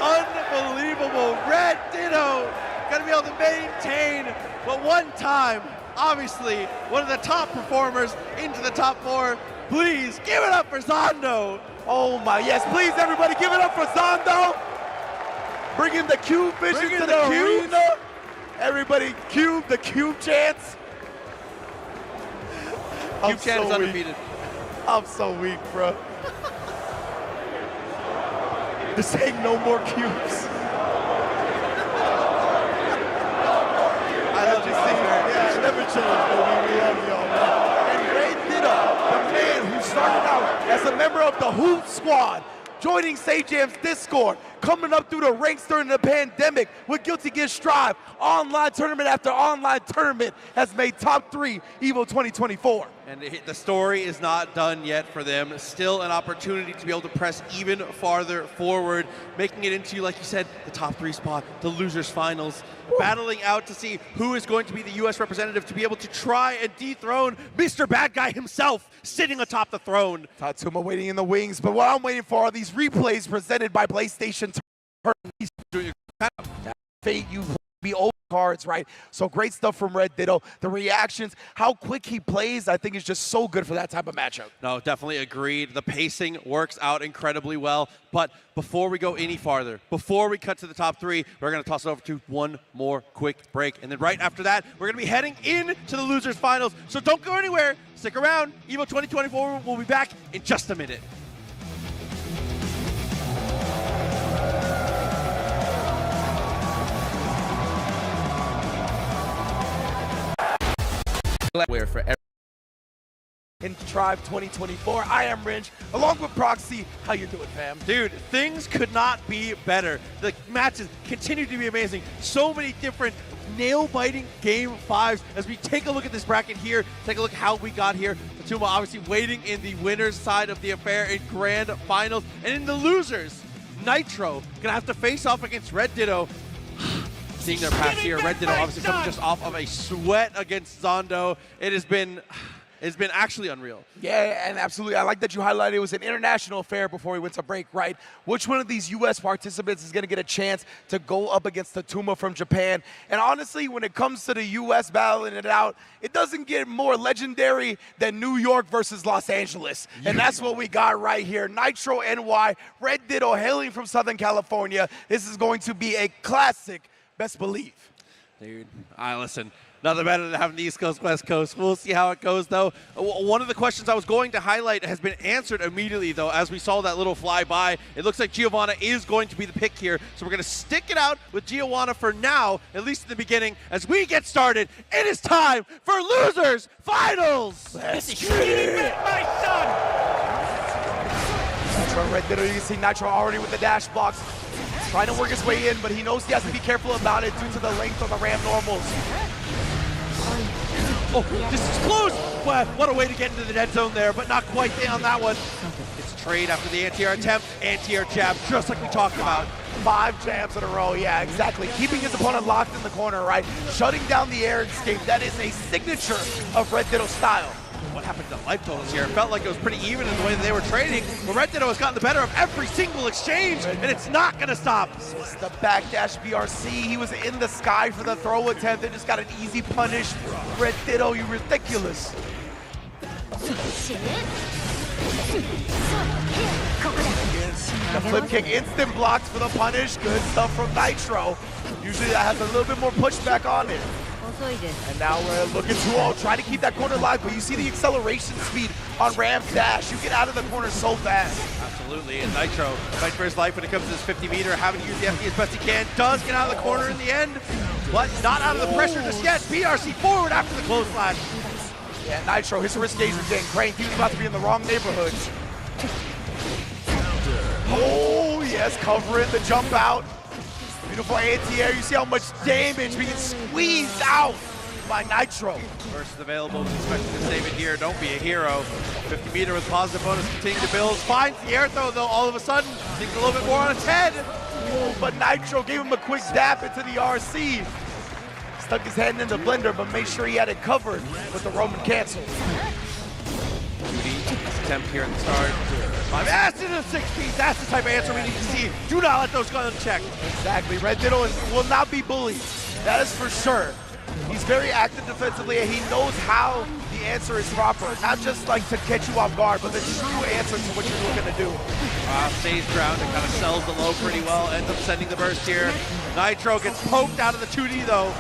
Unbelievable! Red Ditto gonna be able to maintain, but one time, obviously, one of the top performers into the top 4. Please, give it up for Zondo! Oh my, yes, please everybody give it up for Zondo. Bringing the cube vision to the arena. Everybody cube, the cube chance. Cube chance is undefeated. I'm so weak, bro. They're saying no more cubes. I love you, yeah, it never changed, baby. We love y'all, man. And Red Ditto, the man who started out as a member of the Hoop Squad, joining Sajam's Discord, coming up through the ranks during the pandemic with Guilty Gear Strive, online tournament after online tournament, has made top 3 EVO 2024. And the story is not done yet for them. Still an opportunity to be able to press even farther forward, making it into, like you said, the top 3 spot, the losers finals, battling out to see who is going to be the US representative to be able to try and dethrone Mr. Bad Guy himself, sitting atop the throne. Tatsuma waiting in the wings, but what I'm waiting for are these replays presented by PlayStation. Fate, you be old cards, right? So great stuff from Red Ditto. The reactions, how quick he plays, I think is just so good for that type of matchup. No, definitely agreed. The pacing works out incredibly well. But before we go any farther, before we cut to the top 3, we're going to toss it over to one more quick break. And then right after that, we're going to be heading into the losers finals. So don't go anywhere. Stick around. EVO 2024 will be back in just a minute. Where for every Tribe 2024. I am Ringe, along with Proxy. How you doing, fam? Dude, things could not be better. The matches continue to be amazing. So many different nail-biting Game 5s. As we take a look at this bracket here, take a look how we got here. Fatuma obviously waiting in the winner's side of the affair in grand finals. And in the losers, Nitro gonna have to face off against Red Ditto. Seeing their path here, Red Ditto obviously coming just off of a sweat against Zondo. It's been actually unreal. Yeah, and absolutely. I like that you highlighted it was an international affair before we went to break, right? Which one of these U.S. participants is going to get a chance to go up against Fatuma from Japan? And honestly, when it comes to the U.S. battling it out, it doesn't get more legendary than New York versus Los Angeles. And that's what we got right here. Nitro NY, Red Ditto hailing from Southern California. This is going to be a classic, best believe. Dude, listen. Nothing better than having the East Coast, West Coast. We'll see how it goes, though. One of the questions I was going to highlight has been answered immediately, though, as we saw that little flyby. It looks like Giovanna is going to be the pick here, so we're going to stick it out with Giovanna for now, at least in the beginning. As we get started, it is time for Losers Finals! Let's get it! My son! Nitro Red Ditto, you can see Nitro already with the dash blocks. Trying to work his way in, but he knows he has to be careful about it due to the length of the Ram normals. Oh, this is close! What a way to get into the dead zone there, but not quite on that one. It's a trade after the anti-air attempt, anti-air jab, just like we talked about. 5 jabs in a row, yeah, exactly. Keeping his opponent locked in the corner, right? Shutting down the air escape, that is a signature of Red Ditto's style. What happened to life totals here? It felt like it was pretty even in the way that they were trading, but Red Ditto has gotten the better of every single exchange, and it's not going to stop. It's the backdash BRC. He was in the sky for the throw attempt and just got an easy punish. Red Ditto, you ridiculous. The flip kick, instant blocks for the punish. Good stuff from Nitro. Usually that has a little bit more pushback on it. And now we're looking to try to keep that corner live, but you see the acceleration speed on Ram's dash. You get out of the corner so fast. Absolutely, and Nitro fight for his life when it comes to this 50-meter, having to use the FD as best he can. Does get out of the corner in the end, but not out of the pressure just yet. BRC forward after the clothesline. Yeah, Nitro, his wrist gauge was getting cranked. He was about to be in the wrong neighborhood. Oh, yes, covering the jump out. Beautiful anti-air. You see how much damage being squeezed out by Nitro. First available, expecting to save it here. Don't be a hero. 50-meter with positive bonus, continuing to build. Finds the air throw, though, all of a sudden. Thinks a little bit more on its head. Oh, but Nitro gave him a quick dap into the RC. Stuck his head in the blender, but made sure he had it covered with the Roman cancel. Judy, attempt here at the start. 5 S into the 6 piece. That's the type of answer we need to see. Do not let those go unchecked. Exactly. Red Ditto will not be bullied. That is for sure. He's very active defensively, and he knows how the answer is proper. Not just like to catch you off guard, but the true answer to what you're looking to do. Stays ground and kind of sells the low pretty well. Ends up sending the burst here. Nitro gets poked out of the 2D though.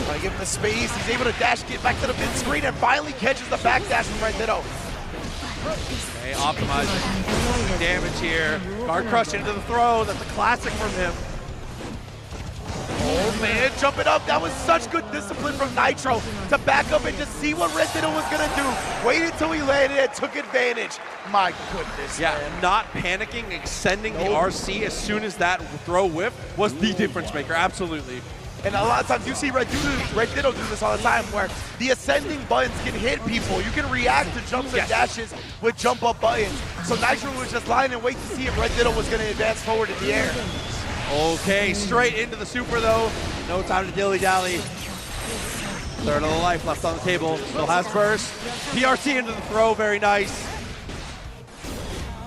Trying to give him the space. He's able to dash, get back to the mid screen, and finally catches the back dash from Red Ditto. Okay, optimizing damage here. Guard crush into the throw. That's a classic from him. Oh man, jumping up. That was such good discipline from Nitro to back up and just see what Red Ditto was gonna do. Waited till he landed and took advantage. My goodness, yeah, man. Not panicking, extending the RC as soon as that throw whipped was the difference maker, absolutely. And a lot of times you see Red Ditto do this all the time, where the ascending buttons can hit people. You can react to jumps and dashes with jump up buttons. So Nitro was just lying in wait to see if Red Ditto was gonna advance forward in the air. Okay, straight into the super though. No time to dilly-dally. Third of the life left on the table. Still has burst. PRC into the throw, very nice.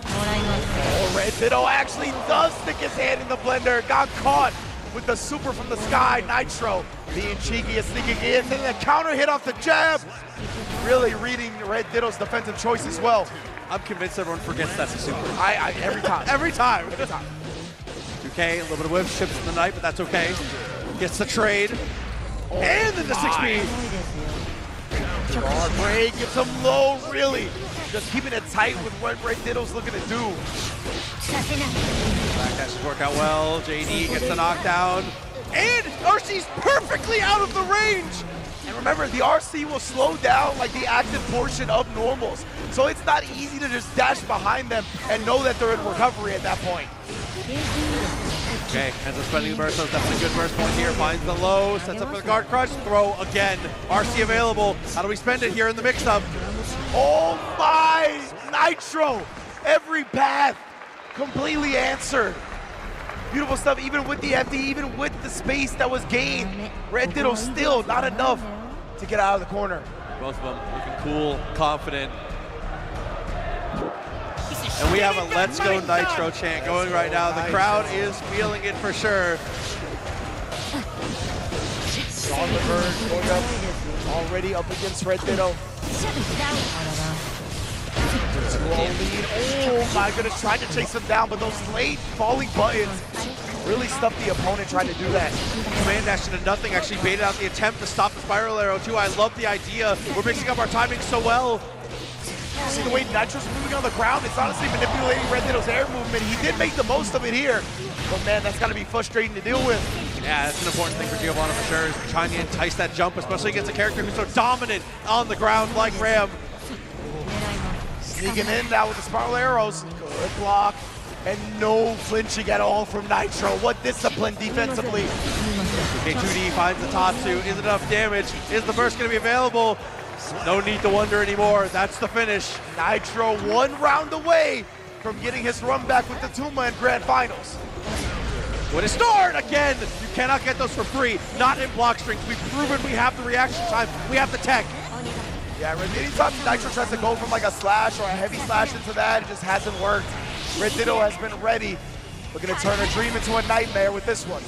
Oh, Red Ditto actually does stick his hand in the blender. Got caught with the super from the sky. Nitro being cheeky and sneaking in. And then the counter hit off the jab. Really reading Red Ditto's defensive choice as well. I'm convinced everyone forgets that's a super. Every time. Every time. Every time. 2K, a little bit of whip, ships in the night, but that's okay. Gets the trade. Oh, and then the 6B. Guard break, gets him low, really. Just keeping it tight with what Red Ditto's looking to do. Backdashes work out well. JD gets the knockdown. And RC's perfectly out of the range. And remember, the RC will slow down like the active portion of normals. So it's not easy to just dash behind them and know that they're in recovery at that point. Okay, ends up spending the burst, so that's a good burst point here. Finds the low, sets up for the guard crush, throw again. RC available. How do we spend it here in the mix-up? Oh my, Nitro! Every path completely answered. Beautiful stuff, even with the FD, even with the space that was gained. Red Ditto still not enough to get out of the corner. Both of them looking cool, confident. And we have a Let's Go Nitro chant going right now. The crowd is feeling it for sure. On the verge, going up, already up against Red Ditto. Oh my goodness, trying to chase him down, but those late falling buttons really stuffed the opponent trying to do that. Command dash into nothing, actually baited out the attempt to stop the spiral arrow too. I love the idea. We're mixing up our timing so well. See the way Nitro's moving on the ground? It's honestly manipulating Red Ditto's air movement. He did make the most of it here, but man, that's gotta be frustrating to deal with. Yeah, that's an important thing for Giovanna for sure, is trying to entice that jump, especially against a character who's so dominant on the ground like Ram. Sneaking in now with the spiral arrows. Good block. And no flinching at all from Nitro. What discipline defensively. Okay, 2D finds the Tatsu. Is it enough damage? Is the burst going to be available? No need to wonder anymore. That's the finish. Nitro 1 round away from getting his run back with the Tuma in Grand Finals. With a start again, you cannot get those for free. Not in block strings. We've proven we have the reaction time. We have the tech. Yeah, anytime Nitro tries to go from like a slash or a heavy slash into that, it just hasn't worked. Red Ditto has been ready. Looking to turn a dream into a nightmare with this one.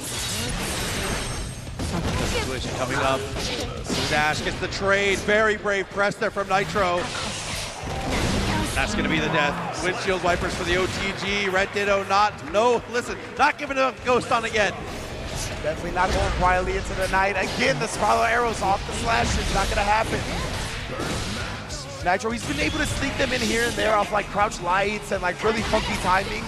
Situation coming up. Dash gets the trade. Very brave press there from Nitro. That's going to be the death. Windshield wipers for the OTG. Red Ditto not giving a ghost on it yet. Definitely not going quietly into the night. Again, the spiral arrows off the slash is not going to happen. Nitro, he's been able to sneak them in here and there off like crouch lights and like really funky timings.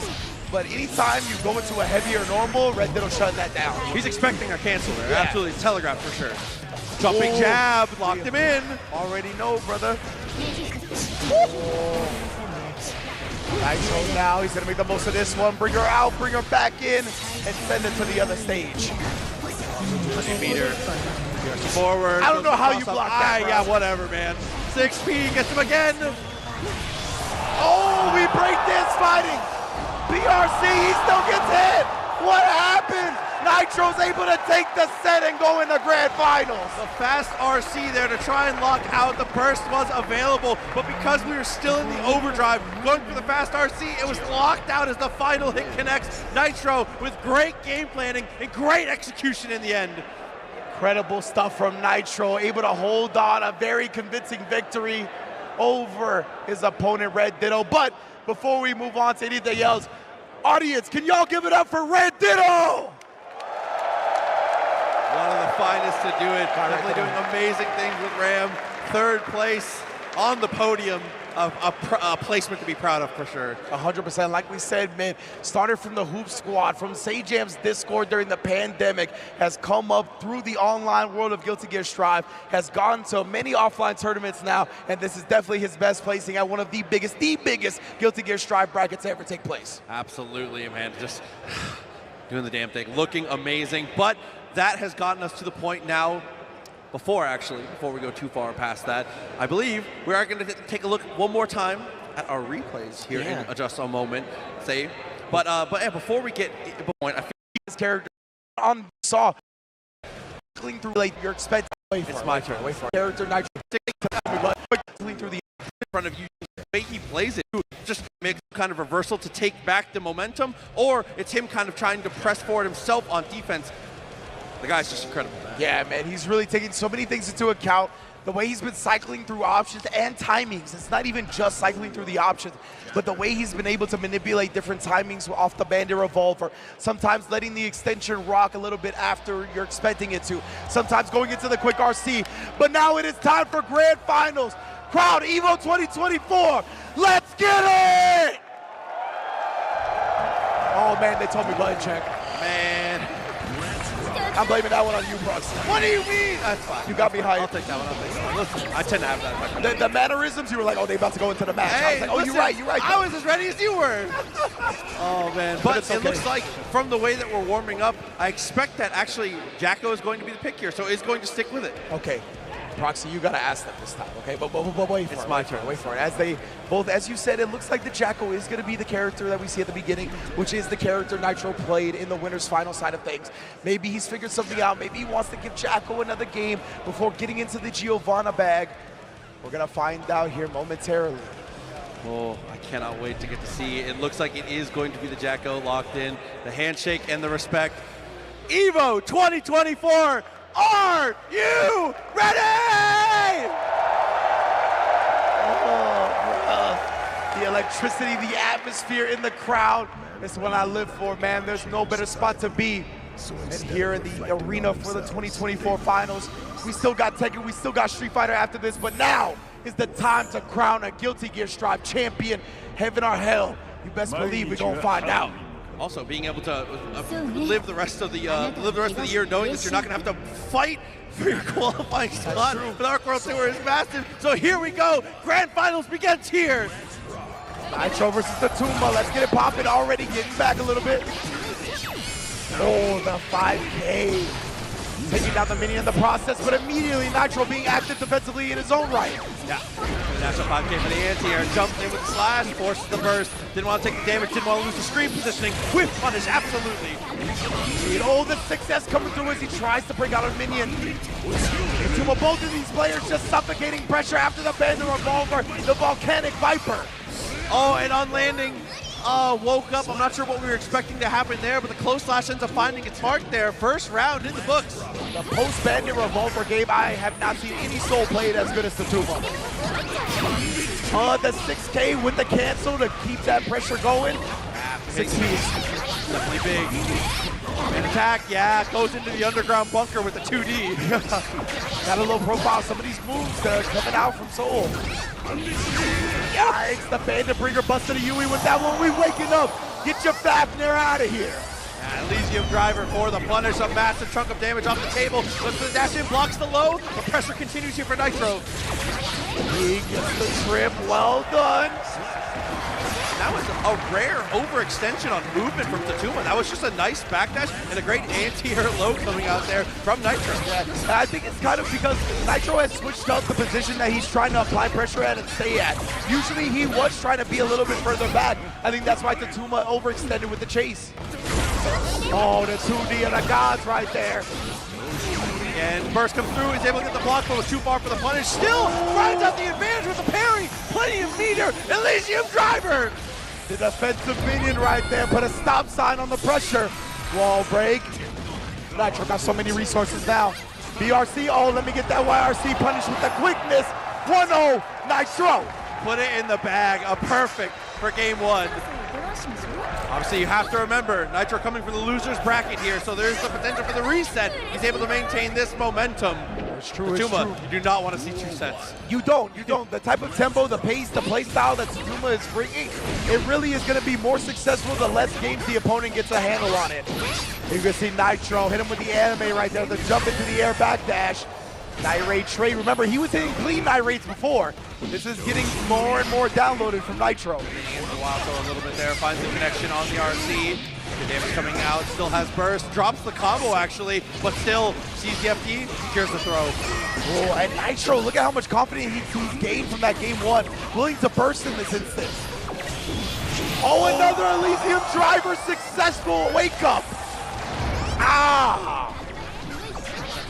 But anytime you go into a heavier normal, Red Ditto shutting that down. He's expecting a cancel there. Yeah. Absolutely, it's telegraphed for sure. Jumping jab, locked him in. Already know, brother. Nitro now, he's gonna make the most of this one. Bring her out, bring her back in, and send it to the other stage. Meter. Forward. I don't know how you block that. Yeah, whatever, man. 6P gets him again. Oh, we break dance fighting. BRC, he still gets hit. What happened? Nitro's able to take the set and go in the Grand Finals. The fast RC there to try and lock out. The burst was available, but because we were still in the overdrive, going for the fast RC, it was locked out as the final hit connects. Nitro with great game planning and great execution in the end. Incredible stuff from Nitro, able to hold on a very convincing victory over his opponent, Red Ditto. But before we move on to anything else, audience, can y'all give it up for Red Ditto? One of the finest to do it. Definitely doing amazing things with Ram. Third place on the podium. A placement to be proud of for sure. 100%. Like we said, man, started from the Hoop Squad, from Sajam's Discord during the pandemic, has come up through the online world of Guilty Gear Strive, has gone to many offline tournaments now, and this is definitely his best placing at one of the biggest Guilty Gear Strive brackets to ever take place. Absolutely, man. Just doing the damn thing. Looking amazing. But that has gotten us to the point now. Before we go too far past that, I believe we are going to take a look one more time at our replays here in just a moment. But yeah, before we get to the point, I feel his character on Saw cling through like you're expecting. It's my turn. Wait for it. Character Nitro cling through the in front of you. The way he plays it, just makes kind of reversal to take back the momentum, or it's him kind of trying to press forward himself on defense. The guy's just incredible, man. Yeah, man, he's really taking so many things into account. The way he's been cycling through options and timings. It's not even just cycling through the options, but the way he's been able to manipulate different timings off the bandit revolver. Sometimes letting the extension rock a little bit after you're expecting it to. Sometimes going into the quick RC. But now it is time for Grand Finals. Crowd, EVO 2024. Let's get it! Oh, man, they told me button check. Man. I'm blaming that one on you, Brooks. What do you mean? That's fine. You got me hyped. I'll take that one. Listen, I tend to have that. The mannerisms, you were like, oh, they about to go into the match. Hey, I was like, oh, listen, you're right. I was as ready as you were. Oh, man. But it's it okay. looks like from the way that we're warming up, I expect that actually Jacko is going to be the pick here, so is going to stick with it. Okay. Proxy, you gotta ask them this time, okay? But wait for it. It's my turn. Wait for it. As they both, as you said, it looks like the Jacko is gonna be the character that we see at the beginning, which is the character Nitro played in the winner's final side of things. Maybe he's figured something out. Maybe he wants to give Jacko another game before getting into the Giovanna bag. We're gonna find out here momentarily. Oh, I cannot wait to get to see. It looks like it is going to be the Jacko locked in. The handshake and the respect. EVO 2024. Are you ready? Oh, the electricity, the atmosphere in the crowd is what I live for, man. There's no better spot to be than here in the arena for the 2024 finals. We still got Tekken, we still got Street Fighter after this, but now is the time to crown a Guilty Gear Strive champion, heaven or hell. You best believe we're gonna find out. Also, being able to live the rest of the year knowing that you're not going to have to fight for your qualifying spot with Arc World Tour is massive. So here we go. Grand Finals begins here. Nitro versus the Tumba. Let's get it popping. Already getting back a little bit. Oh, the 5K. Taking down the mini in the process, but immediately Nitro being active defensively in his own right. Yeah, that's a 5K for the anti-air. Jumps in with the slash, forces the burst. Didn't want to take the damage, didn't want to lose the screen positioning. Whip punish, absolutely. Oh, the success coming through as he tries to bring out a minion. Both of these players just suffocating pressure after the Bandit Revolver, the Volcanic Viper. Oh, and on landing, woke up. I'm not sure what we were expecting to happen there, but the close slash ends up finding its mark there. First round in the books. The post-Bandit Revolver game, I have not seen any soul played as good as the Tumba. The 6K with the cancel to keep that pressure going. 6 feet. Definitely big. And attack, yeah, goes into the underground bunker with the 2D. Got a low profile. Some of these moves coming out from Soul. Yikes, the Bandit Bringer busted a Yui with that one. We waking up. Get your Fafnir out of here. Elysium Driver for the punish, a massive chunk of damage off the table. Looks the dash in, blocks the low. The pressure continues here for Nitro. He gets the trip, well done. That was a rare overextension on movement from Tatuma. That was just a nice backdash and a great anti-air low coming out there from Nitro. Yeah, I think it's kind of because Nitro has switched up the position that he's trying to apply pressure at and stay at. Usually he was trying to be a little bit further back. I think that's why Tatuma overextended with the chase. Oh, the 2D of the gods right there. And burst comes through, he's able to get the block, but was too far for the punish. Still rides out the advantage with the parry. Plenty of meter. Elysium Driver. The defensive minion right there, put a stop sign on the pressure. Wall break. Nitro got so many resources now. BRC, oh, let me get that YRC punish with the quickness. 1-0, Nitro. Put it in the bag, a perfect for game one. Obviously, you have to remember, Nitro coming from the loser's bracket here, so there's the potential for the reset. He's able to maintain this momentum. It's true, Tatuma, you do not want to see 2 sets. You don't. The type of tempo, the pace, the play style that Tatuma is bringing, it really is going to be more successful the less games the opponent gets a handle on it. You're going to see Nitro hit him with the anime right there, the jump into the air backdash. Night Raid trade, remember he was hitting clean Night Raids before. This is getting more and more downloaded from Nitro. A little bit there, finds the connection on the RC. The damage coming out, still has burst, drops the combo actually, but still sees the FD, secures the throw. Oh, and Nitro, look at how much confidence he's gained from that game one. Willing to burst in this instance. Oh, another Elysium Driver successful wake up. Ah!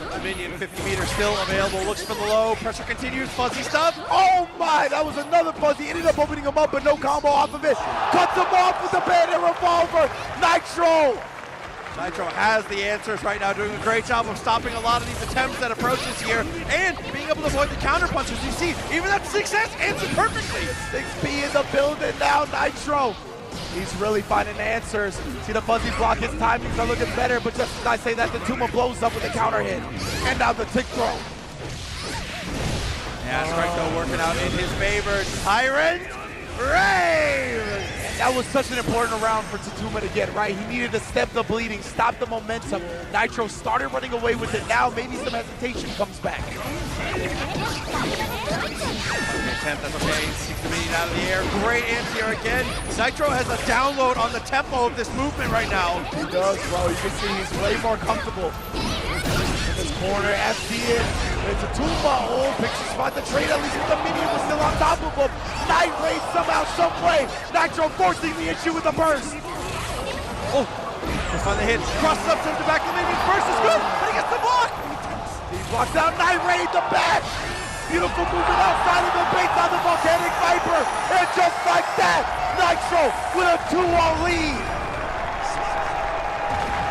The minion, 50 meters still available, looks for the low, pressure continues, fuzzy stuff. Oh my, that was another fuzzy. Ended up opening him up, but no combo off of it. Cuts him off with the Bandit Revolver. Nitro! Nitro has the answers right now, doing a great job of stopping a lot of these attempts at approaches here, and being able to avoid the counter punches. You see, even that 6S answered perfectly. 6B in the building now, Nitro. He's really finding answers. See the fuzzy block, his timings are looking better, but just as I say that, the Tatuma blows up with a counter hit. And now the tick throw. Yeah, strike though working out in his favor. Tyrant Rave! That was such an important round for Tatuma to get, right? He needed to stem the bleeding, stop the momentum. Nitro started running away with it. Now maybe some hesitation comes back. Attempt, that's okay. Seeks the minion out of the air. Great anti-air again. Nitro has a download on the tempo of this movement right now. He does, bro. You can see he's way more comfortable in this corner. FD in. It's a Tatuma. Oh, picks a spot to trade. At least with the minion was still on top of him. Night Raid somehow, some way. Nitro forcing the issue with the burst. Oh, just on the hit. Crosses up to the back of the minion. Burst is good, but he gets the block. He blocks out Night Raid, the back. Beautiful movement outside of the base on the Volcanic Viper. And just like that, Nitro with a 2-1 lead.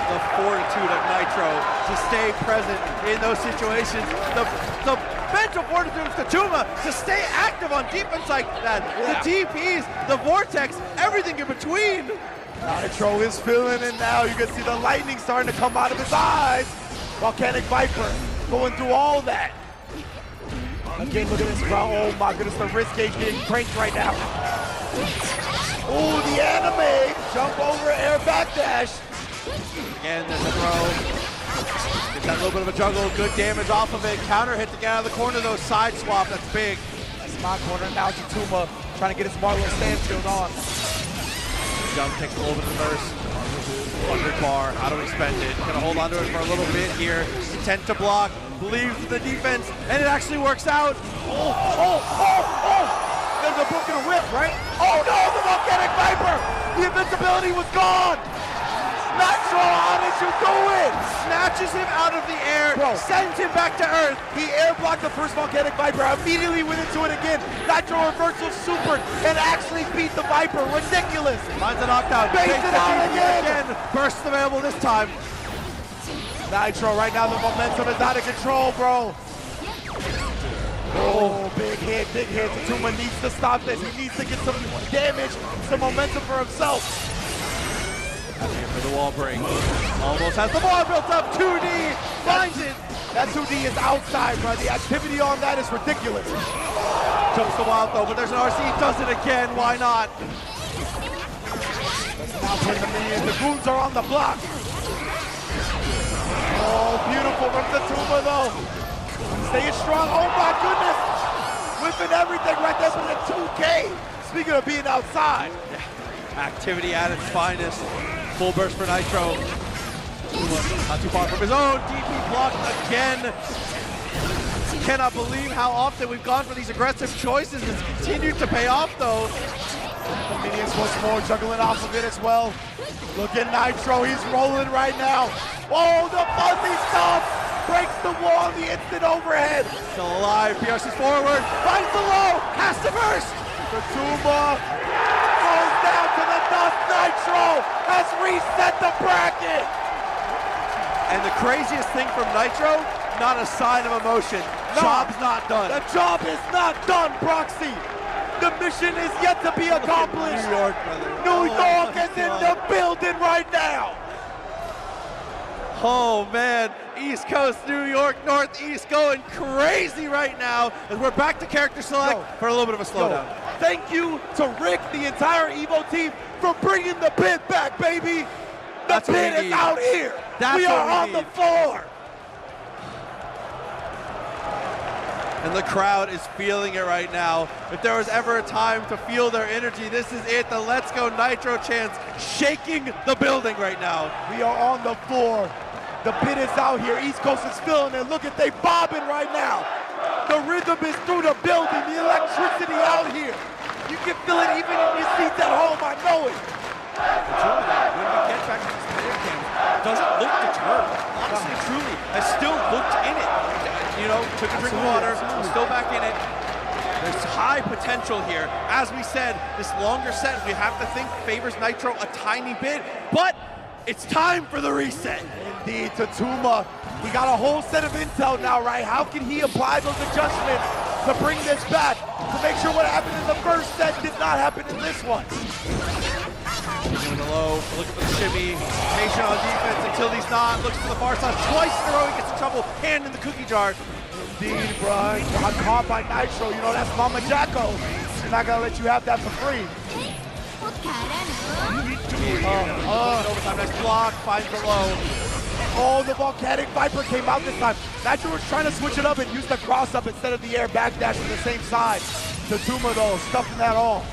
The fortitude of Nitro to stay present in those situations. The mental fortitude of Tatuma to stay active on defense like that. Yeah. The DPs, the Vortex, everything in between. Nitro is feeling it now. You can see the lightning starting to come out of his eyes. Volcanic Viper going through all that. Again, look at this crowd. Oh my goodness, the wrist gauge getting cranked right now. Oh, the anime. Jump over, air backdash. Again, there's a throw. Gets that little bit of a juggle. Good damage off of it. Counter hit to get out of the corner, though. Side swap, that's big. That's my corner. Now Tatuma trying to get his smart little standstill on. Jump takes a little bit of burst. 100 bar. How do we spend it? Gonna hold on to it for a little bit here. Intent to block. Believes in the defense, and it actually works out. There's a broken whip, right? Oh no, the Volcanic Viper! The invincibility was gone! Nitro, how did you do it? Snatches him out of the air, sends him back to Earth. He air blocked the first Volcanic Viper, immediately went into it again. Nitro reversal super and actually beat the Viper. Ridiculous. Finds a knockdown. Base it out again. Burst available this time. Nitro, right now the momentum is out of control, bro. Oh, big hit, big hit. Tatuma needs to stop this. He needs to get some damage, some momentum for himself. For the wall break. Almost has the ball built up. 2D finds it. That 2D is outside, bro. The activity on that is ridiculous. Jumps the wild throw, but there's an RC. Does it again. Why not? Now putting the minions. The goons are on the block. Oh, beautiful from Tatuma, though. Staying strong. Oh, my goodness. Whipping everything right there for the 2K. Speaking of being outside. Yeah. Activity at its finest. Full burst for Nitro. Not too far from his own. DP block again. Cannot believe how often we've gone for these aggressive choices. It's continued to pay off, though. The minions once more juggling off of it as well. Look at Nitro. He's rolling right now. Oh, the fuzzy stuff breaks the wall, the instant overhead. Still alive, PRC's forward, finds the low, has to burst. Tatuma goes down to the dust. Nitro has reset the bracket. And the craziest thing from Nitro, not a sign of emotion. No. Job's not done. The job is not done, Proxy. The mission is yet to be accomplished. New York, brother. New York is in the building right now. Oh man, East Coast, New York, Northeast going crazy right now as we're back to character select for a little bit of a slowdown. Thank you to Rick, the entire Evo team, for bringing the pit back, baby. The pit is out here. We are on the floor. And the crowd is feeling it right now. If there was ever a time to feel their energy, this is it. The Let's Go Nitro chants shaking the building right now. We are on the floor. The pit is out here. East Coast is feeling it. Look at they bobbing right now. The rhythm is through the building. The electricity out here. You can feel it even in your seats at home. I know it. When we get back to this player cam, doesn't look deterred. Honestly, truly, has still looked in it. You know, took a drink of water, still back in it. There's high potential here. As we said, this longer set, we have to think, favors Nitro a tiny bit, but it's time for the reset. Indeed, Tatuma, he got a whole set of intel now, right? How can he apply those adjustments to bring this back, to make sure what happened in the first set did not happen in this one? Doing the low, looking for the shimmy, patient on defense until he's not, looks to the far side, twice in a row he gets in trouble, hand in the cookie jar. Indeed, bro, got caught by Nitro, you know, that's Mama Jacko. She's not gonna let you have that for free. Overtime, next block, finds the low. Oh, the volcanic Viper came out this time. Nitro was trying to switch it up and use the cross up instead of the air backdash from the same side. Tatuma though, stuffing that all.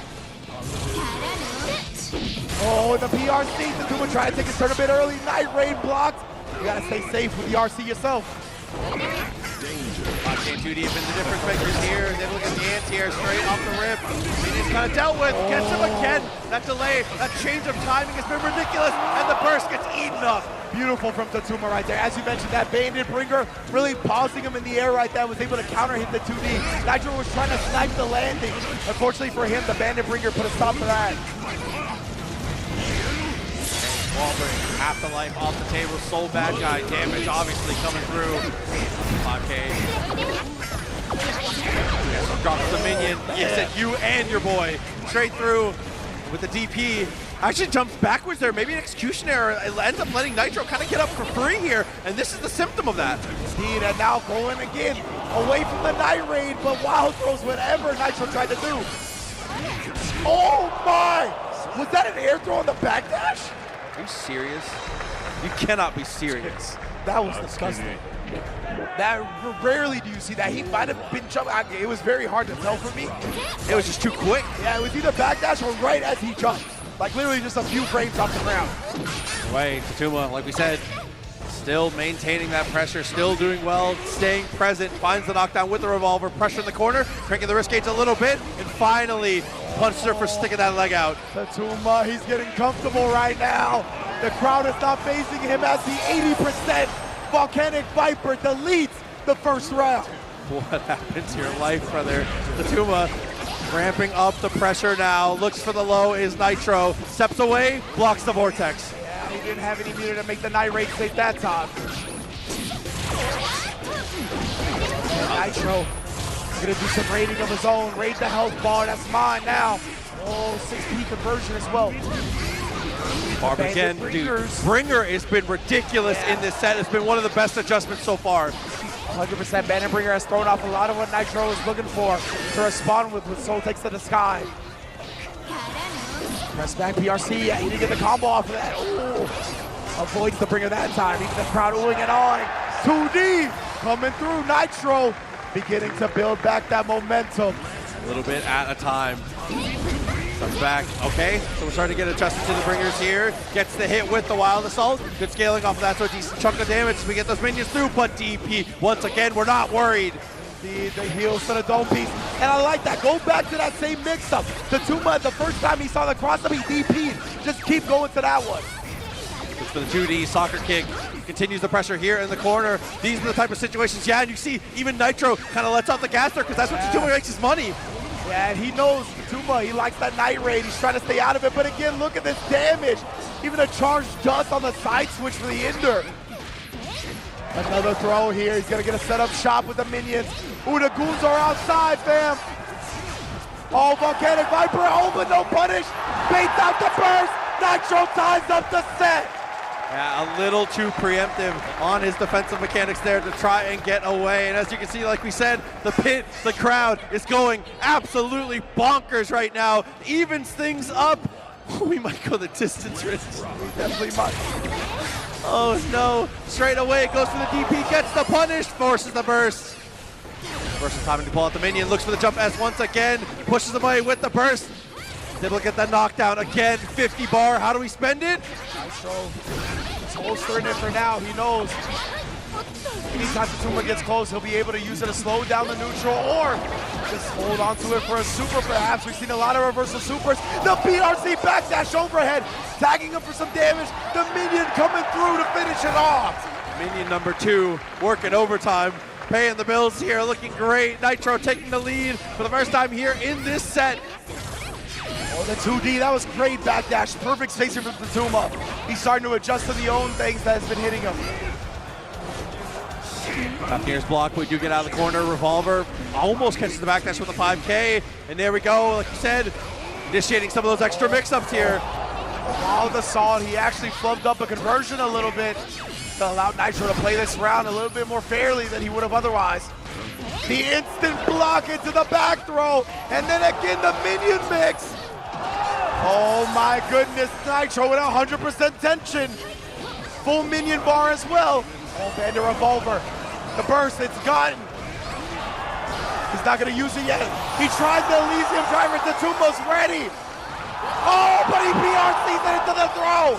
Oh, the PRC, Tatuma trying to take his turn a bit early. Night Raid blocked. You gotta stay safe with the RC yourself. Octane 2 deep in the difference makers here. They look at the anti-air straight off the rip. He's kind of dealt with, gets him again. That delay, that change of timing has been ridiculous, and the burst gets eaten up. Beautiful from Tatuma right there. As you mentioned, that Bandit Bringer really pausing him in the air right there, was able to counter hit the 2D. Nitro was trying to snipe the landing. Unfortunately for him, the Bandit Bringer put a stop to that. Walbert, half the life off the table, so bad guy. Damage obviously coming through. 5K. Drops the minion. Yes, it you and your boy. Straight through with the DP. Actually jumps backwards there. Maybe an execution error. It ends up letting Nitro kind of get up for free here. And this is the symptom of that. Indeed, and now going again away from the Night Raid, but wild throws whatever Nitro tried to do. Oh my! Was that an air throw on the backdash? Are you serious? You cannot be serious. That was disgusting. That rarely do you see that. He might have been jumping. It was very hard to tell for me. It was just too quick. Yeah, it was either backdash or right as he jumped. Like literally just a few frames off the ground. Away, Tatuma, like we said, still maintaining that pressure, still doing well, staying present, finds the knockdown with the revolver, pressure in the corner, cranking the wrist gauge a little bit, and finally punched her for sticking that leg out. Tatuma, he's getting comfortable right now. The crowd is not facing him as the 80% Volcanic Viper deletes the first round. What happened to your life, brother? Tatuma ramping up the pressure now, looks for the low, is Nitro, steps away, blocks the vortex. Yeah, he didn't have any meter to make the Night Raid safe that time. Nitro gonna do some raiding of his own, raid the health bar, that's mine now. Oh, 6P conversion as well. Barb again, dude. Bringer has been ridiculous in this set. It's been one of the best adjustments so far. 100% Bandit Bringer has thrown off a lot of what Nitro is looking for to respond with Soul Takes to the Sky. Press back PRC, yeah, he didn't get the combo off of that. Ooh. Avoids the Bringer that time, even the crowd oohing and awing. 2D coming through, Nitro beginning to build back that momentum. A little bit at a time. Comes back, okay, so we're starting to get adjusted to the Bringers here. Gets the hit with the Wild Assault. Good scaling off of that, so a decent chunk of damage as we get those minions through, but DP, once again, we're not worried. The heals to the dome piece, and I like that. Go back to that same mix-up. Tatuma, the first time he saw the cross-up, he DP'd. Just keep going to that one. Looks for the 2D, soccer kick. Continues the pressure here in the corner. These are the type of situations, yeah, and you see even Nitro kind of lets off the gas there because that's what Tatuma makes his money. Yeah, and he knows Tatuma, he likes that Night Raid. He's trying to stay out of it, but again, look at this damage. Even a charged dust on the side switch for the Ender. Another throw here. He's gonna get a setup shot with the minions. Ooh, the goons are outside, fam. Oh, Volcanic Viper, oh, but no punish. Baits out the burst. Nitro ties up the set. Yeah, a little too preemptive on his defensive mechanics there to try and get away. And as you can see, like we said, the pit, the crowd is going absolutely bonkers right now. Evens things up. We might go the distance, Rich. We definitely might. Oh no, straight away, goes for the DP, gets the punish, forces the burst. Versus timing to pull out the minion, looks for the jump S once again, pushes him away with the burst. Then look at the knockdown again, 50 bar, how do we spend it? Nitro is holstering it for now, he knows. Anytime Tatuma gets close, he'll be able to use it to slow down the neutral or just hold on to it for a super perhaps. We've seen a lot of reversal supers. The PRC backdash overhead, tagging him for some damage. The minion coming through to finish it off. Minion number 2, working overtime, paying the bills here, looking great. Nitro taking the lead for the first time here in this set. Oh, the 2D, that was great backdash. Perfect spacing from Tatuma. He's starting to adjust to the own things that has been hitting him. Up near's block, we do get out of the corner. Revolver almost catches the backdash with a 5K. And there we go, like you said, initiating some of those extra mix-ups here. While the Assault, he actually flubbed up a conversion a little bit to allow Nitro to play this round a little bit more fairly than he would have otherwise. The instant block into the back throw, and then again the minion mix. Oh my goodness, Nitro with 100% tension. Full minion bar as well. Oh, Bandit Revolver. The burst, it's gotten. He's not gonna use it yet. He tried the Elysium driver, Tatuma's ready. Oh, but he PRC's it into the throw.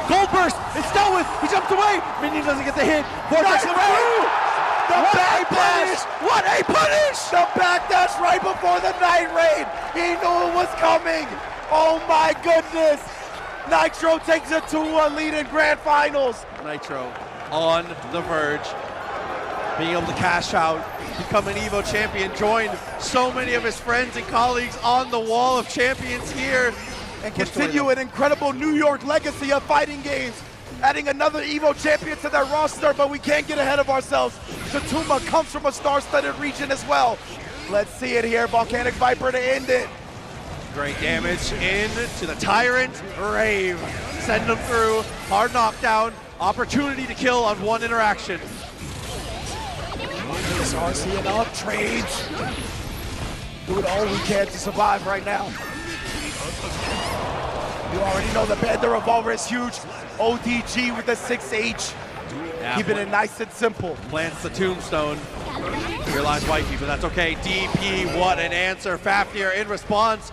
Gold burst, it's dealt with. He jumps away. Minion doesn't get the hit. Vortex ready. The backdash. What a punish. The backdash right before the Night Raid. He knew it was coming. Oh my goodness. Nitro takes a 2-1 lead in Grand Finals. Nitro on the verge, being able to cash out, become an EVO champion, join so many of his friends and colleagues on the wall of champions here. And continue an incredible New York legacy of fighting games, adding another EVO champion to their roster, but we can't get ahead of ourselves. Tatuma comes from a star-studded region as well. Let's see it here, Volcanic Viper to end it. Great damage in to the Tyrant, Rave. Send them through, hard knockdown, opportunity to kill on one interaction. This RC enough, trades. Doing all we can to survive right now. You already know the Bandit Revolver is huge. ODG with the 6H. Yeah, keeping it nice and simple. Plants the tombstone. Realize wifey, but that's okay. DP, what an answer. Fafnir in response.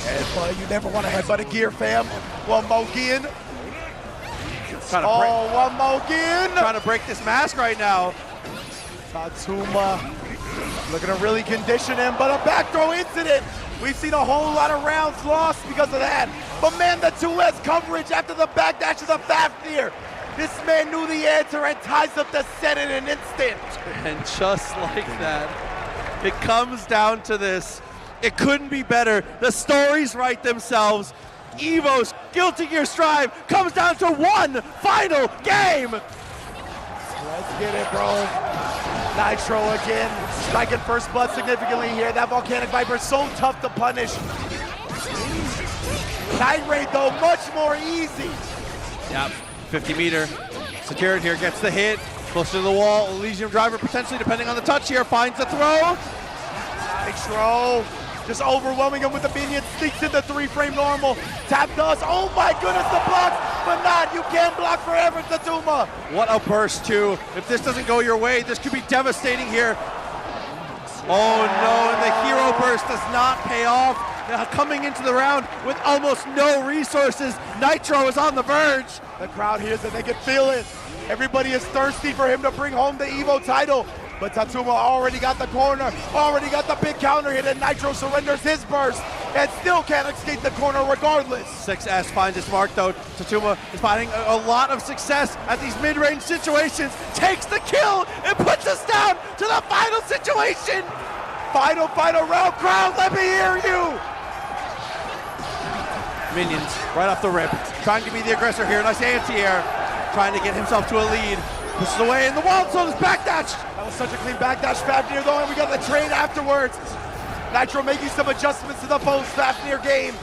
Headbutt, you never want to headbutt a gear, fam. One more again. One more again. Trying to break this mask right now. Tatuma looking to really condition him, but a back throw incident. We've seen a whole lot of rounds lost because of that. But man, the 2S coverage after the backdash of the Fafnir. This man knew the answer and ties up the set in an instant. And just like that, it comes down to this. It couldn't be better. The stories write themselves. EVO's Guilty Gear Strive comes down to one final game. Let's get it, bro. Nitro again, striking first blood significantly here. That Volcanic Viper is so tough to punish. Night Raid, though, much more easy. Yep, 50-meter. Secured here, gets the hit. Closer to the wall. Elysium Driver potentially, depending on the touch here, finds the throw. Nitro just overwhelming him with the minion, sneaks into 3-frame normal. Tap does, oh my goodness, the blocks, but not, you can't block forever, Tatuma. What a burst too. If this doesn't go your way, this could be devastating here. Oh no, and the hero burst does not pay off. Now coming into the round with almost no resources, Nitro is on the verge. The crowd hears it, they can feel it. Everybody is thirsty for him to bring home the EVO title. But Tatuma already got the corner, already got the big counter hit, and Nitro surrenders his burst and still can't escape the corner regardless. 6S finds its mark though. Tatuma is finding a lot of success at these mid-range situations, takes the kill, and puts us down to the final situation. Final round, crowd, let me hear you. Minions right off the rip, trying to be the aggressor here. Nice anti-air, trying to get himself to a lead. Pushes away in the wild zone, is backdash. That was such a clean backdash, Fafnir though, and we got the trade afterwards. Nitro making some adjustments to the post-Fafnir game.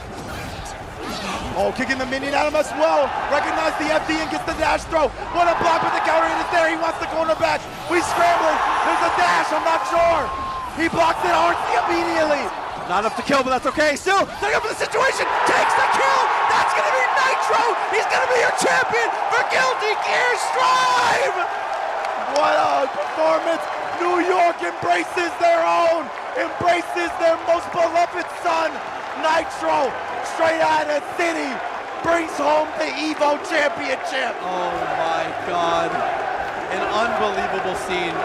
Oh, kicking the minion at him as well. Recognize the FD and gets the dash throw. What a block, but the counter hit is there. He wants the corner back. We scrambling. There's a dash, I'm not sure. He blocks it hard immediately. Not enough to kill, but that's okay. Still, setting up for the situation. Takes the kill. That's going to be Nitro. He's going to be your champion for Guilty Gear Strive. What a performance. New York embraces their own, embraces their most beloved son. Nitro, straight out of the city, brings home the EVO championship. Oh my God. An unbelievable scene.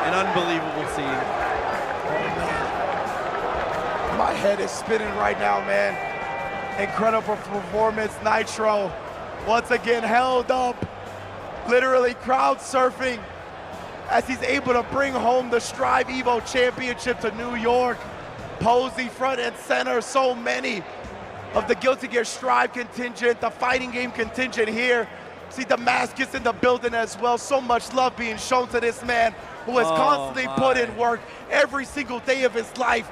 An unbelievable scene. My head is spinning right now, man. Incredible performance, Nitro. Once again held up, literally crowd surfing as he's able to bring home the Strive EVO Championship to New York. Posey front and center, so many of the Guilty Gear Strive contingent, the fighting game contingent here. See Damascus in the building as well. So much love being shown to this man who has constantly put in work every single day of his life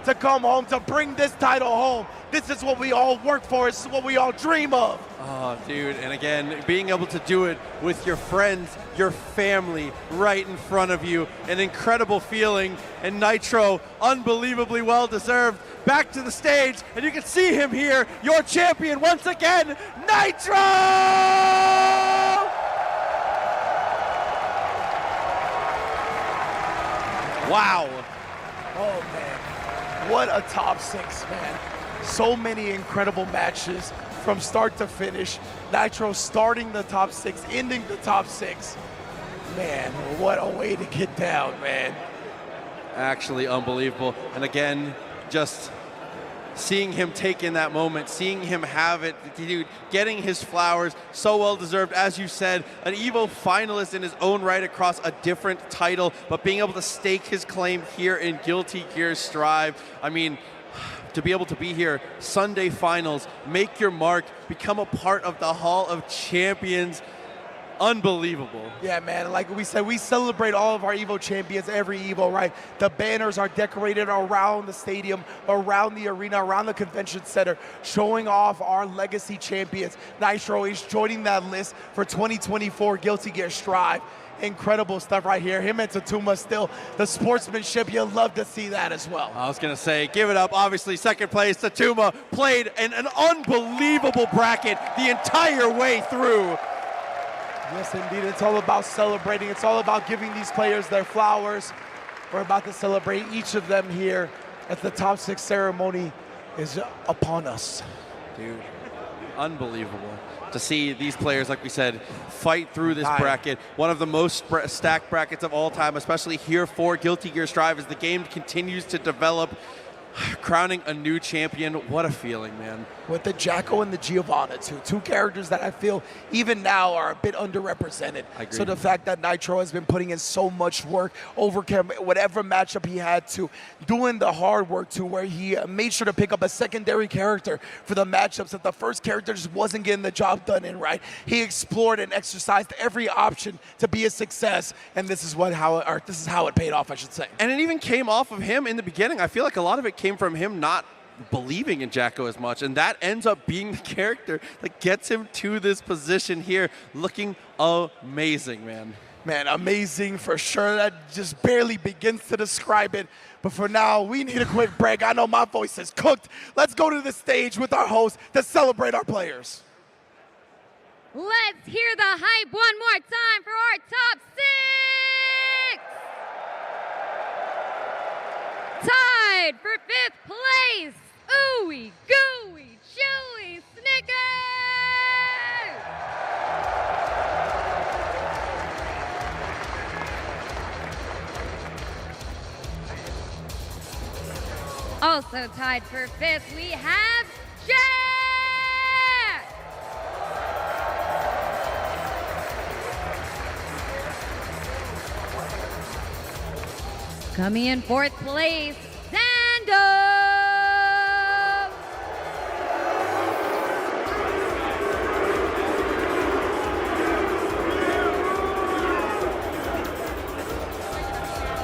to come home, to bring this title home. This is what we all work for. This is what we all dream of. Oh, dude, and again, being able to do it with your friends, your family, right in front of you, an incredible feeling. And Nitro, unbelievably well-deserved, back to the stage, and you can see him here, your champion once again, Nitro! Wow. Oh, man. What a top 6, man. So many incredible matches from start to finish. Nitro starting the top 6, ending the top 6. Man, what a way to get down, man. Actually unbelievable. And again, just seeing him take in that moment, seeing him have it, dude, getting his flowers, so well deserved. As you said, an EVO finalist in his own right across a different title, but being able to stake his claim here in Guilty Gear Strive. I mean, to be able to be here, Sunday finals, make your mark, become a part of the Hall of Champions. Unbelievable. Yeah, man, like we said, we celebrate all of our EVO champions every EVO, right? The banners are decorated around the stadium, around the arena, around the convention center, showing off our legacy champions. Nitro is joining that list for 2024 Guilty Gear Strive. Incredible stuff right here. Him and Tatuma still, the sportsmanship, you'll love to see that as well. I was going to say, give it up. Obviously, second place, Tatuma played in an unbelievable bracket the entire way through. Yes, indeed. It's all about celebrating. It's all about giving these players their flowers. We're about to celebrate each of them here as the top 6 ceremony is upon us. Dude, unbelievable to see these players, like we said, fight through this bracket. One of the most stacked brackets of all time, especially here for Guilty Gear Strive as the game continues to develop. Crowning a new champion, what a feeling, man. With the Jacko and the Giovanna, two characters that I feel even now are a bit underrepresented. I agree. So the fact that Nitro has been putting in so much work, overcame whatever matchup he had to, doing the hard work to where he made sure to pick up a secondary character for the matchups that the first character just wasn't getting the job done in, right? He explored and exercised every option to be a success, and this is how it paid off, I should say. And it even came off of him in the beginning. I feel like a lot of it came from him not believing in Jacko as much, and that ends up being the character that gets him to this position here, looking amazing, man. Man, amazing for sure. That just barely begins to describe it. But for now, we need a quick break. I know my voice is cooked. Let's go to the stage with our host to celebrate our players. Let's hear the hype one more time for our top 6. Tied for 5th place, Ooey Gooey Chewy Snickers! Also tied for 5th, we have Jack! Coming in 4th place, Sando!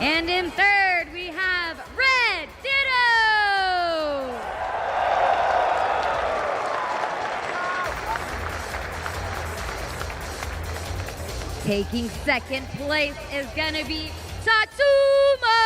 And in 3rd, we have Red Ditto! Taking 2nd place is gonna be Tatuma!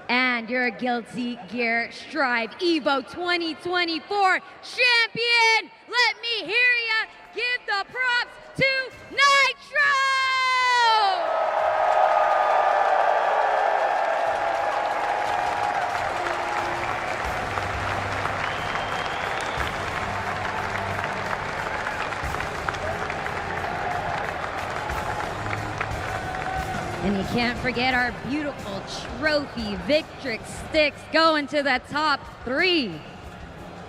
And your Guilty Gear Strive EVO 2024 champion! Let me hear ya give the props to Nitro! And you can't forget our beautiful trophy Victrix sticks going to the top 3.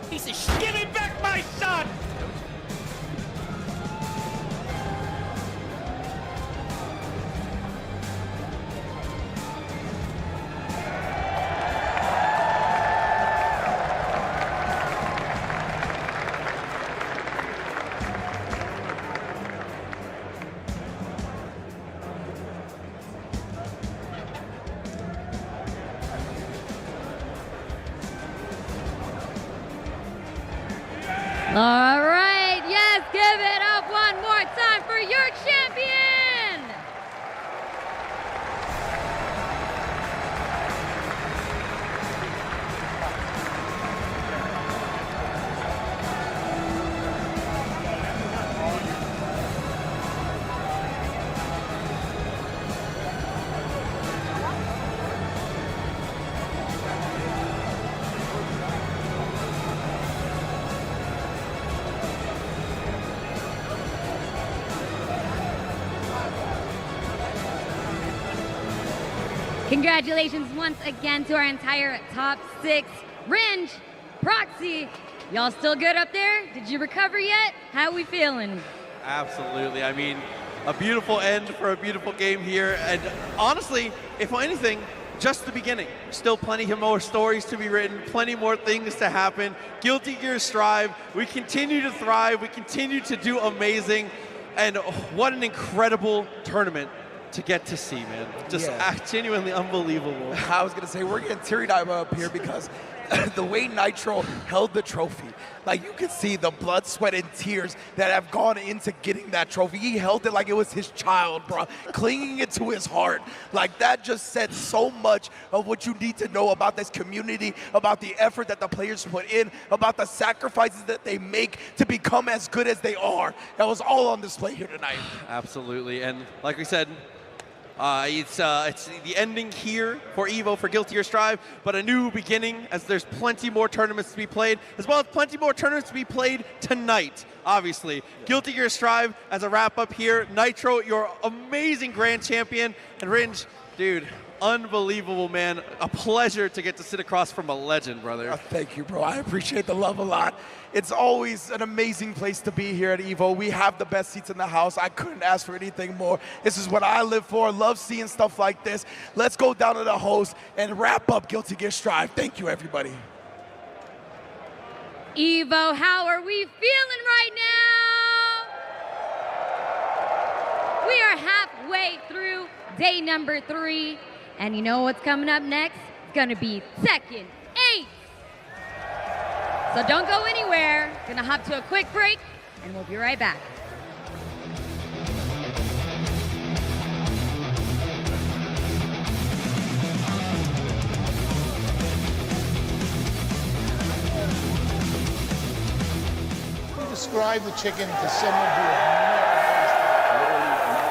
Give me back my son! All right, yes, give it up one more time for your champion. Congratulations once again to our entire top 6. Ringe, Proxy, y'all still good up there? Did you recover yet? How we feeling? Absolutely. I mean, a beautiful end for a beautiful game here. And honestly, if anything, just the beginning. Still plenty more stories to be written, plenty more things to happen. Guilty Gear Strive, we continue to thrive, we continue to do amazing. And what an incredible tournament to get to see, man. Just genuinely unbelievable. I was gonna say, we're getting teary-eyed up here because the way Nitro held the trophy, like you could see the blood, sweat, and tears that have gone into getting that trophy. He held it like it was his child, bro, clinging it to his heart. Like that just said so much of what you need to know about this community, about the effort that the players put in, about the sacrifices that they make to become as good as they are. That was all on display here tonight. Absolutely, and like we said, it's the ending here for EVO, for Guilty Gear Strive, but a new beginning as there's plenty more tournaments to be played, as well as plenty more tournaments to be played tonight, obviously. Guilty Gear Strive as a wrap-up here. Nitro, your amazing grand champion, and Ringe, dude, unbelievable, man. A pleasure to get to sit across from a legend, brother. Thank you, bro. I appreciate the love a lot. It's always an amazing place to be here at EVO. We have the best seats in the house. I couldn't ask for anything more. This is what I live for. Love seeing stuff like this. Let's go down to the host and wrap up Guilty Gear Strive. Thank you, everybody. EVO, how are we feeling right now? We are halfway through day number 3. And you know what's coming up next? It's gonna be second 8. So don't go anywhere. Gonna hop to a quick break, and we'll be right back. Describe the chicken to someone who